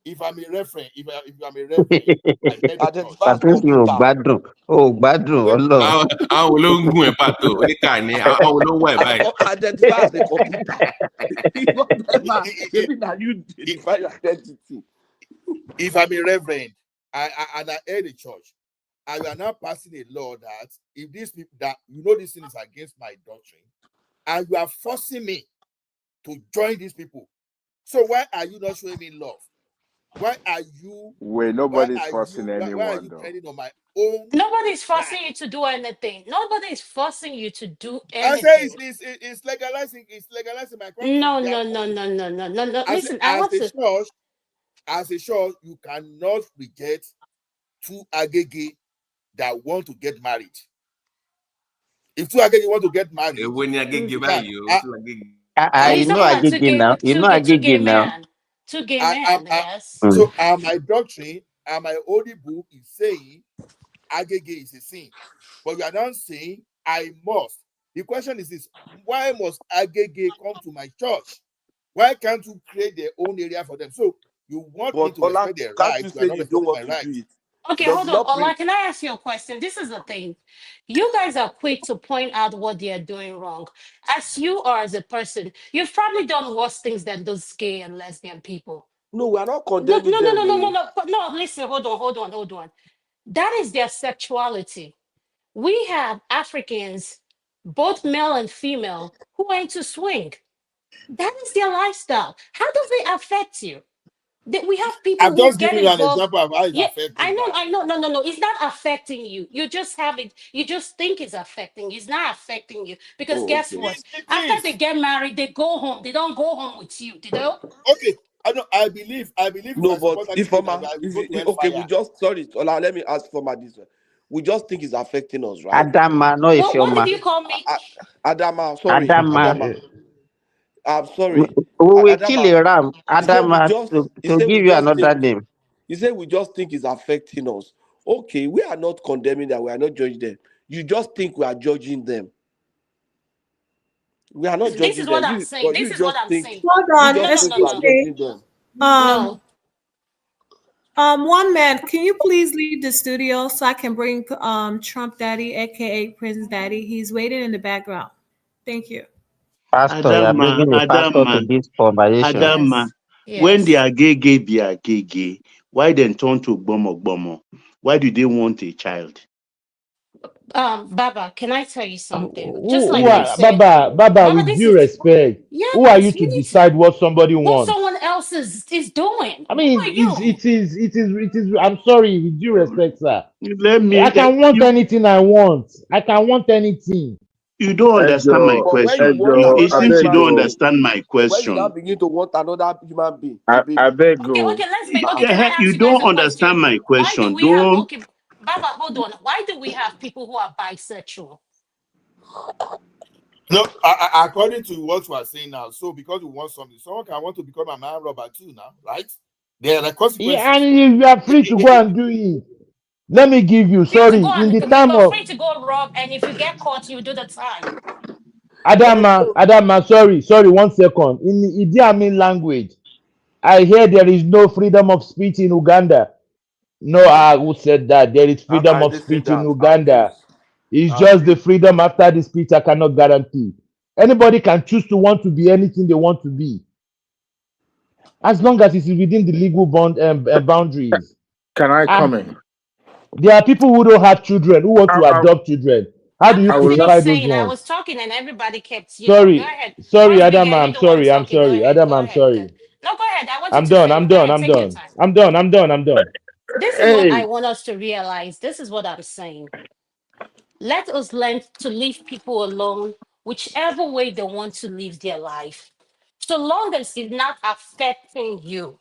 If I'm a referee, if I'm a referee, I head the church. Identify as Patrice ò computer. gbádùn ò gbádùn Wait Ọlọ́run. now. Àwọn olóńgùn ẹ̀ pàtó oníkàní àwọn olówó ẹ̀ báyìí. Identify as a computer. Whatever. I- Maybe now you define your identity. if I'm a reverend and I head the church, and we are now passing a law that if these people that this thing is against my doctrine, and you are forcing me to join these people, so why are you not showing me love? Why are you Wait, nobody's forcing why are anyone you though. treading on my own Nobody's right? forcing you to do anything. Nobody's forcing you to do I say anything. it's legalizing my country. No, They are no, no, forcing no, me. no, no, no, no. I say Listen, I want to. as a church, you cannot reject two agege that want to get married. If two agege want to get married, Èwo ni agége you can. báyìí o? Ó tún agége. He's You know talking about Agege now. You know two gay Agege now. men. Two gay men, yes. So my doctrine and my holy book is saying agege is a sin. But you are not saying I must. The question is this: why must agege come to my church? Why can't you create their own area for them? So you want me But to Ola, respect their can't right? you You are say not you don't respecting my want to do right. it? Okay, Does hold on. not bring Ola, can I ask you a question? This is the thing. You guys are quick to point out what they are doing wrong. As you are as a person, you've probably done worse things than those gay and lesbian people. no, we are not No, no, condemning no, no, them. no, no, Oh. no. No, listen, hold on. That is their sexuality. We have Africans, both male and female, who are into swing. That is their lifestyle. How does it affect you? We have people I'm who just get giving you an involved. example of how it's Yeah, affecting now. No. It's not affecting you. You just have it. You just think it's affecting you. It's not affecting you because Oh, guess okay. what? It After they is. get married, they go home. They don't go home with you. They don't. Okay. I believe if No, I support but that if debate, I Oma, will go to okay, hellfire. we just sorry, Ola, let me ask Foma this one. We just think it's affecting us, right? Adama, no What did Ifeoma. you call me? Adama, sorry, Adama. Adama. I'm We sorry. will kill Adama, a ram. you say we Adama, just you to say we give you just another think name. you say we just think it's affecting us. Okay, we are not condemning them, we are not judging them. You just think we are judging them. We are not This judging is what them. I'm You saying. but This you is what just I'm think saying. Hold you on, just No. think we excuse are me. judging them. No. One man, can you please leave the studio so I can bring Trump Daddy, aka Prince Daddy? He's waiting in the background. Thank you. Pastor, you are Adama, bringing a pastor to Adama, this conversation. Adama. Yes. When they Yes. are gay, be are gay. Why then turn to Bomo? Why do they want a child? Baba, can I tell you something? Just Who like you are, said, Baba, Baba, with this due is respect, who are you yes. to You need to decide what somebody what wants? someone else is doing. I Who mean, are you? it is. I'm sorry, with due respect, sir. Let I me can want anything I want. I can want anything. you don't understand my But when you question. want It another seems you human don't being, understand my when you now question. begin to want another human being, a I baby. beg you. Okay, let's make okay, can I ask You you guys don't a understand question? my Why do question. we have Don't. okay, Baba, hold on. Why do we have people who are bisexual? No, according to what you are saying now, so because you want something, someone can want to become a man robber too now, right? There are Yeah, consequences. and you are free to go and do it. Let me give you. Free to Sorry, go in and the time you're of free to go rob, and if you get caught, you do the time. Adama, sorry, 1 second. In the Idi Amin language, I hear there is no freedom of speech in Uganda. No, who said that? There is How freedom can of they say speech in that? Uganda. It's just the Abuse. freedom after the speech I cannot guarantee. Anybody can choose to want to be anything they want to be, as long as it's within the legal boundaries. Can I Ah, come in? there are people who don't have children who want I, to I, adopt children. How do I'm you I not will not. finished crucify those saying I ones? was talking and everybody kept, go Sorry, ahead. sorry, Boss Adam, Bigger, you I'm the one sorry, I'm talking. Go sorry, ahead. Adam, Go I'm ahead. Go sorry. No, go ahead. I want you I'm to done, finish. I'm Go done, ahead. I'm Take your done. time. I'm done, I'm done, I'm done. This is what I Hey, want us to realize. This is what I'm saying. Let us learn to leave people alone, whichever way they want to live their life, so long as it's not affecting you.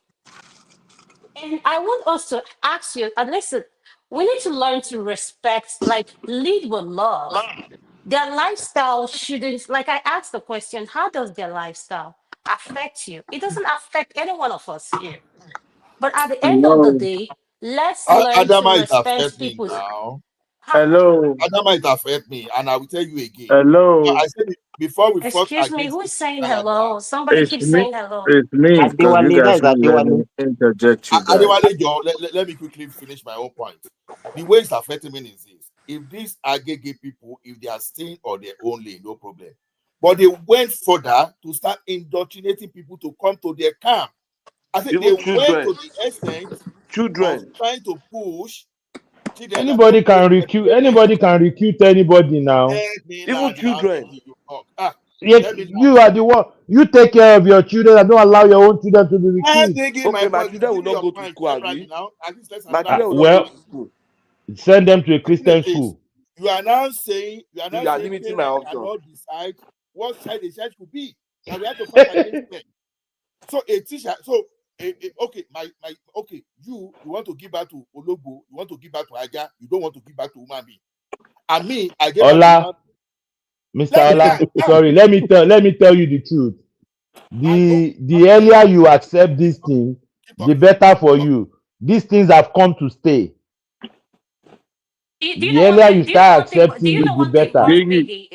And I want us to ask you, and listen, we need to learn to respect, like lead with love. Their lifestyle shouldn't, like I asked the question, how does their lifestyle affect you? It doesn't affect any one of us here. But at the end of the hello, day, let's learn to Adama, it affect respect me people's. now. hello, Adama, it affect me, and I will tell you again. hello. I said it before we fought Excuse me, against who's this saying Canada. hello? Somebody It's keeps me. saying hello. It's me because you Adewale, that guys is won't let Adewale. me interject. You guys. Adewale, Joe, let me quickly finish my own point. The way it's affecting me is this: if these are gay people, if they are staying on their own lane, no problem. But they went further to start indoctrinating people to come to their camp. I think they Even went children. to the extent of Children. trying to push children that Anybody don't know can recruit. Anybody can recruit anybody now. let me Even land now. children. You talk. Ah, Yet let me land. you are the one. You take care of your children and don't allow your own children to be I'm recruited. thinking my Okay, my point. You children will give me not your go to point school, generally Abby. now. At least let's My another children will not go Well, to school. send them to a the thing Christian is, school. you are now saying You are limiting my parents option. cannot decide what side the child could be. Now we have to fight against them. So a teacher, okay, my okay, you want to give back to Ologo, you want to give back to Aja, you don't want to give back to human being. And me, I gave back to Ola, human. Let Mr. me Ola, land now. sorry, let me tell you the truth. I know. The earlier you accept this thing, Keep the talking. better for you. These things have come to stay. Do you The know one earlier thing? you Do you know start one thing? Do accepting you it, know the one thing, better. Boss Biggie, Biggie?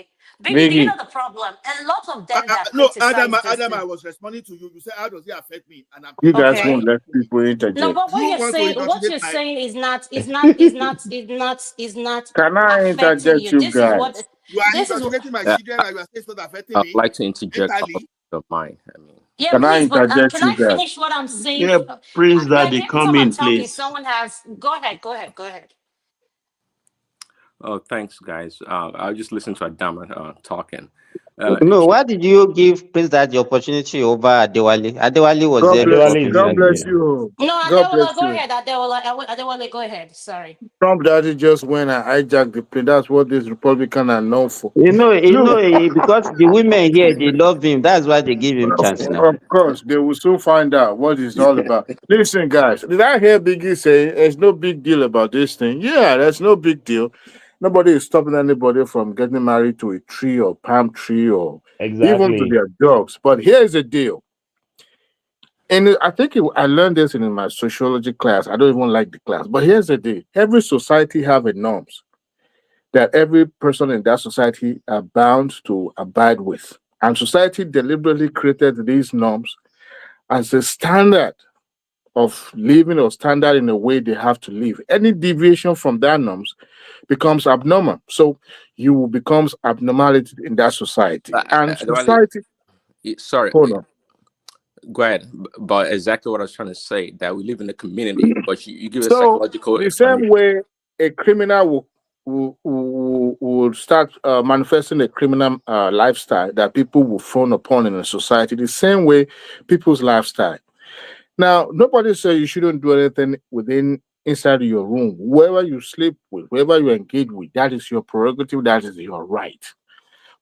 Biggie, do you Biggie. know the problem? A lot of them that No, criticize this Adam, thing. I was responding to you. You said, how does it affect me? And I'm You telling you guys how it won't Okay. let affects me. people No, interject. but You want to what indoctrinate you're my. saying is not Can I affecting interject, you. you This is what what? You are this is. indoctrinating my Yeah, children, and you are saying it's not affecting I'd me like to interject out mentally. of mine. I mean, Yeah, Can I please, but interject, can you I guys? finish what I'm saying? Yeah, Prince Like Daddy, every come time I'm in, talking, please. someone has. Go ahead. Go ahead. Go ahead. oh, thanks, guys. I just listened to Adama talking. No, why did you give President the opportunity over Adewale? Adewale was God there bless. before Adewale is God not President. bless there. you. No, God bless Adeola, go you. ahead. Adeola, go ahead. Sorry. Trump daddy just went and hijacked the plane. That's what this Republican are known for. Look, Because the women here, they love him. That's why they give him chance now. of course, they will soon find out what it's all about. Listen, guys, did I hear Biggie say there's no big deal about this thing? Yeah, there's no big deal. Nobody is stopping anybody from getting married to a tree or palm tree or even to Exactly. their dogs. But here's the deal. And I think I learned this in my sociology class. I don't even like the class. But here's the deal. Every society have a norms that every person in that society are bound to abide with. And society deliberately created these norms as a standard of living or standard in a way they have to live. Any deviation from that norms becomes abnormal. So you becomes abnormality in that society. And Adewale, society, sorry, hold on. go ahead. But exactly what I was trying to say, that we live in a community, but you give a So psychological the same explanation. way a criminal will start manifesting a criminal lifestyle that people will frown upon in a society, the same way people's lifestyle. Now, nobody says you shouldn't do anything within inside of your room. Whoever you sleep with, whoever you engage with, that is your prerogative, that is your right.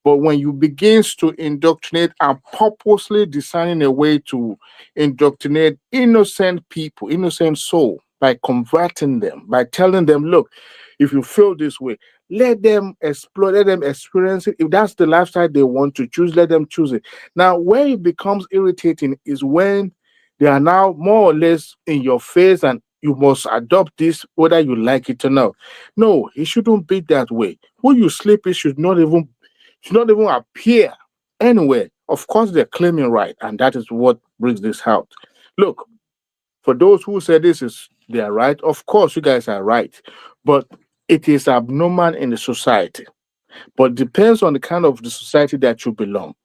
But when you begins to indoctrinate and purposely designing a way to indoctrinate innocent people, innocent soul, by converting them, by telling them, look, if you feel this way, let them explore, let them experience it. If that's the lifestyle they want to choose, let them choose it. Now, where it becomes irritating is when they are now more or less in your face and you must adopt this whether you like it or not. No, it shouldn't be that way. Who you sleep with should not even appear anywhere. Of course, they're claiming right, and that is what brings this out. Look, for those who say this is their right, of course, you guys are right, but it is abnormal in the society. But depends on the kind of the society that you belong.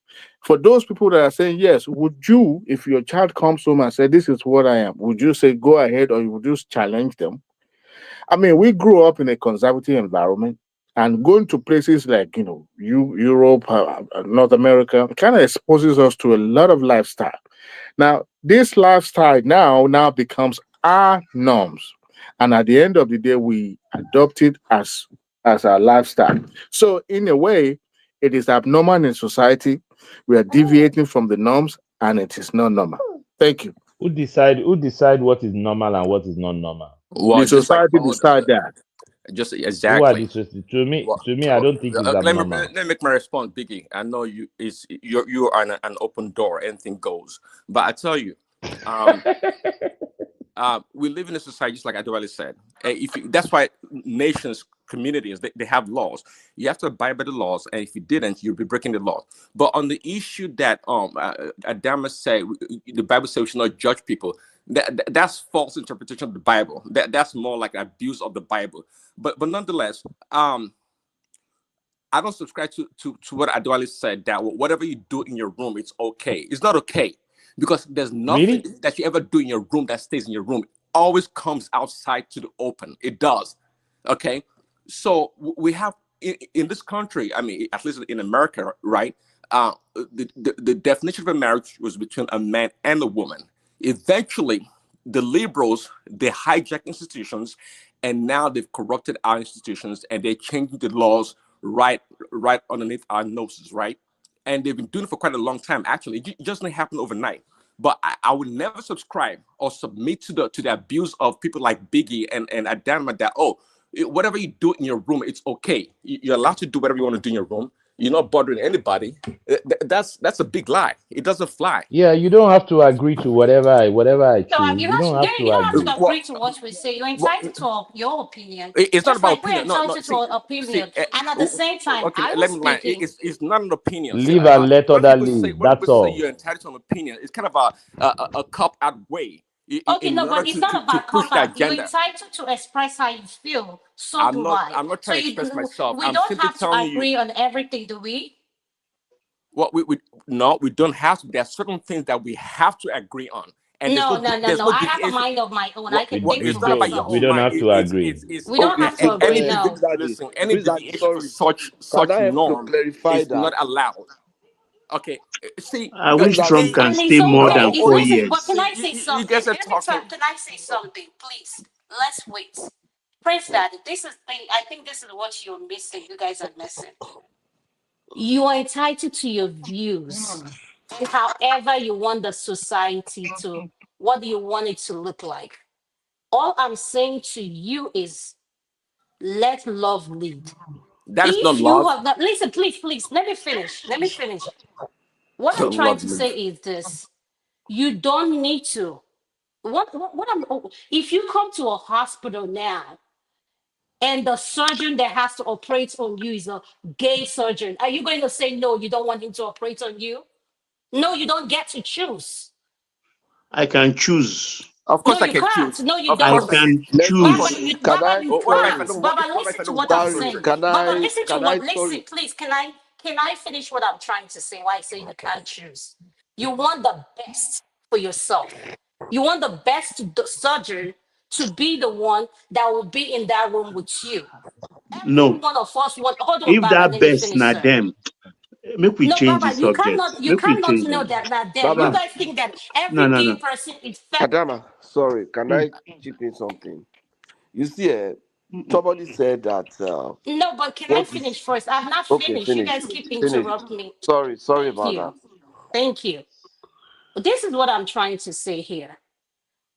For those people that are saying yes, would you, if your child comes home and say this is what I am, would you say go ahead or you would just challenge them? I mean, we grew up in a conservative environment, and going to places like Europe, North America, kind of exposes us to a lot of lifestyle. Now, this lifestyle now becomes our norms, and at the end of the day, we adopt it as our lifestyle. So, in a way, it is abnormal in society. We are deviating from the norms, and it is not normal. Thank you. Who decide what is normal and what is not normal? Well, The just like society decide that. just Who are exactly. these? To me, Well, I don't think it's let me abnormal. make my response, Biggie. I know you are an open door, anything goes. But I tell you, um, we live in a society, just like Adewale said. That's why nations, communities, they have laws. You have to abide by the laws, and if you didn't, you'll be breaking the law. But on the issue that Adama said, the Bible says we should not judge people. That's false interpretation of the Bible. That's more like abuse of the Bible. But nonetheless, I don't subscribe to what Adewale said, that whatever you do in your room, it's okay. It's not okay, because there's nothing Really? that you ever do in your room that stays in your room. It always comes outside to the open. It does. Okay. So we have in this country, I mean, at least in America, right? The definition of a marriage was between a man and a woman. Eventually, the liberals, they hijack institutions, and now they've corrupted our institutions, and they're changing the laws right underneath our noses, right? And they've been doing it for quite a long time. Actually, it just didn't happen overnight. But I would never subscribe or submit to the abuse of people like Biggie and Adama, that whatever you do in your room, it's okay. You're allowed to do whatever you want to do in your room. You're not bothering anybody. That's a big lie. It doesn't fly. Yeah, you don't have to agree to whatever I No, choose. You don't have you to don't have agree. to agree to what we say. You're entitled to your opinion. It's not Just about like we're opinion. No, entitled to see, our opinion. And at the same time, okay. I Let was me lie. speaking. It's not an opinion. See, Live and let other live. when That's people say you're all. entitled to an opinion, it's kind of a cop out way Okay, in no, order but it's to not about push cop the out. You're agenda. entitled to express how you feel. So do I. I'm not So trying to express myself. we I'm don't simply have to telling you agree on everything, do we? what we don't have to. There are certain things that we have to agree on, and No. there's no I have a deviation. mind of my own. I can What think We it's for not about don't. your We myself. own don't mind. have to agree. It's We don't have to agree any now. listen. Any Big Daddy, deviation for sorry. such Can I help to norm clarify is that? not allowed. Okay, see, I wish Trump can And it's stay more okay. than It's 4 listen, but years. can I say you something? guys are Every talking. time, can I say something, please? Let's wait. Praise that. This is thing. I think this is what you're missing. You guys are missing. You are entitled to your views, and however you want the society to, what do you want it to look like? All I'm saying to you is let love lead. That is not If you love. have not, listen, please, let me finish. Let me finish. What I'm trying to Lovely. say is this: you don't need to. What I'm. If you come to a hospital now and the surgeon that has to operate on you is a gay surgeon, are you going to say no? You don't want him to operate on you? No, you don't get to choose. I can choose. Of No, course I you can can't. choose. No, you Of I course don't. I can. can Of Baba, course. choose. Baba, you What if I can't. don't? Baba, What if I listen to don't what want I'm the saying. surgery? Baba, listen to what. Listen, please. Can I finish what I'm trying to say? Why I say you can't choose? You want the best for yourself. You want the best surgeon to be the one that will be in that room with you. Every No. one of us want. Hold on, If Baba. that Let me best finish, na sir. them, make we No, change the Baba, you subject. cannot. You Make we cannot change know them. that them. You Baba, guys think that No, every no, gay no. person is fed. Adama, sorry, can Mm, I chip in something? You see, mm, mm. somebody said that No, but can I what is finish first? I've not okay, finished. You finish. guys keep Finish. interrupting me. Sorry Thank about that. you. Thank you. This is what I'm trying to say here.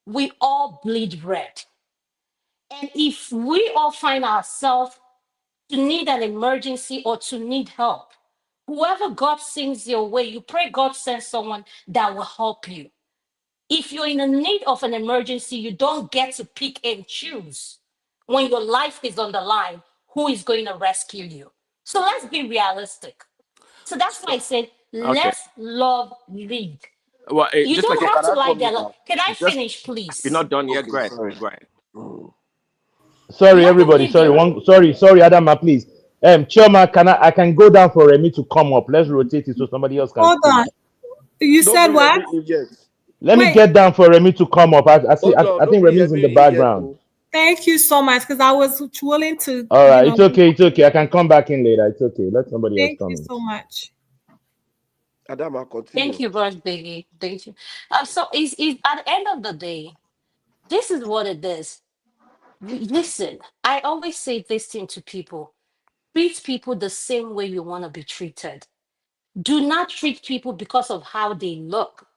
We all bleed red. And if we all find ourselves to need an emergency or to need help, whoever God sends your way, you pray God sends someone that will help you. If you're in the need of an emergency, you don't get to pick and choose when your life is on the line who is going to rescue you. So let's be realistic. So that's why I said, Okay. let's love lead. Well, You just like don't So have can to I like come in that. now? Can I just finish, you're please? not done yet. Okay, Go ahead. sorry. Go ahead. Sorry, Let them everybody. live Sorry, their. sorry, Adama, please. Chioma, I can go down for Remy to come up. Let's rotate it so somebody else can Hold speak. on. You Don't said bring what? Remy in yet. Let me Wait. get down for Remy to come up. I see. Hold on, I don't think bring Remy's in the Remy in yet, background. though. Thank you so much because I was willing to, All right, it's okay. It's okay. I can come back in later. It's okay. Let somebody else thank come you in. so much. Adama, Thank continue. you, Bros Biggie. Thank you. So is at the end of the day, this is what it is. Listen, I always say this thing to people: treat people the same way you want to be treated. Do not treat people because of how they look.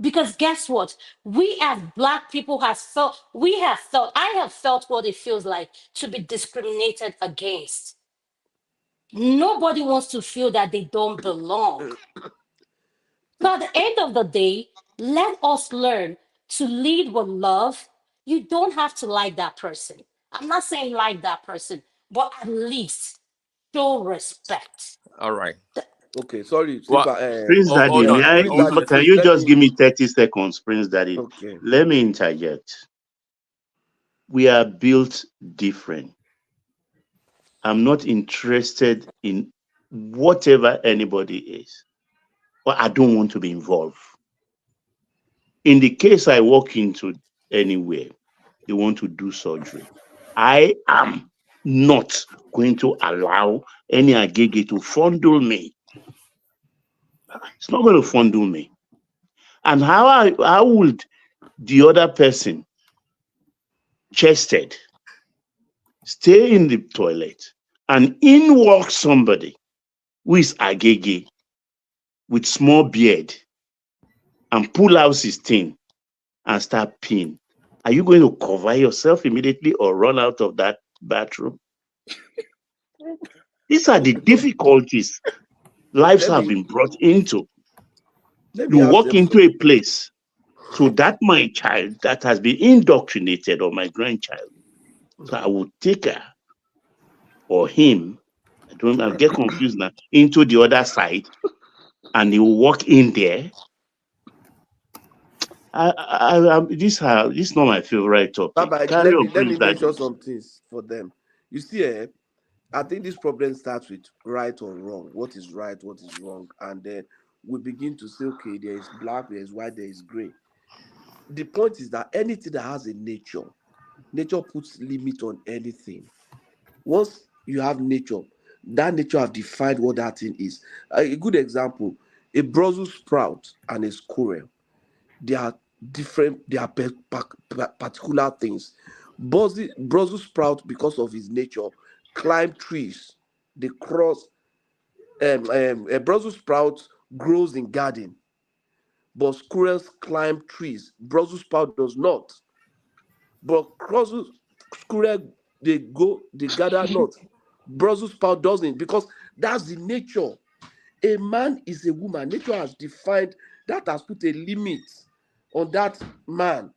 Because guess what? We as Black people I have felt what it feels like to be discriminated against. Nobody wants to feel that they don't belong. So at the end of the day, let us learn to lead with love. You don't have to like that person. I'm not saying like that person, but at least show respect. All right. Okay, sorry, Well, Sleeper. Prince Daddy, hold on. Prince Daddy, can please you let just me. give me 30 seconds, Prince Daddy? Okay. Let me interject. We are built different. I'm not interested in whatever anybody is, but I don't want to be involved. In the case I walk into anywhere, they want to do surgery. I am not going to allow any agege to fondle me. It's not going to fondle me. And how would the other person, chested, stay in the toilet and in walks somebody who is agege with small beard and pull out his thing and start peeing? Are you going to cover yourself immediately or run out of that bathroom? These are the difficulties lives Let have me been brought into. let You me ask walk them into some. a place, so that my child that has been indoctrinated, or my grandchild, so I will take her or him, I get confused now, into the other side, and he will walk in there. This is not my favorite topic. Baba, Carry let on, me let Prince me Daddy. mention some things for them. You see, I think this problem starts with right or wrong. What is right, what is wrong, and then we begin to say, okay, there is black, there is white, there is gray. The point is that anything that has a nature puts limit on anything. Once you have nature, That nature has defined what that thing is. A good example: a Brussels sprout and a squirrel. They are different. They are particular things. Brussels sprout, because of his nature, climb trees. They cross. A Brussels sprout grows in garden, but squirrels climb trees. Brussels sprout does not. But squirrel, they gather nuts. Brussels sprout doesn't, because that's the nature. A man is a woman. Nature has defined that, has put a limit on that man,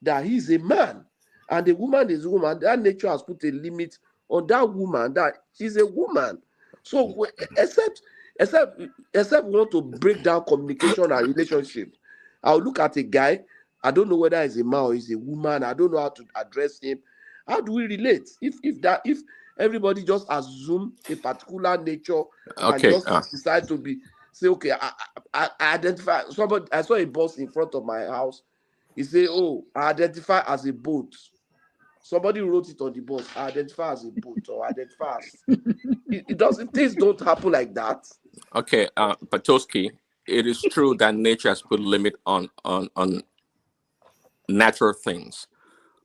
that he's a man, and a woman is a woman. That nature has put a limit on that woman, that she's a woman. So except we want to break down communication and relationship, I'll look at a guy. I don't know whether he's a man or he's a woman. I don't know how to address him. How do we relate? If everybody just assume a particular nature and Okay. just decide to say, okay, I identify somebody. I saw a bus in front of my house. He say, oh, I identify as a boat. Somebody wrote it on the bus. I identify as a boat, or identify as. It doesn't. Things don't happen like that. Okay, Patoski, it is true that nature has put a limit on natural things,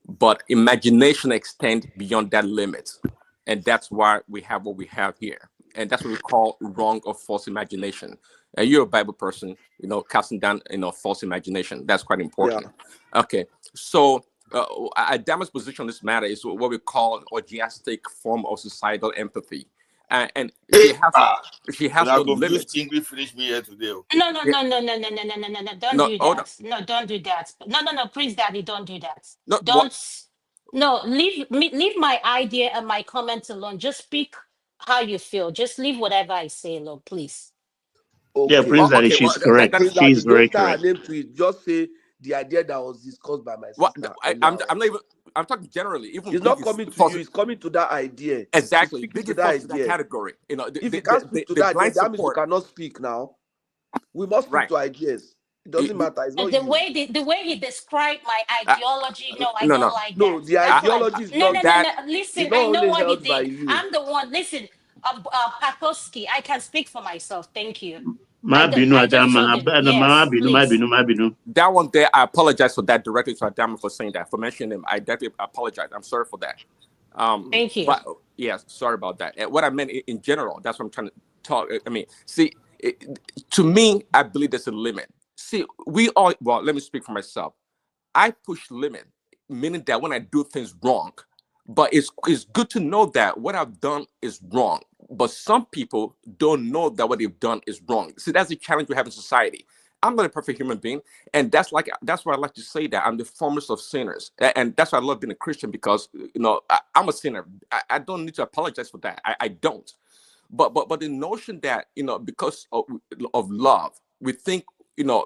but imagination extends beyond that limit, and that's why we have what we have here, and that's what we call wrong or false imagination. And you're a Bible person, casting down false imagination. That's quite important. Yeah. Okay, so Adama's position on this matter is what we call orgiastic form of societal empathy. And she has no limits. English finish me here today. No. Don't do that. No, don't do that. No, Prince Daddy, don't do that. No, don't. No, leave my idea and my comments alone. Just speak how you feel. Just leave whatever I say alone, please. Okay. Yeah, Prince Daddy, she's correct. She's very correct. Just say the idea that was discussed by my sister. I'm not even. I'm talking generally. Even it's not coming to you. It's coming to that idea. Exactly. Big to that idea. Category. If you can't speak to that idea, that means you cannot speak now. We must speak to ideas. It doesn't matter. It's not the way he described my ideology. I don't like that. No, the ideology is not that. No. Listen, I know what he did. I'm the one. Listen, Patoski, I can speak for myself. Thank you. That one there, I apologize for that directly to Adama for saying that, for mentioning him. I definitely apologize. I'm sorry for that. Thank you. But, yes, sorry about that. And what I meant in general, that's what I'm trying to talk. I mean, see, to me, I believe there's a limit. See, let me speak for myself. I push limit, meaning that when I do things wrong, but it's good to know that what I've done is wrong. But some people don't know that what they've done is wrong. See, that's the challenge we have in society. I'm not a perfect human being, and that's why I like to say that I'm the foremost of sinners, and that's why I love being a Christian, because I'm a sinner. I don't need to apologize for that. I don't. But the notion that because of love, we think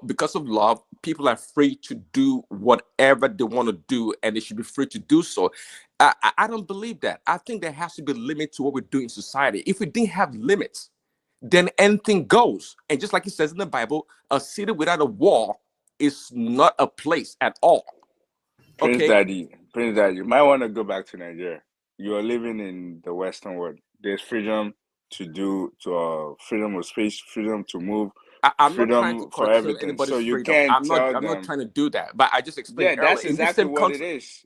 because of love, people are free to do whatever they want to do, and they should be free to do so. I don't believe that. I think there has to be a limit to what we do in society. If we didn't have limits, then anything goes. And just like it says in the Bible, a city without a wall is not a place at all. Prince Daddy, you might want to go back to Nigeria. You are living in the Western world. There's freedom freedom of space, freedom to move. I'm not trying to curtail anybody's so you freedom. can't I'm not trying to do that. But I just explained that's exactly what it is.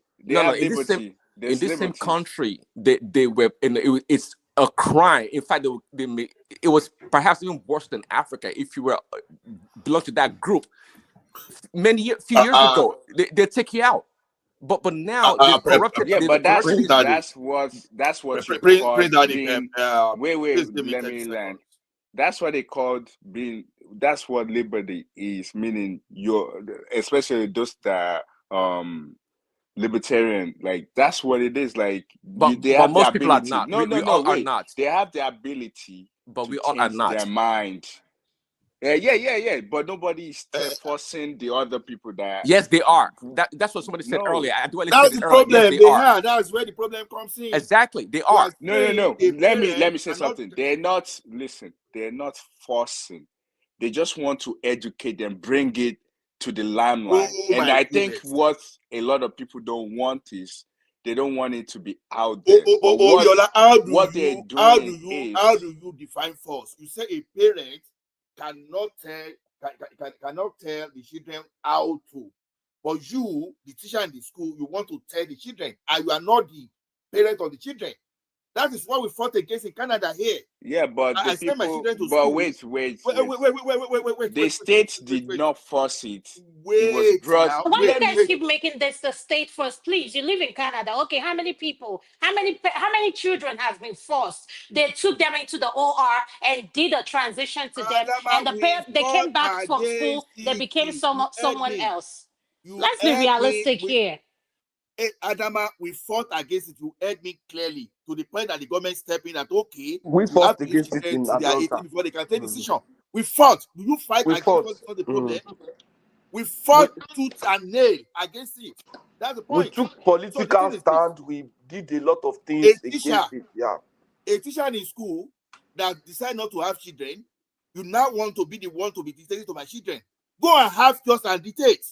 In this same country, they were, it's a crime. In fact, it was perhaps even worse than Africa. If you were belong to that group, few years ago, they take you out. But now they've corrupted. Yeah, but that's what you call being. Wait, let me land. That's what they called being. That's what liberty is, meaning especially those that libertarian, like that's what it is. Like they have most the people ability. are not. No, we all are not. They have the ability, but we all are not. Their mind. Yeah. But nobody is forcing the other people that. Yes, they are. That's what somebody said earlier. That's the problem. Yes, they are. That's where the problem comes in. Exactly, they are. No. Let me say something. They're not. Listen, they're not forcing. They just want to educate them, bring it to the limelight. And I think what a lot of people don't want is they don't want it to be out there. But Yola, what they're doing is how do you define force? You say a parent cannot tell the children how to, but you, the teacher in the school, you want to tell the children, and you are not the parent of the children. That is what we fought against in Canada here. Yeah, but I send my children to but school. wait. The state did not force it. It was brought. Now. Why you guys keep making this the state first? Please, you live in Canada. Okay, how many people, how many children have been forced? They took them into the OR and did a transition to them, and the parents, they came back from school, they became someone else. Let's be realistic here. Adama, we fought against it. You heard me clearly to the point that the government stepped in and we have fought to against it in they are 18 Atlanta. before they can take decision. We fought. Do you fight We against fought. what's the problem? We fought tooth and nail against it. That's the point. We took political stand. We did a lot of things against it. Yeah. A teacher in school that decide not to have children, you now want to be the one to be dictating to my children. Go and have yours and dictate.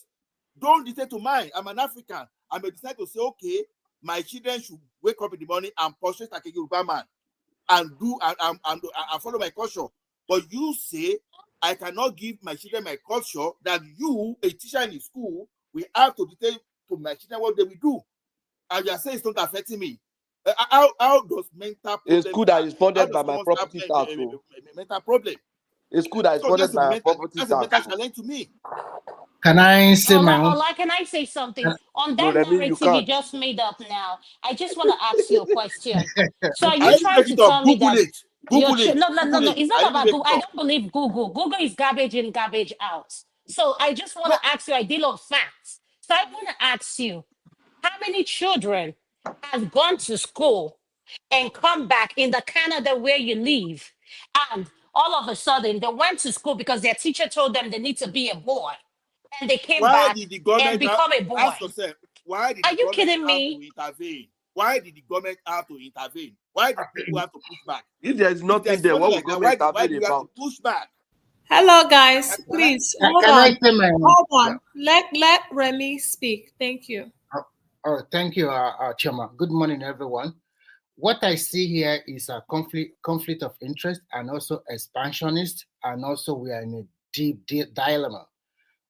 Don't dictate to mine. I'm an African. I may decide to say, okay, my children should wake up in the morning and prostrate like a Yoruba man and follow my culture. But you say, I cannot give my children my culture, that you, a teacher in the school, will have to dictate to my children what they will do. And you are saying it's not affecting me. How does mental problem... A school that is funded by my property tax. Mental problem. A school that is funded by my property tax. That's a mental challenge to me. Can I say my own? Ola, can I say something? On that narrative you just made up now, I just want to ask you a question. So are you trying to tell me that... No, it's not about Google. I don't believe Google. Google is garbage in, garbage out. So I just want to ask you, I deal on facts. So I want to ask you, how many children have gone to school and come back in the Canada where you live, and all of a sudden they went to school because their teacher told them they need to be a boy, and they came back and become a boy? Ask yourself, why did Are you kidding me? Intervene? Why did the government have to intervene? Why did people have to push back? If there's nothing there, what will why government do you have to push back? Hello, guys. Please hold on. Hold on. Yeah. Let Remy speak. Thank you. Oh, thank you, Chema. Good morning, everyone. What I see here is a conflict of interest, and also expansionist, and also we are in a deep dilemma.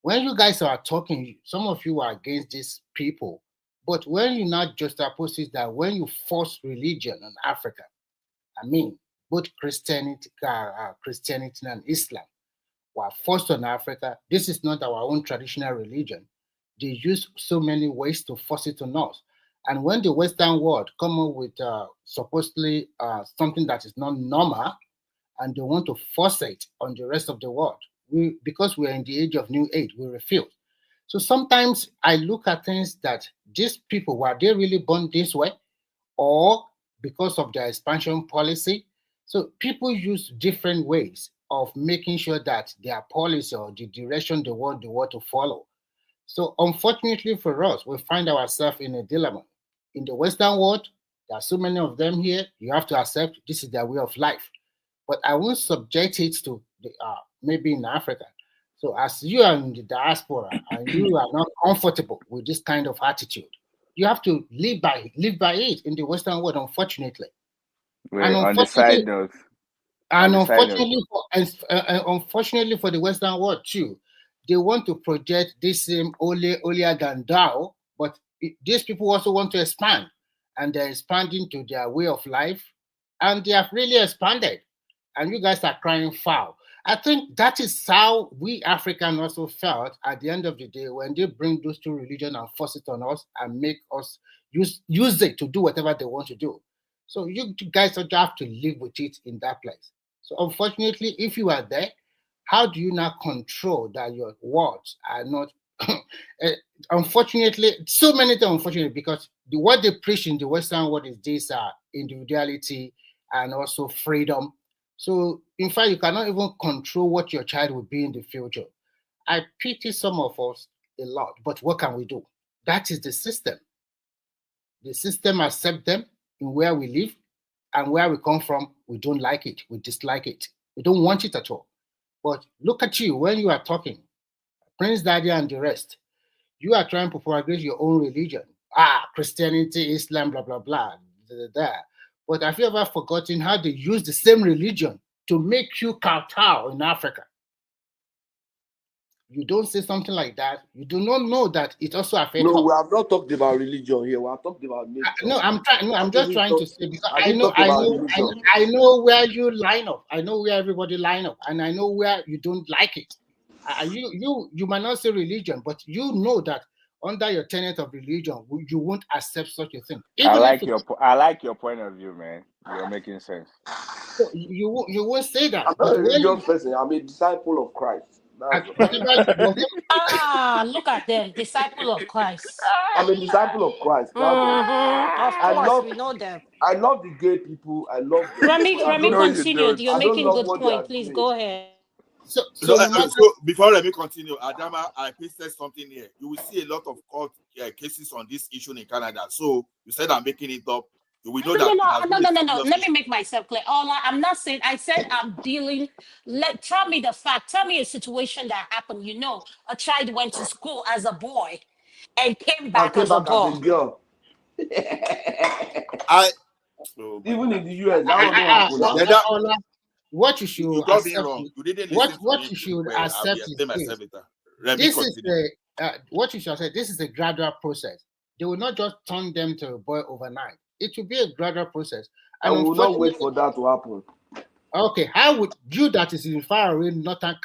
When you guys are talking, some of you are against these people, but when you not just oppose it, that when you force religion in Africa, I mean, both Christianity and Islam were forced on Africa. This is not our own traditional religion. They use so many ways to force it on us. And when the Western world come up with supposedly something that is not normal, and they want to force it on the rest of the world, because we are in the age of new age, we refuse. So sometimes I look at things that these people, were they really born this way, or because of their expansion policy? So people use different ways of making sure that their policy or the direction they want the world to follow. So unfortunately for us, we find ourselves in a dilemma. In the Western world, there are so many of them here, you have to accept this is their way of life. But I won't subject it to maybe in Africa. So as you are in the diaspora and you are not comfortable with this kind of attitude, you have to live by it in the Western world, unfortunately. And on the side note, and unfortunately for the Western world too, they want to project this same Olia Gandao, but these people also want to expand, and they're expanding to their way of life, and they have really expanded. And you guys are crying foul. I think that is how we Africans also felt at the end of the day when they bring those two religions and force it on us and make us use it to do whatever they want to do. So you guys have to live with it in that place. So unfortunately, if you are there, how do you now control that your words are not? Unfortunately, so many things, unfortunately, because what they preach in the Western world is this individuality and also freedom. So, in fact, you cannot even control what your child will be in the future. I pity some of us a lot, but what can we do? That is the system. The system accepts them in where we live, and where we come from, we don't like it. We dislike it. We don't want it at all. But look at you when you are talking, Prince Daddy and the rest. You are trying to propagate your own religion. Christianity, Islam, blah, blah, blah, But have you ever forgotten how they use the same religion to make you kowtow in Africa? You don't say something like that. You do not know that it also affects. No, we have not talked about religion here. We have talked about nature. No, I'm trying. No, I'm just trying to say because I know where you line up. I know where everybody line up, and I know where you don't like it. You might not say religion, but you know that under your tenet of religion, you won't accept such a thing. I like your point of view, man. You're making sense. So you won't say that. I'm not a religious person. I'm a disciple of Christ. Look at them, disciple of Christ. I'm a disciple of Christ. Of course, we know them. I love the gay people. I love them. Remy, continue. You're making good point. Please go ahead. So before let me continue, Adama, I pasted something here. You will see a lot of court cases on this issue in Canada. So you said I'm making it up. We know No. Let me make myself clear. I'm not saying. I said I'm dealing. Tell me the fact. Tell me a situation that happened. You know, a child went to school as a boy and came back as a girl. Even in the US, that was not what you should accept. What you should accept is this is what you should say. This is a gradual process. They will not just turn them to a boy overnight. It will be a gradual process. And we will not wait for that to happen. Okay, how would you that is in far away northern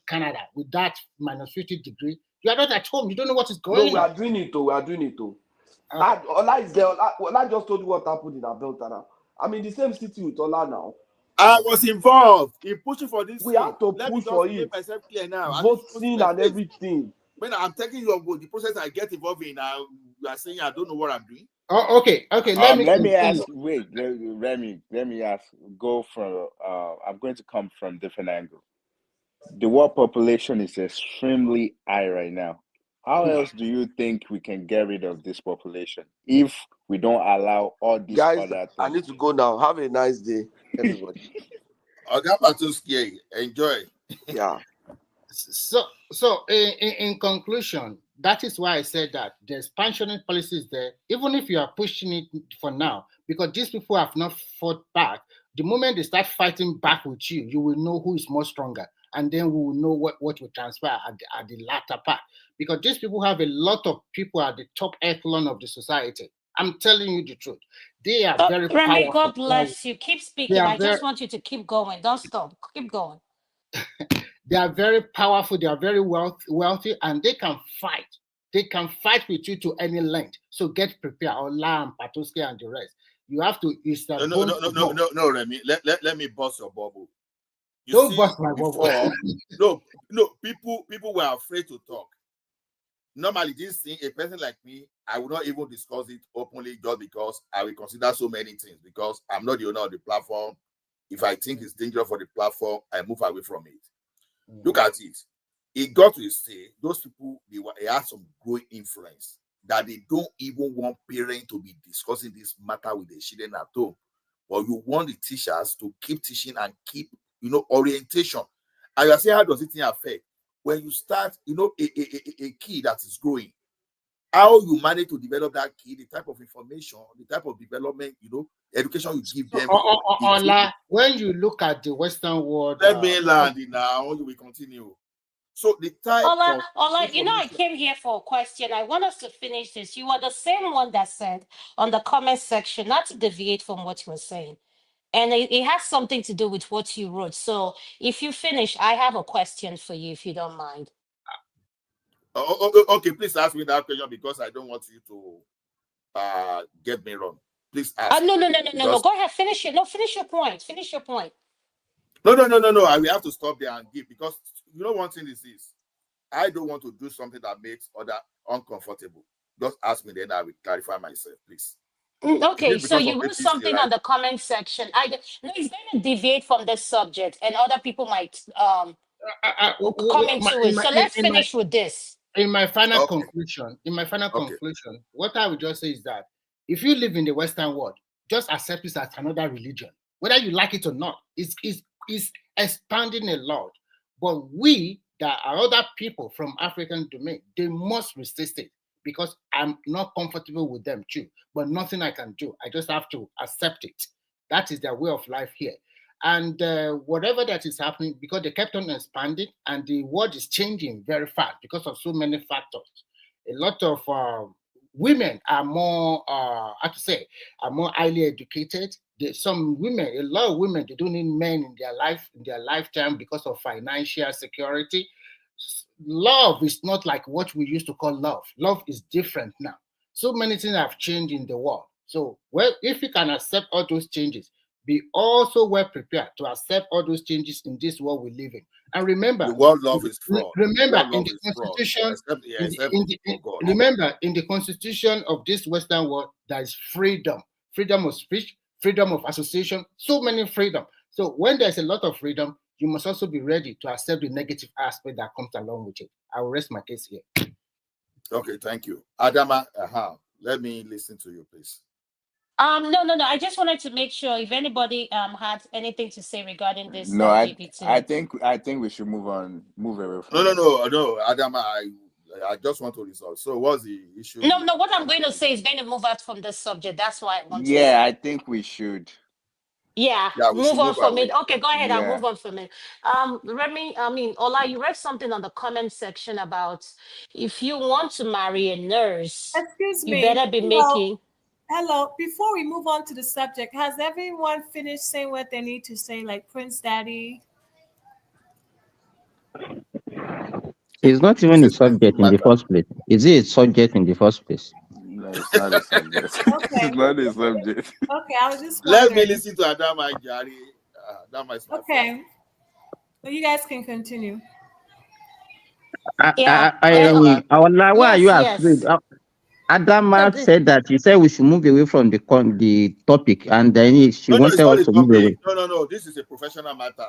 Canada with that -50 degree? You are not at home. You don't know what is going on. No, we are doing it. We are doing it. Ola is there. Ola just told you what happened in Abelta now. I'm in the same city with Ola now. I was involved in pushing for this. We have to push for it. Myself clear now. Voting and everything. When I'm taking you on the process I get involved in now, you are saying I don't know what I'm doing. Oh, okay. Let me ask. Wait, Remy. Let me ask. Go from. I'm going to come from different angle. The world population is extremely high right now. How else do you think we can get rid of this population if we don't allow all these guys? Other things? I need to go now. Have a nice day, everybody. I got back to scare. Enjoy. Yeah. So in conclusion, that is why I said that the expansionist policy is there, even if you are pushing it for now, because these people have not fought back. The moment they start fighting back with you, you will know who is more stronger, and then we will know what will transpire at the latter part. Because these people have a lot of people at the top echelon of the society. I'm telling you the truth. They are very Remy, powerful. God bless you. Keep speaking. I just want you to keep going. Don't stop. Keep going. They are very powerful. They are very wealthy, and they can fight. They can fight with you to any length. So get prepared. Ola, Patoske, and the rest. You have to. No, Remy. Let me bust your bubble. Don't bust my bubble. No. People were afraid to talk. Normally, this thing, a person like me, I would not even discuss it openly just because I will consider so many things. Because I'm not the owner of the platform. If I think it's dangerous for the platform, I move away from it. Look at it. It got to say those people they have some growing influence that they don't even want parents to be discussing this matter with their children at home. But you want the teachers to keep teaching and keep orientation. And you say, how does it affect when you start a kid that is growing? How you manage to develop that kid, the type of information, the type of development, education you give them. When you look at the Western world, let me land now. You will continue. So the type Ola, I came here for a question. I want us to finish this. You are the same one that said on the comment section, not to deviate from what you were saying. And it has something to do with what you wrote. So if you finish, I have a question for you, if you don't mind. Okay, please ask me that question because I don't want you to get me wrong. Please ask. No. Go ahead, finish it. No, finish your point. Finish your point. No. I will have to stop there and give because one thing is this. I don't want to do something that makes other uncomfortable. Just ask me, then I will clarify myself, please. Okay, so you wrote something on the comment section. It's going to deviate from this subject, and other people might come into it. So let's finish with this. In my final conclusion, what I would just say is that if you live in the Western world, just accept it as another religion, whether you like it or not. It's expanding a lot, but there are other people from African domain. They must resist it because I'm not comfortable with them too. But nothing I can do. I just have to accept it. That is their way of life here. And whatever that is happening, because they kept on expanding and the world is changing very fast because of so many factors. A lot of women are more, how to say, are more highly educated. Some women, a lot of women, they don't need men in their lifetime because of financial security. Love is not like what we used to call love. Love is different now. So many things have changed in the world. So, well, if you can accept all those changes, be also well prepared to accept all those changes in this world we live in. And remember, the world love is fraud. Remember, World in love the is fraud. Constitution, Except God. remember, in the Constitution of this Western world, there is freedom, freedom of speech, freedom of association, so many freedom. So when there's a lot of freedom, you must also be ready to accept the negative aspect that comes along with it. I will rest my case here. Okay, thank you. Adama, let me listen to you, please. No. I just wanted to make sure if anybody had anything to say regarding this No, LGBT. I think we should move away from No, Adama, I just want to resolve. So what's the issue? No, what I'm going to say is going to move out from this subject. That's why I want to Yeah, say. I think we should. Yeah, we move should on move from away. it. Okay, go ahead. I'll Yeah. move on from it. Remy, Ola, you read something on the comment section about if you want to marry a nurse, Excuse you me. better be making. Hello. Before we move on to the subject, has everyone finished saying what they need to say, like Prince Daddy? It's not even a subject in the first place. Is it a subject in the first place? No, it's not a subject. Okay. It's not a subject. Okay, I was just Let wondering. me listen to Adama Jari. Adama is my friend. Okay. Well, you guys can continue. Yeah. Why are you Yes. afraid? Adama said that he said we should move away from the topic, and then she No, it's wanted not us a to move away. topic. No. This is a professional matter.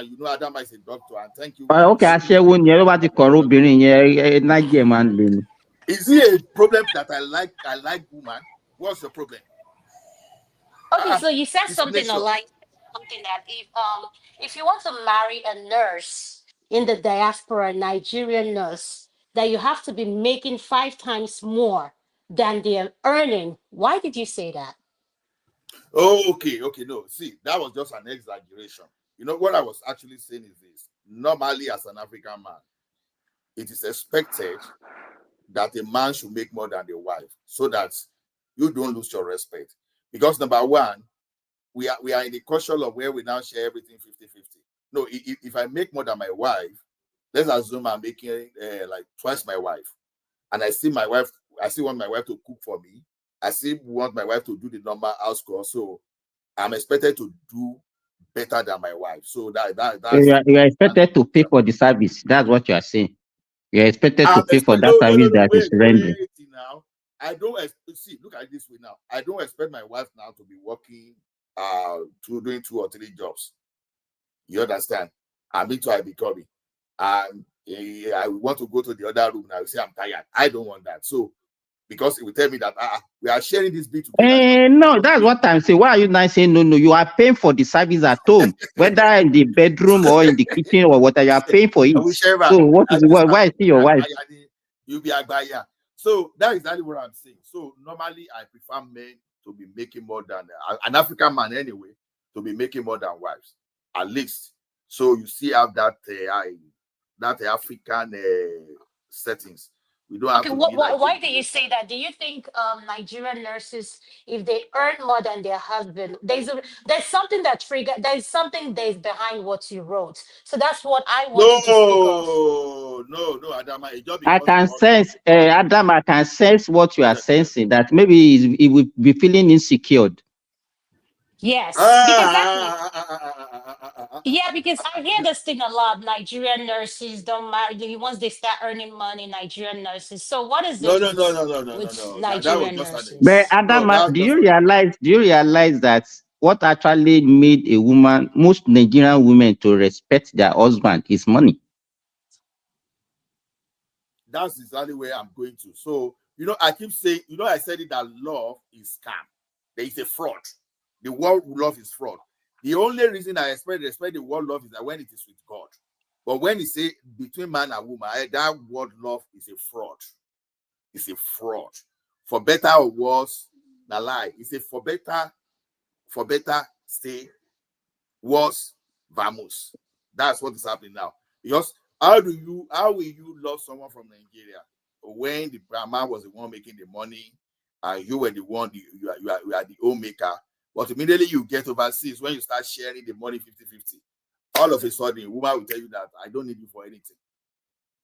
You know, Adama is a doctor, and thank you. Okay, aṣẹ́wó ni ẹ ló bá ti kọ̀rọ̀ obìnrin yẹn nájẹ̀ máa ń lè ní. Is it a problem that I like woman? What's the problem? Okay, so you said something like something that if you want to marry a nurse in the diaspora, Nigerian nurse, that you have to be making 5 times more than they're earning. Why did you say that? Oh, okay. No, see, that was just an exaggeration. You know what I was actually saying is this: normally, as an African man, it is expected that a man should make more than the wife, so that you don't lose your respect. Because number one, we are in the culture of where we now share everything 50-50. No, if I make more than my wife, let's assume I'm making like twice my wife, and I still want my wife to cook for me. I still want my wife to do the normal house chores, so I'm expected to do better than my wife. So that's You are expected to pay for the service. That's what you are saying. You are expected to pay for that service that is rendering. Now, I don't see. Look at it this way now. I don't expect my wife now to be working, doing 2 or 3 jobs. You understand? I'm into I becoming, and I want to go to the other room now. Say I'm tired. I don't want that. So, because it will tell me that we are sharing this bit together. No, that's what I'm saying. Why are you not saying no? You are paying for the service at home, whether in the bedroom or in the kitchen or whatever. You are paying for it. So why is your wife? You be agbaya. So that is exactly what I'm saying. So normally I prefer men to be making more than an African man anyway, to be making more than wives, at least. So you see have that African settings. We don't have to be like why do you say that? Do you think Nigerian nurses, if they earn more than their husband, there's something that there's something that's behind what you wrote. So that's what I wanted to speak of. No, Adama. I can sense, Adam. I can sense what you are sensing. That maybe he will be feeling insecure. Yes, because I hear this thing a lot. Nigerian nurses don't marry once they start earning money. Nigerian nurses. So what is it with Nigerian nurses? But Adam, do you realize that what actually made a woman, most Nigerian women, to respect their husband is money? That's exactly where I'm going to. So I keep saying, I said it that love is scam. There is a fraud. The word love is fraud. The only reason I respect the word love is that when it is with God. But when you say between man and woman, that word love is a fraud. It's a fraud. For better or worse, the lie. It's a for better, stay, worse, vamos. That's what is happening now. Because how will you love someone from Nigeria when the man was the one making the money and you were the one, you are the homemaker? But immediately you get overseas, when you start sharing the money 50-50, all of a sudden, a woman will tell you that I don't need you for anything.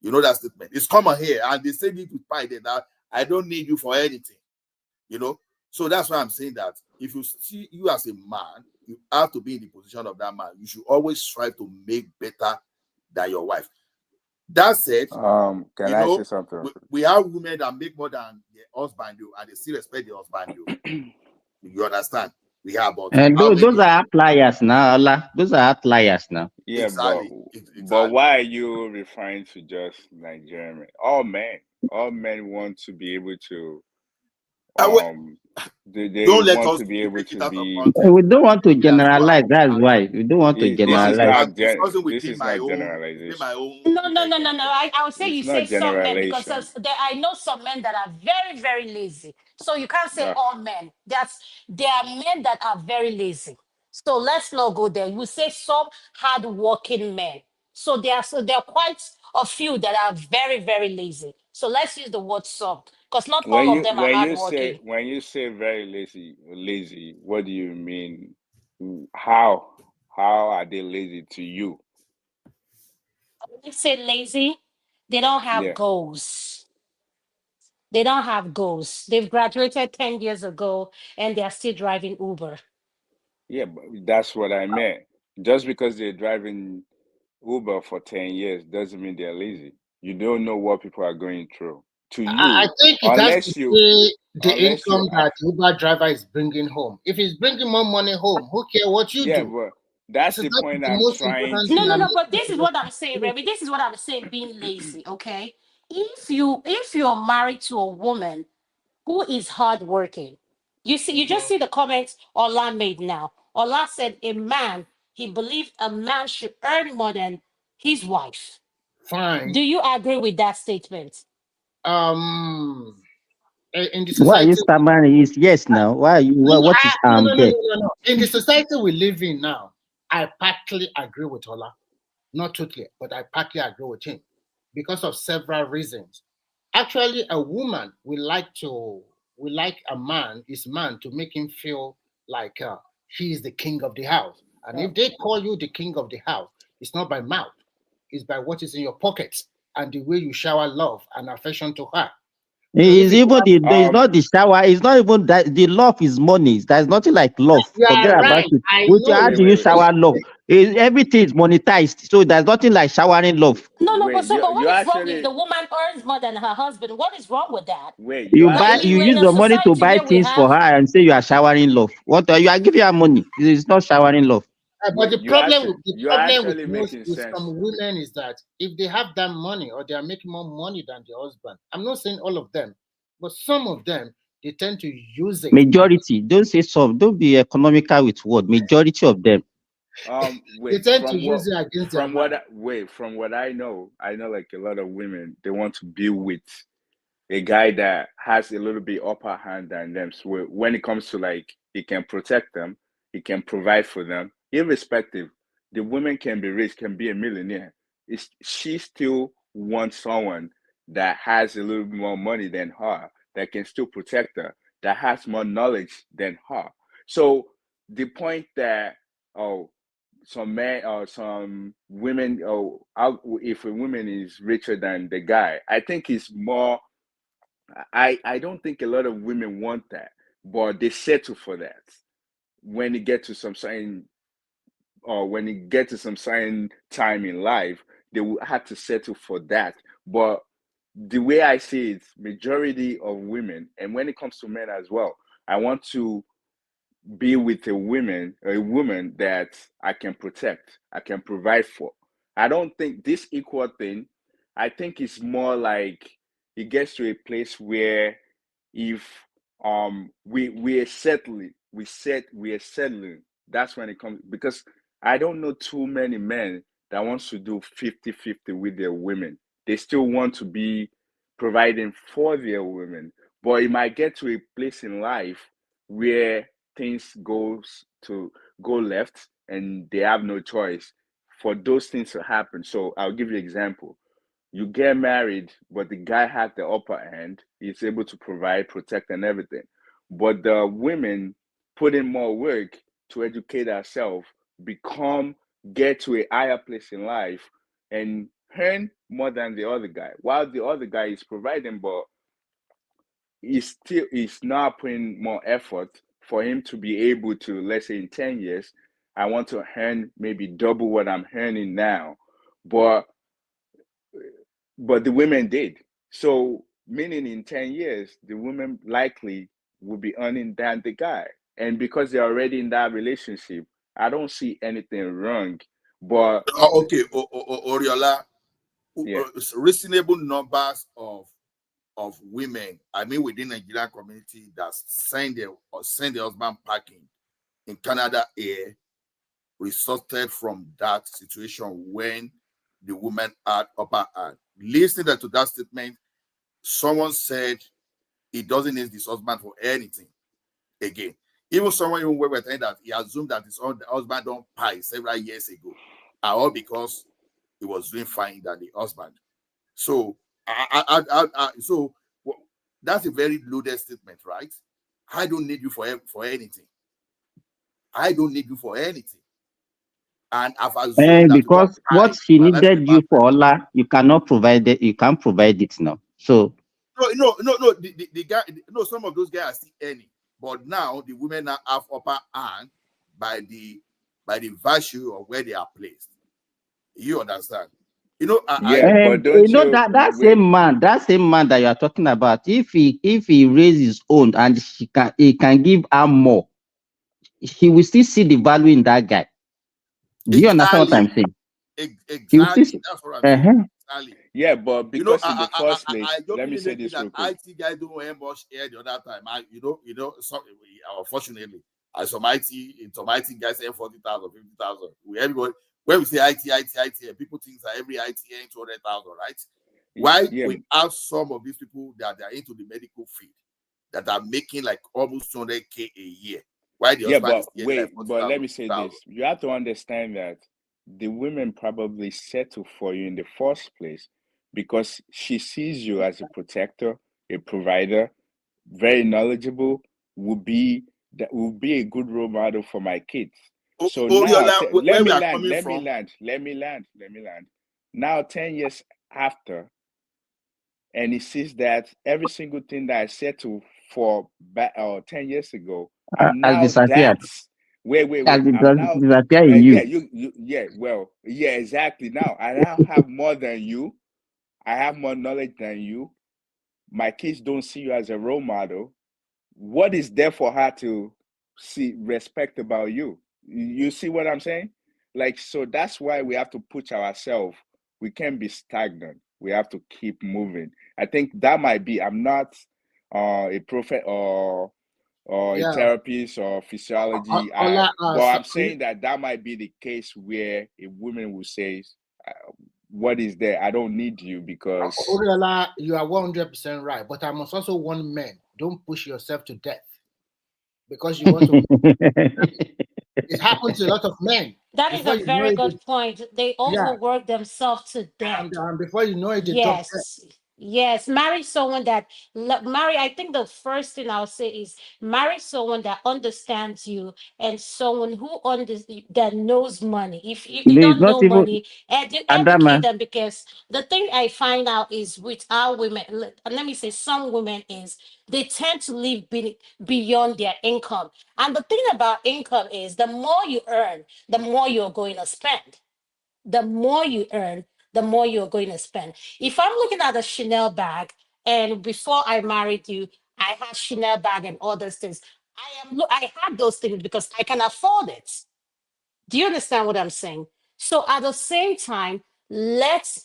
You know that statement. It's common here, and they say it with pride that I don't need you for anything. You know, so that's why I'm saying that if you see you as a man, you have to be in the position of that man. You should always strive to make better than your wife. That said, can I say something? We have women that make more than their husband do, and they still respect their husband do. You understand? We have about And those are outliers now, Allah. Those are outliers now. Yeah, exactly. But why are you referring to just Nigerian men? All men want to be able to. They don't let want us to be able to be. We don't want to generalize. That's why we don't want to generalize. This is not generalization. No. I would say It's you not say some men because generalization. I know some men that are very, very lazy. So you can't say all men. There are men that are very lazy. So let's not go there. You say some hard-working men. So there are quite a few that are very, very lazy. So let's use the word some, because not all of them are hardworking. When you say very lazy, what do you mean? How are they lazy to you? When you say lazy, they don't have goals. They don't have goals. They've graduated 10 years ago and they are still driving Uber. Yeah, but that's what I meant. Just because they're driving Uber for 10 years doesn't mean they're lazy. You don't know what people are going through. To you, I think it has to be the income that the Uber driver is bringing home. If he's bringing more money home, who cares what you do? Yeah, but that's the point I'm trying to. No, but this is what I'm saying, Remy. This is what I'm saying, being lazy, okay? If you're married to a woman who is hardworking, you just see the comments Ola made now. Ola said he believed a man should earn more than his wife. Fine. Do you agree with that statement? In the society, why are you stammering? Is yes now. Why are you? What is there? No. In the society we live in now, I partly agree with Ola. Not totally, but I partly agree with him because of several reasons. Actually, a woman will like a man to make him feel like he is the king of the house. And if they call you the king of the house, it's not by mouth, it's by what is in your pockets and the way you shower love and affection to her. It's not the shower. It's not even that. The love is money. There's nothing like love. Forget about it. How do you shower love? Everything is monetized, so there's nothing like showering love. No, but what is wrong if the woman earns more than her husband? What is wrong with that? You use the money to buy things for her and say you are showering love. What you are giving her money? It's not showering love. But the problem with some women is that if they have that money or they are making more money than their husband, I'm not saying all of them, but some of them, they tend to use it. Majority, don't say some. Don't be economical with word. Majority of them. Wait, they tend to use it against from what I know like a lot of women, they want to be with a guy that has a little bit upper hand than them. So when it comes to like, he can protect them, he can provide for them, irrespective. The woman can be rich, can be a millionaire. She still wants someone that has a little bit more money than her, that can still protect her, that has more knowledge than her. So the point that some men or some women, if a woman is richer than the guy, I think it's more. I don't think a lot of women want that, but they settle for that when it gets to some certain time in life. They will have to settle for that. But the way I see it, majority of women, and when it comes to men as well, I want to be with a woman that I can protect, I can provide for. I don't think this equal thing, I think it's more like it gets to a place where if we are settling, that's when it comes, because I don't know too many men that wants to do 50-50 with their women. They still want to be providing for their women. But it might get to a place in life where things go left and they have no choice for those things to happen. So I'll give you an example. You get married, but the guy had the upper hand. He's able to provide, protect, and everything. But the women put in more work to educate ourselves, get to a higher place in life, and earn more than the other guy. While the other guy is providing, but he's not putting more effort for him to be able to, let's say in 10 years, I want to earn maybe double what I'm earning now. But the women did. So meaning in 10 years, the women likely will be earning than the guy. And because they're already in that relationship, I don't see anything wrong. But okay, Oriola, reasonable numbers of women, I mean within the Nigerian community, that send their husband packing in Canada here, resulted from that situation when the woman had upper hand. Listening to that statement, someone said he doesn't need his husband for anything. Again, even someone even were saying that he assumed that his husband don't pay several years ago, all because he was doing fine than the husband. So, that's a very loaded statement, right? I don't need you for anything. I don't need you for anything. And I've assumed that because what she needed you for, Ola, you cannot provide it. You can't provide it now. So no. The guy, no, some of those guys are still earning, but now the women now have upper hand by the virtue of where they are placed. You understand? You know, but don't that same man that you are talking about, if he raises his own and he can give her more, he will still see the value in that guy. Do you understand what I'm saying? Exactly. That's what I'm saying. Exactly. Yeah, but because in the first place, I don't let me say really this that real quick. IT guys don't earn much air the other time. Unfortunately, some IT guys earn 40,000, 50,000. Everybody, when we say IT, people think that every IT earns 200,000, right? Why we have some of these people that are into the medical field that are making like almost 200K a year? Why the husband is wait, like but let me say this. You have to understand that the women probably settle for you in the first place because she sees you as a protector, a provider, very knowledgeable, will be a good role model for my kids. So now let me land. Now 10 years after, and he sees that every single thing that I settled for 10 years ago, I'm now that's wait. I'm now exactly. Now I now have more than you. I have more knowledge than you. My kids don't see you as a role model. What is there for her to respect about you? You see what I'm saying? Like, so that's why we have to push ourselves. We can't be stagnant. We have to keep moving. I think that might be, I'm not a prophet or a therapist or physiology. But I'm saying that might be the case where a woman will say, what is there? I don't need you because... Oriola, you are 100% right. But I must also warn men, don't push yourself to death. Because you want to... It happens to a lot of men. That is a very good point. They overwork themselves to death. And before you know it, Yes, marry someone that I think the first thing I'll say is marry someone that understands you and someone that knows money. If you don't know money, educate them, because the thing I find out is with our women, let me say some women is they tend to live beyond their income. And the thing about income is the more you earn, the more you're going to spend. The more you earn, the more you're going to spend. If I'm looking at a Chanel bag, and before I married you, I had Chanel bag and all those things. I had those things because I can afford it. Do you understand what I'm saying? So at the same time, let's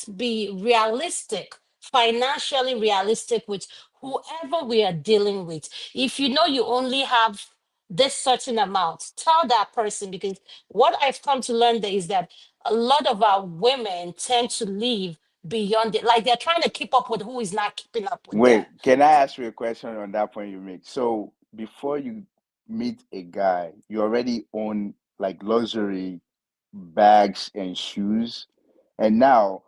be realistic, financially realistic with whoever we are dealing with. If you know you only have this certain amount, tell that person, because what I've come to learn there is that a lot of our women tend to live beyond it. Like they're trying to keep up with who is not keeping up with them. Wait, can I ask you a question on that point you make? So before you meet a guy, you already own like luxury bags and shoes, and now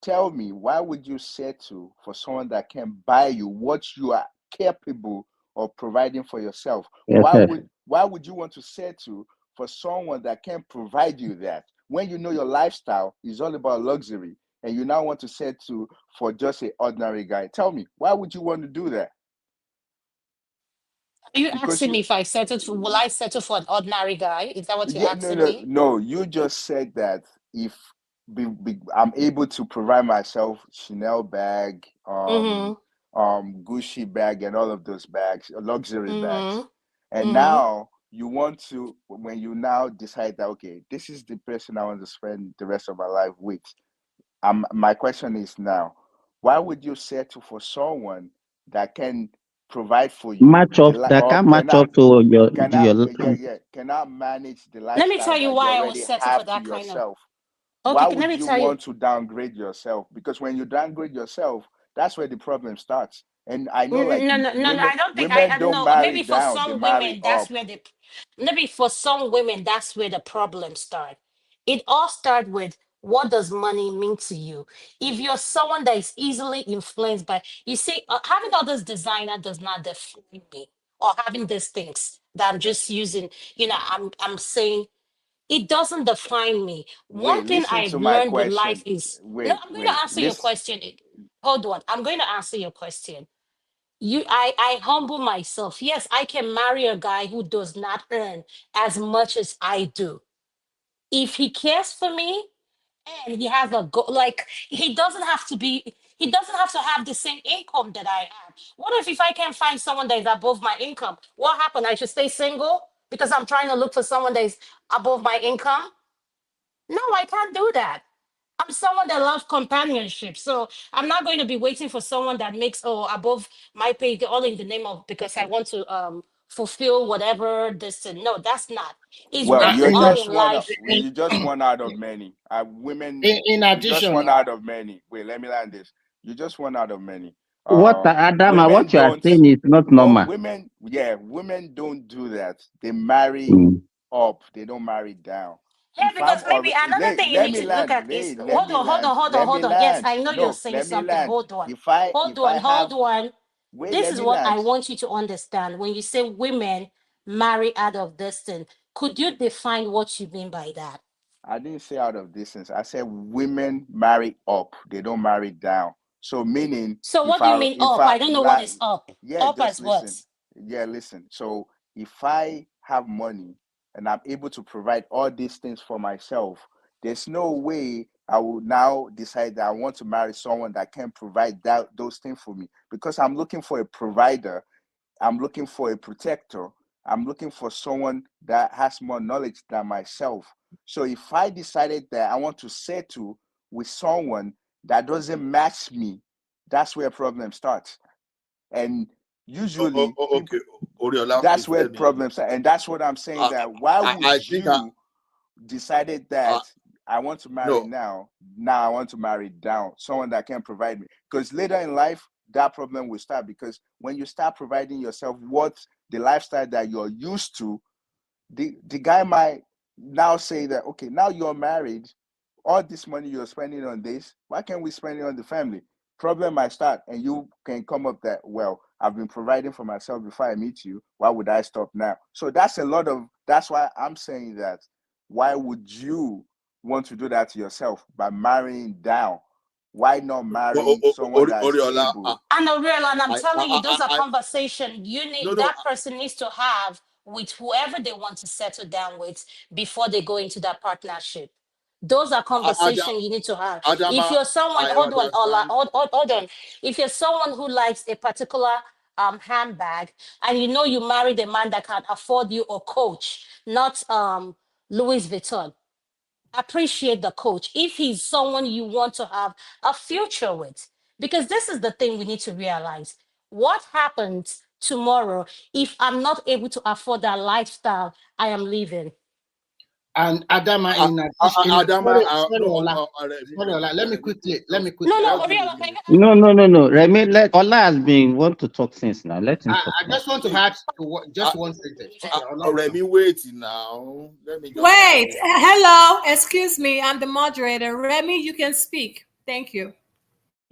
tell me, why would you settle for someone that can buy you what you are capable of providing for yourself? Yes, sir. Why would you want to settle for someone that can provide you that when you know your lifestyle is all about luxury and you now want to settle for just an ordinary guy? Tell me, why would you want to do that? Are you Because asking you me if I settle for, will I settle for an ordinary guy? Is that what you're Yeah, no, asking no, me? no. You just said that if I'm able to provide myself Chanel bag, Mm-hmm. Gucci bag, and all of those bags, luxury bags, Mm-hmm. and Mm-hmm. now you want to, when you now decide that okay, this is the person I want to spend the rest of my life with. My question is now, why would you settle for someone that can provide for you Match up that or can match up to your cannot manage the Let me lifestyle tell you that you why I would already settle for have to that kind of. yourself? Okay, Why let would me you tell you. want to downgrade yourself? Because when you downgrade yourself, that's where the problem starts. And I know like No, no, no, no. women I don't think women don't no. marry Maybe for down, they some marry women, that's up. where the. Maybe for some women, that's where the problem start. It all start with what does money mean to you? If you're someone that is easily influenced by, you see, having all this designer does not define me, or having these things that I'm just using. I'm saying it doesn't define me. One Wait, thing listen I've to my learned with life question. is no. Wait, I'm going to wait, answer your listen. question. Hold on. I'm going to answer your question. I humble myself. Yes, I can marry a guy who does not earn as much as I do. If he cares for me and he has a go, like he doesn't have to have the same income that I have. What if I can find someone that is above my income? What happened? I should stay single because I'm trying to look for someone that is above my income? No, I can't do that. I'm someone that loves companionship. So I'm not going to be waiting for someone that makes above my pay all in the name of because I want to fulfill whatever this and no, that's not. It's Well, where you you're are just in one of life. you just one out of many. Women, In you just addition, one out of many. Wait, let me land this. You just one out of many. What Adama, Women what you are don't. saying is not Well, normal. women don't do that. They marry Mm. up. They don't marry down. Yeah, If because I'm maybe already another thing you let need me to look land. at is Let me land. Let me hold on. Yes, land. I know you're No, saying let me something. land. Hold on. If I have Hold on. wait, This let is me what I land. want you to understand. When you say women marry out of distance, could you define what you mean by that? I didn't say out of distance. I said women marry up. They don't marry down. So meaning So what do you mean if up? I I don't know what like is up. yeah, Up just as what? listen. Yeah, listen. So if I have money and I'm able to provide all these things for myself, there's no way I will now decide that I want to marry someone that can provide those things for me because I'm looking for a provider. I'm looking for a protector. I'm looking for someone that has more knowledge than myself. So if I decided that I want to settle with someone that doesn't match me, that's where problem starts. And usually Okay, Oriola, that's please where let me. problems are. And that's what I'm saying that why would I think you decided I that I want to marry no. now I want to marry down, someone that can provide me. Because later in life, that problem will start. Because when you start providing yourself what the lifestyle that you're used to, the guy might now say that, okay, now you're married, all this money you're spending on this, why can't we spend it on the family? Problem might start, and you can come up that, well, I've been providing for myself before I meet you. Why would I stop now? So that's why I'm saying that. Why would you want to do that to yourself by marrying down? Why not marry someone that's Oriola, able? I know, real, and I'm telling you, those are I conversation you no need no that person needs to have with whoever they want to settle down with before they go into that partnership. Those are conversation you need to have. If Adama, you're someone, I hold on, Ola, understand. hold on. If you're someone who likes a particular handbag and you know you married a man that can afford you a Coach, not Louis Vuitton, appreciate the coach if he's someone you want to have a future with. Because this is the thing we need to realize. What happens tomorrow if I'm not able to afford that lifestyle I am living? And Adama in addition, let me quickly. No. Remy, let Ola has been want to talk since now. Let him talk. I just want to add to just one sentence. Remy, wait now. Let me just wait. Hello, excuse me. I'm the moderator. Remy, you can speak. Thank you.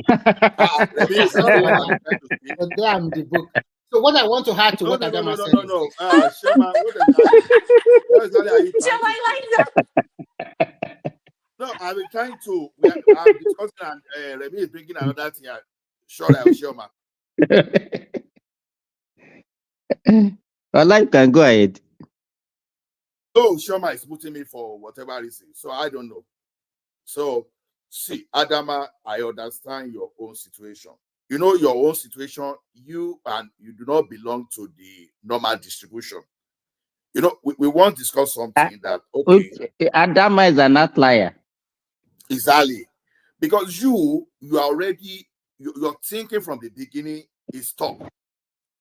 Remy, you can say what I'm trying to say. But damn the book. So what I want to add to what Adama said. No. Shema, what exactly are you trying to say? No, I've been trying to. I'm discussing, and Remy is bringing another thing. Sure, I'll share, man. Ola, you can go ahead. Oh, Shoma is putting me for whatever reason, so I don't know. So, see, Adama, I understand your own situation. You know your own situation. You do not belong to the normal distribution. You know, we want to discuss something that Adama is an outlier. Exactly, because you are already your thinking from the beginning is top.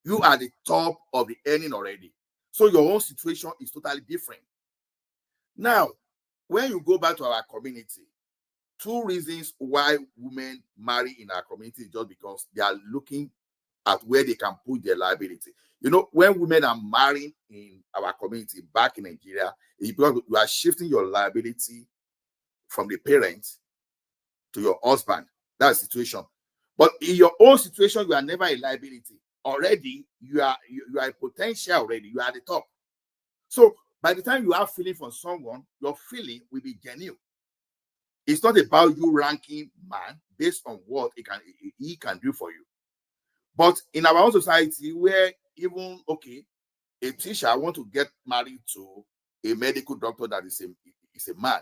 You are the top of the earning already. So your own situation is totally different. Now, when you go back to our community, 2 reasons why women marry in our community is just because they are looking at where they can put their liability. You know, when women are marrying in our community back in Nigeria, it's because you are shifting your liability from the parents to your husband. That's the situation. But in your own situation, you are never a liability. Already, you are a potential already. You are at the top. So by the time you have feeling for someone, your feeling will be genuine. It's not about you ranking man based on what he can do for you. But in our own society, where even a teacher want to get married to a medical doctor that is a man,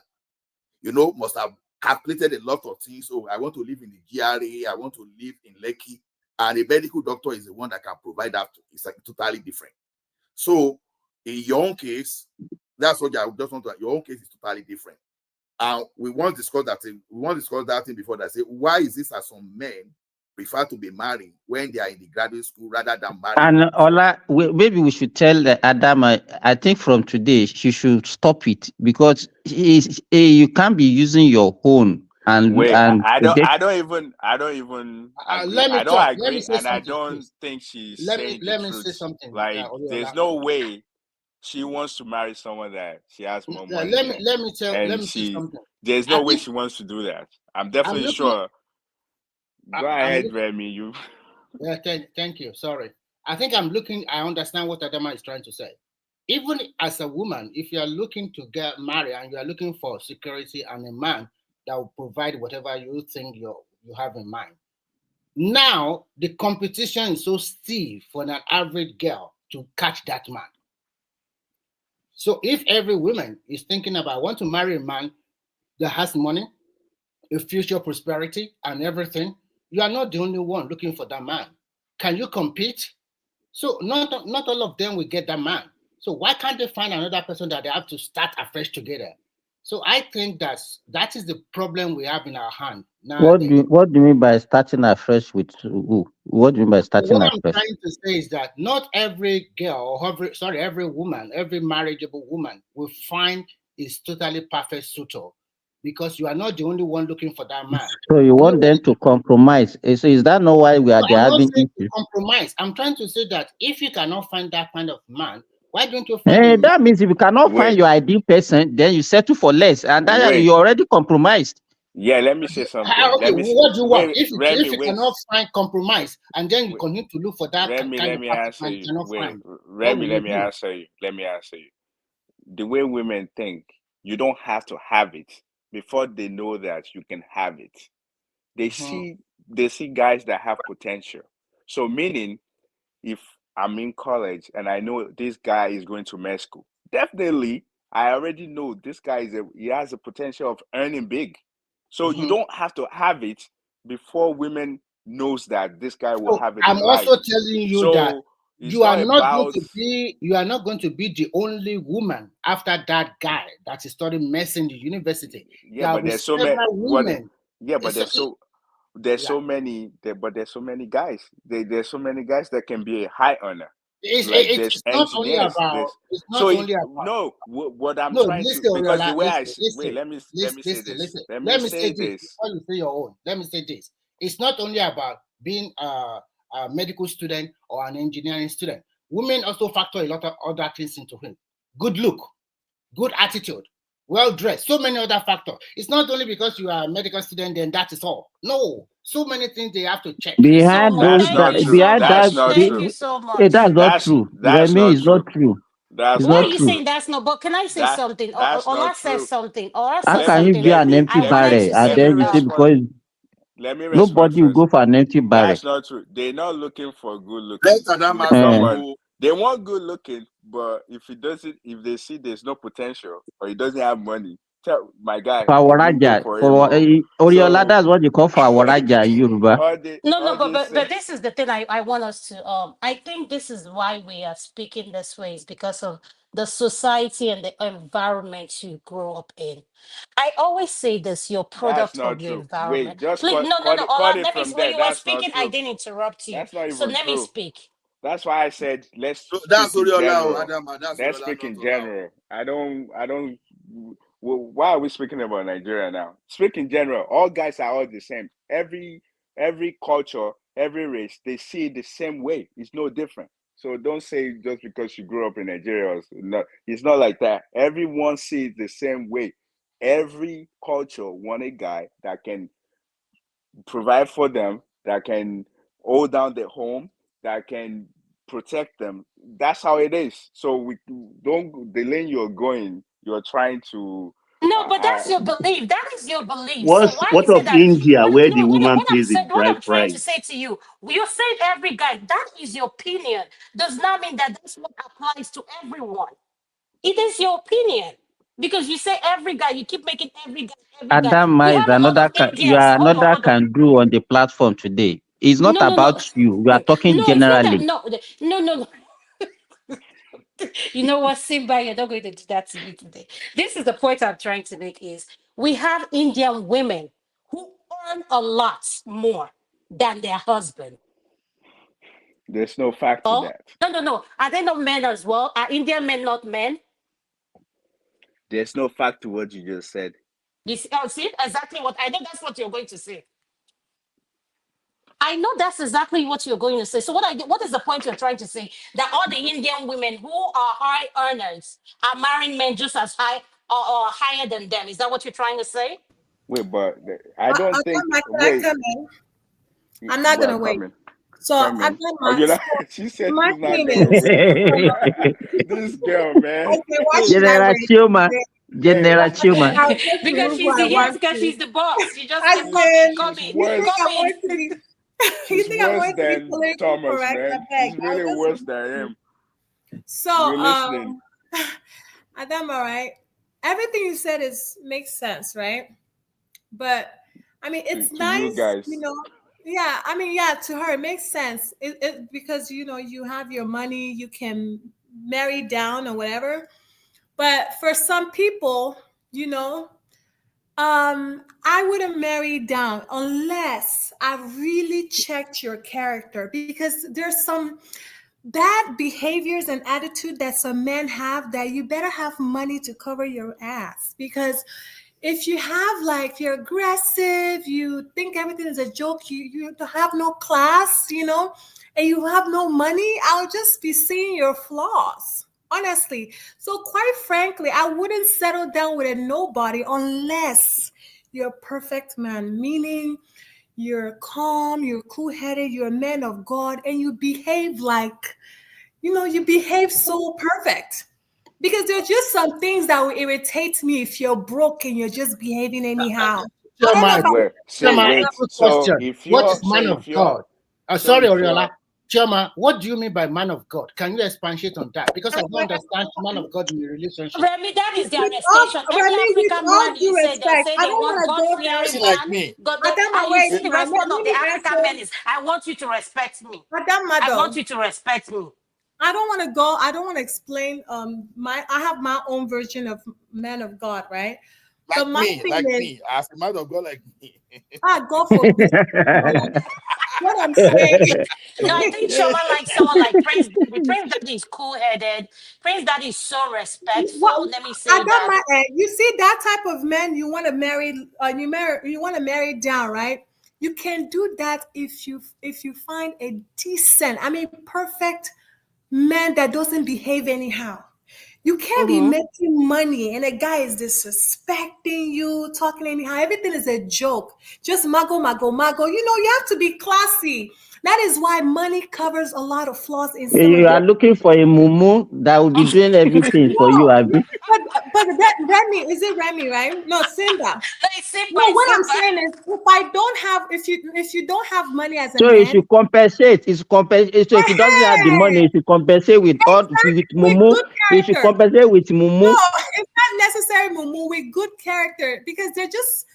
you know, must have calculated a lot of things. So I want to live in the GRA, I want to live in Lekki, and a medical doctor is the one that can provide that. It's like totally different. So in your own case, that's what I just want to. Your own case is totally different. And we want to discuss that thing. We want to discuss that thing before that. Say, why is this that some men prefer to be married when they are in the graduate school rather than marrying? And Ola, maybe we should tell Adama, I think from today she should stop it, because you can't be using your own and Wait, and I don't even agree. Let me I don't talk. agree, Let me say and I something, don't please. think she's Let saying me the say truth. something. Like, there's Oriola. no way she wants to marry someone that she has more money Let than, me say and something. there's I no way think she wants to do that. I'm I'm definitely looking. sure. Go I'm ahead, looking. Remy. You. Yeah, thank you. Sorry. I think I'm looking. I understand what Adama is trying to say. Even as a woman, if you are looking to get married and you are looking for security and a man that will provide whatever you think you have in mind, now the competition is so stiff for an average girl to catch that man. So if every woman is thinking about, I want to marry a man that has money, a future prosperity, and everything, you are not the only one looking for that man. Can you compete? So not all of them will get that man. So why can't they find another person that they have to start afresh together? So I think that is the problem we have in our hand nowadays. what do you mean by starting afresh with who? What do you mean by starting What I'm afresh? trying to say is that not every girl or every woman, every marriageable woman will find is totally perfect suitor, because you are not the only one looking for that man. So you want them to compromise? So is that not why we are I'm not having saying to issues? compromise. I'm trying to say that if you cannot find that kind of man, why don't you find a man? That means if you cannot find your ideal person, then you settle for less, and that Wait. you already compromised. Yeah, let me say something. Okay, what do you want? If Remy, you cannot find compromise, and then you continue to look for that Remy, kind let of me perfect answer man you you. cannot Wait, find, what Remy, will let you me do? answer you. Let me answer you. The way women think, you don't have to have it before they know that you can have it. They see guys that have potential. So meaning, if I'm in college and I know this guy is going to med school, definitely I already know this guy he has a potential of earning big. So you don't have to have it before women knows that this guy will So have it I'm in also life. telling you that So it's you are not not going about to be the only woman after that guy that is studying medicine in the university. There will be there's so many several women. but there's so many guys. There's so many guys that can be a high earner. Like there's It's not only engineers. about. There's It's so not only about. no. What I'm No, trying to, listen, because the Oriola, way listen, wait, let me say this. listen. Let me Let me say say this this. before you say your own. Let me say this. It's not only about being a medical student or an engineering student. Women also factor a lot of other things into it. Good look, good attitude, well dressed, so many other factors. It's not only because you are a medical student, then that is all. No, so many things they have to check. Behind those, That's not true. behind That's that, not Thank true. you so that's much. not true. That's Remy not is not true. true. That's It's Why are not not you true. true. saying that's no? But can I say something? That's Ola not says true. something. Ola How says can you something. be an empty I wanted barrel to and let me say, then you say respond. because Let me respond nobody will first. go for an empty barrel? That's not true. They're not looking for good Let looking. Adama If Eh. someone they want good looking, but if they see there's no potential or he doesn't have money, tell my guy, don't go Fawaraja, for him. for Oriola, So that's what you call Fawaraja in Yoruba. no, all they say, but this is the thing I want us to I think this is why we are speaking this way is because of the society and the environment you grow up in. I always say this, you're that's product not of your true. Wait, environment. just Please, no, cut Ola, it let me from when there. you were That's not speaking, I true. didn't interrupt you. That's not So even let me true. speak. That's why I said let's So that's speak in Oriola, general. Adama. That's Let's Oriola, speak not in Ola. general. I don't. Why are we speaking about Nigeria now? Speak in general. All guys are all the same. Every culture, every race, they see it the same way. It's no different. So don't say just because you grew up in Nigeria. No, it's not like that. Everyone sees the same way. Every culture want a guy that can provide for them, that can hold down their home, that can protect them. That's how it is. So we don't the lane you're going. You're trying to. No, but that's your belief. That is your belief. So What why what is it of that India, what where the no woman pays the what bride I'm trying to price? say to you, you said every guy, that is your opinion. Does not mean that that's what applies to everyone. It is your opinion. Because you say every guy, you keep making every guy, every guy. We Adama is have a lot of another you Indians. are another can do on the platform today. It's not No, no, no. about you. We are talking No, it's not that. generally. No. You know what, Simba, you're not going to do that to me today. This is the point I'm trying to make is we have Indian women who earn a lot more than their husband. There's no fact to Oh, that. no. Are they not men as well? Are Indian men not men? There's no fact to what you just said. You see exactly what I know that's what you're going to say. I know that's exactly what you're going to say. So what is the point you're trying to say? That all the Indian women who are high earners are marrying men just as high or higher than them. Is that what you're trying to say? Wait, but I don't think. Adama, can I Wait, come in? I'm not well, gonna wait. come in, So come in. Oh, Adama, you know, so she said my she's not thing gonna is, wait. okay, This girl, man. why should I General wait? Chioma. Hey, General Chioma. I'll take the Because room who she's I the yes, want because to. she's the boss. She just As kept coming, in, she's coming, you think worse. I'm going coming. to be? You She's think I'm worse going to be than politically Thomas, correct? I man. beg. She's I'll really just worse listen than to you. him. So, We're listening Adama, right? Everything you said makes sense, right? But I mean, it's to you nice, guys. Yeah, I mean, yeah, to her it makes sense. Because you have your money, you can marry down or whatever. But for some people, you know, I wouldn't marry down unless I really checked your character because there's some bad behaviors and attitude that some men have that you better have money to cover your ass because if you have like you're aggressive, you think everything is a joke, you have no class, and you have no money, I'll just be seeing your flaws. Honestly. So quite frankly, I wouldn't settle down with a nobody unless you're a perfect man, meaning you're calm, you're cool-headed, you're a man of God, and you behave like, you behave so perfect. Because there's just some things that will irritate me if you're broke and you're just behaving anyhow. I don't know Chairman, if I'm Wait, say Chairman, wait. good So question. if What is you're man of God? Sorry, if Oriola. you're Chairman, what do you mean by man of God? Can you expatiate on that? Because I don't like, understand man of God in a relationship. Remy, that is their extension. Any Remy, with African all man, due you say they'll respect, say I they don't want want to God go there. fearing Like man. me. Adama, And you wait, see the response let of the me African answer. men is, I want you to respect me. I want Adama, you to respect me. I don't want to go. I don't want to explain. I have my own version of man of God, right? But my thing Like is, me. As a matter of God, like me. God forbid. what I'm saying. No, I think Shoma likes someone like Prince Daddy. Prince Daddy is cool-headed. Prince Daddy is so respectful. What, Let me say that. Adama, you see that type of man you want to marry, you want to marry down, right? You can do that if you find a decent, I mean, perfect man that doesn't behave anyhow. You can't be making money and a guy is disrespecting you, talking anyhow. Everything is a joke. Just mago, mago, mago. You have to be classy. That is why money covers a lot of flaws in You are celibate. looking for a mumu that will be doing everything for you, No, Abi. but that Remy, is it Remy, right? No, Simba. No, it's Simba. No, It's what I'm Simba. saying is, if you don't have money as a So it man, should compensate. So if he doesn't have the money, he should compensate with with mumu. good He should character. compensate with No, mumu. it's not necessary, Mumu, with good character because they're just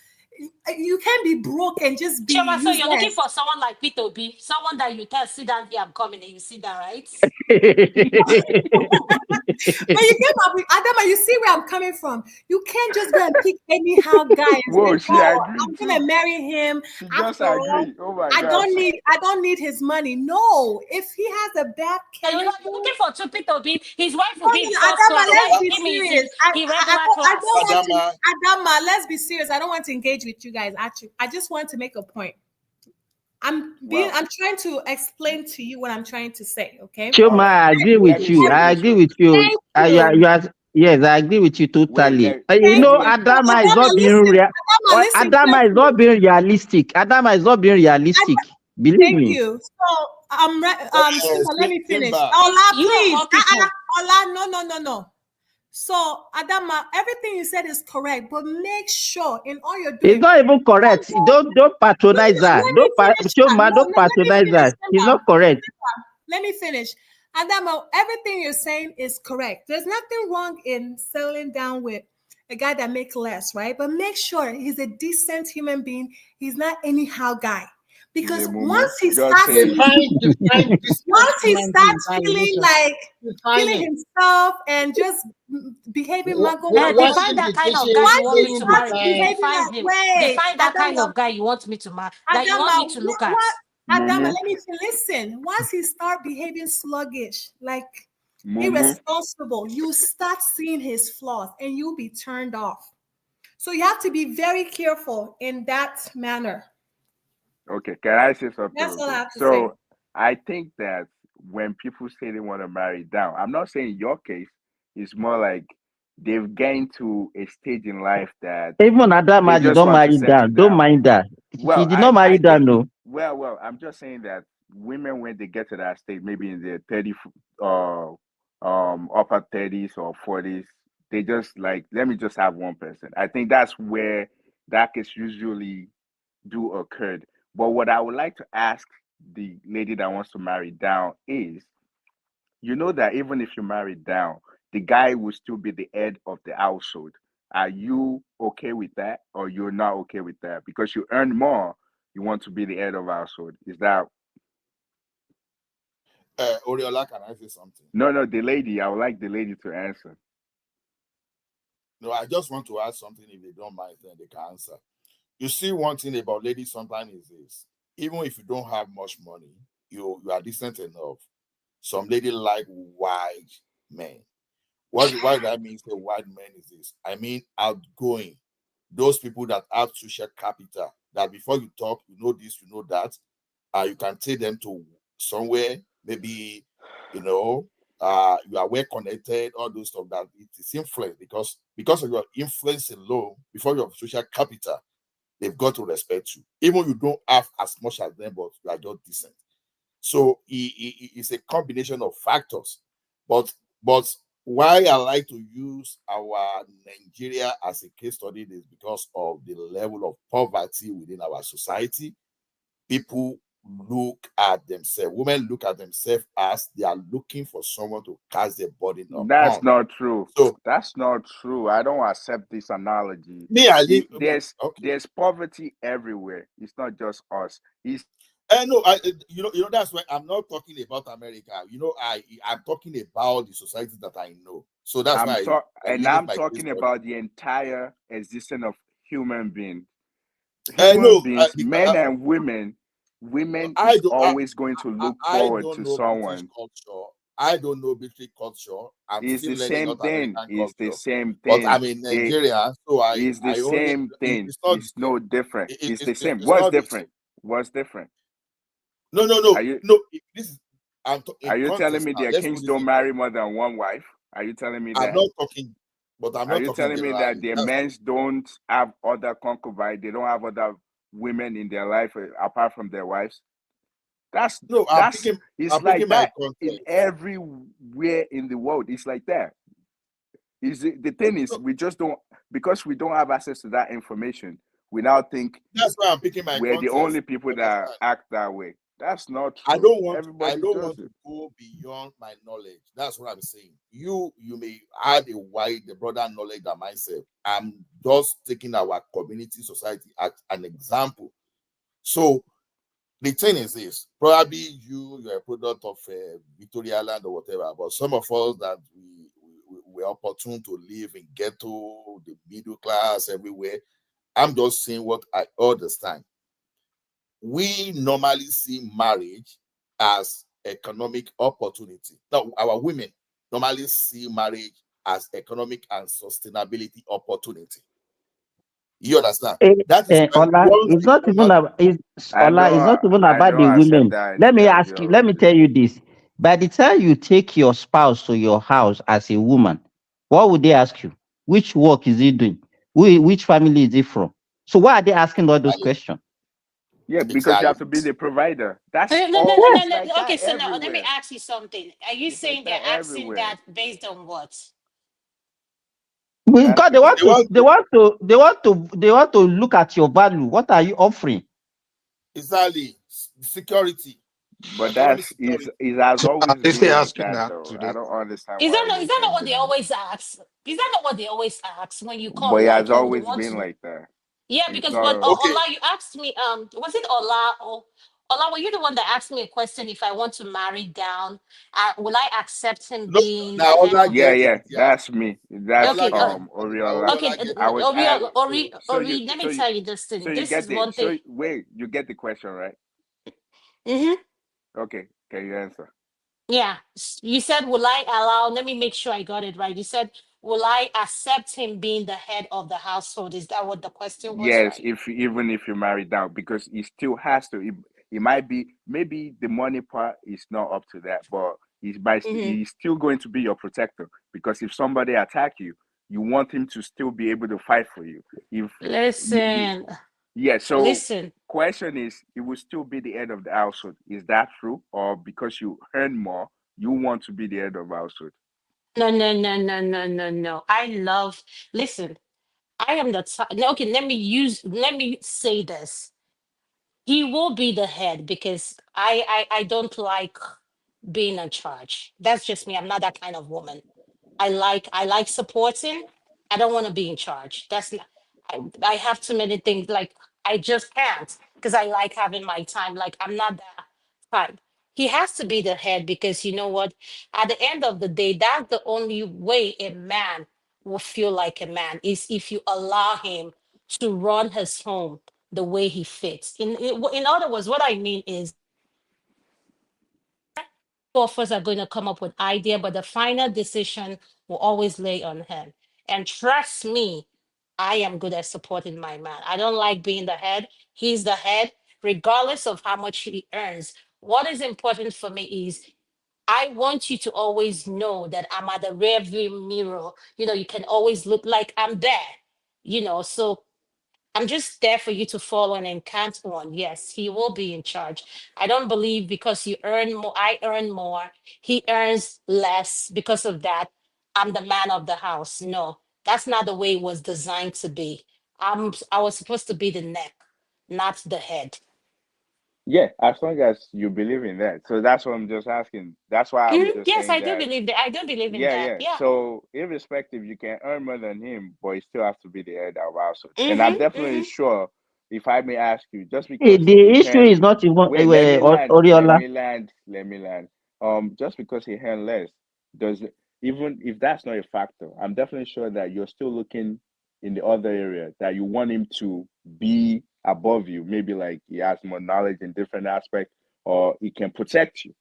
you can't be broke and just be Shoma, so you're looking useless. for someone like P2B, someone that you tell, sit down here, I'm coming, and you sit down, right? But you came up with Adama, you see where I'm coming from. You can't just go and pick anyhow guy and Whoa, say, she "Oh, agreed I'm too. gonna marry him." She just After all, agreed. Oh my I gosh. don't need his money. No, if he has a bad So character, you're looking for two P2B. His wife no, will be no, first Adama, class. Why let's you be give me serious. his regular I class? don't want to, Adama, Adama, let's be serious. I don't want to engage with you guys. Actually, I just want to make a point. I'm Well, trying to explain to you what I'm trying to say. Okay. all Chuma, right. I agree Let with me you. say I this agree way. with you. Thank you. Yes, I agree with you Wait, totally. let, You Thank know, you. So Adama is Adama, not being listen. real. Adama, listen Adama is not carefully. being realistic. Adama is not being realistic. Believe Thank me. you. So Simba, let me finish. Simba. Ola, You of please. all people. Ola, no. So Adama, everything you said is correct, but make sure in all you're It's doing, not even correct. don't go. Don't patronize her. Let me finish. Chuma, No, don't let me patronize finish, her. It's not Simba. correct. Let me finish. Adama, everything you're saying is correct. There's nothing wrong in settling down with a guy that makes less, right? But make sure he's a decent human being. He's not anyhow guy. he's Because a mumu. Just say it. Define once he human being starts by feeling relationship. like Define feeling it. himself and just behaving mago What mago, Define if that the kind of issue guy is you once want he me to being starts marry. behaving Define like him. wait, Define that kind Adama, of guy you want me to marry. That you want Adama, me to look at. what Adama, Mumu. let me listen. Once he start behaving sluggish, like Mumu. irresponsible, you start seeing his flaws and you'll be turned off. So you have to be very careful in that manner. Okay, can I say something That's real all I quick? have to say. So I think that when people say they want to marry down, I'm not saying your case. It's more like they've gained to a stage in life that Even they Adama did just not want to marry settle down. Don't down. mind that. He Well, did not I marry down, think no. I'm just saying that women when they get to that stage, maybe in their upper 30s or 40s, they just like let me just have one person. I think that's where that is usually do occurred. But what I would like to ask the lady that wants to marry down is, you know that even if you marry down, the guy will still be the head of the household. Are you okay with that, or you're not okay with that? Because you earn more, you want to be the head of household. Is that Oriola, can I say something? no, the lady? I would like the lady to answer. No, I just want to add something. If they don't mind, then they can answer. You see, one thing about ladies sometimes is this: even if you don't have much money, you are decent enough. Some lady like wide men. What that means the wide men is this? I mean outgoing. Those people that have social capital, that before you talk, you know this, you know that. You can take them to somewhere, maybe, you are well connected, all those stuff that it is influence because of your influence alone, before your social capital, they've got to respect you. Even you don't have as much as them, but you are just decent. So it's a combination of factors. But why I like to use our Nigeria as a case study is because of the level of poverty within our society. People look at themselves, women look at themselves as they are looking for someone to cast their burden That's upon. not true. So That's not true. I don't accept this analogy. me, I live okay. There's poverty everywhere. It's not just us. It's No, that's why I'm not talking about America. I'm talking about the society that I know. So that's why I use I'm my case talking study. about the entire existence of human beings. No, Men and women, women I is don't. always going to look I forward don't to know British someone. culture. I don't know British culture. I'm It's still the learning same North thing. American It's the culture. same But thing. I'm in Nigeria, so It's the I only. same thing. It's not the It's same. no different. It's the same. It's What's not the same. different? What's different? No. Are you This is. In are you telling context me now. their Let's put kings this don't in marry context. more than one wife? Are you telling me I'm that? not talking, but I'm Are not you talking telling me that generally. their That's not. men don't have other concubines? They don't have other women in their life apart from their wives? That's No, it's I'm like picking my that in context. everywhere in the world. It's like that. The thing is, we just don't, because we don't have access to that information. We now think That's why I'm picking my we're the context. only people You that understand? act that way. That's not I true. don't want Everybody does to it. go beyond my knowledge. That's what I'm saying. You may have the broader knowledge than myself. I'm just taking our community society as an example. So the thing is this: probably you're a product of Victoria Land or whatever, but some of us that we're opportune to live in ghetto, the middle class, everywhere. I'm just saying what I understand. We normally see marriage as economic opportunity. Now, our women normally see marriage as economic and sustainability opportunity. You understand? That is why Ola, once it's the not even woman, about it's Ola, it's not even I about the don't accept women. that Let me ask you, let me ideology. tell you this. By the time you take your spouse to your house as a woman, what would they ask you? Which work is he doing? Which family is he from? So why are they asking all those questions? Yeah, because you have exactly. to be the provider. That's No, no, no, all. no, no, It's no. like that Okay, so now let me everywhere. ask you something. Are you It's like saying they're that asking everywhere. that based on what? Because They want they want to look at your value. What are you offering? exactly security, But economic it has always They been say like asking that that though. I today. don't understand Is why that not? we're Is that not what changing they it. always ask? Is that not what they always ask when you But come? it Like has you always want been to? like that. Yeah, It's because not what a, okay. Ola, you asked me. Was it Ola or Ola? Were you the one that asked me a question? If I want to marry down, will I accept him No, being the now head Ola of the? yeah, get yeah. it. Yeah, That's me. now That's Ola Okay, get it. Now Oriola. Ola get it. I was Ori, asked. Ori. Let me tell you this So thing. you This is get the one thing. so wait, you get the question right? Mm-hmm. Okay, can you answer? Yeah, you said, will I allow? Let me make sure I got it right. You said, will I accept him being the head of the household? Is that what the question was, Yes, right? if even if you marry down, because he still has to. It might be maybe the money part is not up to that, but Mm-hmm. he's still going to be your protector. Because if somebody attack you, you want him to still be able to fight for you. If you Listen, yeah. So listen. question is, it will still be the head of the household. Is that true, or because you earn more, you want to be the head of household? No, no, no, no, no, no, no. I love. Listen, I am the type. Okay, Let me say this. He will be the head because I don't like being in charge. That's just me. I'm not that kind of woman. I like supporting. I don't want to be in charge. That's not. I have too many things. Like I just can't because I like having my time. Like I'm not that type. He has to be the head because you know what? At the end of the day, that's the only way a man will feel like a man is if you allow him to run his home the way he fits. In other words, what I mean is of us are going to come up with idea, but the final decision will always lay on him. And trust me, I am good at supporting my man. I don't like being the head. He's the head, regardless of how much he earns. What is important for me is I want you to always know that I'm at the rear view mirror. You know, you can always look like I'm there. So I'm just there for you to follow and count on. Yes, he will be in charge. I don't believe because you earn more, I earn more, he earns less. Because of that, I'm the man of the house. No, that's not the way it was designed to be. I was supposed to be the neck, not the head. Yeah, as long as you believe in that. So that's what I'm just asking. That's why I'm just Yes, saying I do that. believe that. I do believe in Yeah, that. yeah. Yeah. So irrespective, you can earn more than him, but you still have to be the head of household. And I'm Mm-hmm. definitely Mm-hmm. sure, if I may ask you, just because The he issue earn, is not even wait, let me land, Oriola. let me land. Just because he earn less, does even if that's not a factor, I'm definitely sure that you're still looking in the other area that you want him to be above you. Maybe like he has more knowledge in different aspects, or he can protect you.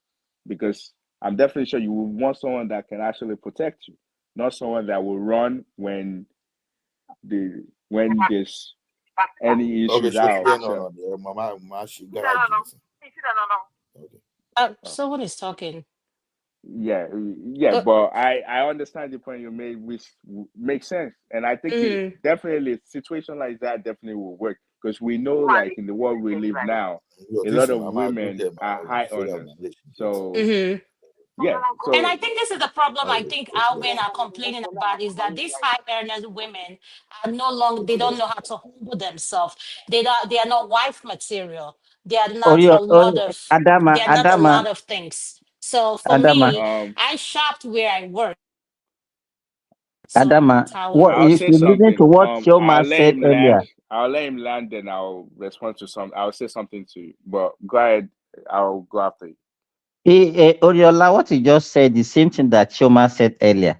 Because I'm definitely sure you will want someone that can actually protect you, not someone that will run when there's any Okay, issues so out. yeah, no, So no, yeah, mama, she got okay. Someone is talking. yeah, Uh, but I understand the point you made, which makes sense, and I think it mm, definitely, a situation like that definitely will work, because we know, like, in the world we live now, Yo, a this lot is of mama, I don't women get are my high so that earners. my relationship. So mhm. yeah, And so I think this is the problem I Okay, think okay. our men are complaining about is that these high earners women are no longer, they don't know how to humble themselves. They are not wife material. They are not a lot of, Adama, they are not a Adama, lot of things. So for Adama, me, I shopped where I work. So Adama. that's how What I'll if say you listen something. to what Showman said earlier? I'll let him land, then I'll respond to some. I'll say something to you. But go ahead. I'll go after you. Oriola, what you just said, the same thing that Showman said earlier.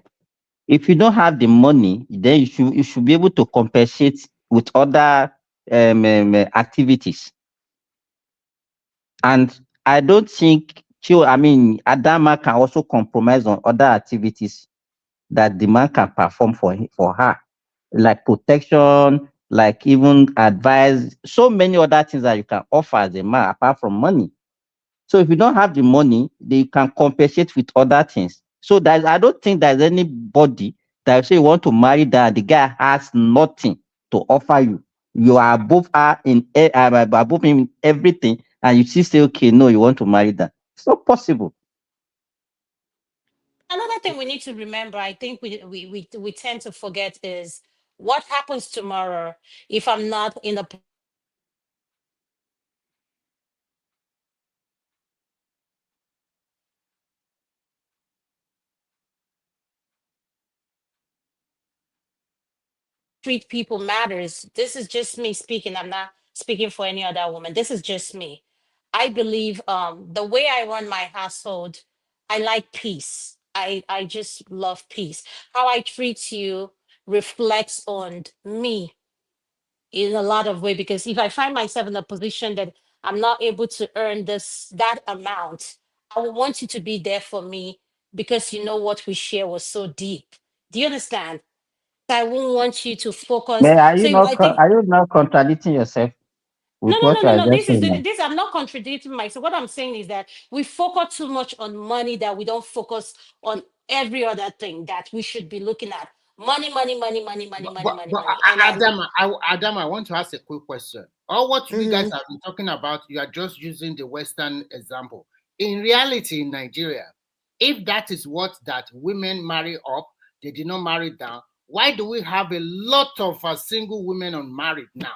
If you don't have the money, then you should be able to compensate with other activities. And I don't think Adama can also compromise on other activities that the man can perform for her, like protection, like even advice, so many other things that you can offer as a man apart from money. So if you don't have the money, they can compensate with other things. So that I don't think there's anybody that say you want to marry that the guy has nothing to offer you. You are above her above him in everything, and you still say, okay, no, you want to marry that. It's not possible. another thing we need to remember, I think we tend to forget is what happens tomorrow if I'm not in a treat people matters. This is just me speaking. I'm not speaking for any other woman. This is just me. I believe the way I run my household, I like peace. I just love peace. How I treat you reflects on me in a lot of way, because if I find myself in a position that I'm not able to earn that amount, I would want you to be there for me because you know what we share was so deep. Do you understand? I won't want you to focus. Man, are So you not I think are you not contradicting yourself no, with no, what no, you no, are no. just This is saying now? this. I'm not contradicting myself. What I'm saying is that we focus too much on money that we don't focus on every other thing that we should be looking at. Money, money, money, money, money, money, money, money. And Adam, I want to ask a quick question. All what you guys Mhm. have been talking about, you are just using the Western example. In reality, in Nigeria, if that is what that women marry up, they did not marry down. Why do we have a lot of single women unmarried now?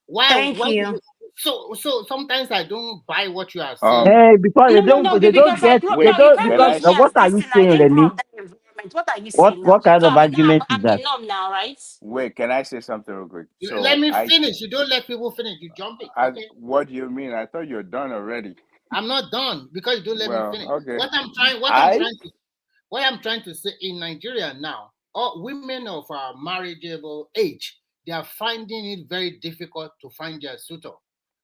Why? Thank Why? you. So sometimes I don't buy what you are saying. Um, Hey, because No, no, no. they don't Because I get grew. they No, wait, you don't can't can because I? use me as what are this you thing. I saying, didn't grow Remy? up that environment. What are you What saying now? what kind So of now argument is I'm that? the norm now, right? Wait, can I say something real quick? Let So me finish. You don't let people finish. You jump it. Okay. what do you mean? I thought you're done already. I'm not done because you don't let me Well, finish. okay. I What I'm trying to say in Nigeria now, all women of marriageable age, they are finding it very difficult to find their suitor.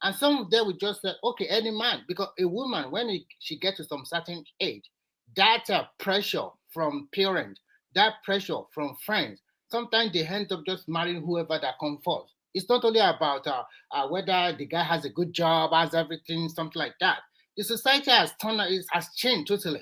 And some of them will just say, okay, any man, because a woman, when she gets to some certain age, that pressure from parents, that pressure from friends, sometimes they end up just marrying whoever that comes first. It's not only about whether the guy has a good job, has everything, something like that. The society has changed totally.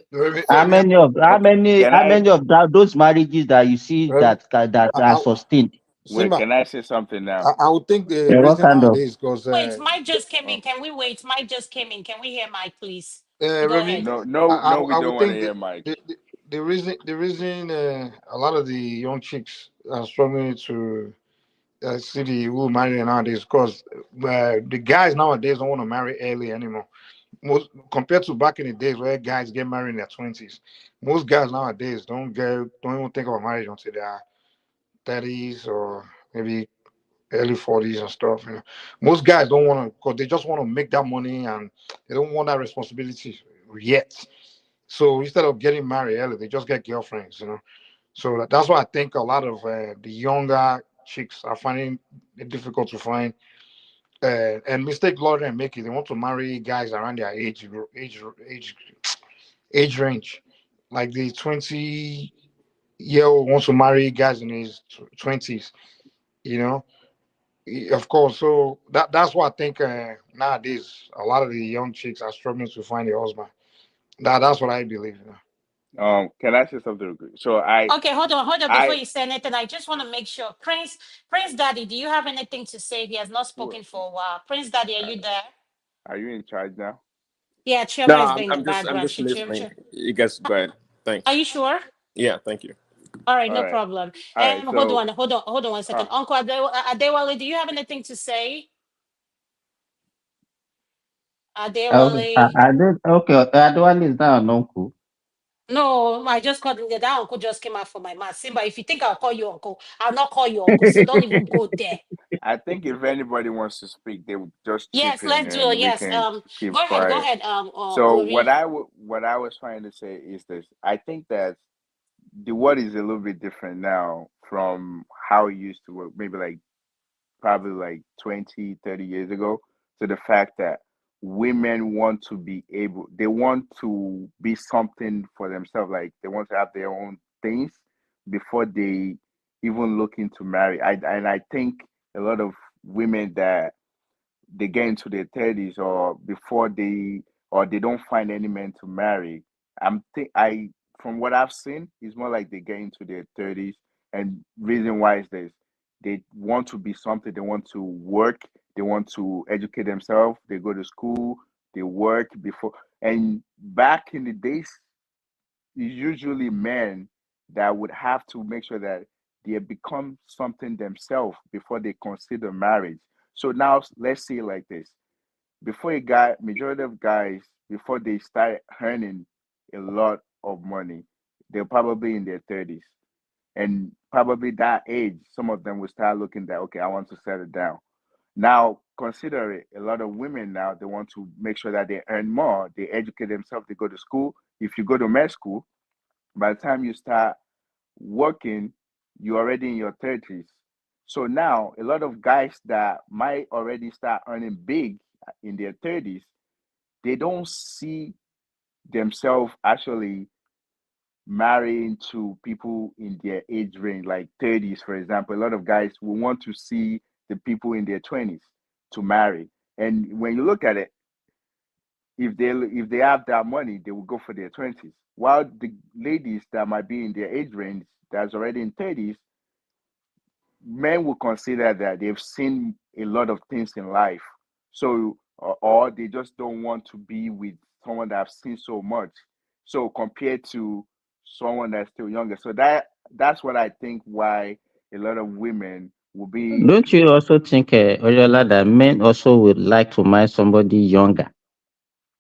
How So many of how okay. many Can how I many of those marriages that you see that are sustained? wait? Simba, Can I say something now? I would think the Yeah, what reason kind of nowadays because Wait, Mike just came in. Can we wait? Mike just came in. Can we hear Mike, please? Go Remy, ahead. No, we I don't would want to think hear Mike. the reason a lot of the young chicks are struggling to see the who marry nowadays because the guys nowadays don't want to marry early anymore. Most compared to back in the days where guys get married in their 20s, most guys nowadays don't even think about marriage until they are 30s or maybe early 40s and stuff. You know, most guys don't want to because they just want to make that money and they don't want that responsibility yet. So instead of getting married early, they just get girlfriends. You know, so that's why I think a lot of the younger chicks are finding it difficult to find and mistake a lot of them make it. They want to marry guys around their age range. Like the 20-year-old wants to marry guys in his 20s. You know, of course. So that's what I think nowadays a lot of the young chicks are struggling to find a husband. That's what I believe. Can I say something? So Okay, hold on. Before I you say anything, I just want to make sure. Prince Daddy, do you have anything to say? He has not spoken for a while. Prince Daddy, are you there? are you in charge now? Yeah, No, Chioma is being the I'm background. just She listening. Chioma. You guys go ahead. Are Thanks. you sure? Yeah, thank you. All right, All no right, problem. all right. Hold So, on, hold on 1 second. uh, Uncle Adewale, do you have anything to say? Okay, Adewale. I don't. Okay, Adwan is now an uncle. No, I just called that uncle just came out from my mouth. Simba, if you think I'll call you uncle, I'll not call you uncle. So don't even go there. I think if anybody wants to speak, they would just chip Yes, in let's do it. and we Yes. can keep Go ahead. Go quiet. ahead. So Ori. what I was trying to say is this: I think that the world is a little bit different now from how it used to work. Maybe like probably like 20, 30 years ago, to the fact that women want to be able, they want to be something for themselves, like they want to have their own things before they even look into marry. I think a lot of women that they get into their 30s or before they don't find any man to marry. I from what I've seen, it's more like they get into their 30s, and reason why is this: they want to be something, they want to work, they want to educate themselves, they go to school, they work before. And back in the days, it's usually men that would have to make sure that they become something themselves before they consider marriage. So now let's say it like this: before a guy, majority of guys, before they start earning a lot of money, they're probably in their 30s. And probably that age, some of them will start looking that, okay, I want to settle down. Now, consider it, a lot of women now, they want to make sure that they earn more, they educate themselves, they go to school. If you go to med school, by the time you start working, you're already in your 30s. So now, a lot of guys that might already start earning big in their 30s, they don't see themselves actually marrying to people in their age range, like 30s, for example. A lot of guys will want to see the people in their 20s to marry. And when you look at it, if they have that money, they will go for their 20s. While the ladies that might be in their age range that's already in 30s, men will consider that they've seen a lot of things in life. So, or they just don't want to be with someone that have seen so much. So compared to someone that's still younger. So that's what I think why a lot of women will be. Don't you also think, Oyola, that men also would like to marry somebody younger?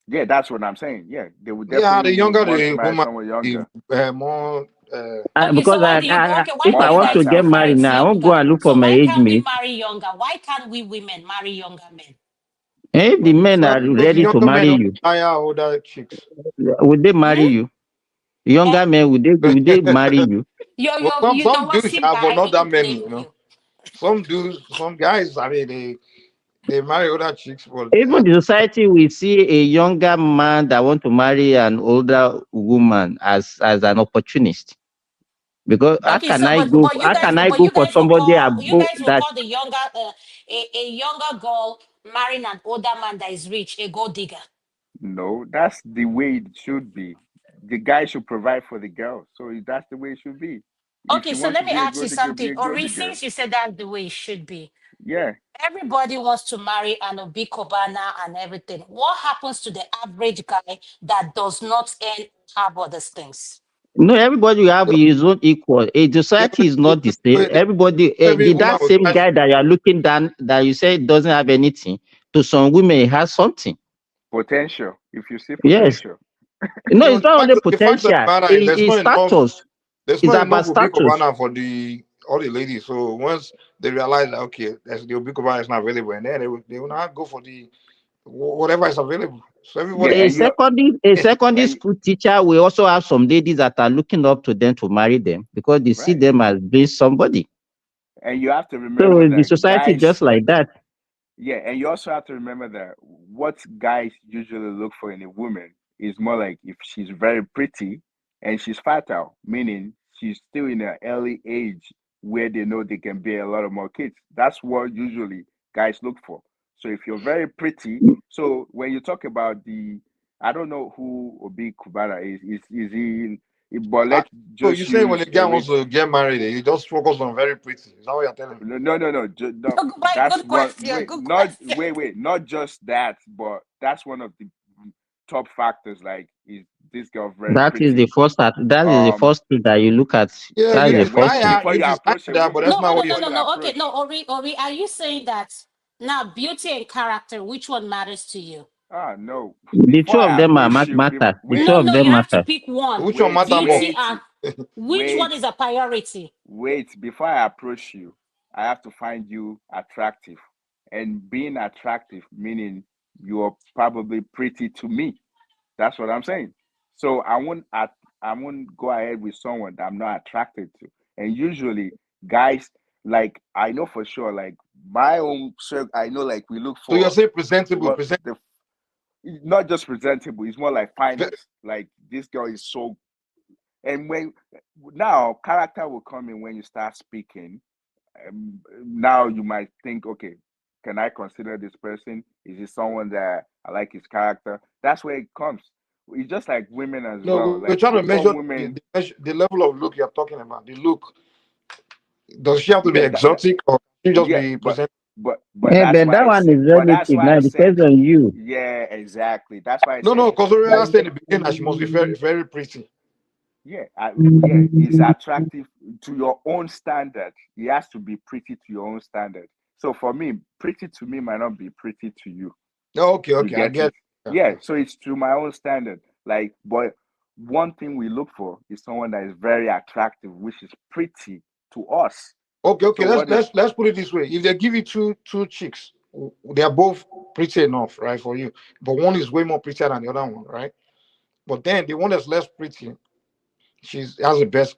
Yeah, that's what I'm saying. Yeah, they would Yeah, definitely the would younger want to the marry woman, someone the younger. more. Okay, Because so why do you okay? Why if do More I you want to guys get fertile. prefer married it now, I won't younger? go and look for So my why age can't we mate. marry younger? Why can't we women marry younger men? And if the men are Because the ready to younger men marry don't you, hire older chicks. would they marry you? Younger men, would they marry you? You're Well, you know some what, dudes Simba? have, but I not need to that many. blame you. Some dudes, some guys. I mean, they marry older chicks, but Even the society will see a younger man that want to marry an older woman as an opportunist. Because how Okay, can so I go? How can I but go you for guys will somebody call above that? the younger a younger girl marrying an older man that is rich a gold digger. No, that's the way it should be. The guy should provide for the girl. So that's the way it should be. If Okay, you so want to let me be a ask you gold digger, be something. a gold Ori, digger. since you said that's the way it should be, Yeah. everybody wants to marry an Obi Kobana and everything. What happens to the average guy that does not earn have other things? No, everybody will have his own equal. A society is not the same. Everybody, every woman that will same try. guy that you are looking down, that you say doesn't have anything, to some women he has something. Potential. If you see Yes. potential. No, it's not only The fact of potential. the matter is, It's status. there's It's not enough about Obi status. Kubana for all the ladies. So once they realize that okay, the Obi Kubana is not available, and then they will not go for the whatever is available. So Yeah, everybody A and just you secondary and school teacher will also have some ladies that are looking up to them to marry them because they see right. them as being somebody. And you have to remember So the that society guys just like that. Yeah, and you also have to remember that what guys usually look for in a woman is more like if she's very pretty and she's fertile, meaning she's still in an early age where they know they can bear a lot of more kids. That's what usually guys look for. So if you're very pretty, so when you talk about I don't know who Obi Kubara is. Is he? But Ah, let's so you just say when use a a guy wants rich. to get married, he just focus on very pretty. Is that what you're telling me? No. Right, That's good one. question. Good Wait. Not just that, but that's one of the top factors. Like, is this girl very That is the pretty? first that is the Um, first thing that you look at. Yeah, That is yeah. the it's When first thing. higher. before you It is higher approach a than, but woman, that's No, not what no, you're no, before no, you saying. no. Okay, approach, no, Ori, are you saying that now beauty and character, which one matters to you? no. The Before two of I them are approach you, matter. The two No, of no, them you have to matter. pick one. Which one wait, matter more? Beauty wait, and which wait, one is a priority? wait. Before I approach you, I have to find you attractive, and being attractive meaning you're probably pretty to me. That's what I'm saying. So I won't go ahead with someone that I'm not attracted to. And usually guys, like, I know for sure, like my own circle, I know, like, we look So you're for saying presentable, what the not just presentable, it's more like finance. Like, this girl is so, and when now character will come in when you start speaking. Now you might think, okay, can I consider this person? Is it someone that I like his character? That's where it comes. It's just like women as well. No, we're Like, trying to some measure women, the level of look you're talking about. The look. Does she have to be yeah, exotic or can she just yeah, be but present? But that one is that's relative why now. I It said, depends on you. yeah, exactly. That's why I No, said, because we were saying in the beginning that she must be very, very pretty. yeah, it's attractive to your own standard. It has to be pretty to your own standard. So for me, pretty to me might not be pretty to you. Oh, okay, You I get get it? it. Yeah. So it's to my own standard. Like, but one thing we look for is someone that is very attractive, which is pretty to us. Okay. So Let's what is let's let's put it this way: if they give you two chicks, they are both pretty enough, right, for you. But one is way more prettier than the other one, right? But then the one that's less pretty, she has the best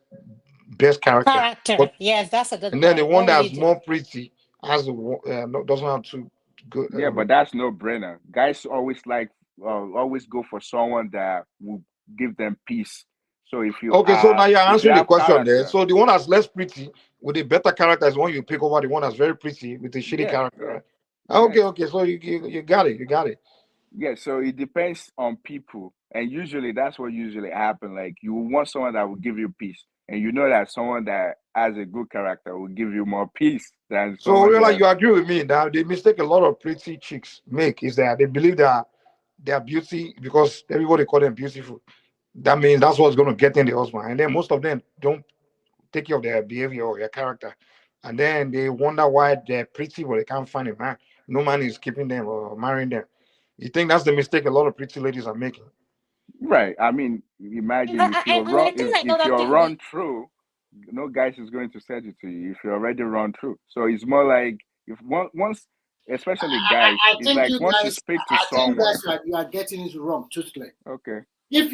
character. Character. But Yes, that's a good and then the point. one What would you that's do? more pretty doesn't have to go. Yeah, but that's no brainer. Guys always like always go for someone that will give them peace. So Okay, so now you're if you answering the have question there. character, So the one that's less pretty with a better character is the one you pick over the one that's very pretty with a shitty yeah, character, yeah, right? yeah. Okay. So you got it. You got it. Yeah, so it depends on people, and usually that's what usually happen. Like, you want someone that will give you peace, and you know that someone that has a good character will give you more peace than So someone real like that. you agree with me that the mistake a lot of pretty chicks make is that they believe that their beauty because everybody call them beautiful. That means that's what's going to get in the husband, and then most of them don't take care of their behavior or their character, and then they wonder why they're pretty but they can't find a man. No man is keeping them or marrying them. You think that's the mistake a lot of pretty ladies are making? Right. I mean, imagine if you're And run I think if another you're thing we run through, no guys is going to send it to you if you're already run through. So it's more like if once, especially guys, I it's think like you once you guys, speak to I think someone. guys, you are getting it wrong, truthfully. Okay. If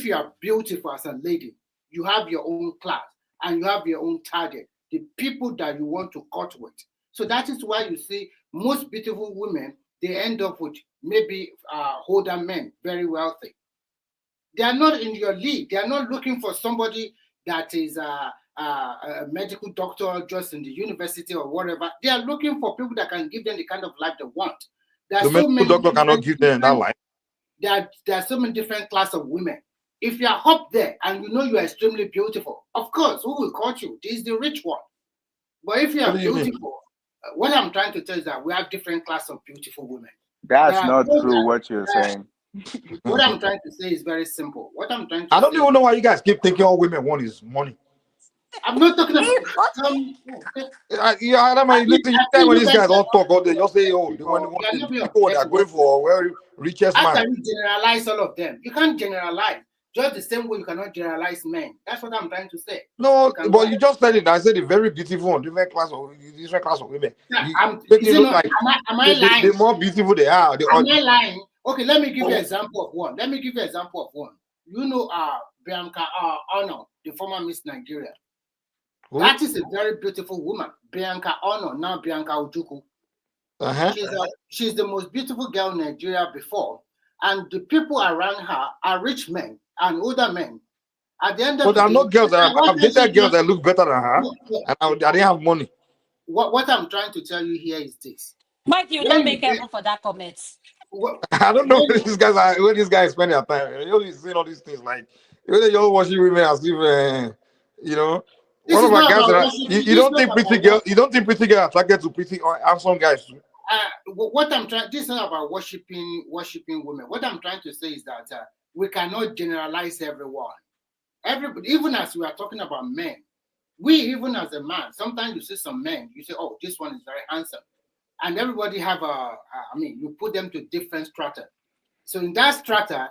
you are beautiful as a lady, you have your own class and you have your own target, the people that you want to cut with. So that is why you see most beautiful women, they end up with maybe older men, very wealthy. They are not in your league. They are not looking for somebody that is a medical doctor just in the university or whatever. They are looking for people that can give them the kind of life they want. There are The so medical many doctor cannot give them that life. there are so many different class of women. If you are up there and you know you are extremely beautiful, of course, who will cut you? This is the rich one. But if you What are do you mean? beautiful, what I'm trying to tell you is that we have different class of beautiful women. That's not true what you're saying. What I'm trying to say is very simple. What I'm trying to I don't say, even know why you guys keep thinking all women want is money. I'm not talking about. Listen, you tell when these guys all talk, all they just say, oh, they want You are not being people that are objective. going for well richest How man. can you generalize all of them? You can't generalize. Just the same way you cannot generalize men. That's what I'm trying to say. No, but you just said it. I said a very beautiful one, different class of women. Yeah, You make it look like am I lying? the more beautiful they are. Am I lying? Okay, let me give you an example of one. You know, Bianca Ono, the former Miss Nigeria. Who? That is a very beautiful woman. Bianca Ono, now Bianca Ojukwu. She's the most beautiful girl in Nigeria before, and the people around her are rich men and older men. At the end of But the there are day, no girls that I've dated girls that look better than her, and I didn't have money. What I'm trying to tell you here is this. Mike, you don't make heaven for that comment. I don't know where these guys are. Where these guys spend their time. You always saying all these things like you all watching women as if you know. This One is of my not guys about that worshiping. you don't think pretty girl. You don't think pretty girl attracted to pretty or handsome guys. What I'm trying. This is not about worshiping women. What I'm trying to say is that we cannot generalize everyone. Everybody, even as we are talking about men, even as a man, sometimes you see some men, you say, "Oh, this one is very handsome," and everybody have you put them to different strata. So in that strata,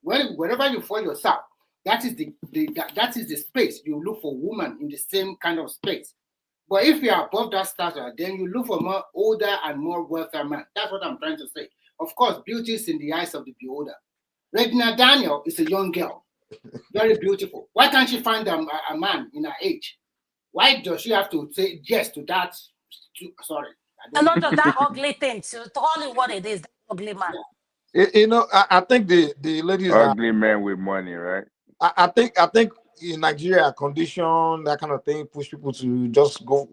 wherever you find yourself, that is the space you look for women in the same kind of space. But if you are above that strata, then you look for more older and more wealthy men. That's what I'm trying to say. Of course, beauty is in the eyes of the beholder. Regina Daniel is a young girl, very beautiful. Why can't she find a man in her age? Why does she have to say yes to that? Sorry. Not just that ugly thing. To call it what it is, that ugly man. I think the ladies are ugly men with money, right? I think in Nigeria, condition that kind of thing push people to just go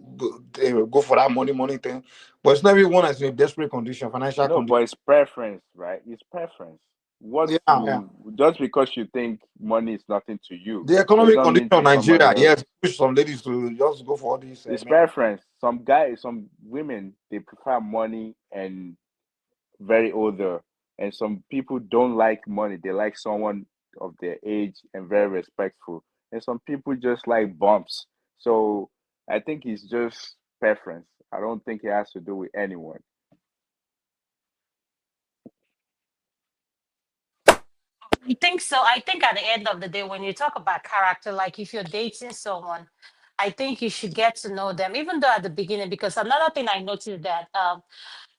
for that money thing. But it's not everyone that's in a desperate condition, financial No, condition. but it's preference, right? It's preference. Just because you think money is nothing to you, The does economic not condition mean of to somebody Nigeria, else. yes, push some ladies to just go for all these. It's preference. Some women, they prefer money and very older, and some people don't like money. They like someone of their age and very respectful, and some people just like bumps. So I think it's just preference. I don't think it has to do with anyone. I think so. I think at the end of the day, when you talk about character, like if you're dating someone, I think you should get to know them, even though at the beginning, because another thing I noticed that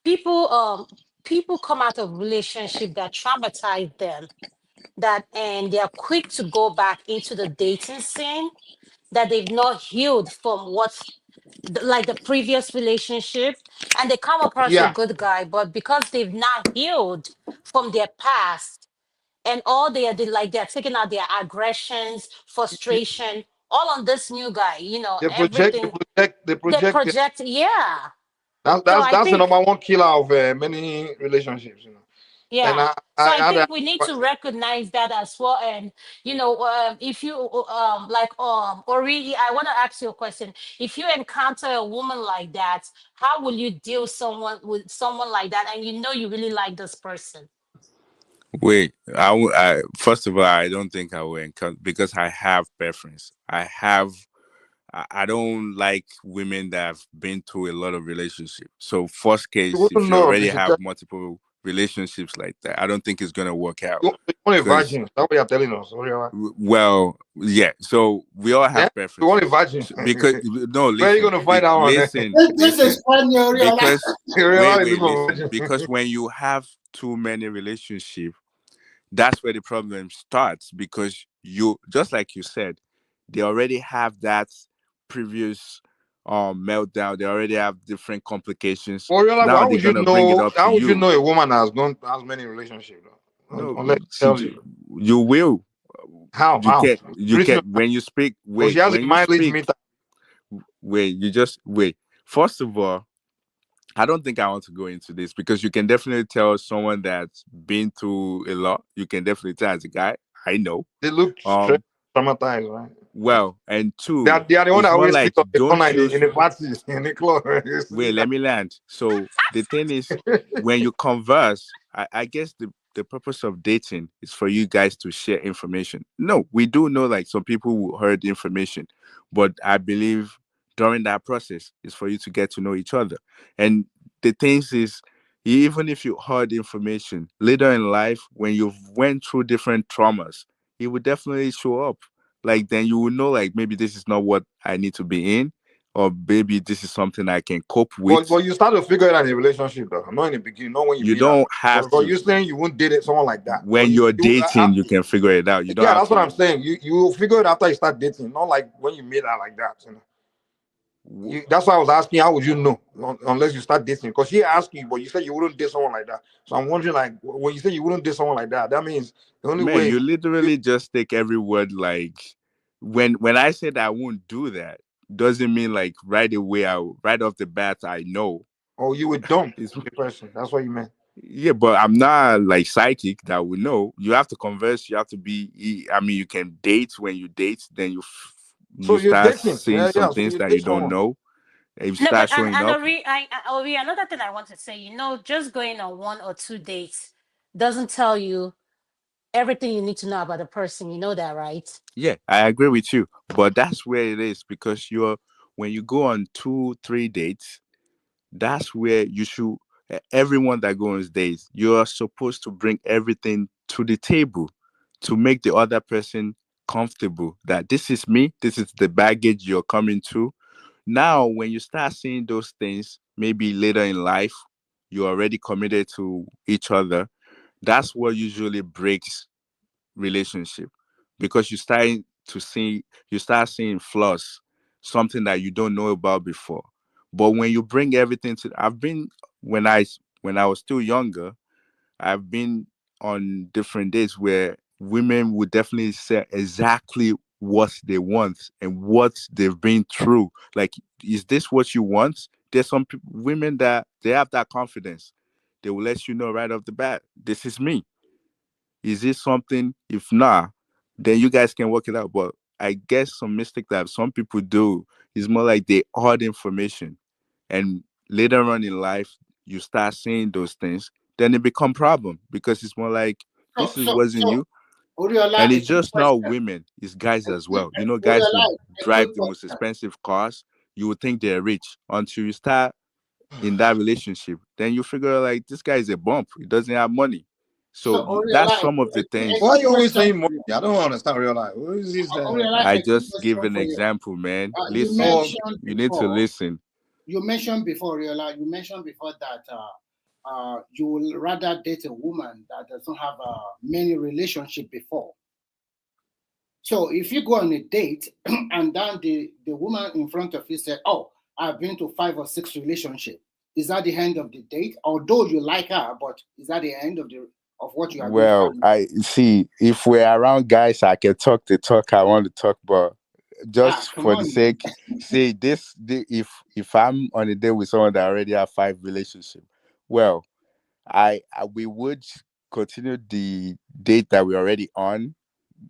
people people come out of relationship that traumatize them, and they're quick to go back into the dating scene, that they've not healed from like the previous relationship, and they come across a Yeah. good guy, but because they've not healed from their past, and all they're taking out their aggressions, frustration, all on this new guy, They project, everything they they project. project. Yeah. That's So that's I that's the think, number one killer of many relationships. And yeah. I, So I I had a, think we need to recognize that as well. And if you like Ori, I want to ask you a question. If you encounter a woman like that, how will you deal with someone like that, and you really like this person? Wait, first of all, I don't think I will encounter because I have preference. I don't like women that have been through a lot of relationships. So first you case, wouldn't if you know. already have multiple relationships like that, I don't think it's gonna work out. You want a Because virgin. That's what you're telling us. well, yeah. So we all Yeah, have you want a preferences. virgin. Because no, Where are you listen, going to find out one? This is funny, Oriola. because listen, because when you have too many relationships, that's where the problem starts. Because you, just like you said, they already have that previous meltdown. They already have different complications. Oriola, Now how they're would you gonna bring it know? up to How would you you. know a woman has many relationships? No, Unless tell you. you will. How? You can when you speak. Well, she Wait, has a when you mileage speak. meter. Wait, you just wait. First of all, I don't think I want to go into this because you can definitely tell someone that's been through a lot. You can definitely tell as a guy. I know. They look stressed, traumatized, right? Well, and They two, are the one it's that more always like sleep on the don't corner in choose. the parties, in the club. Wait, let me land. So the thing is, when you converse, I guess the purpose of dating is for you guys to share information. No, we do know like some people will heard information, but I believe during that process is for you to get to know each other. And the things is, even if you heard information later in life, when you've went through different traumas, it would definitely show up. Like then you will know like maybe this is not what I need to be in, or maybe this is something I can cope with. But you start to figure it out in a relationship, though. Not in the beginning, not when you You meet her. don't have But to. you saying you won't date someone like that. When you're dating, you can figure it out. You don't Yeah, have that's what to. I'm saying. You will figure it out after you start dating, not like when you meet her like that. That's why I was asking, how would you know unless you start dating? Because she asked you, but you said you wouldn't date someone like that. So I'm wondering, like, when you say you wouldn't date someone like that, that means the only Man, way. you literally just take every word like when I said I won't do that, doesn't mean like right away, right off the bat, I know. Oh, you would dump the person. That's what you meant. Yeah, but I'm not like psychic that would know. You have to converse. You have to be. I mean, you can date when you date, then So you you're start dating. seeing some So things you that date you don't someone. know. And you No, start but showing up. Ori, another thing I want to say, just going on 1 or 2 dates doesn't tell you everything you need to know about the person. You know that, right? Yeah, I agree with you. But that's where it is because when you go on 2, 3 dates, that's where you should. Everyone that goes on dates, you are supposed to bring everything to the table to make the other person comfortable. That this is me. This is the baggage you're coming to. Now, when you start seeing those things, maybe later in life, you're already committed to each other. That's what usually breaks relationship because you start seeing flaws, something that you don't know about before. But when you bring everything to, when I when I was still younger, I've been on different dates where women would definitely say exactly what they want and what they've been through. Like, is this what you want? There's some women that they have that confidence. They will let you know right off the bat, this is me. Is this something? If not, then you guys can work it out. But I guess some mistake that some people do is more like they hoard information, and later on in life, you start saying those things, then it become problem because it's more like this is wasn't So, you, Oriola, and a it's quick just not question. women, it's guys as well. Guys would Oriola, a quick drive the most question. expensive cars. You would think they're rich until you start in that relationship. Then you figure like this guy is a bump. He doesn't have money. So, So that's Oriola, some of the a things. Why are quick you always question saying for money? you. I don't understand real life. What is this? Oriola, I a quick just give question an for you. example, man. You Listen, mentioned you need to before. listen. You mentioned before, Oriola. You mentioned before that you will rather date a woman that doesn't have many relationship before. So if you go on a date and then the woman in front of you said, "Oh, I've been to 5 or 6 relationships," is that the end of the date? Although you like her, but is that the end of what you are going to have? Well, I see if we're around guys, I can talk the talk I want to talk, but just Come for the on, man. sake, say if I'm on a date with someone that already have 5 relationship, well, we would continue the date that we're already on.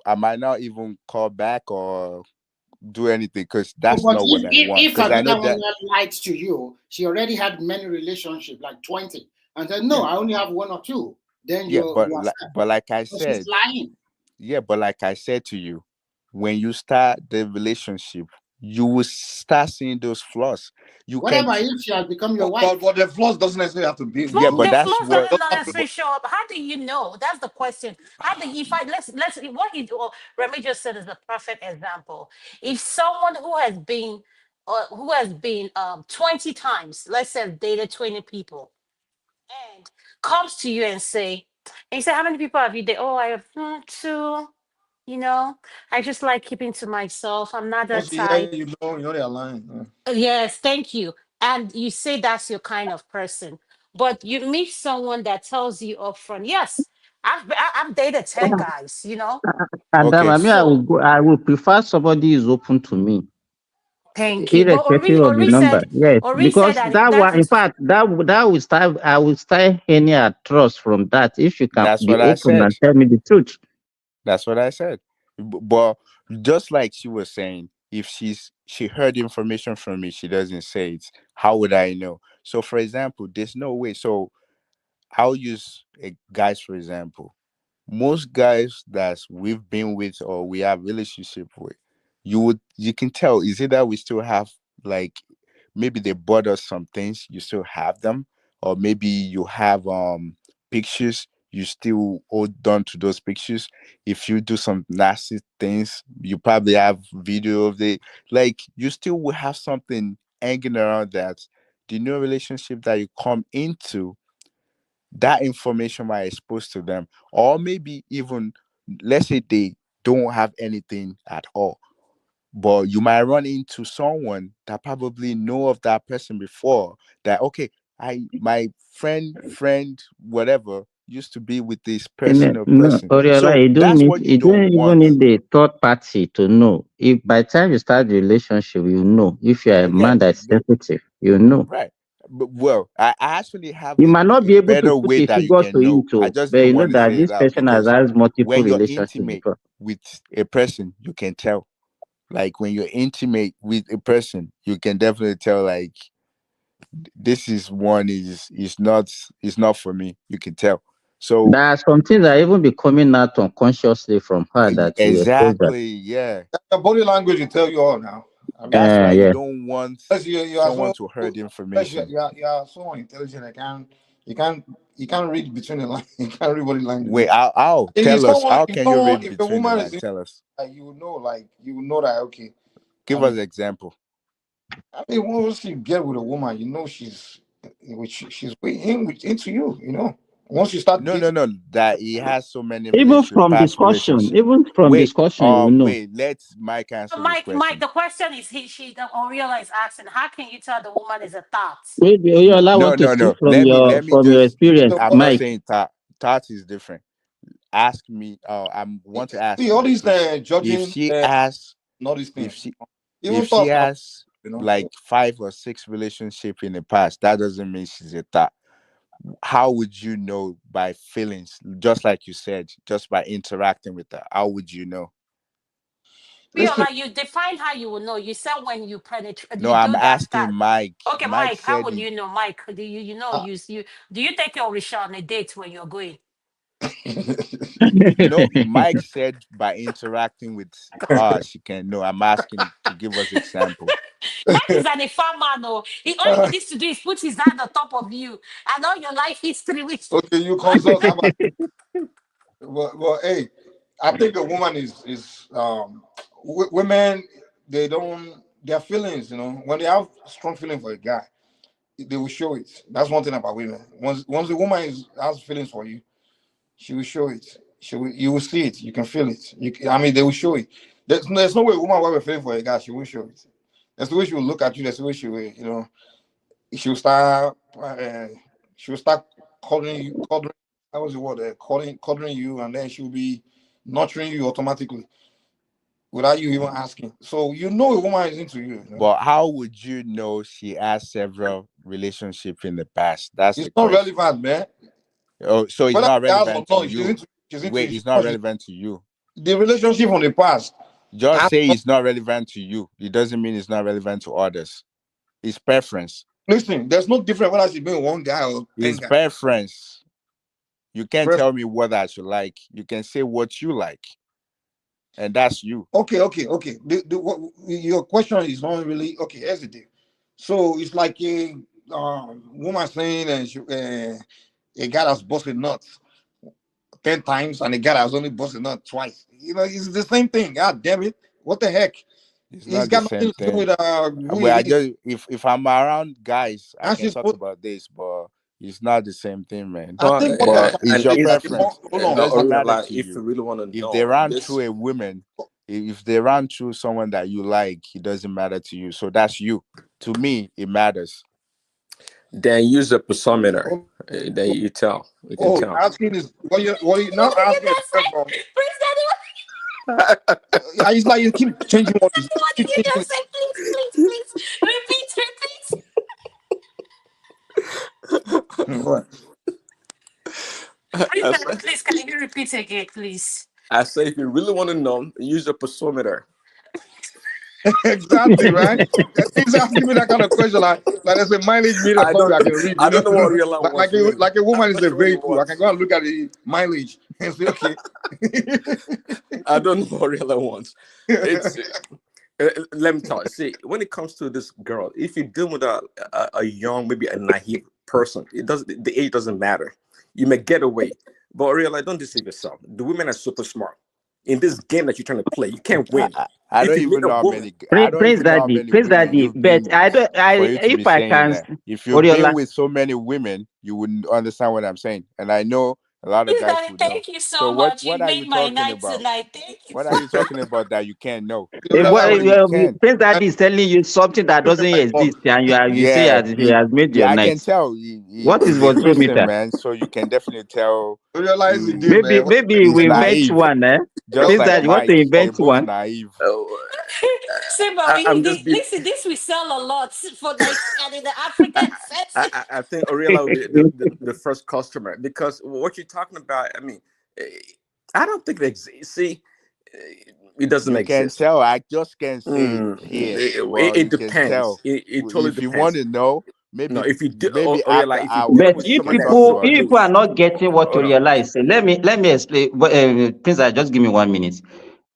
I might not even call back or do anything because No, that's but not what I want. if Because I know another that one lied to you, she already had many relationships, like 20, and said, "No, yeah, I only have 1 or 2." Then yeah, you accept. but like I So she's said, lying. yeah, but like I said to you, when you start the relationship, you will start seeing those flaws. You What can, about if she has become your wife? But the flaws doesn't necessarily have to be yeah, with but The you. that's flaws what. doesn't necessarily show up. How do you know? That's the question. How do if I let's what he Remy just said is the perfect example. If someone who has been 20 times, let's say dated 20 people, and comes to you and you say, how many people have you dated? Oh, I have 2. I just like keeping to myself. I'm not that Once you hear, type. you know they're lying. Yes, thank you. And you say that's your kind of person, but you meet someone that tells you upfront, yes, I've dated 10 guys. Adam, Okay, I mean, So I will prefer somebody is open to me, thank you. But irrespective of the number. Yes, Ori said because that that that one, in is fact, that will start. I will start any trust from that if you can that's be what I open said. and tell me the truth. That's what I said. But just like she was saying, if she heard information from me, she doesn't say it. How would I know? So, for example, there's no way. So, I'll use guys for example. Most guys that we've been with or we have relationship with, you can tell is it that we still have like maybe they bought us some things, you still have them, or maybe you have pictures, you still hold on to those pictures. If you do some nasty things, you probably have video of the like you still will have something hanging around that the new relationship that you come into that information might expose to them, or maybe even let's say they don't have anything at all, but you might run into someone that probably know of that person before. That okay, my friend, whatever, used to be with this person or No, person. Oriola, So that's what you you don't don't even want. need a third party to know. If by the time you start the relationship, you know. If you are a Yeah, man that's sensitive, you know. right. But well, I actually have You a might not be able to better put way a that you figure to can know. I it, just but didn't you know want to that say it this out person has because had multiple when you're relationships intimate before. with a person, you can tell. Like when you're intimate with a person, you can definitely tell. Like this is one is not for me. You can tell. So There are some things that even be coming out unconsciously from her that you expose that. exactly, yeah. The body language will tell you all now. I mean, That's why you Yeah. don't want unless you are someone so to hurt unless information. you are so intelligent, you can't you can't read between the lines. You can't read body language. Wait, I'll If tell us. someone, How can you read if a between the woman is lines? in, Tell us. you know that okay. I Give us mean, an example. once you get with a woman, you know she's way into you. You know, once you start No, no, dating. no. That he has so many Even relationship, from past discussion, relationship. even from discussion, you will know. Wait. Let Mike So answer this Mike, question. the question is the Oriola is asking, how can you tell the woman is a thought? Wait, Oyola No, want to no, speak no. Let me from your just. experience, I'm not Mike. saying that is different. Ask me. I want to ask See all you these if judging, she has all these if things. she Even if she thoughts, has you know. like 5 or 6 relationship in the past. That doesn't mean she's a thought. How would you know? By feelings, just like you said, just by interacting with her. How would you know? Oriola, you define how you will know. You said when you penetrate, No, you I'm do asking that. Mike. Okay, Mike Mike, how said will it. you know? Mike, do you know you do you take your Risha on a date when you're going? No, Mike said by interacting with her, she can know. I'm asking to give us example. Mike is an farmer, no. All he needs to do is put his hand on top of you and all your life history. Which Okay, you consult. Well, hey, I think a woman women, they don't their feelings. You know, when they have strong feeling for a guy, they will show it. That's one thing about women. Once a woman has feelings for you, she will show it. You will see it. You can feel it. I mean, they will show it. There's no way a woman will have a feeling for a guy. She will show it. That's the way she will look at you. That's the way she will, she will start. She will start calling you. That was the word. Cuddling you, and then she will be nurturing you automatically without you even asking. So you know a woman is into you. But how would you know she has several relationships in the past? That's It's the not question. relevant, man. Oh, so it's Whether not she has or relevant to not, she's you. into. She's into Wait, you. it's not relevant to you. The relationship from the past. Just say it's not relevant to you. It doesn't mean it's not relevant to others. It's preference. Listen, there's no difference whether she's been one guy or 10 It's guys. preference. You can't tell me what I should like. You can say what you like. And that's you. Okay. Your question is not really okay. Here's the deal. So it's like a woman saying a guy that's busted nuts 10 times and a guy that's only busted nuts twice. It's the same thing. God damn it. What the heck? It's It's not the got same nothing to do thing. with who But I it is. just if I'm around guys, I And can she's talk supposed, about this, but it's not the same thing, man. I But think what But you're it's and your saying is if that the more, preference. hold It on, hold doesn't on. matter like to if you you. really want to If they know ran through this, a woman, if they ran through someone that you like, it doesn't matter to you. So that's you. To me, it matters. then use a pulsometer. Then you tell. You can tell. Asking is what you not asking is different from. It's like you keep changing what is. What did Keep you changing just it. say? Please. Repeat. What? I say, Please, can you repeat again, please? I say if you really want to know, use a pulsometer. Exactly, right? He's asking me that kind of question, like there's a mileage meter or something I can read, I don't know what real life like wants really. like a woman I'm is not a sure what he vehicle. I can wants. go and look at the mileage and say, okay. I don't know what real life wants. It's let me tell you. See, when it comes to this girl, if you deal with a young, maybe a naive person, the age doesn't matter. You may get away, but real life, don't deceive yourself. The women are super smart. In this game that you're trying to play, you can't win. I If don't you meet even a know how woman, many. I don't even know how many Praise women daddy. you've But been I don't. for you to be If I saying can, that. If you've been Oriola. with so many women, you wouldn't understand what I'm saying. And I know A lot of guys would know. Thank you So so much. You what are made you my talking night about? tonight. Thank you. What are you talking about that you can't know? Prince Daddy is telling you something that doesn't exist, and you say Yeah, he has made your I can night. tell What is he's a Christian voltometer? man, so you can definitely tell Realize he did, Maybe man. he's we invent naive. one, eh? Just Prince like Daddy, want to Mike, they're invent both one? naive. Simba, I'm just being. listen, this we sell a lot for like and in the African setting. I think Oriela will be the first customer because what you're talking about. I mean, I don't think it exists. See, it doesn't You can exist. tell. I just can't say it Mm, here. it, Well, it you can depends. tell. It totally If you want depends. to know, No, maybe if you do, after Oriela, if you're I dealing But with we someone can talk if to that's people Alif. are not getting what to hold on. realize, let me explain. Prince Daddy, just give me 1 minute.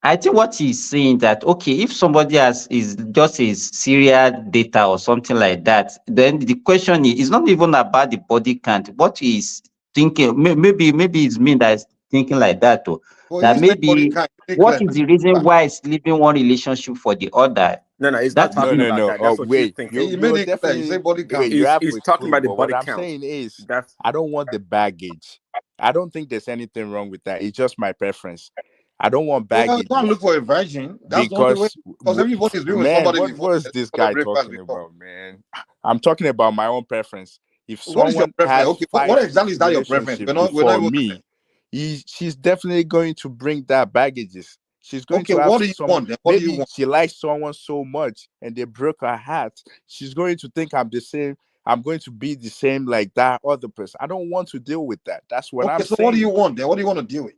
I think what he's saying that okay, if somebody is just a serial data or something like that, then the question is it's not even about the body count. What he's thinking, maybe it's me that's thinking like that too. Well, That you say body maybe count, make what clear. is the reason why it's leaving one relationship for the other? No, he's not That is talking it. about No. that. Oh, That's what you're wait. thinking. You made You're it clear. You say definitely body count. wait. You're He's halfway talking through. about the But what body I'm count. saying is, That's I don't want the baggage. I don't think there's anything wrong with that. It's just my preference. I don't want Well, go and baggages look for a virgin. That's the only way. because, Because everybody's been with man, somebody what before. was There's this other guy breakfast talking before. about, man? I'm talking about my own preference. If What is your someone preference? has Okay, five, what exactly six is that your preference? relationship We're not before even. me, she's definitely going to bring that baggages. She's going Okay, to have what do you some. want then? What do you Maybe want? she likes someone so much and they broke her heart. She's going to think I'm the same. I'm going to be the same like that other person. I don't want to deal with that. That's what I'm Okay, so what do you saying. want then? What do you want to deal with?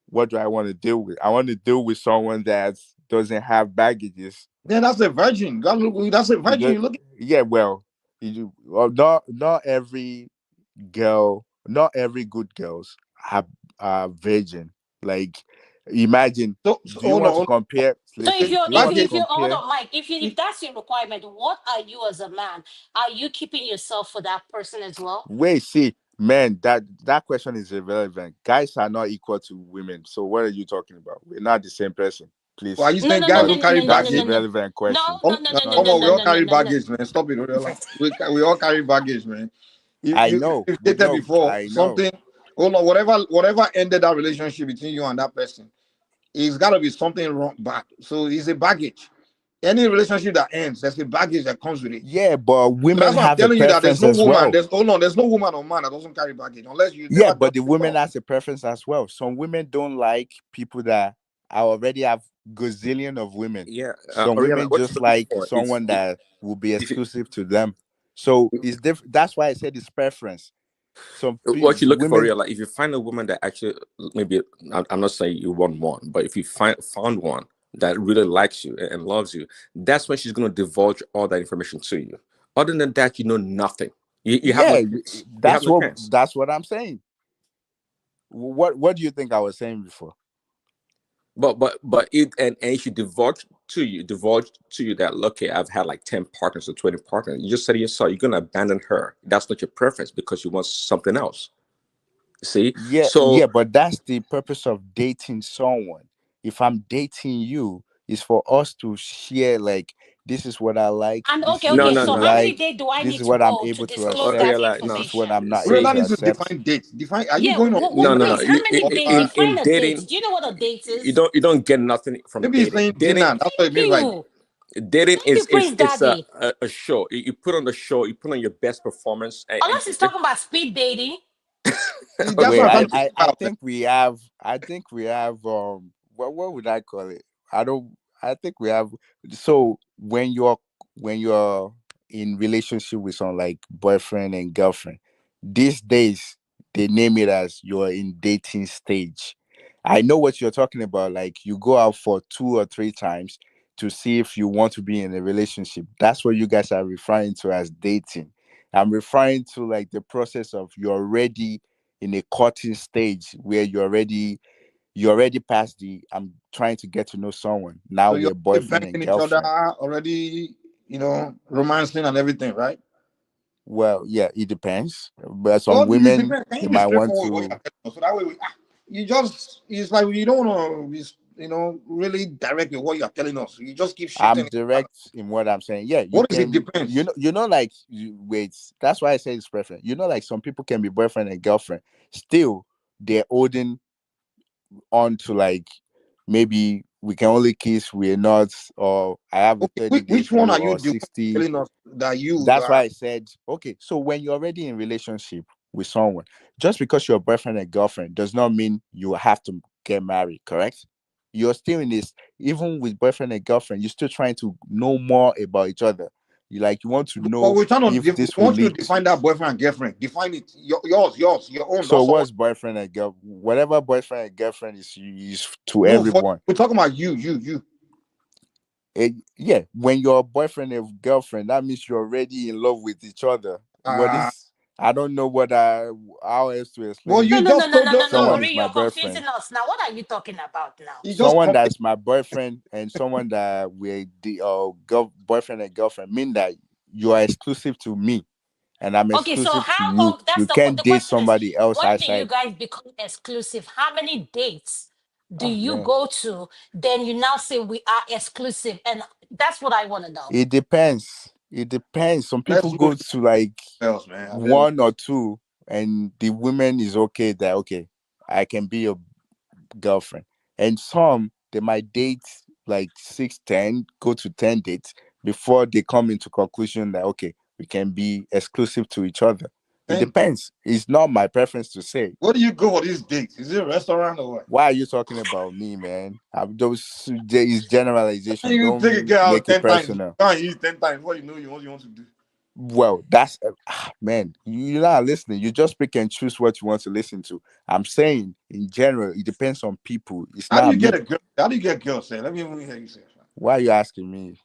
What do I want to deal with? I want to deal with someone that doesn't have baggages. Then that's a virgin. That's a virgin. You look. Yeah, well, not every girl, not every good girls are virgin. Like, imagine. So Do you hold want to on. compare? So if Listen. you're Do you if want you to if you hold compare? on, Mike, if that's your requirement, what are you as a man? Are you keeping yourself for that person as well? Wait, see, man, that question is irrelevant. Guys are not equal to women. So what are you talking about? We're not the same person. Well, are Please. you saying guys don't carry That's baggage? irrelevant question. Come on, we all No, carry no, no. baggage, man. Stop it, Odela. We all carry baggage, man. I You know. you've We stated know. before I know. something. Hold on, whatever ended that relationship between you and that person, it's got to be something wrong, bad. So it's a baggage. Any relationship that ends, there's a baggage that comes with it. Yeah, but So women that's why I'm have a telling you that there's preference no as woman. well. There's no woman or man that doesn't carry baggage unless you Yeah, never but dealt the with woman someone. has a preference as well. Some women don't like people that I already have gazillion of women. yeah. Some Oriela, women what just you're looking like for is someone that will be if you, exclusive to them. So it's different. That's why I said it's preference. what you're looking for, Women, Oriela. If you find a woman that actually maybe I'm not saying you want one, but if you found one that really likes you and loves you, that's when she's going to divulge all that information to you. Other than that, you know nothing. You have no yeah, chance. You have no chance. that's what I'm saying. What do you think I was saying before? But it and she divulge to you that look, okay, I've had like 10 partners or 20 partners. You just say to yourself, you're gonna abandon her. That's not your preference because you want something else. See? Yeah, So but that's the purpose of dating someone. If I'm dating you, is for us to share, like, this is what I like, And this is no, okay, what no, so you no. how many like, days do I this need is to what I'm go to able to disclose that accept, No. this is what information? I'm not We able See, really to need to accept. define dates. Define. Are you Yeah, going on no, dates no, now? no. Prince, how many days? Define In a date. dating, Do you know what a date you is? don't get nothing from Maybe he's dating. saying Dating dinner. That's what it Thank means by you. dating Thank you, is Prince it's Daddy. a show. You put on the show, you put on your best performance Unless he's talking about speed dating. that's Wait, what I'm okay. trying to figure out. I think we have what would I call it? I don't I think we have. So when you're in relationship with someone like boyfriend and girlfriend, these days they name it as you're in dating stage. I know what you're talking about. Like, you go out for 2 or 3 times to see if you want to be in a relationship. That's what you guys are referring to as dating. I'm referring to, like, the process of you're already in a courting stage where you're already past the I'm trying to get to know someone. Now So you're we're boyfriend and banging each other girlfriend. already, romancing and everything, right? Well, yeah, it depends. But some Well, it women, depends. Can they you be might want straightforward with what you're to. telling us? So that way, it's like you don't want to be, really direct with what you're telling us. You just keep I'm shifting. direct in what I'm saying. Yeah, you What is it can. depends? Like, wait. That's why I say it's preference. Like, some people can be boyfriend and girlfriend still, they're holding on to like maybe we can only kiss, we're not, or I have a 30 Which days one rule are you or 60. telling us that you That's why are? I said, okay, so when you're already in relationship with someone, just because you're boyfriend and girlfriend does not mean you have to get married, correct? You're still in this, even with boyfriend and girlfriend, you're still trying to know more about each other. You want to But know we're trying to if we this will want you to lead. define that boyfriend and girlfriend. Define it. Yours, your own. So That's all. what's boyfriend and girl? Whatever boyfriend and girlriend is to No, everyone. we're talking about you. Yeah, when you're boyfriend and girlfriend, that means you're already in love with each other. What Uh, is? I don't know how else to well, explain it. No, you no, no, just no, told no, no, us. no, Someone Ori, is my you're confusing boyfriend. us now. What are you talking about now? You just Someone that's my boyfriend and someone that we're the boyfriend and girlfriend mean that you are exclusive to me and I'm Okay, so exclusive to how you. long? That's You the can't date question is, somebody else when do you outside. guys become exclusive? How many dates do Oh you man. go to? Then you now say we are exclusive, and that's what I want to know. It depends. It depends. Some let's people go move to like else, man. one or two, and the women is okay that okay, I can be your girlfriend. And some they might date like 6, 10, go to 10 dates before they come into conclusion that okay, we can be exclusive to each other. It And depends. It's not my preference to say. where do you go for these dates? Is it a restaurant or what? Why are you talking about me, man? Those there is generalization. You take a Don't girl out make it 10 times. personal. You can't use 10 times. What you want to do? Well, that's man, you're not listening. You just pick and choose what you want to listen to. I'm saying in general, it depends on people. It's How do not you get me. a girl? How do you get girls? Say, let me hear you say. Why are you asking me?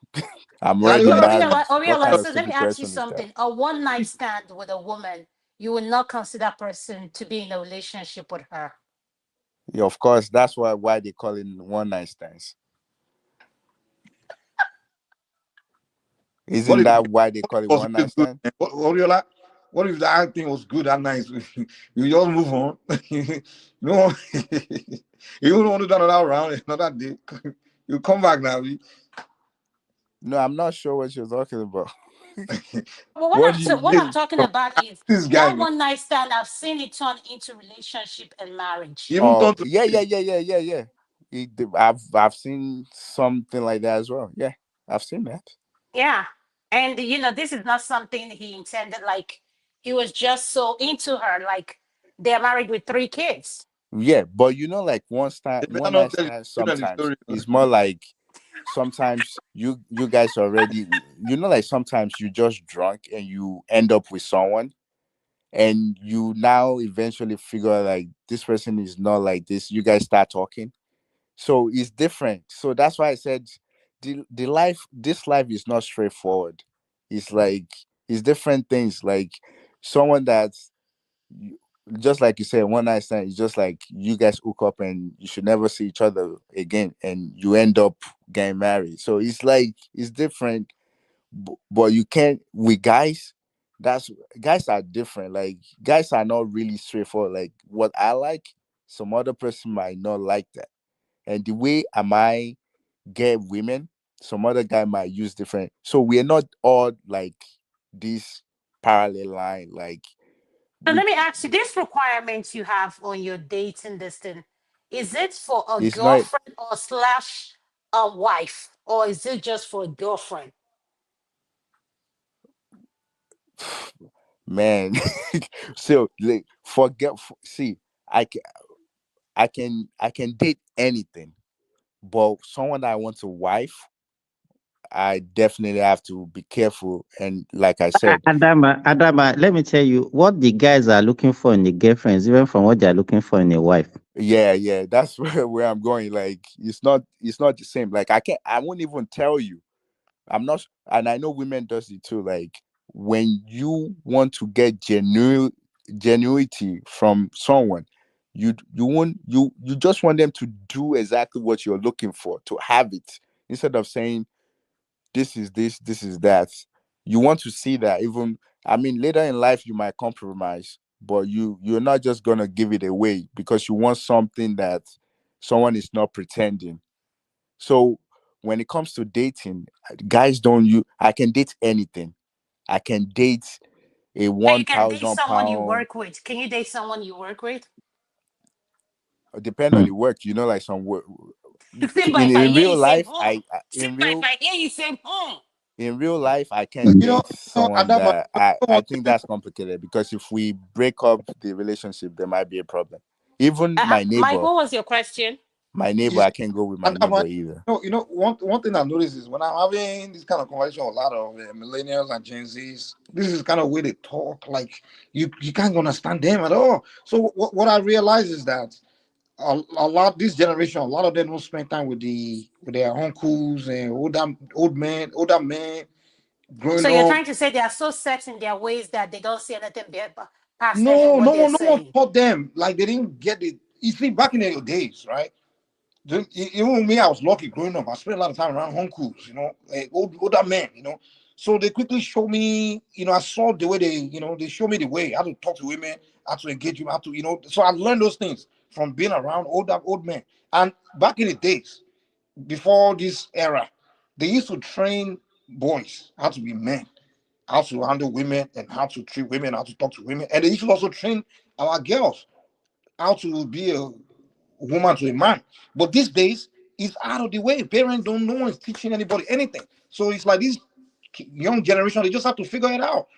I'm How do already you So get? married. Oriola, What Oriola, kind of so let me stupid ask you question is that? something. A one night stand with a woman, you will not consider person to be in a relationship with her. Yeah, of course, that's why they call it one night stands. What Isn't if that why they call it was one really night good? stand? What do you like? What if the acting was good that night? You just move on. No, you don't want to do another round, another day. You come back now. No, I'm not sure what you're talking about. But What do you what I'm mean? talking about is This guy, that man. one night stand. I've seen it turn into relationship and marriage. Even Oh, turn to yeah. I've seen something like that as well. Yeah, I've seen that. Yeah, and this is not something he intended. Like he was just so into her. Like they're married with 3 kids. Yeah, but like they better one not night tell stand children the sometimes story. is more like sometimes you guys already like sometimes you just drunk and you end up with someone and you now eventually figure like this person is not like this. You guys start talking. So it's different. So that's why I said this life is not straightforward. It's like it's different things. Like someone that's you- just like you said, one night stand is just like you guys hook up and you should never see each other again, and you end up getting married. So it's like it's different, but you can't with guys. That's guys are different. Like guys are not really straightforward. Like what I like, some other person might not like that, and the way I might get women, some other guy might use different. So we're not all like this parallel line. Like So we let me ask you: these requirements you have on your dating this thing, is it for a it's not girlfriend or slash a wife, or is it just for a girlfriend? man. So like see, I can I can date anything, but someone that I want to wife, I definitely have to be careful. And like I said, Adama, let me tell you what the guys are looking for in the girlfriends, even from what they are looking for in a wife. yeah, that's where I'm going. Like it's not the same. Like I won't even tell you. I'm not, and I know women does it too. Like when you want to get genuinity from someone, you won't you just want them to do exactly what you're looking for, to have it, instead of saying this is this is that. You want to see that. Even I mean, later in life you might compromise, but you're not just gonna give it away because you want something that someone is not pretending. So when it comes to dating, guys don't you I can date anything. I can date a And one you can date thousand someone you pound work with. Can you date someone you work with? Depend on the work, you know, like some work. Simba, if I In hear real you say life, home. in Simba, if I hear you say home. in real life, I can't You date know, someone Adama, that I think that's complicated, because if we break up the relationship, there might be a problem. Even my Mike, neighbor, what was your question? I can't go with my neighbor either. One thing I noticed is when I'm having this kind of conversation with a lot of millennials and Gen Zs, this is kind of way they talk. Like you can't understand them at all. So what I realize is that a lot this generation, a lot of them don't spend time with their uncles and older men growing So you're up. trying to say they are so set in their ways that they don't see anything past No, what they're no one saying. taught them. Like they didn't get it. You see, back in the days, right? Even me, I was lucky growing up. I spent a lot of time around uncles, older men, So they quickly showed me, I saw the way they show me the way, how to talk to women, how to engage you, how to, So I learned those things from being around old men. And back in the days, before this era, they used to train boys how to be men, how to handle women, and how to treat women, how to talk to women. And they used to also train our girls how to be a woman to a man. But these days, it's out of the way. Parents don't know, one's teaching anybody anything. So it's like this young generation, they just have to figure it out.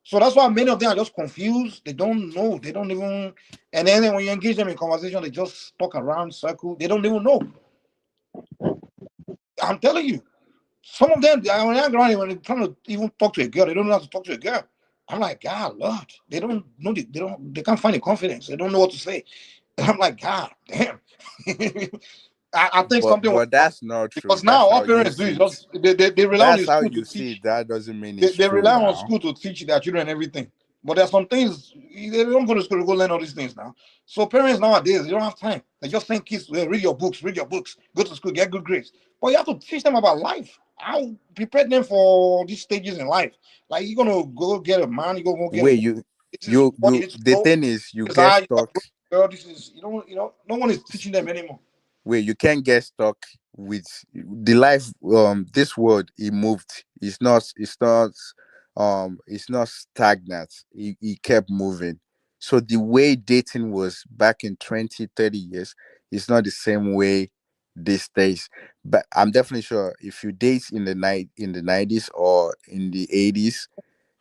So that's why many of them are just confused. They don't know. They don't even. And then when you engage them in conversation, they just talk around circle. They don't even know. I'm telling you, some of them, when they're trying to even talk to a girl, they don't know how to talk to a girl. I'm like, God, Lord, they don't know. They can't find the confidence. They don't know what to say. And I'm like, God, damn. I think something was But that's not true. because now That's all how you parents do see is it. just they rely on That's the how school to you see teach. it. That doesn't mean They, it's they true rely on now. school to teach their children everything. But there's some things they don't go to school to go learn all these things now. So parents nowadays they don't have time. They just send kids read your books, go to school, get good grades. But you have to teach them about life. How prepare them for these stages in life. Like you're gonna go get a man, you're gonna go get a Wait, woman. This is what you need to the know. thing is, you This is get how you stuck. approach a girl. This is no one is teaching them anymore. Wait, you can't get stuck with the life. This world, it moved. It's not stagnant. It kept moving. So the way dating was back in 20, 30 years, it's not the same way these days. But I'm definitely sure if you date in the 90s or in the 80s,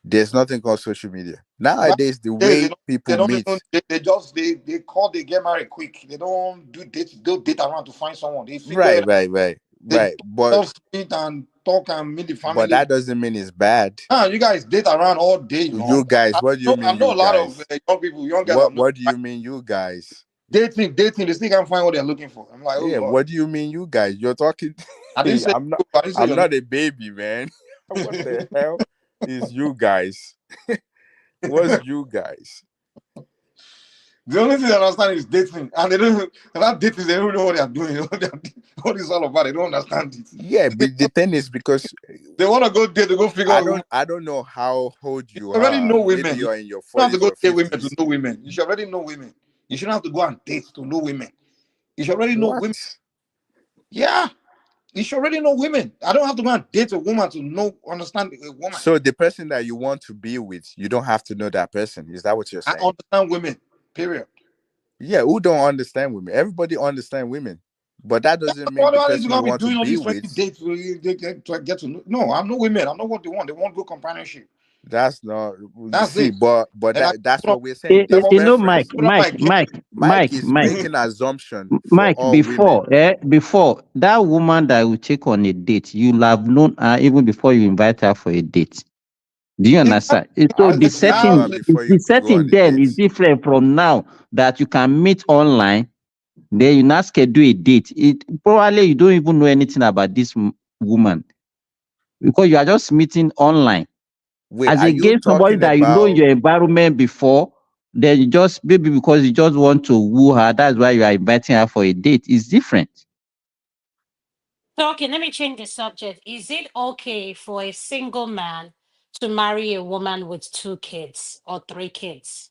there's nothing called social media. Nowadays, the Yes, way they people don't meet, even they call, they get married quick. They don't don't date around to find someone. They figure right, it out. right, right, They right. But just meet and talk and meet the but family. that doesn't mean it's bad. You guys date around all day You long. guys, what do you I mean, know you a lot of guys? young people, young guys. I'm not What do you mean, you guys? dating. They still can't find what they're looking for. I'm like, oh Yeah, Lord. what do you mean, you guys? You're talking. I didn't say I'm not. I didn't say I'm your name. not a baby, man. What the hell is you guys? What's you guys? The only thing I understand is dating, and they don't. And that dating, they don't know what they're doing. What it's all about. They don't understand it. Yeah, but the thing is, because They want to go date to go figure out. I don't know how old you You already are. know Maybe women. You you're in your don't have to 40s go or date women to 50s. know women. You should already know women. You shouldn't have to go and date to know women. You should already know What? women. Yeah. You should already know women. I don't have to go and date a woman to understand a woman. So the person that you want to be with, you don't have to know that person. Is that what you're I saying? understand women. Period. Yeah, who don't understand women? Everybody understand women, but that doesn't mean the Why is it person you gonna be want to doing all be these 20 with. dates for you to get to know? No, I know women. I know what they want. They want good companionship. That's not, you That's see, it. but And I that's what we're saying. You, There's you know, preference. Mike is making assumption for Mike, all women. before that woman that will take on a date, you'll have known her even before you invite her for a date. Do you understand? So How would you know her before the you go on setting the then date? is different from now that you can meet online. Then you now schedule a date. It probably you don't even know anything about this woman because you are just meeting online. Wait, As are you against somebody talking that you know in about? your environment before, then you just maybe because you just want to woo her, that's why you are inviting her for a date. It's different. So, okay, let me change the subject. Is it okay for a single man to marry a woman with 2 kids or 3 kids?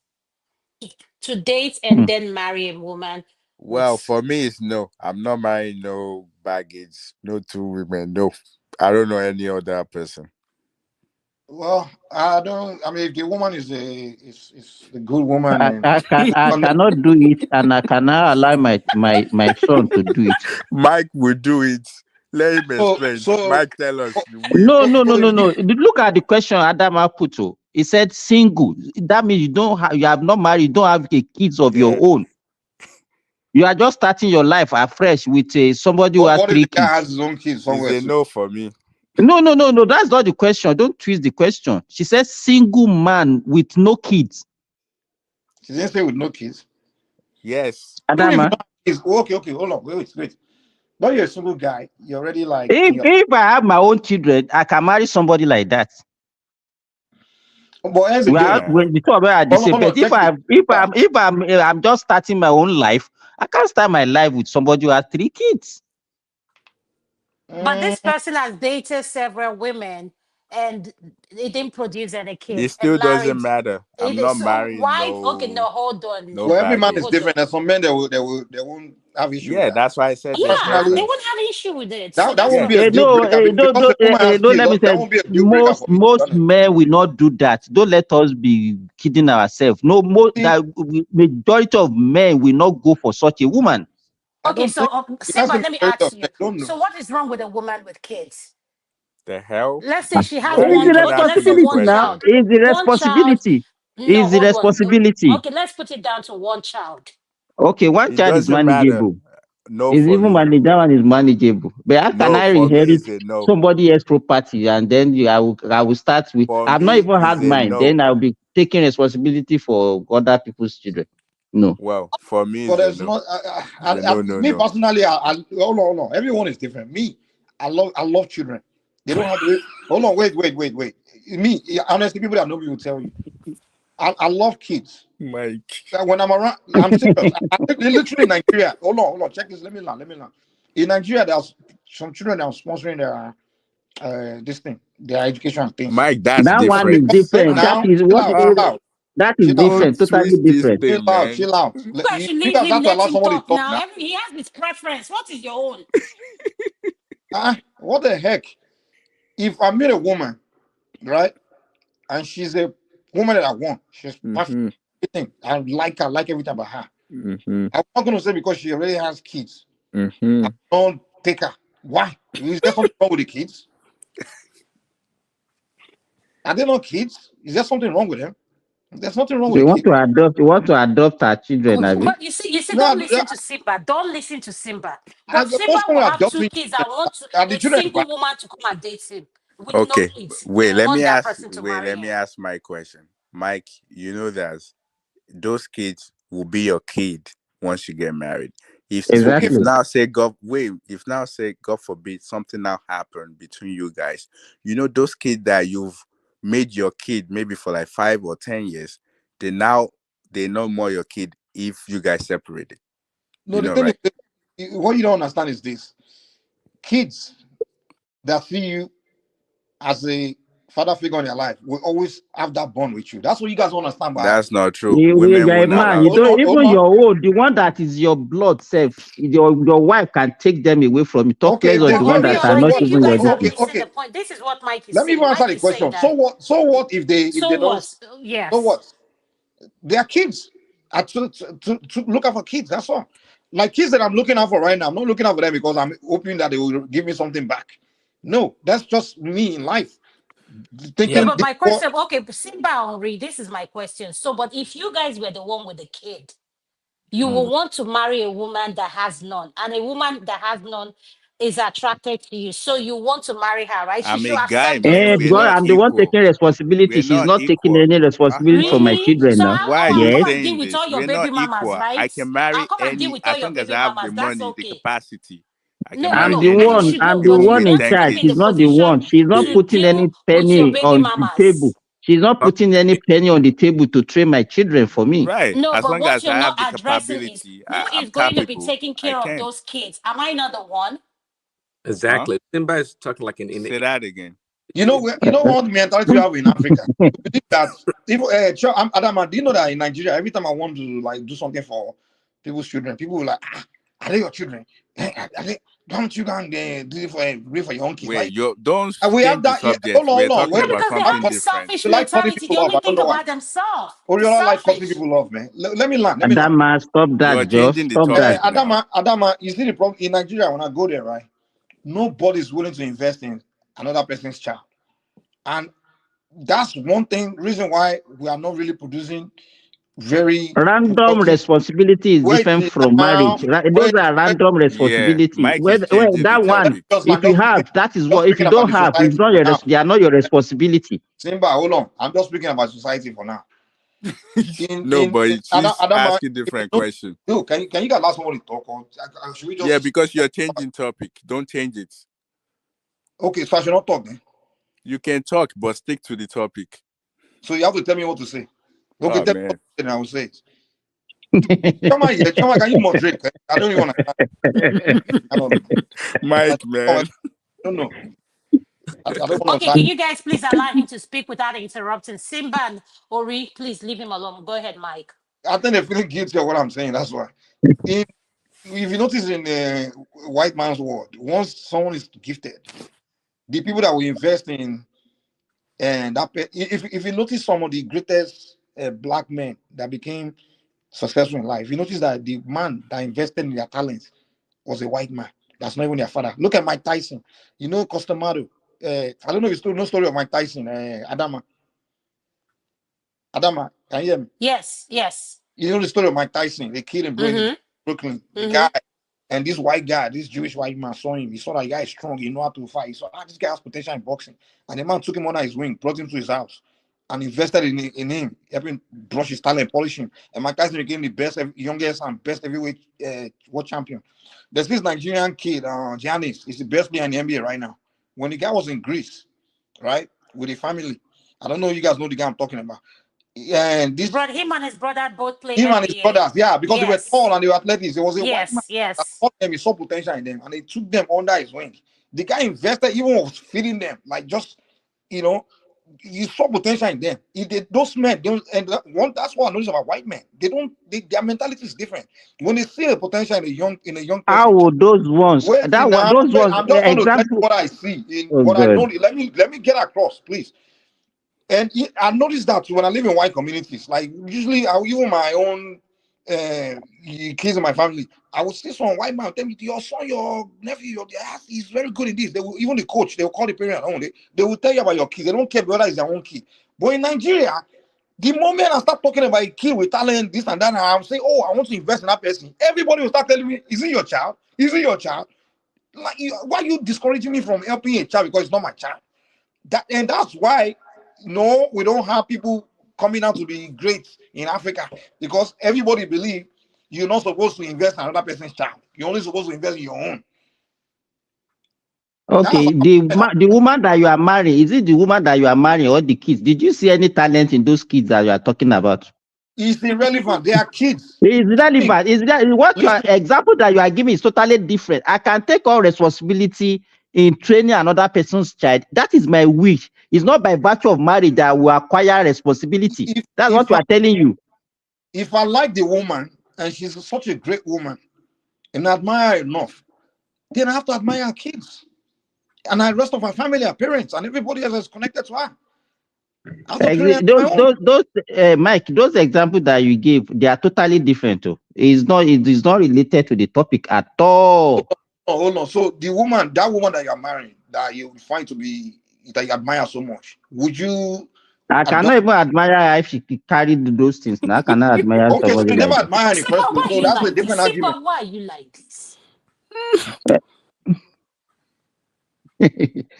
To date and then marry a woman Well, with. for me, it's no. I'm not marrying no baggage, no 2 women, no. I don't know any other person. Well, I don't. I mean, if the woman is a good woman, and I cannot do it, and I cannot allow my son to do it. Mike will do it. Let him so explain. so Mike, tell us. No, no, no, so no, if no. Look at the question Adama put. He said single. That means you have not married, you don't have kids of your Yeah. own. You are just starting your life afresh with somebody who has what if 3 the guy kids. has his own kids It's somewhere a too? no for me. No, no, no, no. That's not the question. Don't twist the question. She says single man with no kids. She didn't say with no kids. Yes. Even if you Adama, don't have kids, okay, hold on, wait. But you're a single guy. You're already like in your. if I have my own children, I can marry somebody like that. But as again, When the two of us are the same. hold on, But check this. I'm just starting my own life, I can't start my life with somebody who has 3 kids. But this person has dated several women and it didn't produce any It kids still and doesn't married. matter. I'm It is not so marrying why? Okay, no, hold on. no Well, every man is baggage. different. There's some men that won't have issue with Yeah, that. that's why I said there's Yeah, they Personally, wouldn't difference. have an issue with it. So that that's won't not. be a deal breaker because the woman has Don't kids. let me That say won't be a deal breaker for me. To be most honest. men will not do that. Don't let us be kidding ourselves. No, majority of men will not go for such a woman. I Okay, don't so think that's Simba, the let me majority ask of you. men. Don't know. So what is wrong with a woman with kids? The hell? Let's say she has Why are you one. even Okay, let's asking say this Responsibility one now question? child. is the One child. responsibility. No, Is the hold on. responsibility. Okay, let's put it down to one child. Okay, one It child is doesn't matter. manageable. No Is for even me. that one is manageable. But how can No I for me inherit is a no. somebody else's property and then I will start with? For I've not me even is had a mine. no. Then I'll be taking responsibility for other people's children. No. Well, for me But is a there's no. not. It's a no. Me personally, hold on. Everyone is different. Me, I love children. They don't have to wait. Hold on, wait. Me, honestly, people that know me will tell you. I love kids. Mike. When I'm around, I'm serious. Literally in Nigeria. Hold on. Check this. Let me learn. In Nigeria, there's some children that are sponsoring this thing, their education things. Mike, that's That one is different. different. That Now, is chill what out, is chill out, that is chill out, Don't different, totally twist this different. thing, man. chill out. You guys should You leave guys him, have to let allow him somebody talk talk now. now. He has his preference. What is your own? What the heck? If I meet a woman, right, and she's a woman that I want, she's perfect. Mm-hmm. Everything. I like her, like everything about her. Mm-hmm. I'm not going to say because she already has kids, Mm-hmm. I don't take her. Why? Is there something wrong with the kids? Are they not kids? Is there something wrong with them? There's nothing wrong So with the kids. you want to adopt our children, have you? But you see, No, don't listen to Simba. Don't listen to Simba. But the Simba most will people have 2 adopting kids. I want are the a children single bad. woman to come and date him with no Okay. kids. He Wait, will let want me that ask person to marry him. my question. Mike, you know that those kids will be your kid once you get married. If Exactly. now say God forbid something now happened between you guys, you know those kids that you've made your kid maybe for like 5 or 10 years, they're no more your kid if you guys separated. No, You the know, thing right? is, what you don't understand is this: kids that see you as a father figure in their life will always have that bond with you. That's what you guys don't understand. But That's not true. Women You're a won't man. allow You that. don't even your own, the one that is your blood self. Your wife can take them away from you. Talk okay, less if of they the But one okay, that Orion, are so I not what? think you even your guys own are Okay, people. missing okay. the point. This is what Mike is Let me saying. even answer Mike the is saying question. So that. what? So what if they So don't? what? So Yes. what? They are kids. To look out for kids. That's all. Like kids that I'm looking out for right now. I'm not looking out for them because I'm hoping that they will give me something back. No, that's just me in life. Yeah, Thinking but my question, okay, Simba Henri, this is my question. So, but if you guys were the one with the kid, you will want to marry a woman that has none, and a woman that has none is attracted to you. So you want to marry her, right? She I'm should a guy, accept those man. two We're Because not kids. I'm the one equal. taking responsibility. We're She's not not taking equal. any responsibility for my Really? children So now. Why are you I'll come Yes. and deal saying with this? all your We're baby not mamas, equal. I right? can I'll marry come and deal any with all as your long as baby I have the mamas. That's money, the okay. capacity. I can No, no, marry I'm no. the And you anyone. one. should I'm know, the but you Even one should with in not 10 put charge. me in She's the kids. not the one. position She's not to putting any deal with your penny baby on the table. mamas. She's not putting any penny on the table to train my children for me. Right. No, As but long what as you're I not have the addressing is capability, who I'm is going to be capable, taking I care of can. those kids. Am I not the one? Huh? Exactly. Simba is talking like an Say that again. you know what mentality you have in Africa. You believe that if Adama, do you know that in Nigeria, every time I want to like do something for people's children, people will like, are they your children? Are they? Don't you can do it for your own kids? Wait, Like, you don't we have change the that. Yeah, subject. hold on, We're hold on. talking Wait, about Because they something have this different. selfish you like calling mentality. They people off. only I don't think know why. about themselves. Or you It's don't like calling selfish. people off, man. Let me land. Let me land. Adama, stop You are that, Joe. changing the Stop that. topic now. Adama, you see the problem in Nigeria when I go there, right? Nobody's willing to invest in another person's child. And that's one reason why we are not really producing very Random productive. responsibility is different from marriage. Those are random Yeah, responsibility. Mike is changing That the one, topic. if you have, that is what. If you don't have, it's not your. They are not your responsibility. Simba, hold on. I'm just speaking about society for now. No, but she's Adama, asking different questions. Dude, can you get last somebody talk or should we just? Yeah, because you're changing topic. Don't change it. Okay, so I should not talk then. You can talk, but stick to the topic. So you have to tell me what to say. Okay, tell me Man. what to say, and I will say it. Chama, can you moderate? I don't even want to. Mike, man. I don't know. I don't want Okay, can you guys please allow him to speak without interrupting? Simba and Ori, please leave him alone. Go ahead, Mike. I think they're feeling guilty of what I'm saying. That's why. If you notice in the white man's world, once someone is gifted, the people that we invest in, and that if you notice some of the greatest black men that became successful in life, you notice that the man that invested in their talents was a white man. That's not even their father. Look at Mike Tyson. You know, Costamado. I don't know if you know the story of Mike Tyson. Adama, can you hear me? Yes. You know the story of Mike Tyson. They killed him in Brooklyn. The guy and this white guy, this Jewish white man, saw him. He saw that guy is strong. He know how to fight. He saw this guy has potential in boxing. And the man took him under his wing, brought him to his house, and invested in him, helping brush his talent, polish him. And Mike Tyson became the best, youngest, and best heavyweight world champion. There's this Nigerian kid, Giannis. He's the best player in the NBA right now. When the guy was in Greece, right, with the family, I don't know if you guys know the guy I'm talking about. And this him and his brother both play him NBA. and his brothers, yeah, because they were tall and they were athletic. There was a white man Yes. that taught them, he saw potential in them, and he took them under his wing. The guy invested, even was feeding them, like just you saw potential in them. Those men, that's what I notice about white men. Their mentality is different. When they see a potential in a young person. How would those ones? I'm just going to tell you what I see. I know. Let me get across, please. And I noticed that when I live in white communities, like usually I even my own kids in my family, I would see some white man tell me, your son, your nephew, he's very good in this. They will, even the coach, they will call the parent only. They will tell you about your kids. They don't care whether it's their own kid. But in Nigeria, the moment I start talking about a kid with talent, this and that, and I'm saying, oh, I want to invest in that person, everybody will start telling me, is it your child? Is it your child? Like, why are you discouraging me from helping a child because it's not my child? That's why we don't have people coming out to be great in Africa, because everybody believes you're not supposed to invest in another person's child. You're only supposed to invest in your own. Okay, the woman that you are marrying, is it the woman that you are marrying or the kids? Did you see any talent in those kids that you are talking about? It's irrelevant. They are kids. It's relevant. What your example that you are giving is totally different. I can take all responsibility in training another person's child. That is my wish. It's not by virtue of marriage that we acquire responsibility. That's what you are telling you. If I like the woman and she's such a great woman and I admire her enough, then I have to admire her kids. And the rest of my family, her parents, and everybody else is connected to her. Mike, those examples that you gave, they are totally different. Too. It is not related to the topic at all. Hold on. So that woman that you are marrying, that you find to be, that you admire so much, would you? I cannot even admire her if she carried those things. Now I cannot admire okay, so you never admire her in the first place. So that's a different argument. Why are you like this?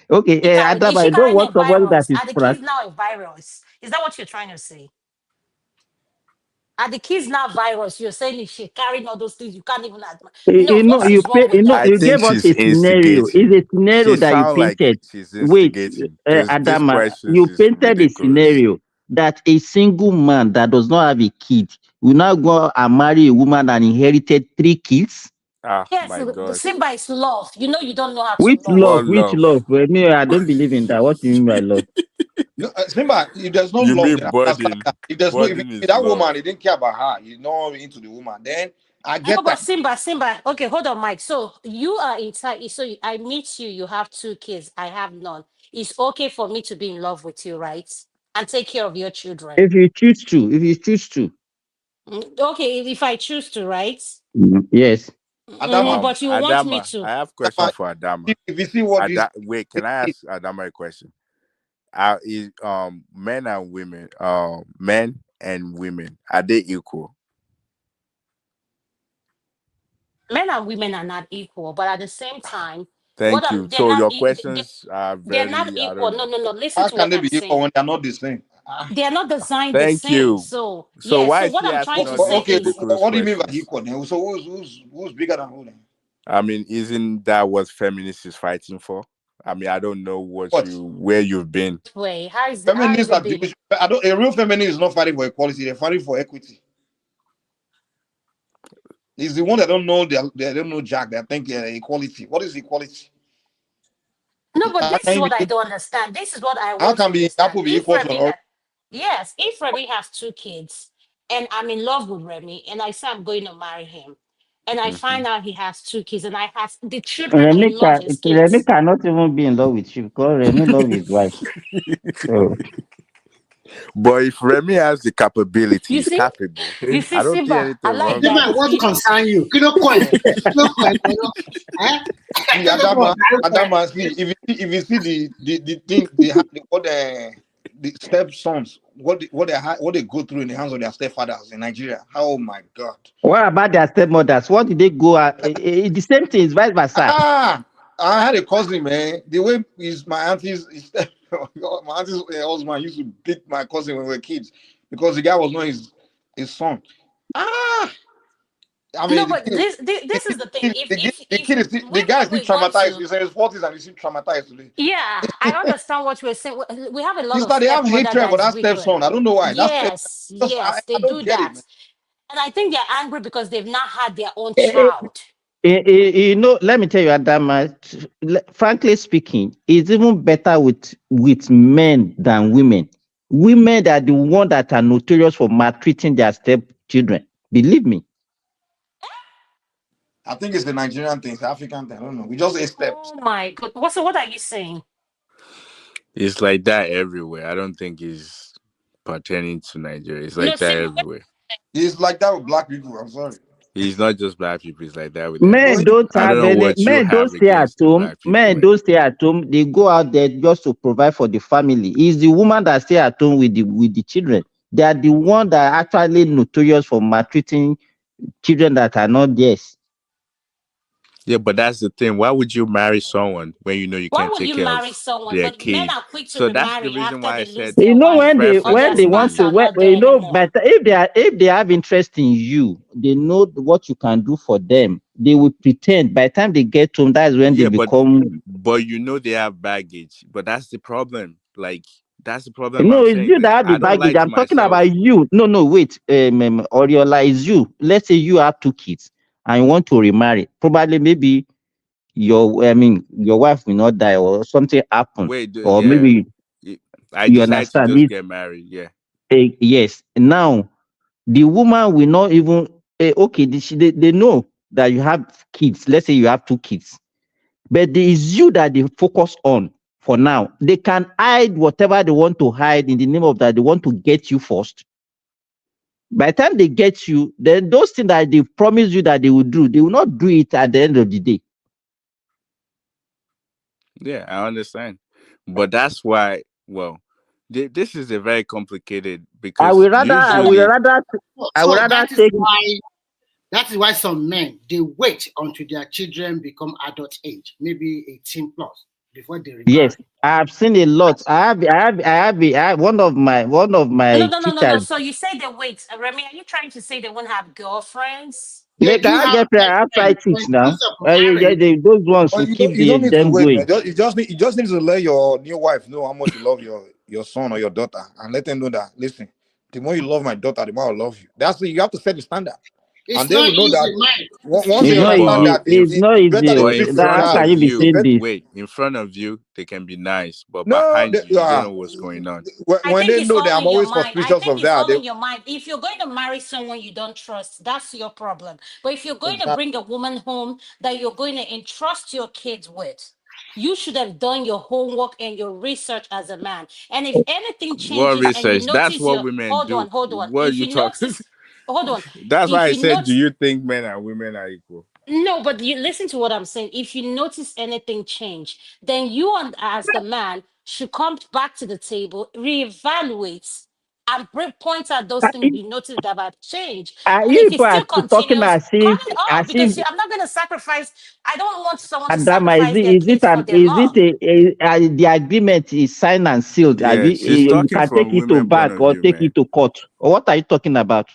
Okay, Adam, I don't want somebody that is Are the kids now a virus? Is that what you're trying to say? Are the kids now virus? You're saying if she carrying all those things, you can't even admire. You gave us a scenario. It's a scenario that you painted. Wait, Adama, you painted a scenario that a single man that does not have a kid will now go and marry a woman that inherited 3 kids. Yes, the Simba is love. You know you don't know how to Which love. Which love? Well, me, I don't believe in that. What do you mean by love? No, Simba, if there's no love, if there's if that woman, he didn't care about her, he's not into the woman, then I get but that. Simba. Okay, hold on, Mike. So you are inside. So I meet you. You have 2 kids. I have none. It's okay for me to be in love with you, right? And take care of your children. If you choose to, if you choose to, Okay, if I choose to, right? yes. Adama, But you want me Adama, to. I have a question Adama, for Adama. if you see what this, Wait, can I ask Adama a question? Is men and women, are they equal? Men and women are not equal, but at the same time, Thank you. they're So not your questions are they're not very, I equal. don't No, know. no, no. Listen how to can what they I'm be equal saying. when they're not the same? They are not designed the Thank same. you. So So yeah. why So is what he I'm asking trying all to these say Okay, is, ridiculous what do you mean by questions? equal then? So who's bigger than who then? I mean, isn't that what feminists is fighting for? I mean, I don't know What? where you've been. way. How is Feminists it are big? a real feminist is not fighting for equality, they're fighting for equity. It's the one that don't know they don't know Jack. They think equality. What is equality? No, but How this is can, what I be, don't understand. This is what I how want to can be understand. apple be equal to an orange? Yes, if Remy has 2 kids and I'm in love with Remy and I say I'm going to marry him and I Mhm. find out he has 2 kids and I have the children, I love his Remy kids. cannot even be in love with you because Remy love his wife. So But if Remy has the capability, You he's see? capable. You see, I don't see Simba, I anything like wrong Simba, with that. it. what concern you? Kilo coin. Kilo coin. Eh? See, Kilo coin. Adama, see, if you see the thing they have what the stepsons what they go through in the hands of their stepfathers in Nigeria. Oh my God. what about their stepmothers? What did they go at? The same thing is vice versa. I had a cousin, man. The way my auntie's my auntie's husband used to beat my cousin when we were kids because the guy was not his son. Ah, I No, mean but this is the thing. the kid is the guy is Whenever still we want traumatized. to, He's in his 40s and he's still traumatized today. yeah, I understand what you're saying. We have a lot It's of like they have stepmother hatred that for is that wicked. stepson. I don't know why. Yes, Just, yes, they I don't do get it, that. man. And I think they're angry because they've not had their own Eh, eh, child. You know, let me tell you, Adama, frankly speaking, it's even better with men than women. Women are the ones that are notorious for maltreating their stepchildren. Believe me. I think it's the Nigerian thing, it's the African thing. I don't know. We just a steps. Oh my God. So what are you saying? It's like that everywhere. I don't think it's pertaining to Nigeria. It's No, like that Simba, everywhere. It's like that with black people. I'm sorry. It's not just black people. It's like that with Men everybody. don't I don't have know any. what you Men don't have stay at against the home. black people. Men don't stay at home. They go out there just to provide for the family. It's the woman that stay at home with the children. They are the one that are actually notorious for maltreating children that are not theirs. Yeah, but that's the thing. Why would you marry someone when you know you why can't would take you care of marry someone? their But men kid? are quick to So that's the remarry reason after why I they lose said their You know wife when they or preference their when they should want spouse be. to are not you there know, anymore. but if they have interest in you, they know what you can do for them. They will pretend. By the time they get home, that's when they Yeah, become. but you know they have baggage. But that's the problem. Like that's the problem No, I'm it's saying. you that Like have the I don't lie baggage. to I'm talking myself. about you. No, wait. Oriola is you. Let's say you have 2 kids and you want to remarry. Probably maybe your wife will not die or something happen, Wait, or yeah. maybe I you decided to understand just it. get married. Yeah. Yes. Now the woman will not even okay. They know that you have kids. Let's say you have 2 kids, but it is you that they focus on for now. They can hide whatever they want to hide in the name of that they want to get you first. By the time they get you, then those things that they promise you that they will do, they will not do it at the end of the day. Yeah, I understand. But that's why, well, this is a very complicated I because will rather, I will usually, rather, I will So rather take. that is why some men they wait until their children become adult age, maybe 18 plus, before they remarry. Yes, I have seen a lot. I have one of No, my no, no, no, no. teachers. So you say they wait. Remy, are you trying to say they won't have girlfriends? They They do cannot have get I have girlfriends, side but chicks in now. terms of marriage, Those ones Oh, will keep you don't need to them wait, man. going. You just need to let your new wife know how much you love your son or your daughter, and let them know that listen, the more you love my daughter, the more I love you. That's you have to set the standard. It's and they not will know that easy, Mike. once they It's not understand easy. that It's not it's better easy. they Oh. But in treat your That, how front child. can of you be you, saying this? wait, in front of you, they can be nice, but No, behind you, you don't know what's going on. I when think they it's know that all I'm in your always mind. I suspicious think of it's that, all they in your mind. If you're going to marry someone you don't trust, that's your problem. But if you're going to exactly. bring a woman home that you're going to entrust your kids with, you should have done your homework and your research as a man. And if anything What changes and you research? That's notice what your women hold do. on, hold on. What If you you talk? notice, hold on. That's why If I you said, do notice you think men and women are equal? no, but you listen to what I'm saying. If you notice anything change, then you and as the man should come back to the table, reevaluate, and point out those things you notice that have changed. Are And you if it people are still talking continues, cut it off as if because I'm not going to sacrifice. I don't want someone to Adama, sacrifice their is it kids for an their love. the agreement is signed and sealed? Have Yeah, you, she's you talking can take from it to women point back of or view, take man. it to court. Or what are you talking about?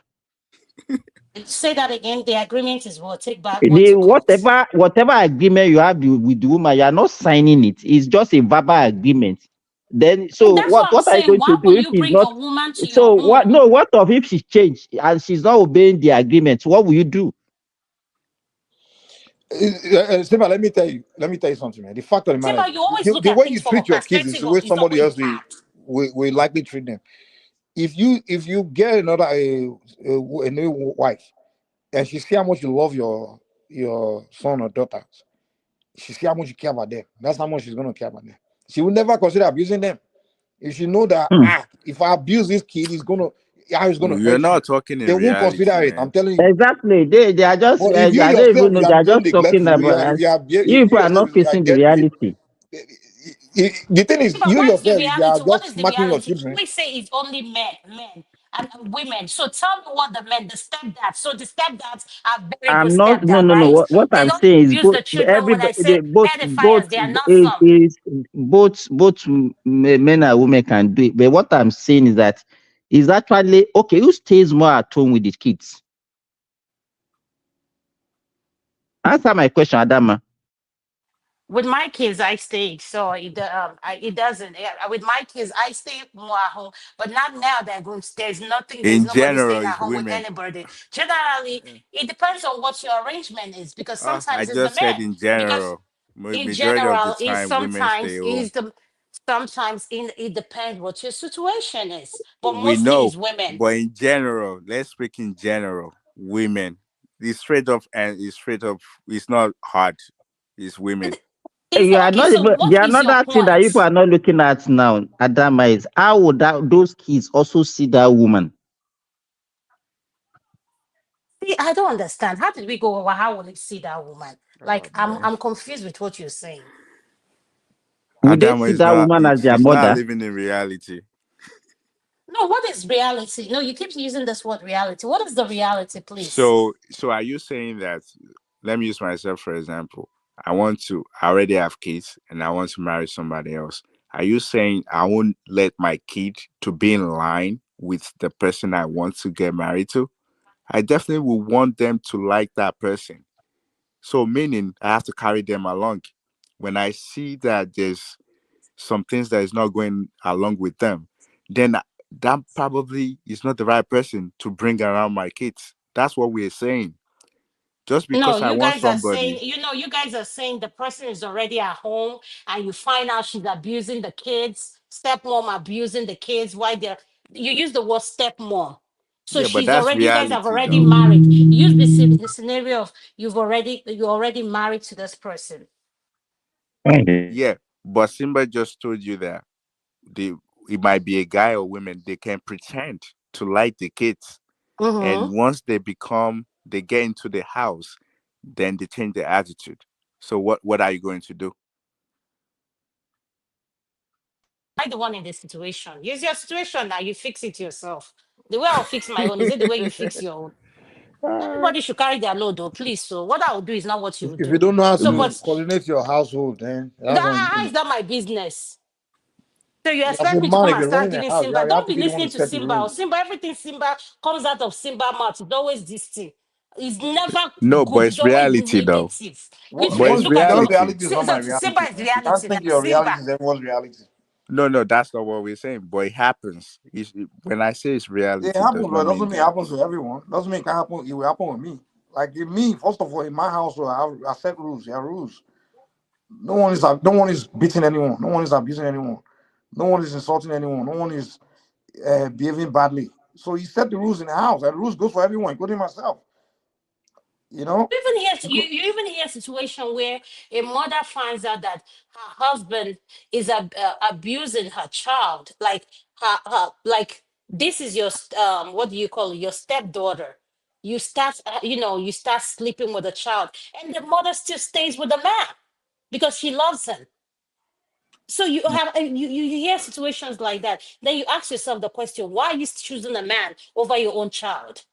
Say that again. The agreement is what? Take back what to court. Whatever agreement you have with the woman, you are not signing it. It's just a verbal agreement. Then And so that's what I'm what are you saying. going to Why do will if you she's bring a not? woman to your So what? home? No, what of if she's changed and she's not obeying the agreement? What will you do? Simba, let me tell you something, man. The fact of the matter Simba, is, you always look the at way you things from a treat your kids is perspective the of way it's somebody always else bad. will likely treat them. If you get another a new wife and she see how much you love your son or daughter, she see how much you care about them. That's how much she's gonna care about them. She will never consider abusing them. If she know that if I abuse this kid, how he's gonna You're hurt you, not talking they in won't reality, consider it. I'm man. telling you. Exactly. They are just But if you I don't even yourself know. you They are are being just talking neglectful, about us. You if you people are yourself not you are facing the getting reality. the thing is But you what's the yourself you are reality? What just is the smacking your reality? children. We say it's only men and women. So tell me what the men, the stepdads. So the stepdads are very good I'm not. No, stepdad, no, no. right? What They I'm don't saying is abuse both the children. When I everybody, say pedophiles, they are not some. is both men and women can do it. But what I'm saying is that is actually okay. Who stays more at home with the kids? Answer my question, Adama. With my kids, I stay. So it doesn't. With my kids, I stay more at home. But not now that there's nothing. There's In nobody general, staying at it's home with women. anybody. Generally, it depends on what your arrangement is because I sometimes it's the just said men. in Because general. in Majority of the general, is time, women stay sometimes home. is the sometimes in it depends what your situation is. But We mostly know, is women. but in general, let's speak in general. Women, it's straight up and it's straight up. It's not hard. It's women. Is You are okay. not So even what the is your another thing that point? people are not looking at now, Adama, is how would those kids also see that woman? See, I don't understand. How did we go over? How will you see that woman? Oh Like man, I'm confused with what you're saying. Would they Adama see is that not. woman as their She's not mother? living in reality. No, what is reality? No, you keep using this word reality. What is the reality, please? So are you saying that? Let me use myself for example. I already have kids, and I want to marry somebody else. Are you saying I won't let my kid to be in line with the person I want to get married to? I definitely will want them to like that person. So meaning I have to carry them along. When I see that there's some things that is not going along with them, then that probably is not the right person to bring around my kids. That's what we're saying. Just No, because I you want guys are saying, somebody, you guys are saying the person is already at home and you find out she's abusing the kids, stepmom abusing the kids, why they're you use the word stepmom. So yeah, but that's you guys have reality already though. married. Use the scenario of you're already married to this person. Yeah, but Simba just told you that they it might be a guy or women, they can pretend to like the kids. And Mm-hmm. once they get into the house, then they change their attitude. So what are you going to do? I the one in this situation. Use your situation now. You fix it yourself. The way I'll fix my own is it the way you fix your own. Everybody should carry their load, though, please. So what I will do is not what you will If you do. don't know how So, to but coordinate your household, then that's on that you. is not my business. So you As expect a me to man, come if and you're start running a giving house, Simba? you have Don't to be be the one to listening to set the Simba. rules. Simba, everything Simba comes out of Simba mouth. It's always this thing. It's never No, but good. It's it's always reality though. negative. What, But it's what Look at your Simba. reality. reality is not So my Simba reality. is If you can't reality now. think your reality Simba. is everyone's reality. No, that's not what we're saying. But it happens. When I say it's reality, It happens, does but not it doesn't mean mean it that. happens to everyone. Doesn't mean it can happen. It will happen with me. Like in me, first of all, in my household, I set rules. There are rules. No one is beating anyone. No one is abusing anyone. No one is insulting anyone. No one is behaving badly. So he set the rules in the house, and the rules goes for everyone, including myself. You know. You even hear a situation where a mother finds out that her husband is abusing her child, like like this is your what do you call it, your stepdaughter. You start you start sleeping with the child, and the mother still stays with the man because she loves him. So you have you hear situations like that. Then you ask yourself the question: why are you choosing a man over your own child?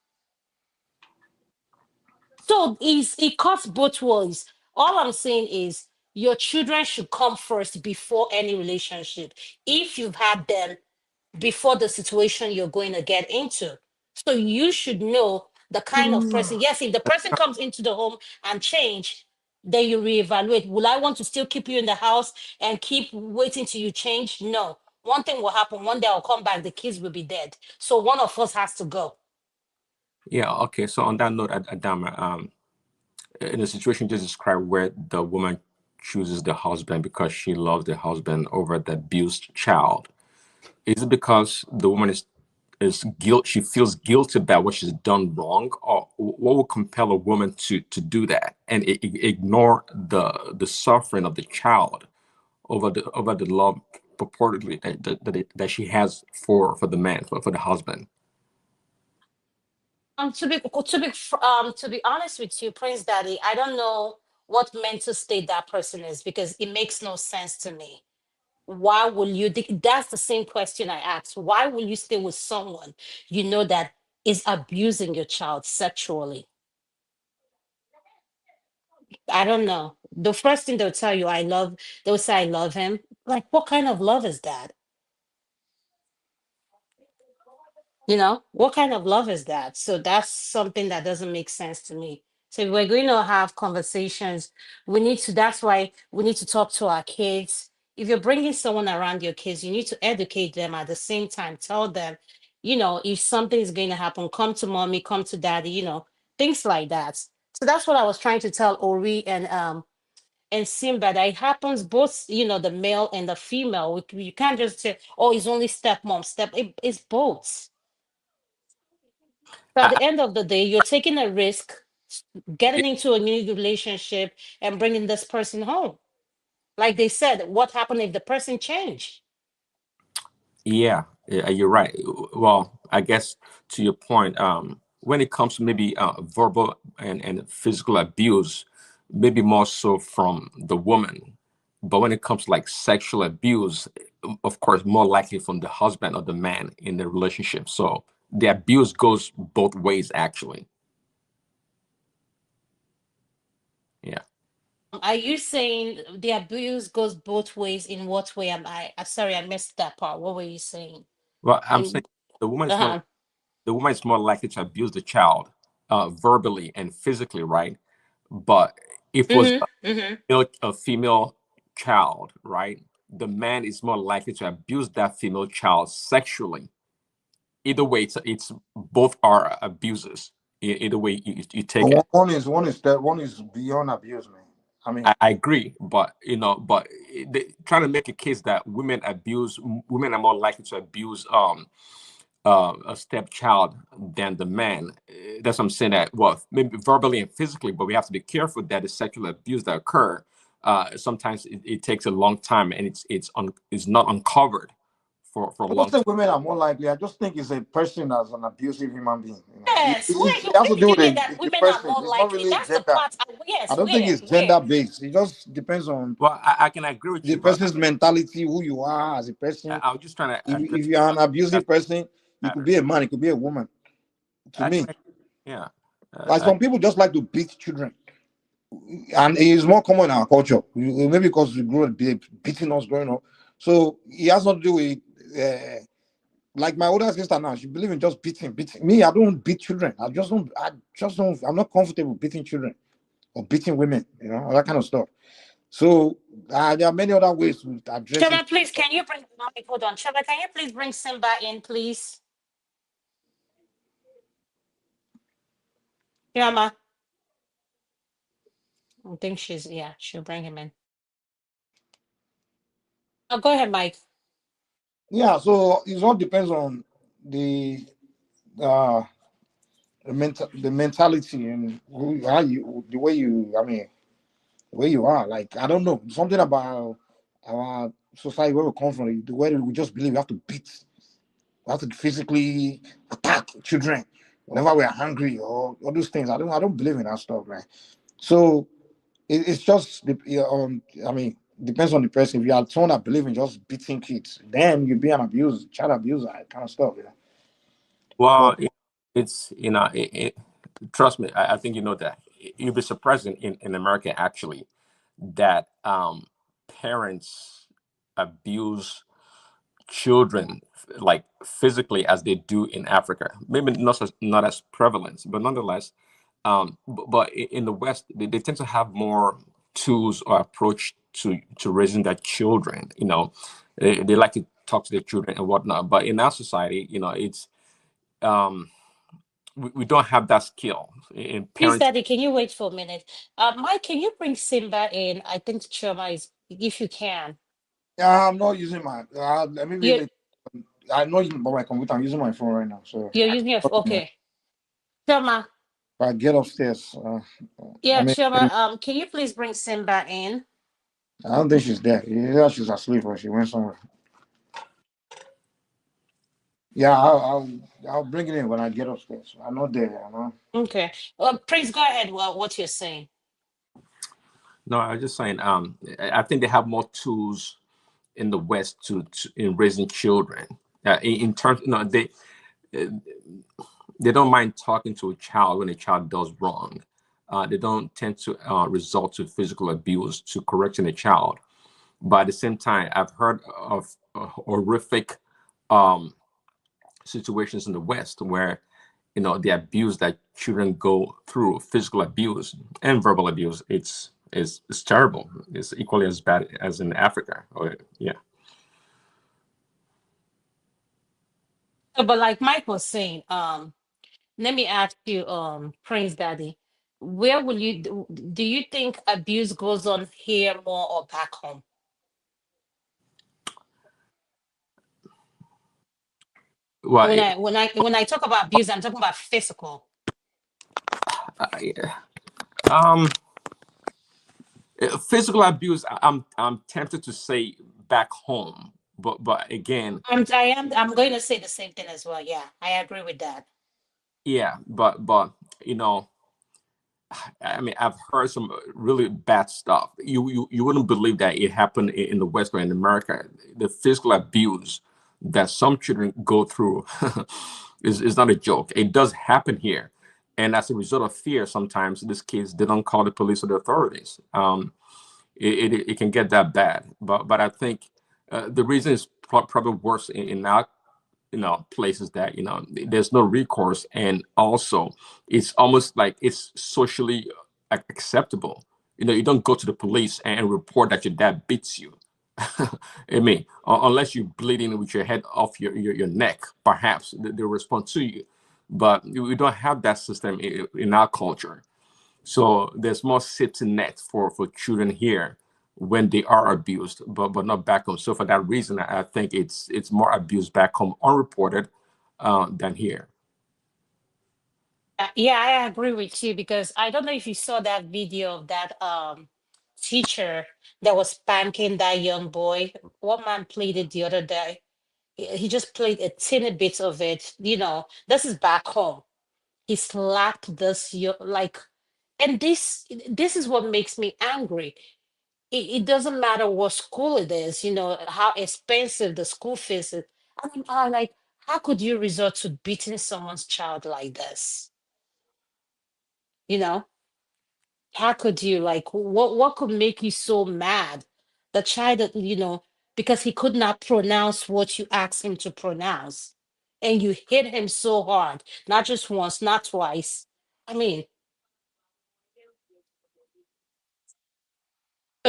So it cuts both ways. All I'm saying is your children should come first before any relationship. If you've had them before the situation you're going to get into. So you should know the kind of person. Yes, if the person comes into the home and change, then you reevaluate. Will I want to still keep you in the house and keep waiting till you change? No. One thing will happen. One day I'll come back, the kids will be dead. So one of us has to go. Yeah, okay. So on that note, Adama, in the situation just described where the woman chooses the husband because she loves the husband over the abused child, is it because the woman is guilt? She feels guilty about what she's done wrong, or what would compel a woman to do that and ignore the suffering of the child over the love purportedly that she has for the man, for the husband? To be honest with you, Prince Daddy, I don't know what mental state that person is because it makes no sense to me. Why will you? That's the same question I asked. Why will you stay with someone you know that is abusing your child sexually? I don't know. The first thing they'll tell you, they'll say, I love him. Like, what kind of love is that? What kind of love is that? So that's something that doesn't make sense to me. So if we're going to have conversations, that's why we need to talk to our kids. If you're bringing someone around your kids, you need to educate them at the same time. Tell them, if something is going to happen, come to mommy, come to daddy, things like that. So that's what I was trying to tell Ori and Simba, that it happens both, the male and the female. You can't just say, oh, it's only stepmom, it's both. So at the end of the day, you're taking a risk, getting into a new relationship and bringing this person home. Like they said, what happened if the person changed? Yeah, you're right. Well, I guess to your point, when it comes to maybe verbal and physical abuse, maybe more so from the woman. But when it comes to like sexual abuse, of course, more likely from the husband or the man in the relationship. So the abuse goes both ways, actually. Yeah. Are you saying the abuse goes both ways? In what way am sorry, I missed that part. What were you saying? Well, I'm saying the woman is more the woman is more likely to abuse the child verbally and physically, right? But if it was a female child, right, the man is more likely to abuse that female child sexually. Either way, it's both are abuses. Either way, you take it. One is beyond abuse, man. I mean, I agree, but trying to make a case that women are more likely to abuse a stepchild than the man. That's what I'm saying. That, well, maybe verbally and physically, but we have to be careful that the sexual abuse that occur, sometimes it takes a long time and it's not uncovered for a I long don't time. think women are more likely. I just think it's a person that's an abusive human being. Yes, It has to do with that the women are person. more It's not likely. really That's the gender. part. Yes, I don't think it's where? gender based. It just depends on Well, I can agree with the you, but person's mentality, who you are as a person. I was just trying to address If you're an abusive that person, you could matter. be a man, it could be a woman. To I me, can, yeah. like some people just like to beat children, and it's more common in our culture. Maybe because we grew up beating us growing up, so it has not to do with. Like my older sister now, she believes in just beating. Me, I don't beat children. I just don't. I'm not comfortable beating children or beating women. All that kind of stuff. So there are many other ways to address it. Trevor, please, can you bring mommy? Hold on, Trevor. Can you please bring Simba in, please? Yeah, ma. I think she'll bring him in. Oh, go ahead, Mike. Yeah, so it all depends on the uh the mentality and how you the way you I mean the way you are. Like I don't know something about our society where we come from, the way we just believe we have to beat, we have to physically attack children whenever we are hungry or all those things. I don't believe in that stuff, man. So it's just I mean depends on the person. If you are someone that believe in just beating kids, then you be an abuser, child abuser, that kind of stuff. Yeah. Well, it's trust me, I think you know that. You'll be surprised in America actually that parents abuse children like physically as they do in Africa. Maybe not as prevalent, but nonetheless, but in the West, they tend to have more tools or approach to raising their children. They like to talk to their children and whatnot. But in our society, it's we don't have that skill in Please, parents. Daddy, can you wait for a minute? Mike, can you bring Simba in? I think Choma is, if you can. Yeah, I'm not using my. Let me You, really. I'm not using my computer. I'm using my phone right now. So you're using your, okay. Choma. if I get upstairs, Yeah, I mean, Choma, can you please bring Simba in? I don't think she's there. Either she's asleep or she went somewhere. Yeah, I'll bring it in when I get upstairs. I'm not there. You know. Okay. Prince, go ahead. Well, what you're saying. No, I was just saying. I think they have more tools in the West to in raising children. In terms, they don't mind talking to a child when a child does wrong. They don't tend to resort to physical abuse to correcting a child. But at the same time, I've heard of horrific situations in the West where the abuse that children go through, physical abuse and verbal abuse, it's terrible. It's equally as bad as in Africa. Yeah. But like Mike was saying, let me ask you, Prince Daddy, where will you do you think abuse goes on here more or back home? Well, When I talk about abuse, I'm talking about physical. yeah. Physical abuse, I'm tempted to say back home, but again, I'm going to say the same thing as well. Yeah, I agree with that. yeah, but I mean, I've heard some really bad stuff. You wouldn't believe that it happened in the West or in America. The physical abuse that some children go through is not a joke. It does happen here, and as a result of fear, sometimes these kids they don't call the police or the authorities. It can get that bad. But I think the reason is probably worse in our places that there's no recourse, and also it's almost like it's socially acceptable. You don't go to the police and report that your dad beats you. I mean, unless you're bleeding with your head off your neck, perhaps they'll respond to you. But we don't have that system in our culture. So there's more safety net for children here when they are abused, but not back home. So for that reason, I think it's more abuse back home unreported than here. Yeah, I agree with you because I don't know if you saw that video of that teacher that was spanking that young boy. One man played it the other day. He just played a teeny bit of it. This is back home. He slapped like, and this is what makes me angry. It doesn't matter what school it is, how expensive the school fees is. I'm like, how could you resort to beating someone's child like this? You know, how could you, like, what could make you so mad? The child that, because he could not pronounce what you asked him to pronounce. And you hit him so hard, not just once, not twice. I mean,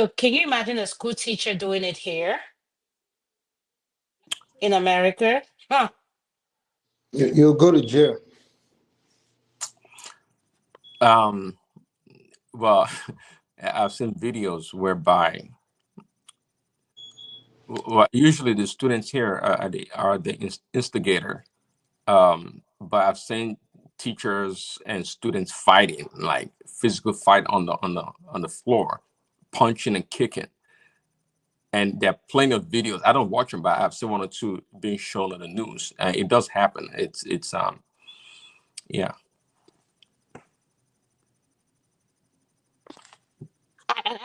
So can you imagine a school teacher doing it here in America? Huh. You'll go to jail. Well, I've seen videos whereby well, usually the students here are the instigator. But I've seen teachers and students fighting, like physical fight on the floor, punching and kicking. And there are plenty of videos. I don't watch them, but I've seen one or two being shown on the news. It does happen. It's yeah.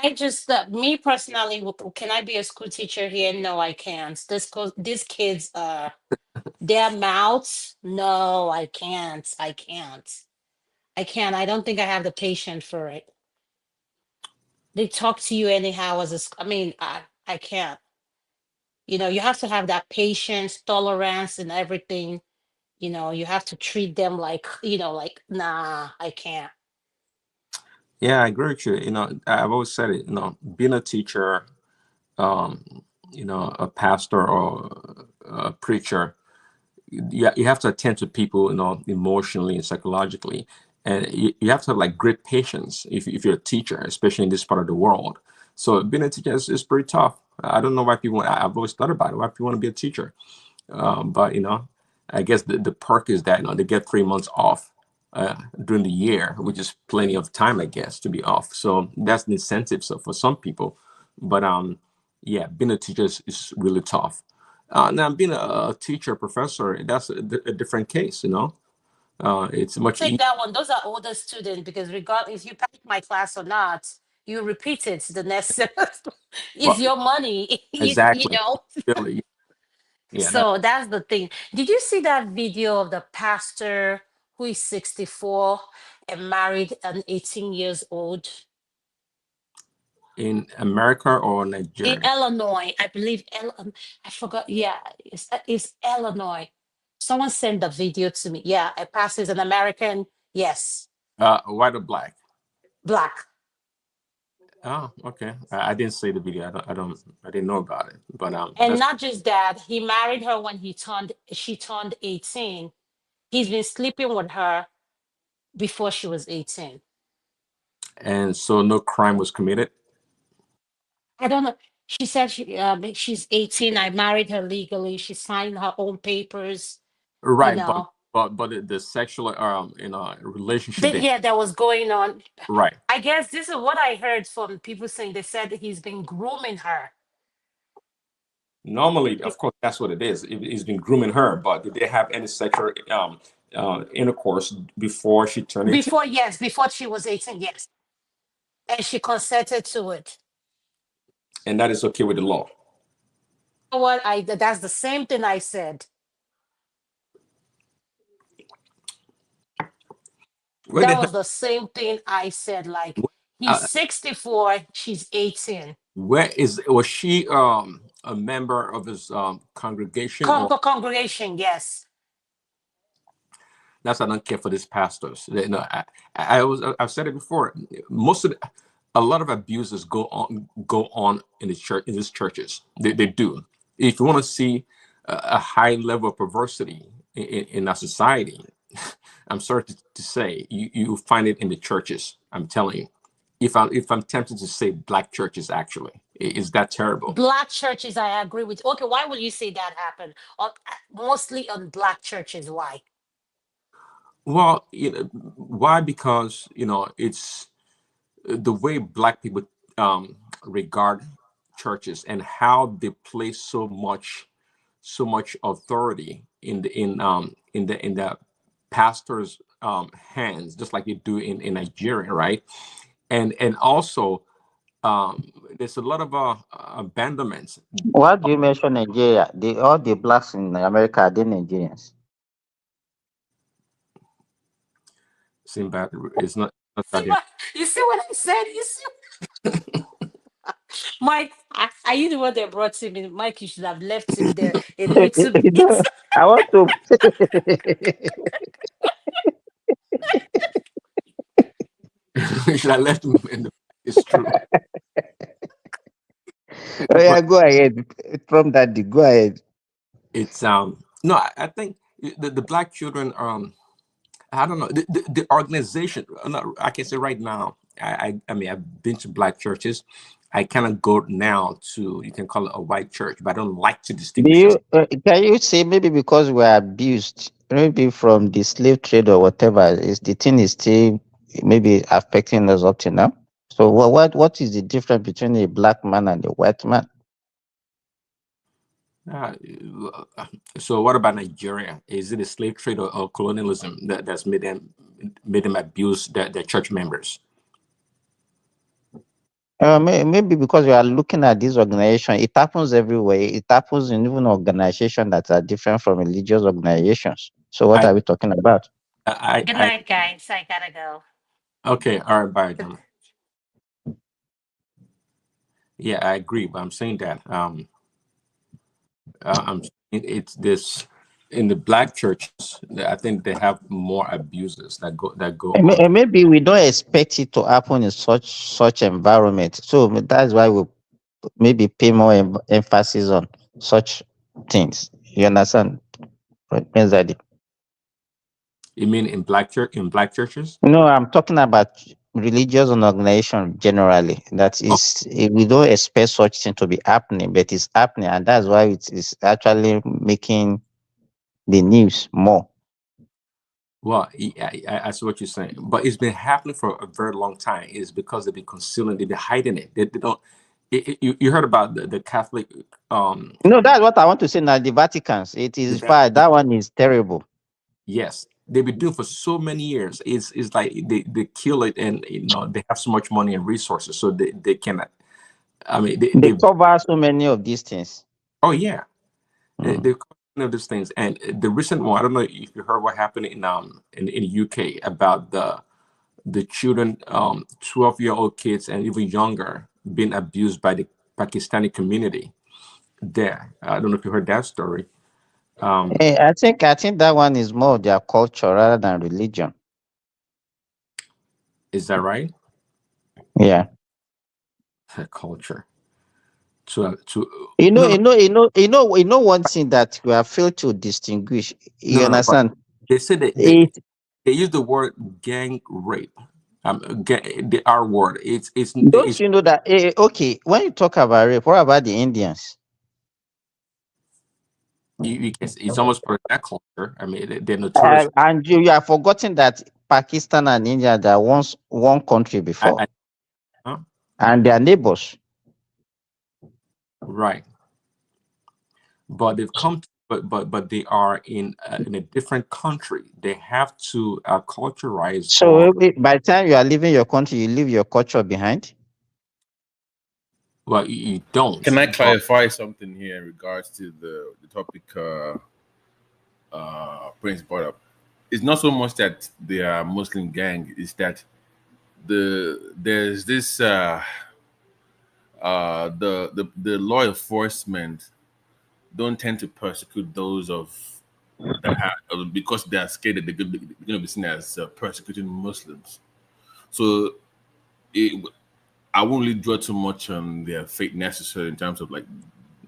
I just, me personally, can I be a school teacher here? No, I can't. These kids, their mouths. No, I can't. I can't. I can't. I don't think I have the patience for it. They talk to you anyhow I mean, I can't. You have to have that patience, tolerance, and everything. You have to treat them like, like, nah, I can't. Yeah, I agree with you. I've always said it, being a teacher, a pastor or a preacher, you have to attend to people, emotionally and psychologically. And you have to have like great patience if you're a teacher, especially in this part of the world. So being a teacher is pretty tough. I don't know why people, I've always thought about it, why people want to be a teacher. But, I guess the perk is that, they get 3 months off during the year, which is plenty of time, I guess, to be off. So that's the incentive. So for some people, but yeah, being a teacher is really tough. Now being a teacher, professor, that's a different case. It's much Take easier. that one. Those are older students because regardless if you pass my class or not, you repeat it the next semester. It's Well, your money, exactly. Really, yeah. So that's the thing. Did you see that video of the pastor who is 64 and married an 18 years old? In America or In Nigeria? Illinois, I believe. I forgot. Yeah, it's Illinois. Someone sent the video to me. Yeah, a pastor is an American. Yes, White or black? black. Oh, okay. I didn't see the video. I didn't know about it. But And that's not just that, he married her when she turned 18. He's been sleeping with her before she was 18. and so no crime was committed. I don't know. She said she's 18. I married her legally. She signed her own papers, you Right, know. but the sexual relationship they Yeah, that was going on. right. I guess this is what I heard from people saying they said that he's been grooming her. Normally, of course, that's what it is. He's been grooming her, but did they have any sexual intercourse before she turned 18? Before she was 18, yes. And she consented to it. And that is okay with the law. You know what? That's the same thing I said. That was the same thing I said. Like, he's 64, she's 18. Was she a member of his congregation? Congregation, yes. That's I don't care for these pastors. I've said it before. A lot of abuses go on in the church, in these churches. They do. If you want to see a high level of perversity in our society, I'm sorry to say, you find it in the churches. I'm telling you. If I'm tempted to say black churches, actually, is that terrible? Black churches, I agree with. Okay, why will you say that happened? Mostly on black churches, why? Well, why? Because it's the way black people regard churches and how they place so much authority in the pastor's hands, just like you do in Nigeria, right? And also there's a lot of abandonments. Why do you mention Nigeria? All the blacks in America are they Nigerians? Simba is not See you see what I said? You see? Mike, are you the one that brought him in? Mike, you should have left him there a little bit. I want to. You should have left him in the. It's true. Oh, yeah, But go ahead. From that, go ahead. it's no, I think the black children I don't know the organization. No, I can say right now. I mean I've been to black churches. I kind of go now to, you can call it a white church, but I don't like to Do distinguish us. you can you say maybe because we're abused, maybe from the slave trade or whatever, is the thing is still maybe affecting us up to now? So what is the difference between a black man and a white man? Uh, so what about Nigeria? Is it a slave trade or colonialism that's made them abuse their church members? Maybe because we are looking at this organization, it happens everywhere. It happens in even organizations that are different from religious organizations. So what I are we talking about? Good I night, guys. I gotta go. okay, all right, bye, John. Yeah, I agree, but I'm saying that I'm saying it's this in the black churches. I think they have more abuses that go on. And maybe we don't expect it to happen in such environment. So that's why we maybe pay more emphasis on such things. You understand? Right, Menzadi? You mean in black churches? No, I'm talking about religious and organization generally. That Oh, is, we don't expect such thing to be happening, but it's happening, and that's why it is actually making the news more. well, I see what you're saying, but it's been happening for a very long time. It's because they've been concealing, they've been hiding it. They don't. You heard about the Catholic? No, that's what I want to say now. The Vatican's, it is That, fine. That one is terrible. yes, they've been doing for so many years. It's like they kill it, and they have so much money and resources, so they cannot. I mean, They they cover so many of these things. oh yeah, Mm. they've of these things. And the recent one, I don't know if you heard what happened in the UK about the children, 12-year-old kids and even younger, being abused by the Pakistani community there. I don't know if you heard that story. I think that one is more of their culture rather than religion. Is that right? Yeah. Culture. To You know, no, no, you know, you know, you know, you know one thing that we have failed to distinguish. no, You no, no. But understand? they said that It, they use the word gang rape. The R word. don't It's you know that? Okay, when you talk about rape, what about the Indians? you can, it's almost part of that culture. I mean, they're notorious. And you have forgotten that Pakistan and India they are once one country before, I huh? and they are neighbors. Right, but they've come. But they are in a different country. They have to culturize or So by the time you are leaving your country, you leave your culture behind. well, you don't. Can I But clarify something here in regards to the topic Prince brought up? It's not so much that they are Muslim gang; it's that there's this the law enforcement don't tend to persecute those of that have, because they are scared that they're going to be seen as persecuting Muslims. So I won't really draw too much on their faith necessarily in terms of like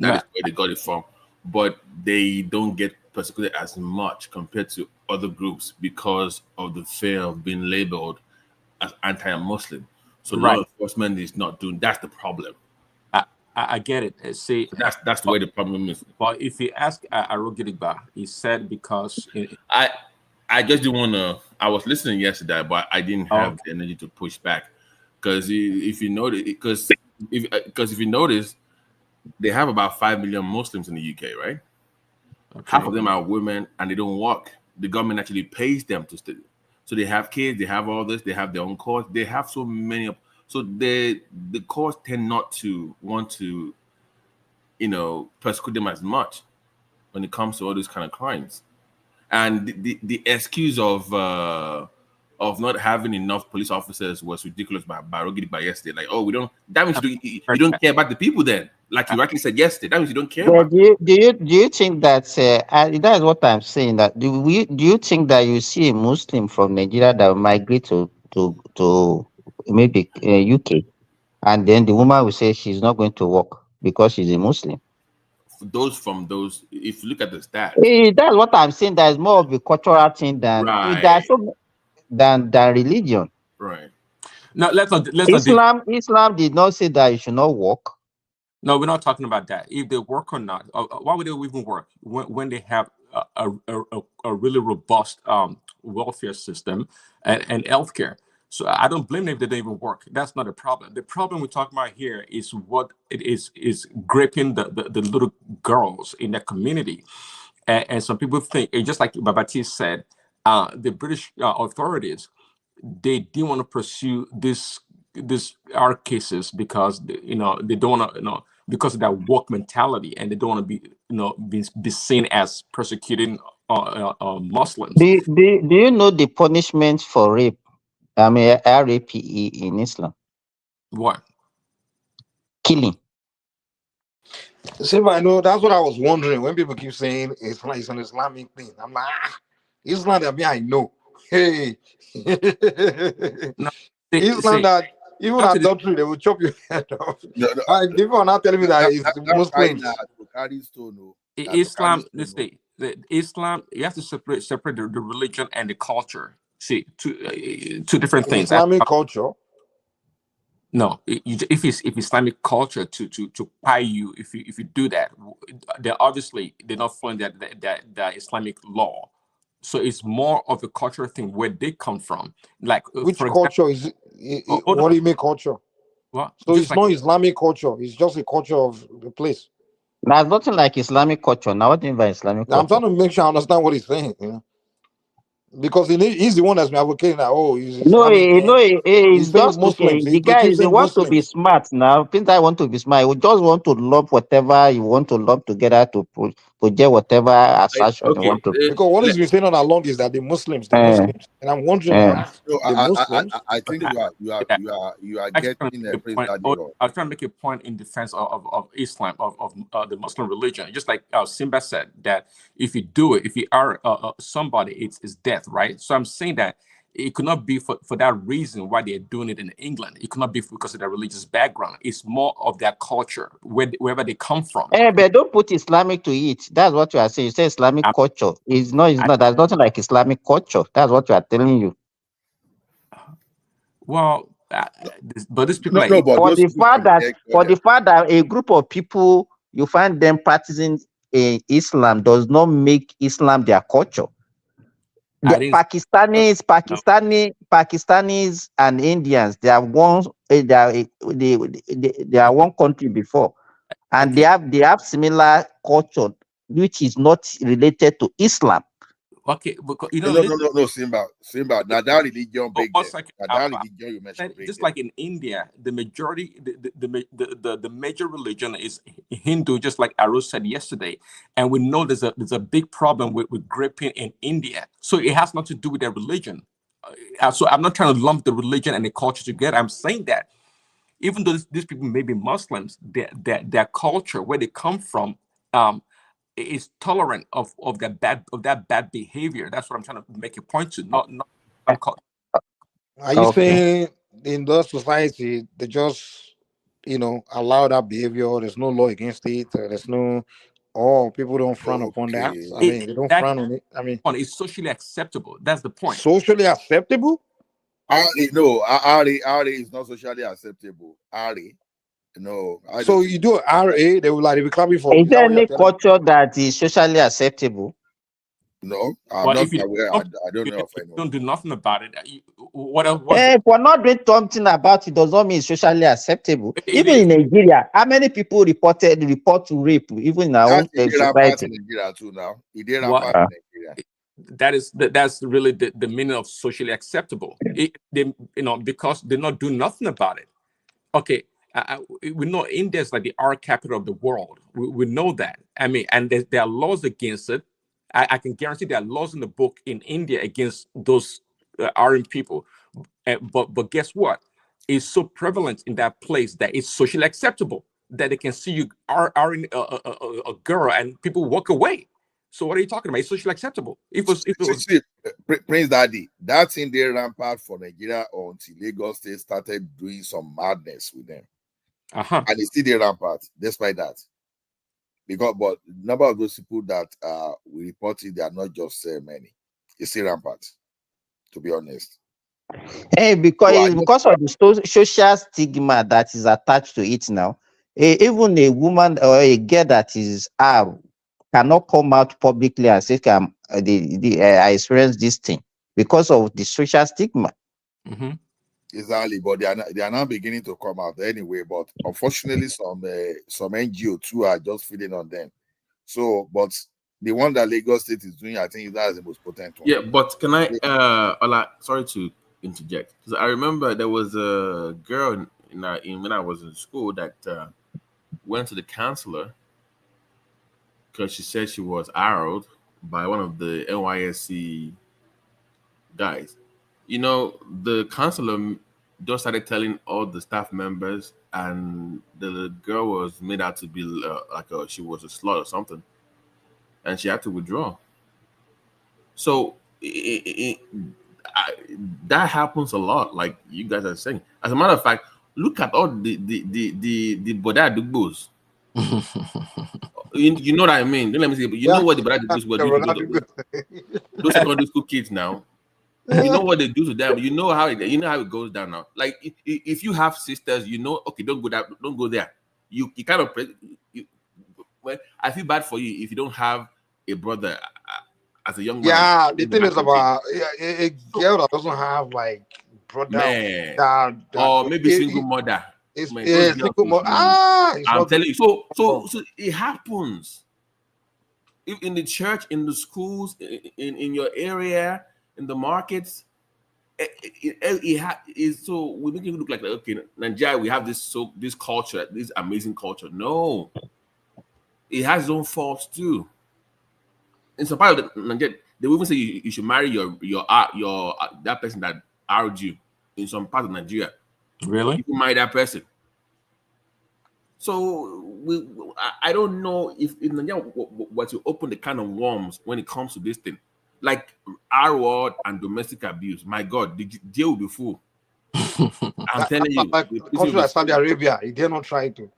that no, is where they got it from, but they don't get persecuted as much compared to other groups because of the fear of being labeled as anti-Muslim. So law right. enforcement is not doing. That's the problem. I get it. See, That's the way the problem is. but if you ask Arogidigba, he said because I just didn't want to. I was listening yesterday, but I didn't have the energy to push back because if you notice, because if you notice, they have about 5 million Muslims in the UK, right? Okay. Half of them are women, and they don't work. The government actually pays them to study, so they have kids, they have all this, they have their own course, they have so many. So the courts tend not to want to, persecute them as much when it comes to all these kind of crimes. And the excuse of not having enough police officers was ridiculous by Rogidi by yesterday. Like, oh, we don't. That means you don't care about the people. Then, like you rightly said yesterday, that means you don't care Well, about. do you think that that is what I'm saying? That do you think that you see a Muslim from Nigeria that will migrate to maybe UK, and then the woman will say she's not going to work? because she's a Muslim. Those from those, if you look at the stats, That's what I'm saying. There's more of a cultural thing than right, than religion. right. No, let's not Islam did not say that you should not work. No, we're not talking about that. If they work or not, why would they even work when they have a really robust welfare system and healthcare? So I don't blame them if they don't even work. That's not a problem. The problem we're talking about here is what it is gripping the little girls in that community. And some people think, just like Babati said, the British authorities, they didn't want to pursue this our cases because they don't want to because of that woke mentality, and they don't want to be seen as persecuting Muslims. Do you know the punishment for rape? I mean, rape in Islam. What? Killing. See, I know that's what I was wondering when people keep saying it's an Islamic thing. I'm like, Islam that me I know. Hey, No, Islam that even adultery they will chop your head off. People are not telling me that it's Muslims. Islam, Islam, you have to separate the religion and the culture. See, two different things. Islamic culture. No, if it's Islamic culture to pay you if you do that, they're not following that Islamic law. So it's more of a cultural thing where they come from. Like which culture is it? What do you mean culture? What? So it's not Islamic culture. It's just a culture of the place. There's nothing like Islamic culture. Now, what do you mean by Islamic culture? I'm trying to make sure I understand what he's saying. Because he's the one that's been advocating that. Oh, he's he's just Muslims. The guy he wants to be smart now. Since I want to be smart, he would just want to lump whatever you want to lump together to project whatever assertion you want to. Because what he's been saying all along is that the Muslims, and I'm wondering, the Muslims. I think you are getting a place that I was trying to make a point in defense of Islam, of the Muslim religion. Just like Simba said, that if you do it, if you are somebody, it's death, right? So I'm saying that it could not be for that reason why they're doing it in England. It could not be because of their religious background. It's more of their culture, wherever they come from. But don't put Islamic to it. That's what you are saying. You say Islamic culture. It's not. There's nothing like Islamic culture. That's what we are telling you. Well, but these people for the fact that a group of people, you find them practicing Islam, does not make Islam their culture. The Pakistanis and Indians, they are one country before, and they have similar culture, which is not related to Islam. Okay, because no, Simba. Now that religion big you mentioned. Just like in India, the majority, the major religion is Hindu, just like Aru said yesterday, and we know there's a big problem with gripping in India. So it has nothing to do with their religion. So I'm not trying to lump the religion and the culture together. I'm saying that even though these people may be Muslims, their culture, where they come from, is tolerant of that bad behavior. That's what I'm trying to make a point to. Not Are you saying in those society they just allow that behavior? There's no law against it. There's no people don't frown upon that. I mean, they don't frown on it. I mean, it's socially acceptable. That's the point. Socially acceptable? No, Ari is not socially acceptable. Ari. No. So you do RA, they will be clapping for. Is there any culture that is socially acceptable? No, I'm not aware. I don't know if I know. Don't do nothing about it. What else? If we're not doing something about it, does not mean it's socially acceptable. Even in Nigeria, how many people report to rape, even in our own society? In Nigeria too now. That's really the meaning of socially acceptable. Because they not do nothing about it. Okay. We know India is like the art capital of the world. We know that. I mean, and there are laws against it. I can guarantee there are laws in the book in India against those Aryan people. But guess what? It's so prevalent in that place that it's socially acceptable that they can see you are a girl and people walk away. So what are you talking about? It's socially acceptable. Prince Daddy, that's India rampart for Nigeria until Lagos State started doing some madness with them. Uh-huh. And it's still there rampant despite that. Because but number of those people that we reported, they are not just many. It's still rampant, to be honest. Hey, because because of the social stigma that is attached to it now, even a woman or a girl that is cannot come out publicly and say, I experienced this thing because of the social stigma. Mm-hmm. Exactly, but they are now beginning to come out anyway. But unfortunately, some NGO too are just feeding on them. So, but the one that Lagos State is doing, I think that is the most potent one. Yeah, but can I Ola, sorry to interject, because I remember there was a girl in when I was in school that went to the counselor because she said she was arrowed by one of the NYSC guys. You know, the counselor just started telling all the staff members, and the girl was made out to be she was a slut or something, and she had to withdraw. So that happens a lot, like you guys are saying. As a matter of fact, look at all the Boda Dugbos. You know what I mean? Don't let me say, but you know what the Boda Dugbos were doing to those secondary school kids now. You know what they do to them. You know how it goes down now. Like if you have sisters, you know, okay, don't go there. You kind of well, I feel bad for you if you don't have a brother as a young man. Yeah, the thing is about a girl that doesn't have like brother, man, dad, or maybe single mother. It's Man, single mother. I'm telling you. So it happens. In the church, in the schools, in your area, in the markets. So we make it look like okay, Nigeria, we have this culture, this amazing culture. No, it has its own faults too. In some part of Nigeria, they will even say you should marry your that person that arrowed you. In some part of Nigeria, Really, you can marry that person. So I don't know if in Nigeria what to open the kind of worms when it comes to this thing. Like R-word and domestic abuse. My God, the jail will be full. I'm telling you. Like country like Saudi Arabia, he dare not try to.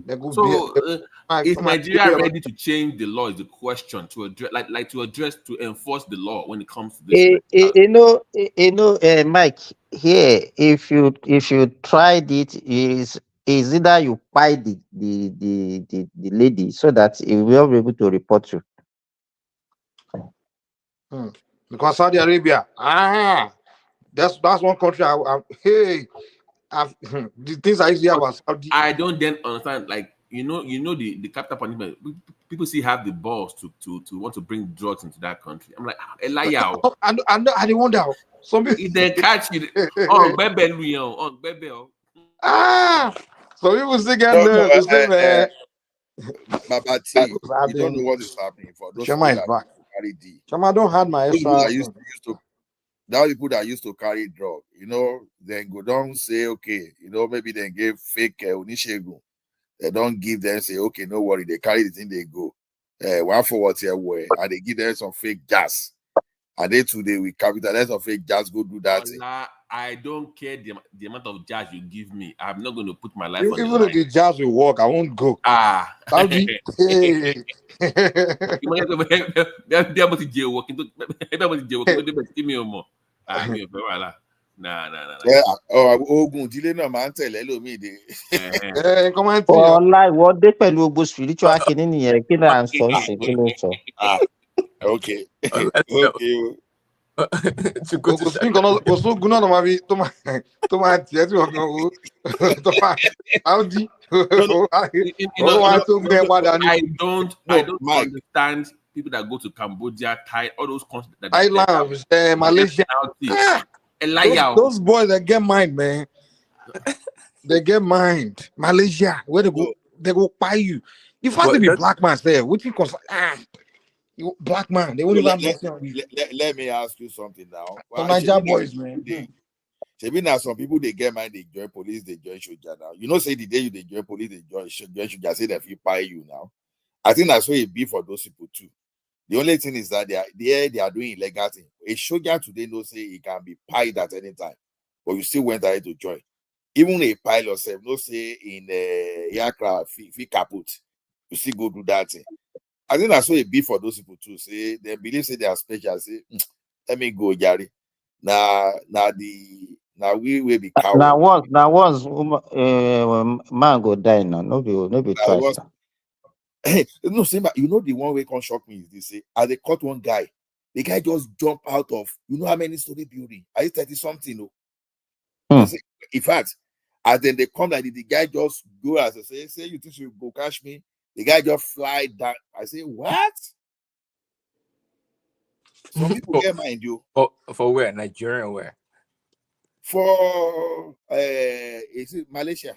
They go so is Nigeria ready to change the law? Is the question to address to enforce the law when it comes to this? Mike. Here, if you tried it, is either you buy the lady so that he will be able to report you. Because Saudi Arabia, that's one country. The things I used to hear about Saudi. I don't then understand. Like you know the capital punishment. People still have the balls to want to bring drugs into that country. I'm like Elia. I wonder some people if they catch you on Bebe. So people still get nerves. Baba T, you don't know what is happening for those people that carry D. Chama don't have my extra. That people that used to carry drug, then go down say, okay, maybe they give fake Unishegun. They don't give them, say, okay, no worry, they carry the thing, they go. One for what here were, and they give them some fake gas. And they today we capitalize some fake gas, go do that thing. I don't care the amount of jazz you give me. I'm not going to put my life on the line. Even if the jazz will work, I won't go. Saudi. Ogun ìdílé náà máa ń tẹ̀lé lómìnira. Ọlá ìwọ́dé pẹ̀lú gbogbo spiritual kìíní nìyẹn kí náà ń sọ ń sìn kí ló ń sọ. Okay. Kò sóògùn náà máa fi tó máa tiẹ̀ tí wọ́n kan wo tó máa Saudi. I don't understand people that go to Cambodia, Thai, all those countries. Thailand, Malaysia. Those boys that get mind, man. They get mind. Malaysia, where they go buy you. If I to be black man there, what you call you black man? They won't even let me ask you something now. Some Niger boys, man. Maybe now some people they get mind, they join police, they join soldier now. Say the day you they join police, they join soldier, say that if you buy you now. I think that's what it be for those people too. The only thing is that they are doing illegal thing. A soldier today knows say he can be pied at any time, but you still went ahead to join. Even a pilot self, no say in aircraft, fit kaput. You see, go do that thing. I think that's what it be for those people too. Say they believe say they are special. Say, let me go, Gary. Now we will be coward. Now once man go die now. No be Now twice once, now. no, see, but you know the one way can shock me is this. Say, as they caught one guy, the guy just jump out of how many story building? I 30 something. No, I say, in fact, as then they come like the guy just go as I say you think you go catch me? The guy just fly down. I say, what? Some people get mind you. For where? Nigeria or where? For is it Malaysia?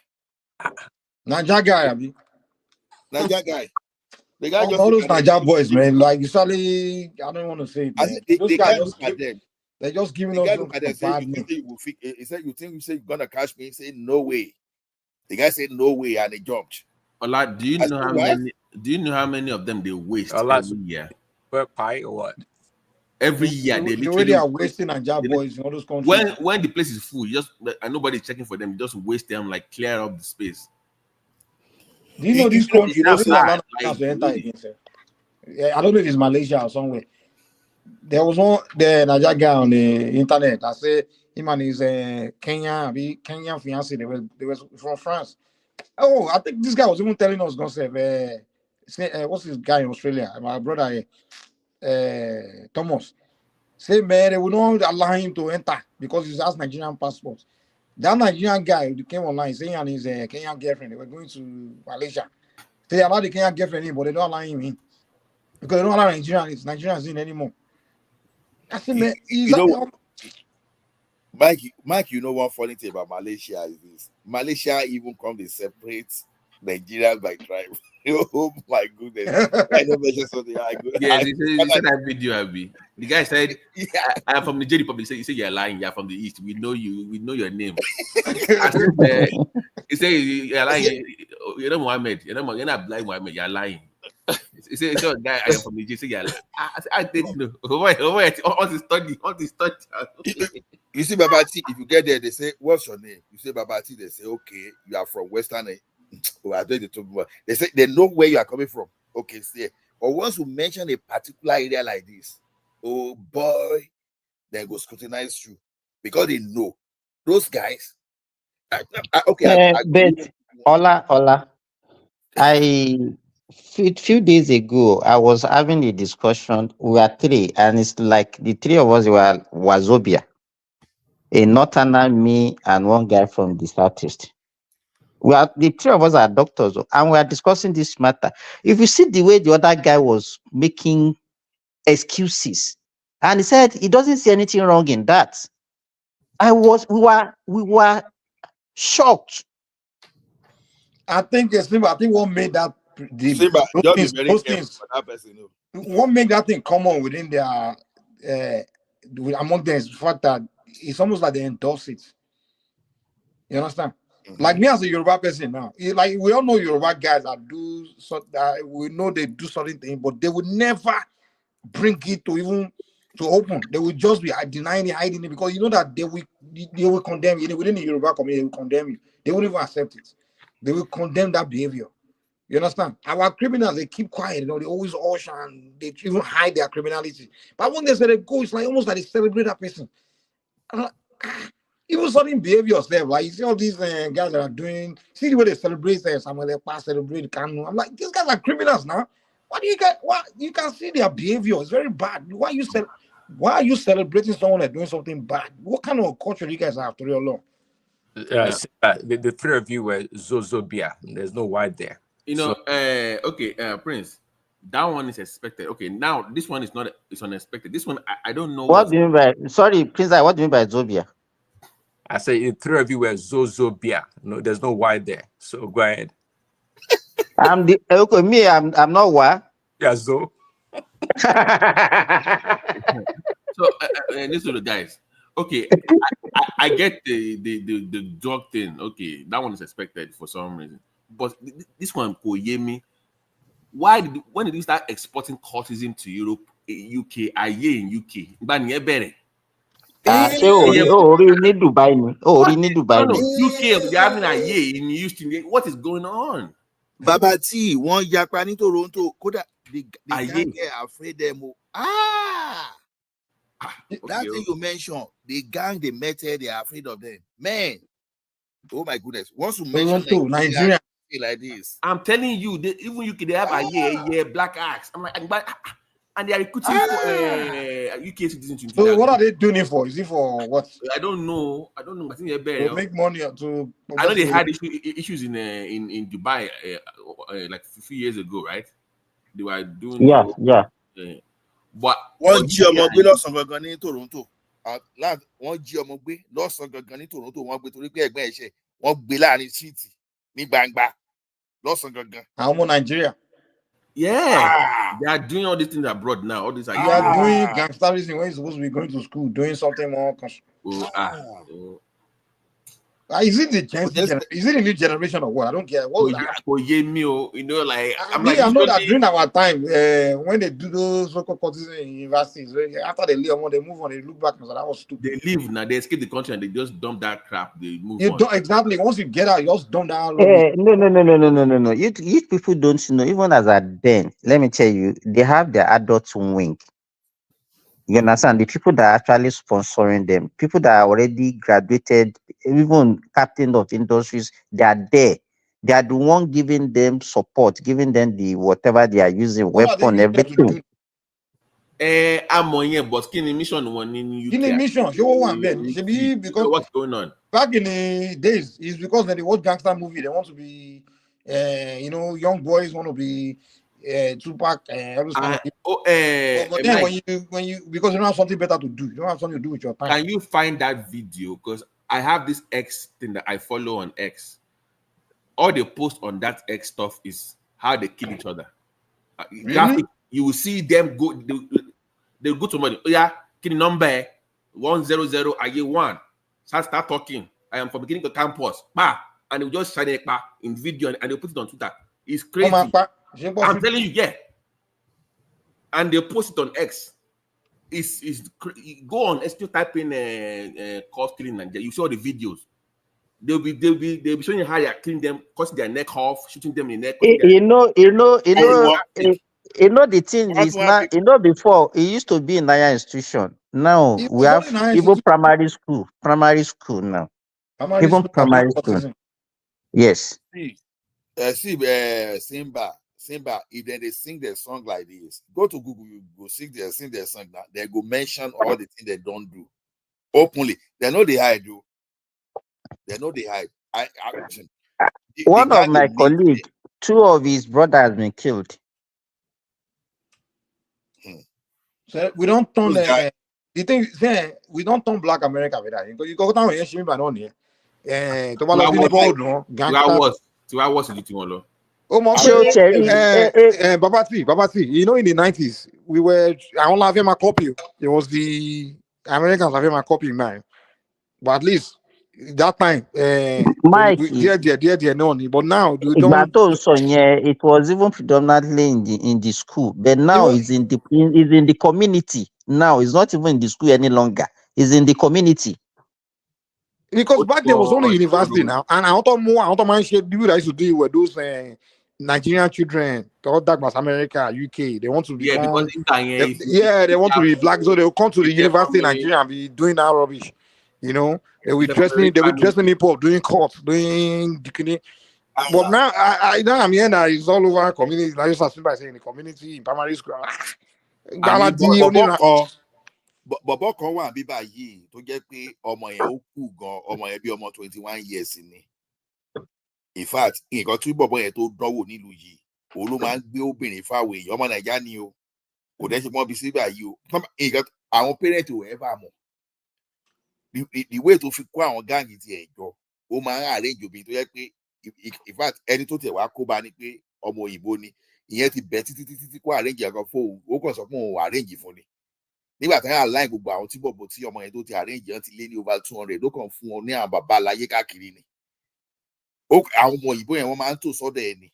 Niger guy, Abi. Niger guy. The guy just All look those at them. Niger boys, man. Like usually, I don't want to say it, I man. said, Those the guys guy just look at them. they're just giving The us guy some look at them. Say, bad you news. think you will fix? He said, you think you're gonna catch me? He said, no way. The guy said, no way, and he jumped. Ola, do you I know said, how what? many? Do you know how many of them they waste Ola, every year? pie or what? Every year they The way they literally are wasting Niger they- boys in all those countries. when the place is full, and nobody's checking for them, just waste them, like clear up the space. Do you know this You country? know, They don't allow sad, Nigerians to like, enter really. again, sir. Yeah, I don't know if it's Malaysia or somewhere. There was one the Niger guy on the internet. I say him and his Kenyan fiance. They was from France. Oh, I think this guy was even telling us, don't say, what's this guy in Australia? My brother, Thomas. Say, man, they will not allow him to enter because he has Nigerian passport. That Nigerian guy who came online saying and his Kenyan girlfriend, they were going to Malaysia. They allow the Kenyan girlfriend in, but they don't allow him in because they don't allow Nigerians in anymore. I said, man, You know, Mike, you know one funny thing about Malaysia is this. Malaysia even come to separate Nigerians by tribe. Oh my goodness. I know mention something. Yes, he said that video, Abi. The guy said, I am from the Nigeria Republic. He said, you're lying. You're from the East. We know you. We know your name. I said, he said, you're lying. You're not Muhammad. You're not blind Muhammad. You're lying. He said, guy, I am from Nigeria. He said, you're lying. I said, I didn't know. All the study. You see, Babati, if you get there, they say, what's your name? You say Babati, they say, okay, you are from Western. Oh, I don't talk about. They say they know where you are coming from. Okay, see. But once you mention a particular area like this, oh boy, they go scrutinize you because they know those guys. But Ola, few days ago I was having a discussion. We were three, and it's like the three of us were Wazobia, a northerner, me, and one guy from the southeast. The three of us are doctors, and we are discussing this matter. If you see the way the other guy was making excuses, and he said he doesn't see anything wrong in that. We were shocked. I think what made that Simba, just be very careful for that person. What made that thing common within their among them is the fact that it's almost like they endorse it. You understand? Like me as a Yoruba person now, like we all know Yoruba guys that do so that we know they do certain things, but they would never bring it to even to open. They would just be denying it, hiding it, because you know that they will condemn you. Within the Yoruba community, they will condemn you. They won't even accept it. They will condemn that behavior. You understand? Our criminals, they keep quiet, they always hush and they even hide their criminality. But when they say they go, it's like almost like they celebrate that person. Even certain behaviors there, like you see all these guys that are doing, see the way they celebrate Samuel Ekpa, celebrate Kanu. I'm like, these guys are criminals now. Why do you guys? What you can see their behavior is very bad. Why are you celebrating someone that's doing something bad? What kind of culture do you guys have to real long? The three of you were Zozobia. There's no why there. You know, Prince, that one is expected. Okay, now this one is not. It's unexpected. This one, I don't know. What do you mean by? Sorry, Prince. What do you mean by Zobia? I say the three of you were Zozobia. No, there's no why there. So go ahead. I'm not what? Yeah, Zo. So listen to the guys. Okay, I get the drug thing. Okay, that one is expected for some reason. But this one, Koyemi, when did you start exporting cultism to Europe, UK, in UK? Ṣé orí ní Dubai ni? Orí ní Dubai No, ni? UK, they're having a year in Houston. What is going on? Baba T, one yapa ní Toronto, kódà the gang there afraid them. That thing you mentioned, the gang they met here, they are afraid of them. Man, oh my goodness. Once you mention Nigeria like this, I'm telling you, even UK, they have a year black acts. I'm like, and they are recruiting for UK citizens. So what are they doing it for? Is it for what? I don't know. I think they're To better. make money or to. I know they had issues in Dubai like a few years ago, right? They were doing yeah. But one jí ọmọ gbé lọ́sàn gangan ní Toronto. Wọ́n jí ọmọ gbé lọ́sàn gangan ní Toronto. Wọ́n gbé torí pé ẹ̀gbọ́n ẹ̀ṣẹ̀. Wọ́n gbé láàrin síìtì ní gbangba lọ́sàn gangan. Àwọn ọmọ Nigeria. Yeah, they are doing all these things abroad now. All these are you are doing gangsterism when you're supposed to be going to school, doing something more. Is it the is it a new generation or what? I don't care. What you know, like I know that during our time, when they do those local courses in universities, after they leave, they move on, they look back and say that was stupid. They leave now, they escape the country and they just dump that crap. They move on. Don't exactly. Once you get out, you just dump that. No. You people don't know. Even as at then, let me tell you, they have their adult wing. You understand? The people that are actually sponsoring them, people that are already graduated, even captain of industries, they are there. They are the one giving them support, giving them the whatever they are using, weapon, everything. I'm on here, but skinny mission one in UK. Skinny mission, show one man. Should be because what's going on? Back in the days, it's because when they watch gangster movie, they want to be, young boys want to be. Tupac but then when you because you don't have something better to do, you don't have something to do with your time. Can you find that video? Because I have this X thing that I follow on X. All they post on that X stuff is how they kill each other. Graphic, you will see them go. They go to somebody. Oh yeah, kill number 100 1. Start talking. I am from beginning of campus. And they just shine it in video and they put it on Twitter. It's crazy. I'm telling you, yeah. And they post it on X. Go on, still type in cost killing Nigeria. You saw the videos. They'll be showing you how they're killing them, cutting their neck off, shooting them in the neck. You know the thing is now, before it used to be in higher institution. Now we have even primary school now. Even primary school. Yes. Simba, if they sing their song like this, go to Google, you go sing their song now. They go mention all the things they don't do openly. They know they hide, do. They know they hide. One of my colleagues, 2 of his brothers have been killed. So we don't turn the thing. We don't turn Black America with that. You go down here, she Baba T. You know, in the 90s, we were. I don't have my copy. It was the Americans having my copy, man. But at least that time, Mike, but now we don't. It was even predominantly in the school, but now it's in the community. Now it's not even in the school any longer. It's in the community. Because back then was only university now, and I don't mind shit. People that used to do with those Nigerian children, all that was America, UK. They want to be they want to be black, so they will come to the university in Nigeria and be doing that rubbish. You know, they will dress me hip hop, doing court, doing bikini. But now I'm here now. It's all over community. I just assume by saying the community in primary school. Bọ̀bọ̀ kan wà bíbá yìí tó jẹ́ pé ọmọ yẹn ó kú gan, ọmọ yẹn bí ọmọ 21 years ni. In fact, nǹkan tí bọ̀bọ̀ yẹn tó dánwò nílùú yìí, òun ló máa ń gbé obìnrin fáwọn èèyàn ọmọ Nàìjíríà ni o. Kò dẹ́ ṣe mọ́ bí síbà yìí o. Nǹkan àwọn parent ò ẹ́ bá mọ̀. The way tó fi kó àwọn gáàngì ti ẹ̀jọ́, ó máa ń arrange obìnrin tó jẹ́ pé in fact ẹni tó tẹ̀ wá kó bá ní pé ọmọ òyìnbó ni. Ìyẹn ti bẹ̀ títí kó arrange ẹ̀kan fóun, ó kàn sọ pé òun arrange fún ni. Nígbà tí wọ́n align gbogbo àwọn tí bọ̀bọ̀ tí ọmọ yẹn tó ti arrange yẹn ti lé ní over 200 ló kàn fún wọn ní àwọn bàbá aláyé káàkiri ni. Àwọn ọmọ òyìnbó yẹn wọ́n máa ń tò sọ́dọ̀ ẹ̀ ni.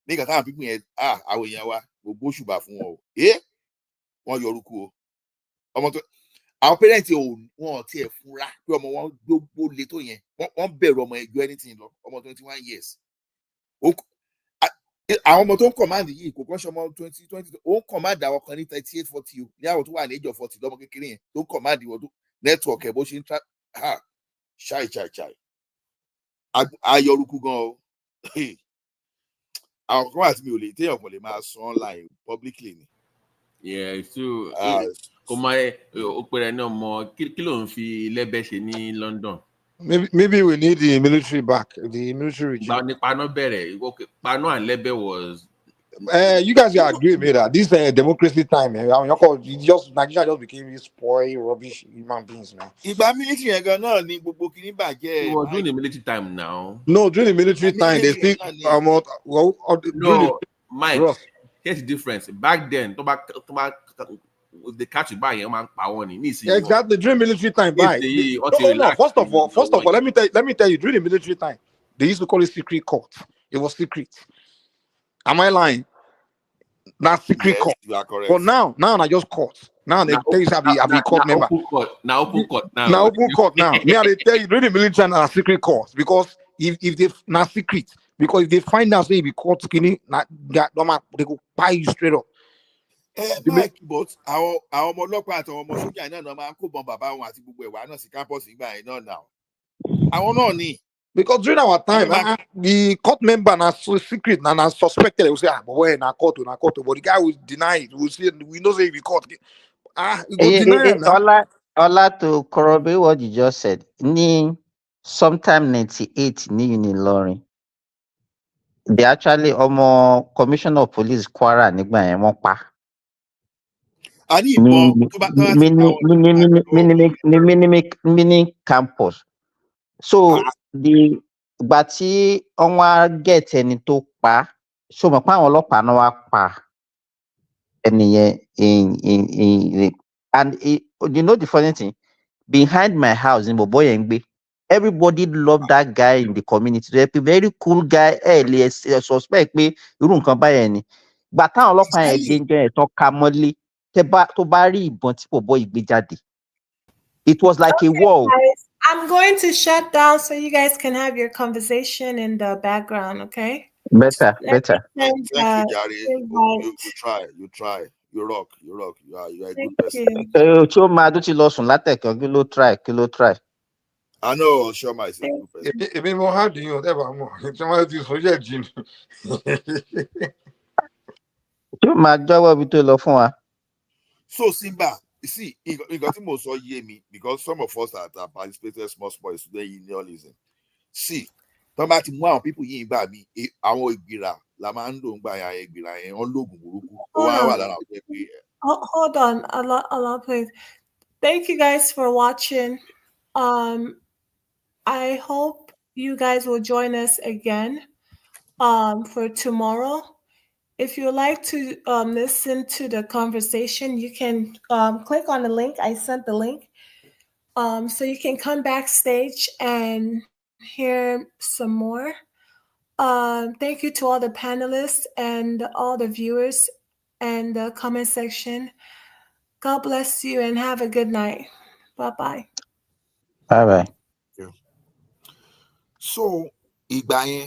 Nígbà táwọn pípín yẹn àwọn èèyàn wa gbogbo ṣùgbà fún wọn o. Wọ́n yọ orúkọ o. Our parents want to fura pé ọmọ wọn gbogbo le tó yẹn wọ́n bẹ̀rù ọmọ ẹjọ́ anything lọ ọmọ 21 years. Àwọn ọmọ tó ń command yìí kò kàn ṣe ọmọ 20 ó ń command àwọn kan ní 38 40 o ní àwọn tó wà ní age of 40 lọ́mọ kékeré yẹn tó ń command wọn tó network ẹ̀ bó ṣe ń ṣáì ayọrùkú gan o. Àwọn kan wà tí mi ò lè téèyàn kan lè máa sọ online publicly ni. Yeah, so kò máa ó pèrè ní ọmọ kí ló ń fi lẹ́bẹ̀ ṣe ní London. Maybe we need the military back, the military regime. Pano better. Okay, Pano and Lebe was. You guys agree with me that this democracy time, Nigeria just became this spoiled, rubbish human beings, man. Military He was doing the military time now. No, during the military time, they still no, Mike. Rough. Here's the difference. Back then, the catch you by man power. Exactly during military time. First of all, let me tell you, during the military time, they used to call it secret court. It was secret. Am I lying? Not secret court. You are correct. But now I just court. Now they tell you I'll be court member. Now open court. Now open court now. Me they tell you during the military time secret court because if they not secret because if they find out say you be caught skinny, they go buy you straight up. Mike, but our ọmọlọ́pàá àti ọmọ sójà náà máa ń kó bọn bàbá wọn àti gbogbo ẹ̀wà náà sí campus nígbà yẹn náà now. Àwọn náà ni. Because during our time, the court member na so secret na suspected. They will say, but where na court. But the guy will deny it. We say we know say he be caught. We go deny it now. Ola, to corroborate what you just said, sometime 98 ní Unilorin, they actually commissioner of police Kwara nígbà yẹn wọ́n pa. Mini campus. So ìgbà tí wọ́n wá get ẹni tó pa, so mọ̀ pé àwọn ọlọ́pàá náà wá pa ẹni yẹn and you know the funny thing, behind my house in bobo yẹn gbé, everybody loved that guy in the community. So a very cool guy, suspect pé irú nǹkan báyẹn ni. Ìgbà táwọn ọlọ́pàá yẹn dé ń jẹ́ ẹ̀ tán ká mọ́lé tó bá rí ìbọn tí bobo yìí gbé jáde. It was like a war. Guys, I'm going to shut down so you guys can have your conversation in the background, okay? Better. Thank you, Jari. You try. You rock. You are a good person. Tí ó máa tó ti lọ sùn látẹ̀kọ́ kí ló try. I know Shoma is a good person. Èmi mo hard yín o tẹ́bà mọ̀ tí wọ́n ti sọ jẹ́ jìn. Tí ó máa jọ́wọ́ ibi tó lọ fún wa. So Simba, you see, you got him also hear me because some of us that have participated small today in unionism. See, talking about more people yin ba mi, àwọn ìgbìrà la máa ń lò ń gba ya ìgbìrà yẹn wọ́n lóògùn burúkú. Hold on, Allah, please. Thank you guys for watching. I hope you guys will join us again for tomorrow. If you would like to listen to the conversation, you can click on the link. I sent the link. So you can come backstage and hear some more. Thank you to all the panelists and all the viewers and the comment section. God bless you and have a good night. Bye-bye. Bye-bye. So, ìgbà yẹn